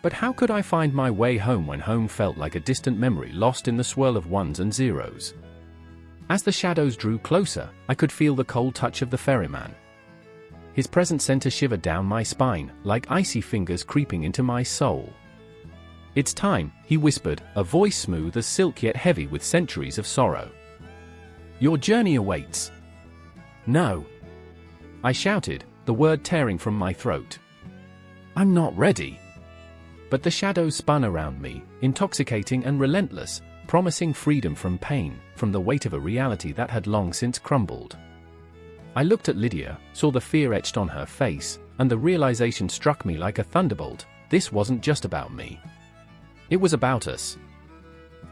But how could I find my way home when home felt like a distant memory lost in the swirl of ones and zeros? As the shadows drew closer, I could feel the cold touch of the ferryman. His presence sent a shiver down my spine, like icy fingers creeping into my soul. "It's time," he whispered, a voice smooth as silk yet heavy with centuries of sorrow. "Your journey awaits." "No," I shouted, the word tearing from my throat. "I'm not ready." But the shadows spun around me, intoxicating and relentless, promising freedom from pain, from the weight of a reality that had long since crumbled. I looked at Lydia, saw the fear etched on her face, and the realization struck me like a thunderbolt: this wasn't just about me. It was about us.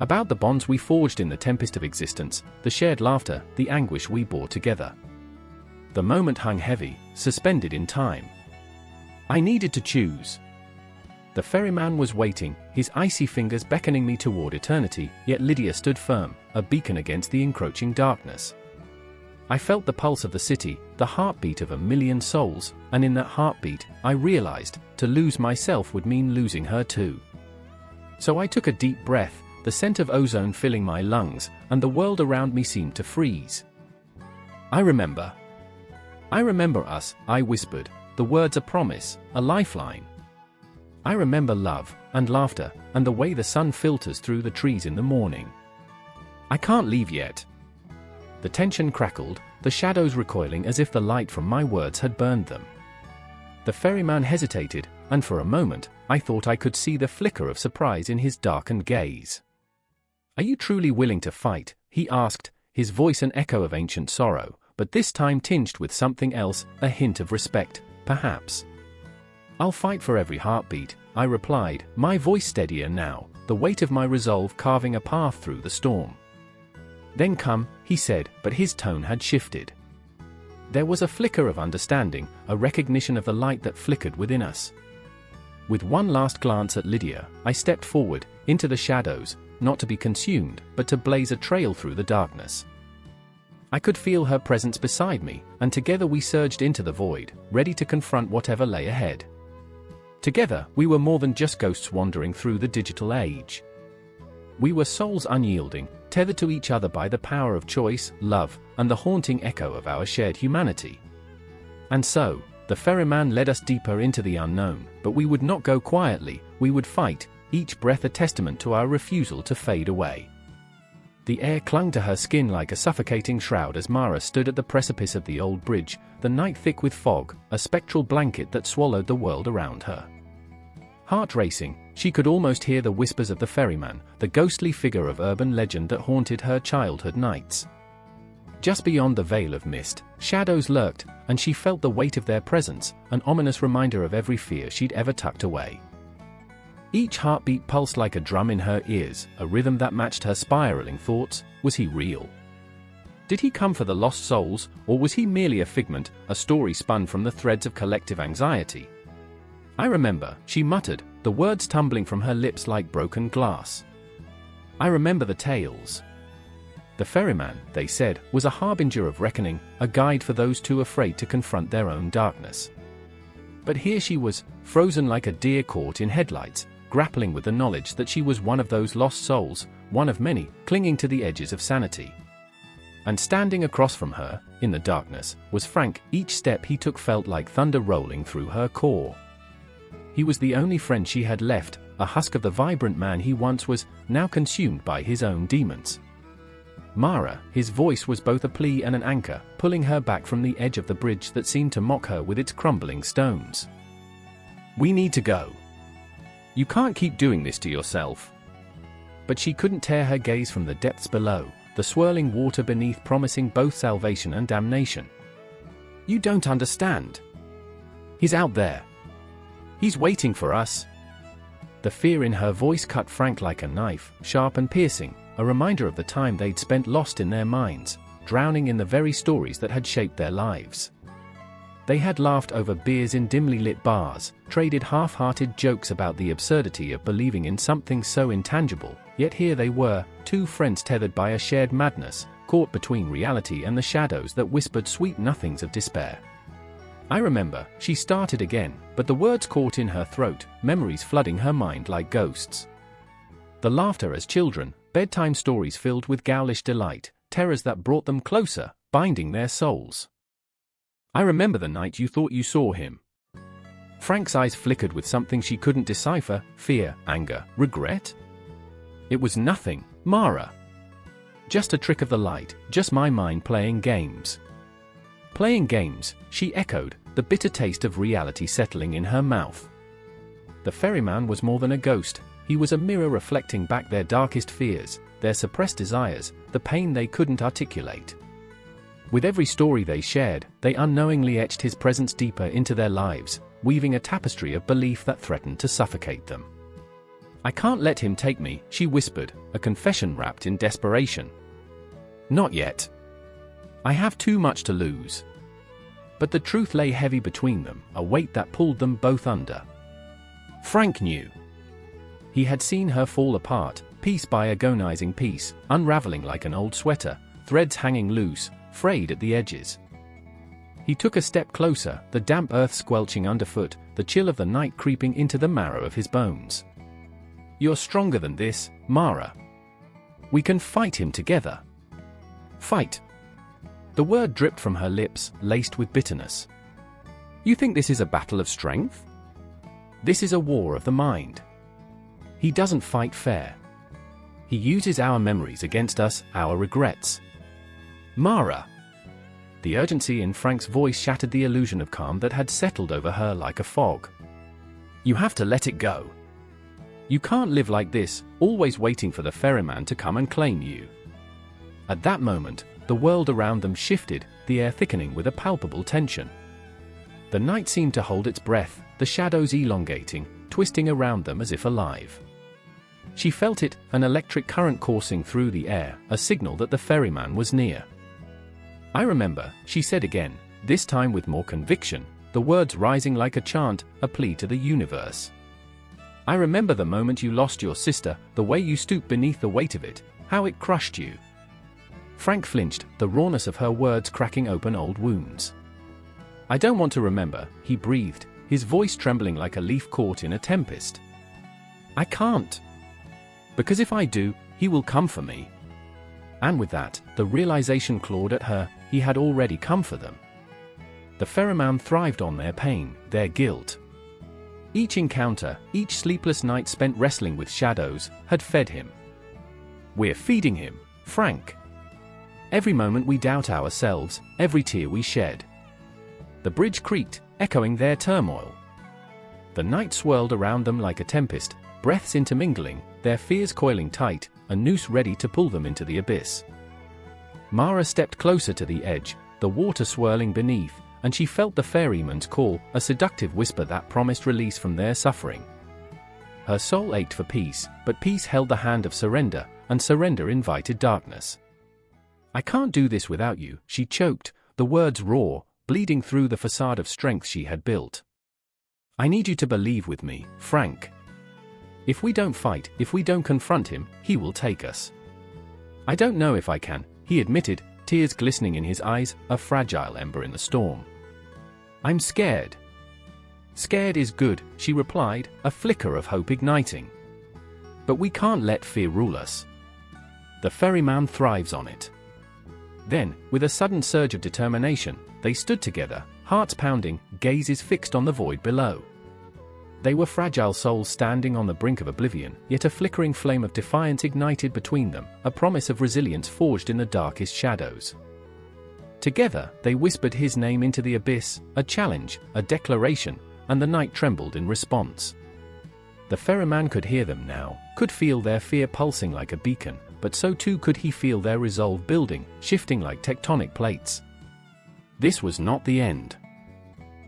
About the bonds we forged in the tempest of existence, the shared laughter, the anguish we bore together. The moment hung heavy, suspended in time. I needed to choose. The ferryman was waiting, his icy fingers beckoning me toward eternity, yet Lydia stood firm, a beacon against the encroaching darkness. I felt the pulse of the city, the heartbeat of a million souls, and in that heartbeat, I realized, to lose myself would mean losing her too. So I took a deep breath, the scent of ozone filling my lungs, and the world around me seemed to freeze. I remember us," I whispered, the words a promise, a lifeline. "I remember love, and laughter, and the way the sun filters through the trees in the morning. I can't leave yet." The tension crackled, the shadows recoiling as if the light from my words had burned them. The ferryman hesitated, and for a moment, I thought I could see the flicker of surprise in his darkened gaze. "Are you truly willing to fight?" he asked, his voice an echo of ancient sorrow, but this time tinged with something else, a hint of respect, perhaps. "I'll fight for every heartbeat," I replied, my voice steadier now, the weight of my resolve carving a path through the storm. "Then come," he said, but his tone had shifted. There was a flicker of understanding, a recognition of the light that flickered within us. With one last glance at Lydia, I stepped forward, into the shadows, not to be consumed, but to blaze a trail through the darkness. I could feel her presence beside me, and together we surged into the void, ready to confront whatever lay ahead. Together, we were more than just ghosts wandering through the digital age. We were souls unyielding, tethered to each other by the power of choice, love, and the haunting echo of our shared humanity. And so, the ferryman led us deeper into the unknown, but we would not go quietly, we would fight, each breath a testament to our refusal to fade away. The air clung to her skin like a suffocating shroud as Mara stood at the precipice of the old bridge, the night thick with fog, a spectral blanket that swallowed the world around her. Heart racing, she could almost hear the whispers of the ferryman, the ghostly figure of urban legend that haunted her childhood nights. Just beyond the veil of mist, shadows lurked, and she felt the weight of their presence, an ominous reminder of every fear she'd ever tucked away. Each heartbeat pulsed like a drum in her ears, a rhythm that matched her spiraling thoughts. Was he real? Did he come for the lost souls, or was he merely a figment, a story spun from the threads of collective anxiety? I remember, she muttered, the words tumbling from her lips like broken glass. I remember the tales. The ferryman, they said, was a harbinger of reckoning, a guide for those too afraid to confront their own darkness. But here she was, frozen like a deer caught in headlights, grappling with the knowledge that she was one of those lost souls, one of many, clinging to the edges of sanity. And standing across from her, in the darkness, was Frank. Each step he took felt like thunder rolling through her core. He was the only friend she had left, a husk of the vibrant man he once was, now consumed by his own demons. Mara, his voice was both a plea and an anchor, pulling her back from the edge of the bridge that seemed to mock her with its crumbling stones. We need to go. You can't keep doing this to yourself. But she couldn't tear her gaze from the depths below, the swirling water beneath promising both salvation and damnation. You don't understand. He's out there. He's waiting for us. The fear in her voice cut Frank like a knife, sharp and piercing, a reminder of the time they'd spent lost in their minds, drowning in the very stories that had shaped their lives. They had laughed over beers in dimly lit bars, traded half-hearted jokes about the absurdity of believing in something so intangible, yet here they were, two friends tethered by a shared madness, caught between reality and the shadows that whispered sweet nothings of despair. I remember, she started again, but the words caught in her throat, memories flooding her mind like ghosts. The laughter as children, bedtime stories filled with ghoulish delight, terrors that brought them closer, binding their souls. I remember the night you thought you saw him. Frank's eyes flickered with something she couldn't decipher, fear, anger, regret? It was nothing, Mara. Just a trick of the light, just my mind playing games. Playing games, she echoed, the bitter taste of reality settling in her mouth. The ferryman was more than a ghost, he was a mirror reflecting back their darkest fears, their suppressed desires, the pain they couldn't articulate. With every story they shared, they unknowingly etched his presence deeper into their lives, weaving a tapestry of belief that threatened to suffocate them. I can't let him take me, she whispered, a confession wrapped in desperation. Not yet. I have too much to lose. But the truth lay heavy between them, a weight that pulled them both under. Frank knew. He had seen her fall apart, piece by agonizing piece, unraveling like an old sweater, threads hanging loose, frayed at the edges. He took a step closer, the damp earth squelching underfoot, the chill of the night creeping into the marrow of his bones. You're stronger than this, Mara. We can fight him together. Fight. The word dripped from her lips, laced with bitterness. You think this is a battle of strength? This is a war of the mind. He doesn't fight fair. He uses our memories against us, our regrets. Mara. The urgency in Frank's voice shattered the illusion of calm that had settled over her like a fog. You have to let it go. You can't live like this, always waiting for the ferryman to come and claim you. At that moment, the world around them shifted, the air thickening with a palpable tension. The night seemed to hold its breath, the shadows elongating, twisting around them as if alive. She felt it, an electric current coursing through the air, a signal that the ferryman was near. I remember, she said again, this time with more conviction, the words rising like a chant, a plea to the universe. I remember the moment you lost your sister, the way you stooped beneath the weight of it, how it crushed you. Frank flinched, the rawness of her words cracking open old wounds. I don't want to remember, he breathed, his voice trembling like a leaf caught in a tempest. "I can't. Because if I do, he will come for me." And with that, the realization clawed at her, he had already come for them. The ferryman thrived on their pain, their guilt. Each encounter, each sleepless night spent wrestling with shadows, had fed him. We're feeding him, Frank. Every moment we doubt ourselves, every tear we shed. The bridge creaked, echoing their turmoil. The night swirled around them like a tempest, breaths intermingling, their fears coiling tight, a noose ready to pull them into the abyss. Mara stepped closer to the edge, the water swirling beneath, and she felt the ferryman's call, a seductive whisper that promised release from their suffering. Her soul ached for peace, but peace held the hand of surrender, and surrender invited darkness. "I can't do this without you," she choked, the words raw, bleeding through the facade of strength she had built. "I need you to believe with me, Frank. If we don't fight, if we don't confront him, he will take us." "I don't know if I can," he admitted, tears glistening in his eyes, a fragile ember in the storm. "I'm scared." "Scared is good," she replied, a flicker of hope igniting. "But we can't let fear rule us. The ferryman thrives on it." Then, with a sudden surge of determination, they stood together, hearts pounding, gazes fixed on the void below. They were fragile souls standing on the brink of oblivion, yet a flickering flame of defiance ignited between them, a promise of resilience forged in the darkest shadows. Together, they whispered his name into the abyss, a challenge, a declaration, and the night trembled in response. The ferryman could hear them now, could feel their fear pulsing like a beacon, but so too could he feel their resolve building, shifting like tectonic plates. This was not the end.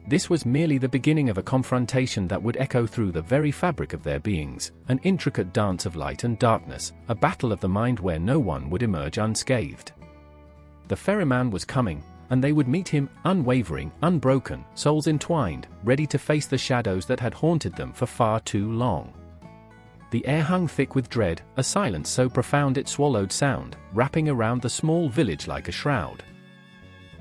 This was merely the beginning of a confrontation that would echo through the very fabric of their beings, an intricate dance of light and darkness, a battle of the mind where no one would emerge unscathed. The ferryman was coming, and they would meet him, unwavering, unbroken, souls entwined, ready to face the shadows that had haunted them for far too long. The air hung thick with dread, a silence so profound it swallowed sound, wrapping around the small village like a shroud.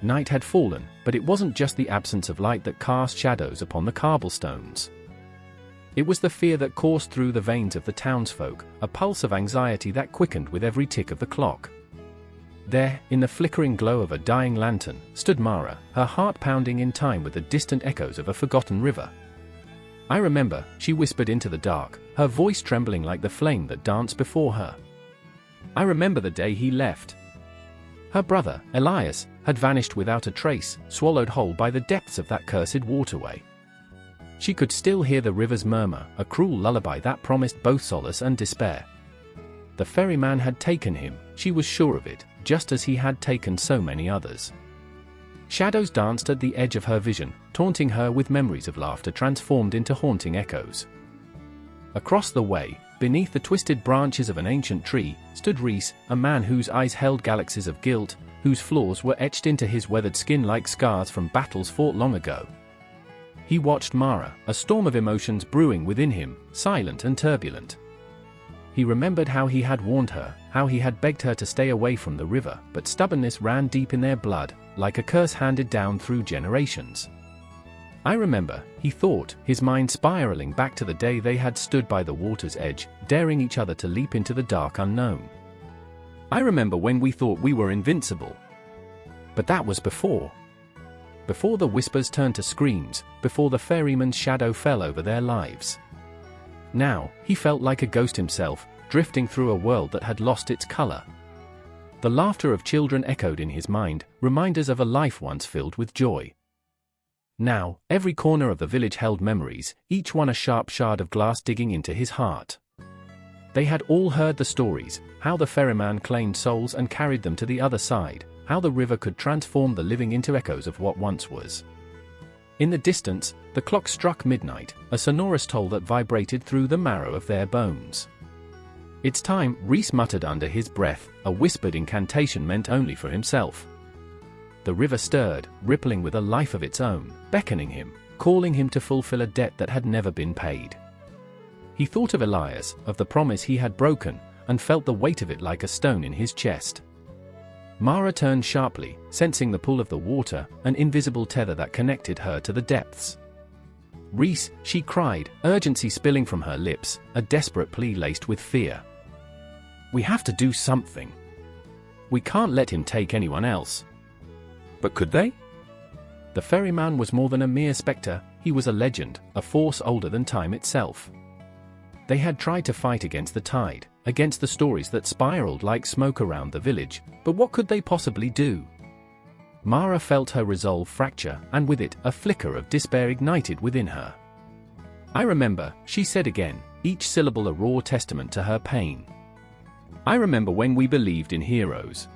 Night had fallen, but it wasn't just the absence of light that cast shadows upon the cobblestones. It was the fear that coursed through the veins of the townsfolk, a pulse of anxiety that quickened with every tick of the clock. There, in the flickering glow of a dying lantern, stood Mara, her heart pounding in time with the distant echoes of a forgotten river. "I remember," she whispered into the dark, her voice trembling like the flame that danced before her. "I remember the day he left." Her brother, Elias, had vanished without a trace, swallowed whole by the depths of that cursed waterway. She could still hear the river's murmur, a cruel lullaby that promised both solace and despair. The ferryman had taken him, she was sure of it, just as he had taken so many others. Shadows danced at the edge of her vision, taunting her with memories of laughter transformed into haunting echoes. Across the way, beneath the twisted branches of an ancient tree, stood Reese, a man whose eyes held galaxies of guilt, whose flaws were etched into his weathered skin like scars from battles fought long ago. He watched Mara, a storm of emotions brewing within him, silent and turbulent. He remembered how he had warned her, how he had begged her to stay away from the river, but stubbornness ran deep in their blood, like a curse handed down through generations. "I remember," he thought, his mind spiraling back to the day they had stood by the water's edge, daring each other to leap into the dark unknown. "I remember when we thought we were invincible. But that was before. Before the whispers turned to screams, before the ferryman's shadow fell over their lives." Now, he felt like a ghost himself, drifting through a world that had lost its color. The laughter of children echoed in his mind, reminders of a life once filled with joy. Now, every corner of the village held memories, each one a sharp shard of glass digging into his heart. They had all heard the stories, how the ferryman claimed souls and carried them to the other side, how the river could transform the living into echoes of what once was. In the distance, the clock struck midnight, a sonorous toll that vibrated through the marrow of their bones. "It's time," Reese muttered under his breath, a whispered incantation meant only for himself. The river stirred, rippling with a life of its own, beckoning him, calling him to fulfill a debt that had never been paid. He thought of Elias, of the promise he had broken, and felt the weight of it like a stone in his chest. Mara turned sharply, sensing the pull of the water, an invisible tether that connected her to the depths. Reese, she cried, urgency spilling from her lips, a desperate plea laced with fear. We have to do something. We can't let him take anyone else. But could they? The ferryman was more than a mere spectre, he was a legend, a force older than time itself. They had tried to fight against the tide, against the stories that spiraled like smoke around the village, but what could they possibly do? Mara felt her resolve fracture, and with it, a flicker of despair ignited within her. I remember, she said again, each syllable a raw testament to her pain. I remember when we believed in heroes.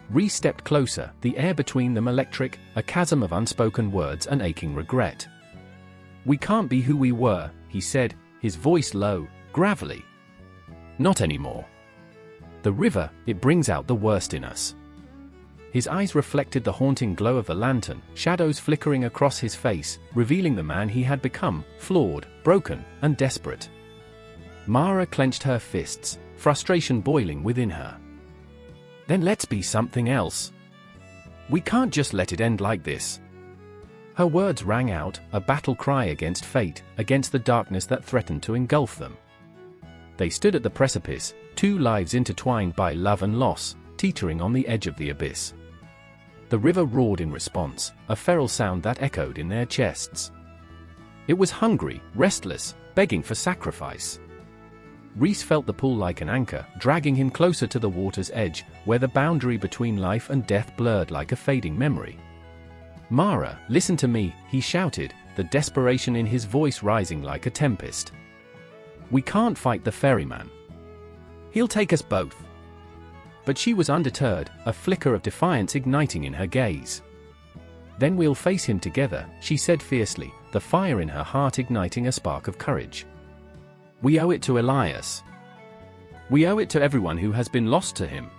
Ree stepped closer, the air between them electric, a chasm of unspoken words and aching regret. We can't be who we were, he said, his voice low, gravelly. Not anymore. The river, it brings out the worst in us. His eyes reflected the haunting glow of the lantern, shadows flickering across his face, revealing the man he had become, flawed, broken, and desperate. Mara clenched her fists, frustration boiling within her. Then let's be something else. We can't just let it end like this. Her words rang out, a battle cry against fate, against the darkness that threatened to engulf them. They stood at the precipice, two lives intertwined by love and loss, teetering on the edge of the abyss. The river roared in response, a feral sound that echoed in their chests. It was hungry, restless, begging for sacrifice. Reese felt the pull like an anchor, dragging him closer to the water's edge, where the boundary between life and death blurred like a fading memory. Mara, listen to me, he shouted, the desperation in his voice rising like a tempest. We can't fight the ferryman. He'll take us both. But she was undeterred, a flicker of defiance igniting in her gaze. Then we'll face him together, she said fiercely, the fire in her heart igniting a spark of courage. We owe it to Elias. We owe it to everyone who has been lost to him.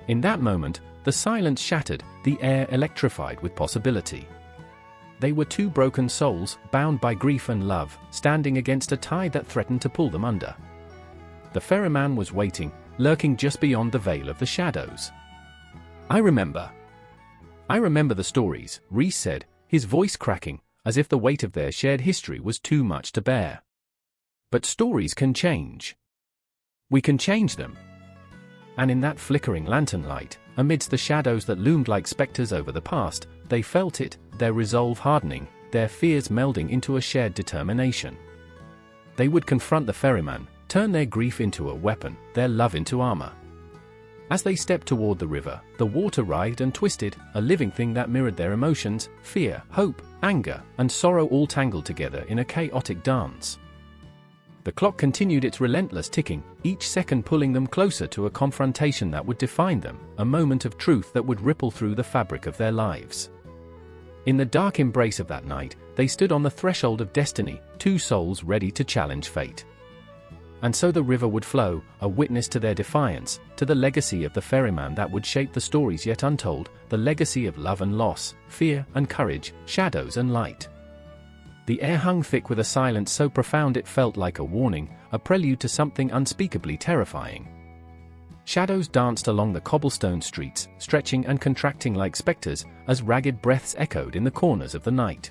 In that moment, the silence shattered, the air electrified with possibility. They were two broken souls, bound by grief and love, standing against a tide that threatened to pull them under. The ferryman was waiting, lurking just beyond the veil of the shadows. I remember the stories, Reese said, his voice cracking, as if the weight of their shared history was too much to bear. But stories can change. We can change them. And in that flickering lantern light, amidst the shadows that loomed like specters over the past, they felt it, their resolve hardening, their fears melding into a shared determination. They would confront the ferryman, turn their grief into a weapon, their love into armor. As they stepped toward the river, the water writhed and twisted, a living thing that mirrored their emotions, fear, hope, anger, and sorrow all tangled together in a chaotic dance. The clock continued its relentless ticking, each second pulling them closer to a confrontation that would define them, a moment of truth that would ripple through the fabric of their lives. In the dark embrace of that night, they stood on the threshold of destiny, two souls ready to challenge fate. And so the river would flow, a witness to their defiance, to the legacy of the ferryman that would shape the stories yet untold, the legacy of love and loss, fear and courage, shadows and light. The air hung thick with a silence so profound it felt like a warning, a prelude to something unspeakably terrifying. Shadows danced along the cobblestone streets, stretching and contracting like specters, as ragged breaths echoed in the corners of the night.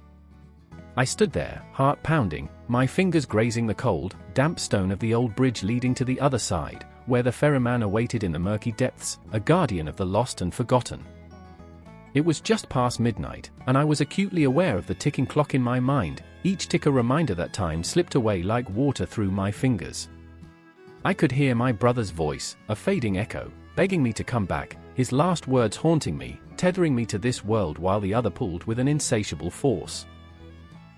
I stood there, heart pounding, my fingers grazing the cold, damp stone of the old bridge leading to the other side, where the ferryman awaited in the murky depths, a guardian of the lost and forgotten. It was just past midnight, and I was acutely aware of the ticking clock in my mind, each tick a reminder that time slipped away like water through my fingers. I could hear my brother's voice, a fading echo, begging me to come back, his last words haunting me, tethering me to this world while the other pulled with an insatiable force.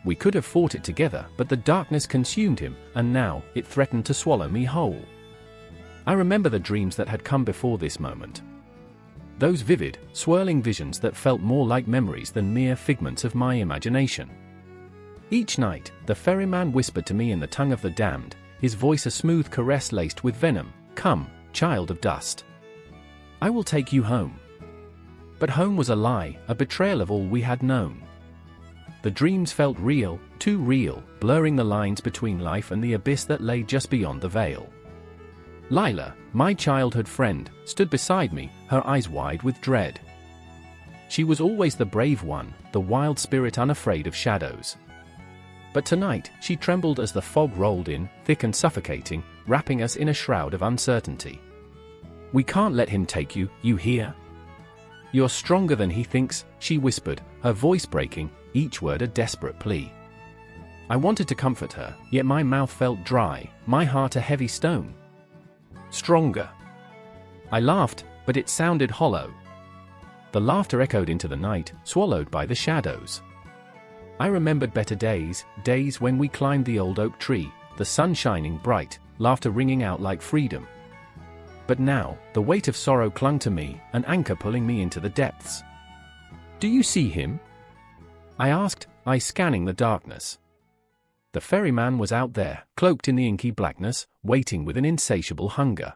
We could have fought it together, but the darkness consumed him, and now, it threatened to swallow me whole. I remember the dreams that had come before this moment. Those vivid, swirling visions that felt more like memories than mere figments of my imagination. Each night, the ferryman whispered to me in the tongue of the damned, his voice a smooth caress laced with venom, "Come, child of dust. I will take you home." But home was a lie, a betrayal of all we had known. The dreams felt real, too real, blurring the lines between life and the abyss that lay just beyond the veil. Lila, my childhood friend, stood beside me, her eyes wide with dread. She was always the brave one, the wild spirit unafraid of shadows. But tonight, she trembled as the fog rolled in, thick and suffocating, wrapping us in a shroud of uncertainty. "We can't let him take you, you hear? You're stronger than he thinks," she whispered, her voice breaking, each word a desperate plea. I wanted to comfort her, yet my mouth felt dry, my heart a heavy stone. "Stronger." I laughed, but it sounded hollow. The laughter echoed into the night, swallowed by the shadows. I remembered better days, days when we climbed the old oak tree, the sun shining bright, laughter ringing out like freedom. But now, the weight of sorrow clung to me, an anchor pulling me into the depths. "Do you see him?" I asked, eyes scanning the darkness. The ferryman was out there, cloaked in the inky blackness, waiting with an insatiable hunger.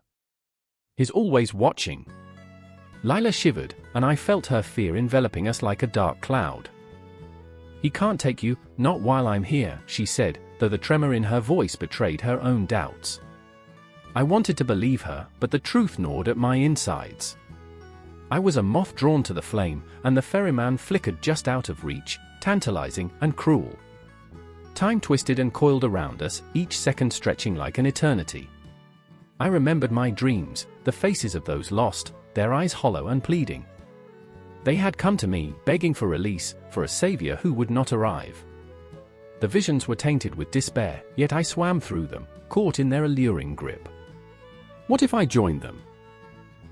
"He's always watching." Lila shivered, and I felt her fear enveloping us like a dark cloud. "He can't take you, not while I'm here," she said, though the tremor in her voice betrayed her own doubts. I wanted to believe her, but the truth gnawed at my insides. I was a moth drawn to the flame, and the ferryman flickered just out of reach, tantalizing and cruel. Time twisted and coiled around us, each second stretching like an eternity. I remembered my dreams, the faces of those lost, their eyes hollow and pleading. They had come to me, begging for release, for a savior who would not arrive. The visions were tainted with despair, yet I swam through them, caught in their alluring grip. What if I joined them?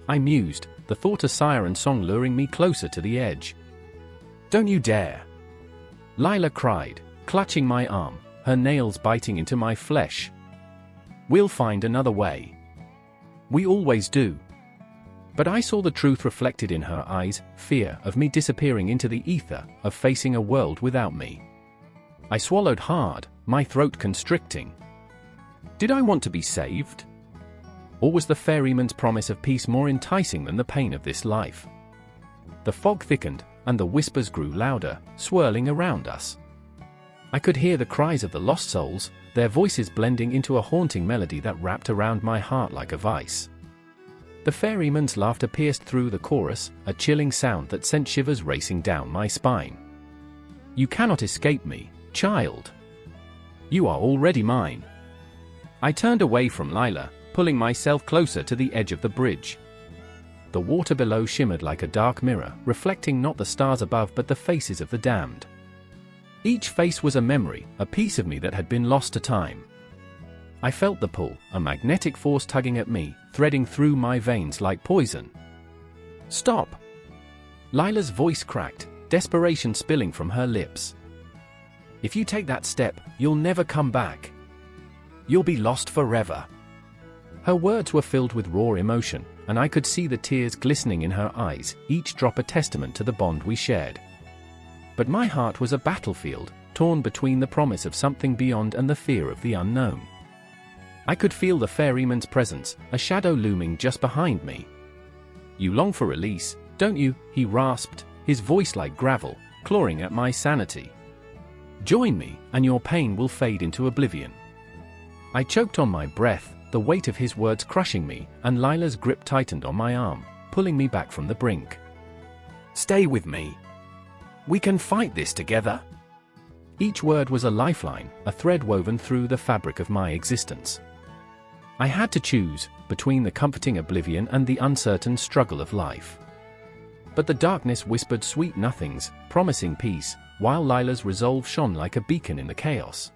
I mused, the thought a siren song luring me closer to the edge. "Don't you dare!" Lila cried, clutching my arm, her nails biting into my flesh. "We'll find another way. We always do." But I saw the truth reflected in her eyes, fear of me disappearing into the ether, of facing a world without me. I swallowed hard, my throat constricting. Did I want to be saved? Or was the ferryman's promise of peace more enticing than the pain of this life? The fog thickened, and the whispers grew louder, swirling around us. I could hear the cries of the lost souls, their voices blending into a haunting melody that wrapped around my heart like a vice. The ferryman's laughter pierced through the chorus, a chilling sound that sent shivers racing down my spine. "You cannot escape me, child. You are already mine." I turned away from Lila, pulling myself closer to the edge of the bridge. The water below shimmered like a dark mirror, reflecting not the stars above but the faces of the damned. Each face was a memory, a piece of me that had been lost to time. I felt the pull, a magnetic force tugging at me, threading through my veins like poison. "Stop!" Lila's voice cracked, desperation spilling from her lips. "If you take that step, you'll never come back. You'll be lost forever." Her words were filled with raw emotion, and I could see the tears glistening in her eyes, each drop a testament to the bond we shared. But my heart was a battlefield, torn between the promise of something beyond and the fear of the unknown. I could feel the ferryman's presence, a shadow looming just behind me. "You long for release, don't you?" he rasped, his voice like gravel, clawing at my sanity. "Join me, and your pain will fade into oblivion." I choked on my breath, the weight of his words crushing me, and Lila's grip tightened on my arm, pulling me back from the brink. "Stay with me. We can fight this together." Each word was a lifeline, a thread woven through the fabric of my existence. I had to choose between the comforting oblivion and the uncertain struggle of life. But the darkness whispered sweet nothings, promising peace, while Lila's resolve shone like a beacon in the chaos.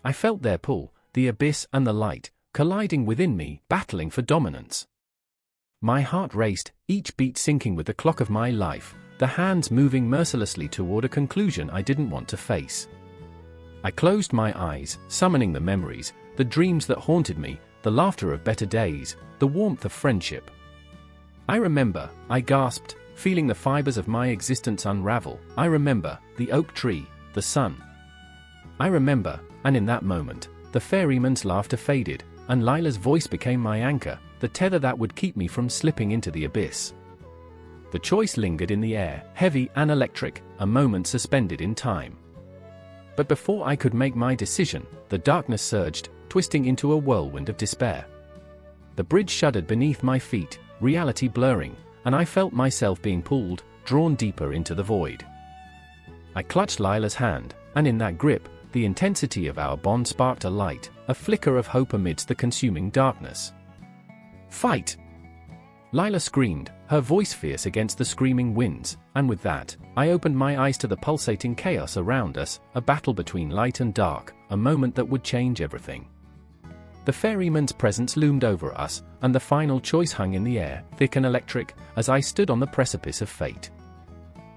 I felt their pull, the abyss and the light, colliding within me, battling for dominance. My heart raced, each beat syncing with the clock of my life, the hands moving mercilessly toward a conclusion I didn't want to face. I closed my eyes, summoning the memories, the dreams that haunted me, the laughter of better days, the warmth of friendship. "I remember," I gasped, feeling the fibers of my existence unravel. "I remember, the oak tree, the sun. I remember," and in that moment, the ferryman's laughter faded, and Lila's voice became my anchor, the tether that would keep me from slipping into the abyss. The choice lingered in the air, heavy and electric, a moment suspended in time. But before I could make my decision, the darkness surged, twisting into a whirlwind of despair. The bridge shuddered beneath my feet, reality blurring, and I felt myself being pulled, drawn deeper into the void. I clutched Lila's hand, and in that grip, The intensity of our bond sparked a light, a flicker of hope amidst the consuming darkness. "Fight!" Lila screamed, her voice fierce against the screaming winds, and with that, I opened my eyes to the pulsating chaos around us, a battle between light and dark, a moment that would change everything. The ferryman's presence loomed over us, and the final choice hung in the air, thick and electric, as I stood on the precipice of fate.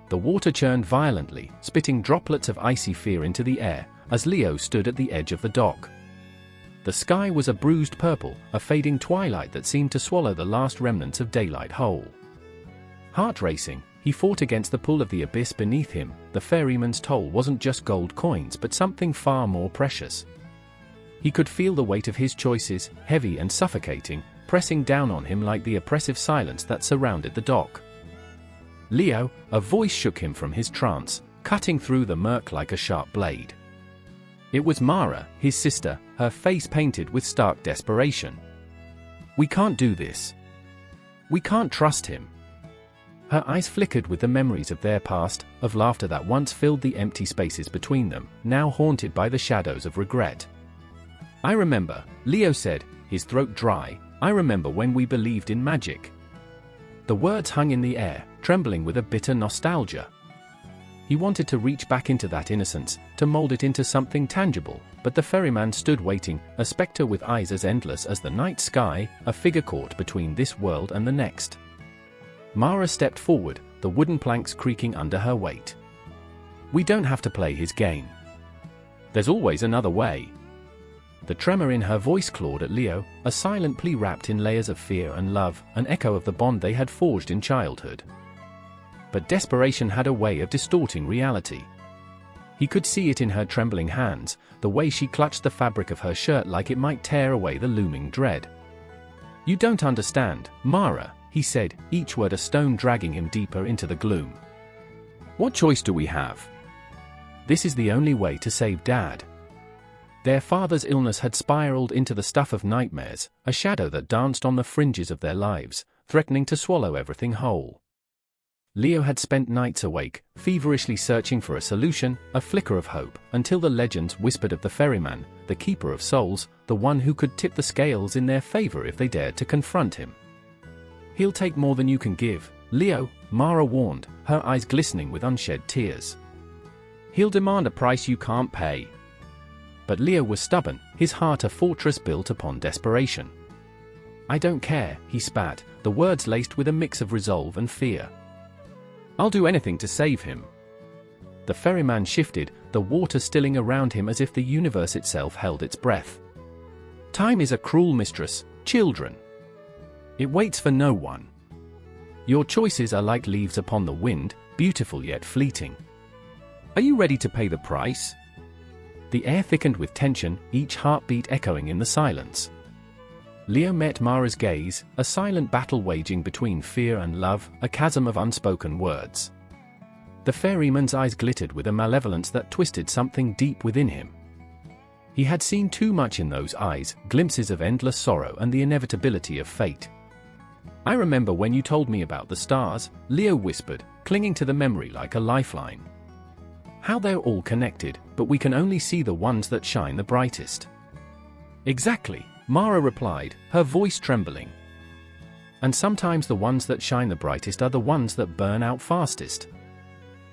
The water churned violently, spitting droplets of icy fear into the air, as Leo stood at the edge of the dock. The sky was a bruised purple, a fading twilight that seemed to swallow the last remnants of daylight whole. Heart racing, he fought against the pull of the abyss beneath him. The ferryman's toll wasn't just gold coins but something far more precious. He could feel the weight of his choices, heavy and suffocating, pressing down on him like the oppressive silence that surrounded the dock. "Leo," a voice shook him from his trance, cutting through the murk like a sharp blade. It was Mara, his sister, her face painted with stark desperation. "We can't do this. We can't trust him." Her eyes flickered with the memories of their past, of laughter that once filled the empty spaces between them, now haunted by the shadows of regret. "I remember," Leo said, his throat dry, "I remember when we believed in magic." The words hung in the air, trembling with a bitter nostalgia. He wanted to reach back into that innocence, to mold it into something tangible, but the ferryman stood waiting, a specter with eyes as endless as the night sky, a figure caught between this world and the next. Mara stepped forward, the wooden planks creaking under her weight. "We don't have to play his game. There's always another way." The tremor in her voice clawed at Leo, a silent plea wrapped in layers of fear and love, an echo of the bond they had forged in childhood. But desperation had a way of distorting reality. He could see it in her trembling hands, the way she clutched the fabric of her shirt like it might tear away the looming dread. "You don't understand, Mara," he said, each word a stone dragging him deeper into the gloom. "What choice do we have? This is the only way to save Dad." Their father's illness had spiraled into the stuff of nightmares, a shadow that danced on the fringes of their lives, threatening to swallow everything whole. Leo had spent nights awake, feverishly searching for a solution, a flicker of hope, until the legends whispered of the ferryman, the keeper of souls, the one who could tip the scales in their favor if they dared to confront him. "He'll take more than you can give, Leo," Mara warned, her eyes glistening with unshed tears. "He'll demand a price you can't pay." But Leo was stubborn, his heart a fortress built upon desperation. "I don't care," he spat, the words laced with a mix of resolve and fear. "I'll do anything to save him." The ferryman shifted, the water stilling around him as if the universe itself held its breath. "Time is a cruel mistress, children. It waits for no one. Your choices are like leaves upon the wind, beautiful yet fleeting. Are you ready to pay the price?" The air thickened with tension, each heartbeat echoing in the silence. Leo met Mara's gaze, a silent battle waging between fear and love, a chasm of unspoken words. The ferryman's eyes glittered with a malevolence that twisted something deep within him. He had seen too much in those eyes, glimpses of endless sorrow and the inevitability of fate. "I remember when you told me about the stars," Leo whispered, clinging to the memory like a lifeline. "How they're all connected, but we can only see the ones that shine the brightest." "Exactly," Mara replied, her voice trembling. "And sometimes the ones that shine the brightest are the ones that burn out fastest."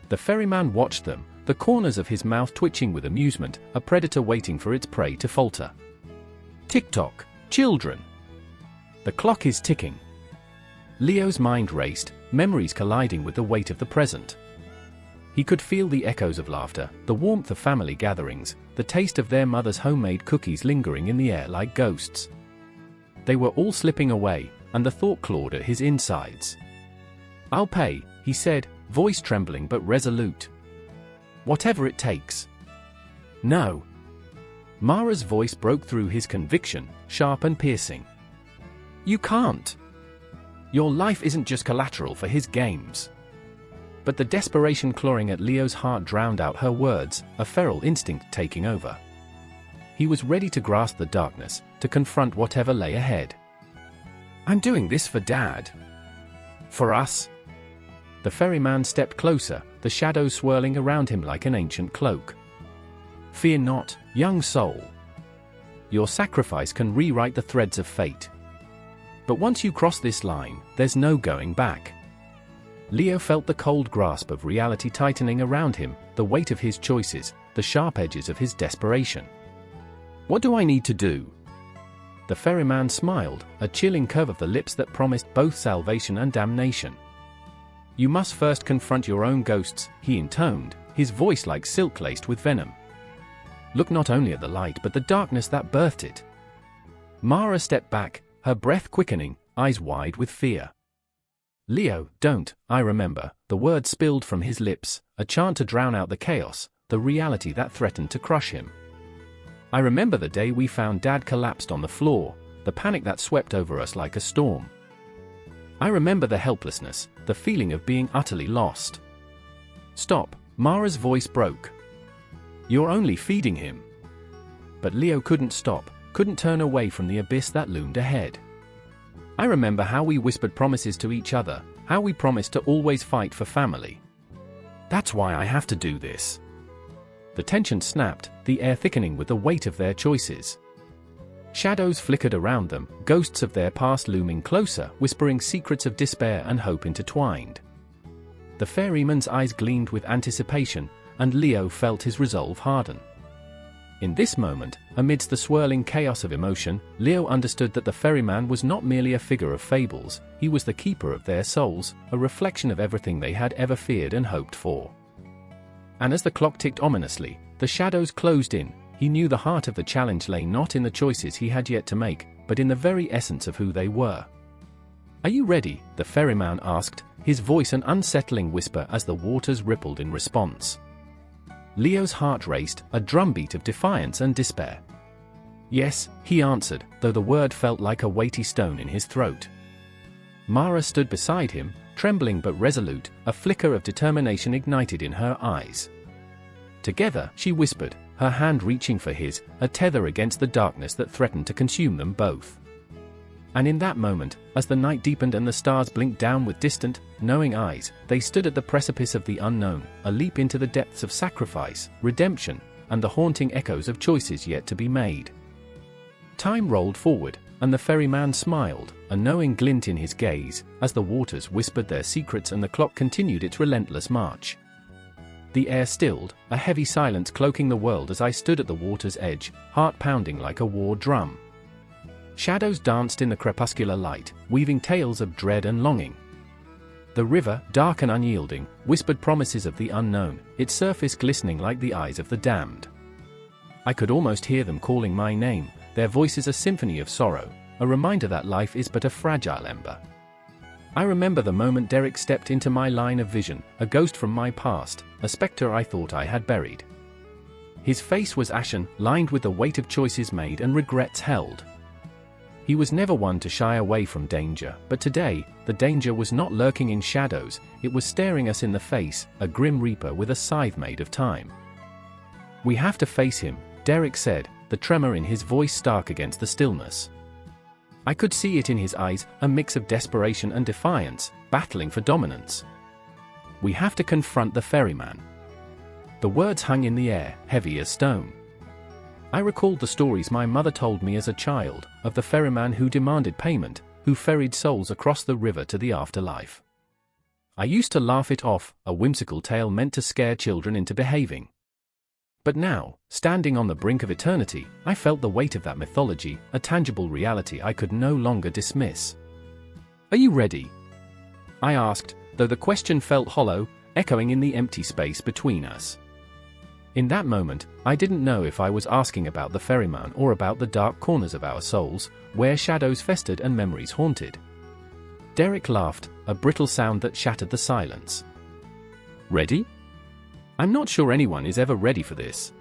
The ferryman watched them, the corners of his mouth twitching with amusement, a predator waiting for its prey to falter. "Tick-tock, children. The clock is ticking." Leo's mind raced, memories colliding with the weight of the present. He could feel the echoes of laughter, the warmth of family gatherings, the taste of their mother's homemade cookies lingering in the air like ghosts. They were all slipping away, and the thought clawed at his insides. "I'll pay," he said, voice trembling but resolute. "Whatever it takes." "No." Mara's voice broke through his conviction, sharp and piercing. "You can't. Your life isn't just collateral for his games." But the desperation clawing at Leo's heart drowned out her words, a feral instinct taking over. He was ready to grasp the darkness, to confront whatever lay ahead. "I'm doing this for Dad. For us." The ferryman stepped closer, the shadows swirling around him like an ancient cloak. Fear not, young soul. Your sacrifice can rewrite the threads of fate. But once you cross this line, there's no going back. Leo felt the cold grasp of reality tightening around him, the weight of his choices, the sharp edges of his desperation. What do I need to do? The ferryman smiled, a chilling curve of the lips that promised both salvation and damnation. You must first confront your own ghosts, he intoned, his voice like silk laced with venom. Look not only at the light but the darkness that birthed it. Mara stepped back, her breath quickening, eyes wide with fear. Leo, don't, I remember, the words spilled from his lips, a chant to drown out the chaos, the reality that threatened to crush him. I remember the day we found Dad collapsed on the floor, the panic that swept over us like a storm. I remember the helplessness, the feeling of being utterly lost. Stop, Mara's voice broke. You're only feeding him. But Leo couldn't stop, couldn't turn away from the abyss that loomed ahead. I remember how we whispered promises to each other, how we promised to always fight for family. That's why I have to do this. The tension snapped, the air thickening with the weight of their choices. Shadows flickered around them, ghosts of their past looming closer, whispering secrets of despair and hope intertwined. The ferryman's eyes gleamed with anticipation, and Leo felt his resolve harden. In this moment, amidst the swirling chaos of emotion, Leo understood that the ferryman was not merely a figure of fables, he was the keeper of their souls, a reflection of everything they had ever feared and hoped for. And as the clock ticked ominously, the shadows closed in, he knew the heart of the challenge lay not in the choices he had yet to make, but in the very essence of who they were. Are you ready? The ferryman asked, his voice an unsettling whisper as the waters rippled in response. Leo's heart raced, a drumbeat of defiance and despair. Yes, he answered, though the word felt like a weighty stone in his throat. Mara stood beside him, trembling but resolute, a flicker of determination ignited in her eyes. Together, she whispered, her hand reaching for his, a tether against the darkness that threatened to consume them both. And in that moment, as the night deepened and the stars blinked down with distant, knowing eyes, they stood at the precipice of the unknown, a leap into the depths of sacrifice, redemption, and the haunting echoes of choices yet to be made. Time rolled forward, and the ferryman smiled, a knowing glint in his gaze, as the waters whispered their secrets and the clock continued its relentless march. The air stilled, a heavy silence cloaking the world as I stood at the water's edge, heart pounding like a war drum. Shadows danced in the crepuscular light, weaving tales of dread and longing. The river, dark and unyielding, whispered promises of the unknown, its surface glistening like the eyes of the damned. I could almost hear them calling my name, their voices a symphony of sorrow, a reminder that life is but a fragile ember. I remember the moment Derek stepped into my line of vision, a ghost from my past, a spectre I thought I had buried. His face was ashen, lined with the weight of choices made and regrets held. He was never one to shy away from danger, but today, the danger was not lurking in shadows, it was staring us in the face, a grim reaper with a scythe made of time. We have to face him, Derek said, the tremor in his voice stark against the stillness. I could see it in his eyes, a mix of desperation and defiance, battling for dominance. We have to confront the ferryman. The words hung in the air, heavy as stone. I recalled the stories my mother told me as a child, of the ferryman who demanded payment, who ferried souls across the river to the afterlife. I used to laugh it off, a whimsical tale meant to scare children into behaving. But now, standing on the brink of eternity, I felt the weight of that mythology, a tangible reality I could no longer dismiss. Are you ready? I asked, though the question felt hollow, echoing in the empty space between us. In that moment, I didn't know if I was asking about the ferryman or about the dark corners of our souls, where shadows festered and memories haunted. Derek laughed, a brittle sound that shattered the silence. Ready? I'm not sure anyone is ever ready for this.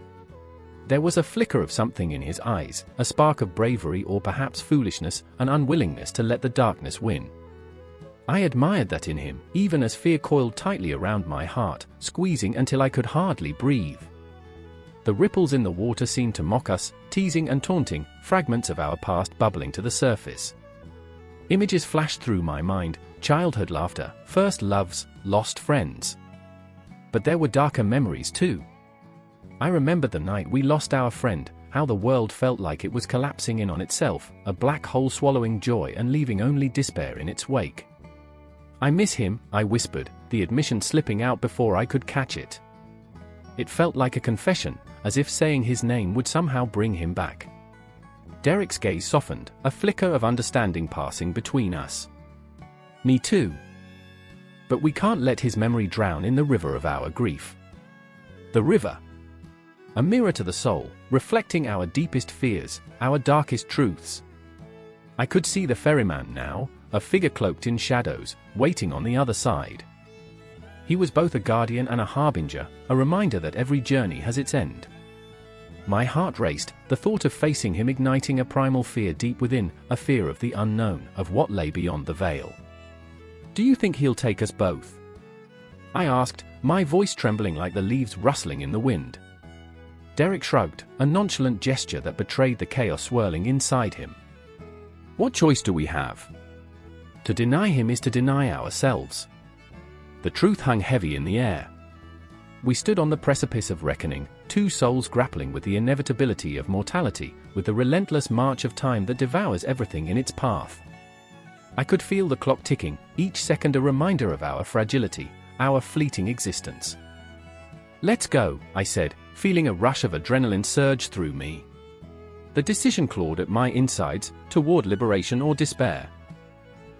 There was a flicker of something in his eyes, a spark of bravery or perhaps foolishness, an unwillingness to let the darkness win. I admired that in him, even as fear coiled tightly around my heart, squeezing until I could hardly breathe. The ripples in the water seemed to mock us, teasing and taunting, fragments of our past bubbling to the surface. Images flashed through my mind, childhood laughter, first loves, lost friends. But there were darker memories too. I remembered the night we lost our friend, how the world felt like it was collapsing in on itself, a black hole swallowing joy and leaving only despair in its wake. "I miss him," I whispered, the admission slipping out before I could catch it. It felt like a confession, as if saying his name would somehow bring him back. Derek's gaze softened, a flicker of understanding passing between us. "Me too. But we can't let his memory drown in the river of our grief." The river. A mirror to the soul, reflecting our deepest fears, our darkest truths. I could see the ferryman now, a figure cloaked in shadows, waiting on the other side. He was both a guardian and a harbinger, a reminder that every journey has its end. My heart raced, the thought of facing him igniting a primal fear deep within, a fear of the unknown, of what lay beyond the veil. "Do you think he'll take us both?" I asked, my voice trembling like the leaves rustling in the wind. Derek shrugged, a nonchalant gesture that betrayed the chaos swirling inside him. "What choice do we have? To deny him is to deny ourselves." The truth hung heavy in the air. We stood on the precipice of reckoning, two souls grappling with the inevitability of mortality, with the relentless march of time that devours everything in its path. I could feel the clock ticking, each second a reminder of our fragility, our fleeting existence. "Let's go," I said, feeling a rush of adrenaline surge through me. The decision clawed at my insides, toward liberation or despair.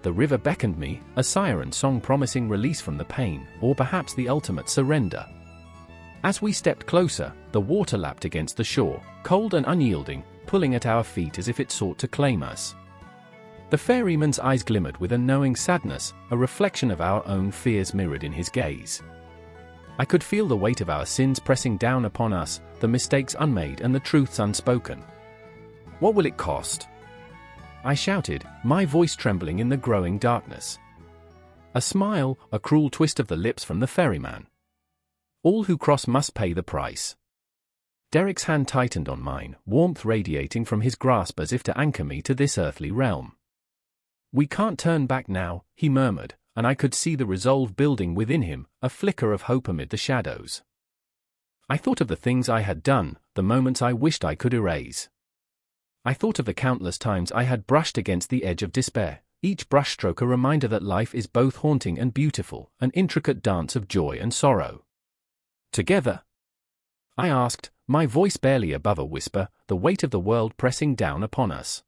The river beckoned me, a siren song promising release from the pain, or perhaps the ultimate surrender. As we stepped closer, the water lapped against the shore, cold and unyielding, pulling at our feet as if it sought to claim us. The ferryman's eyes glimmered with a knowing sadness, a reflection of our own fears mirrored in his gaze. I could feel the weight of our sins pressing down upon us, the mistakes unmade and the truths unspoken. "What will it cost?" I shouted, my voice trembling in the growing darkness. A smile, a cruel twist of the lips from the ferryman. "All who cross must pay the price." Derek's hand tightened on mine, warmth radiating from his grasp as if to anchor me to this earthly realm. "We can't turn back now," he murmured, and I could see the resolve building within him, a flicker of hope amid the shadows. I thought of the things I had done, the moments I wished I could erase. I thought of the countless times I had brushed against the edge of despair, each brushstroke a reminder that life is both haunting and beautiful, an intricate dance of joy and sorrow. "Together?" I asked, my voice barely above a whisper, the weight of the world pressing down upon us.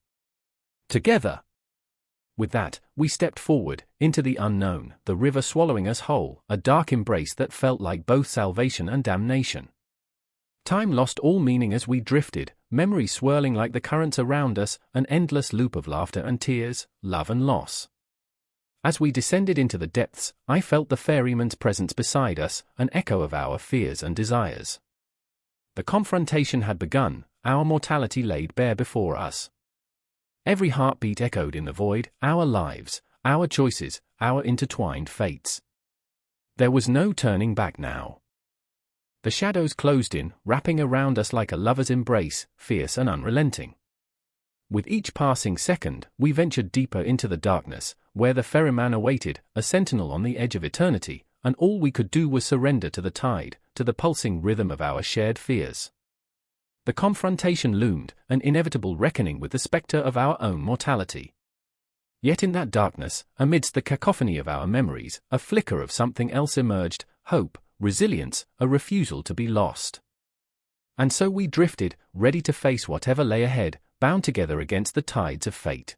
"Together." With that, we stepped forward, into the unknown, the river swallowing us whole, a dark embrace that felt like both salvation and damnation. Time lost all meaning as we drifted, memories swirling like the currents around us, an endless loop of laughter and tears, love and loss. As we descended into the depths, I felt the ferryman's presence beside us, an echo of our fears and desires. The confrontation had begun, our mortality laid bare before us. Every heartbeat echoed in the void, our lives, our choices, our intertwined fates. There was no turning back now. The shadows closed in, wrapping around us like a lover's embrace, fierce and unrelenting. With each passing second, we ventured deeper into the darkness, where the ferryman awaited, a sentinel on the edge of eternity, and all we could do was surrender to the tide, to the pulsing rhythm of our shared fears. The confrontation loomed, an inevitable reckoning with the specter of our own mortality. Yet in that darkness, amidst the cacophony of our memories, a flicker of something else emerged, hope, resilience, a refusal to be lost. And so we drifted, ready to face whatever lay ahead, bound together against the tides of fate.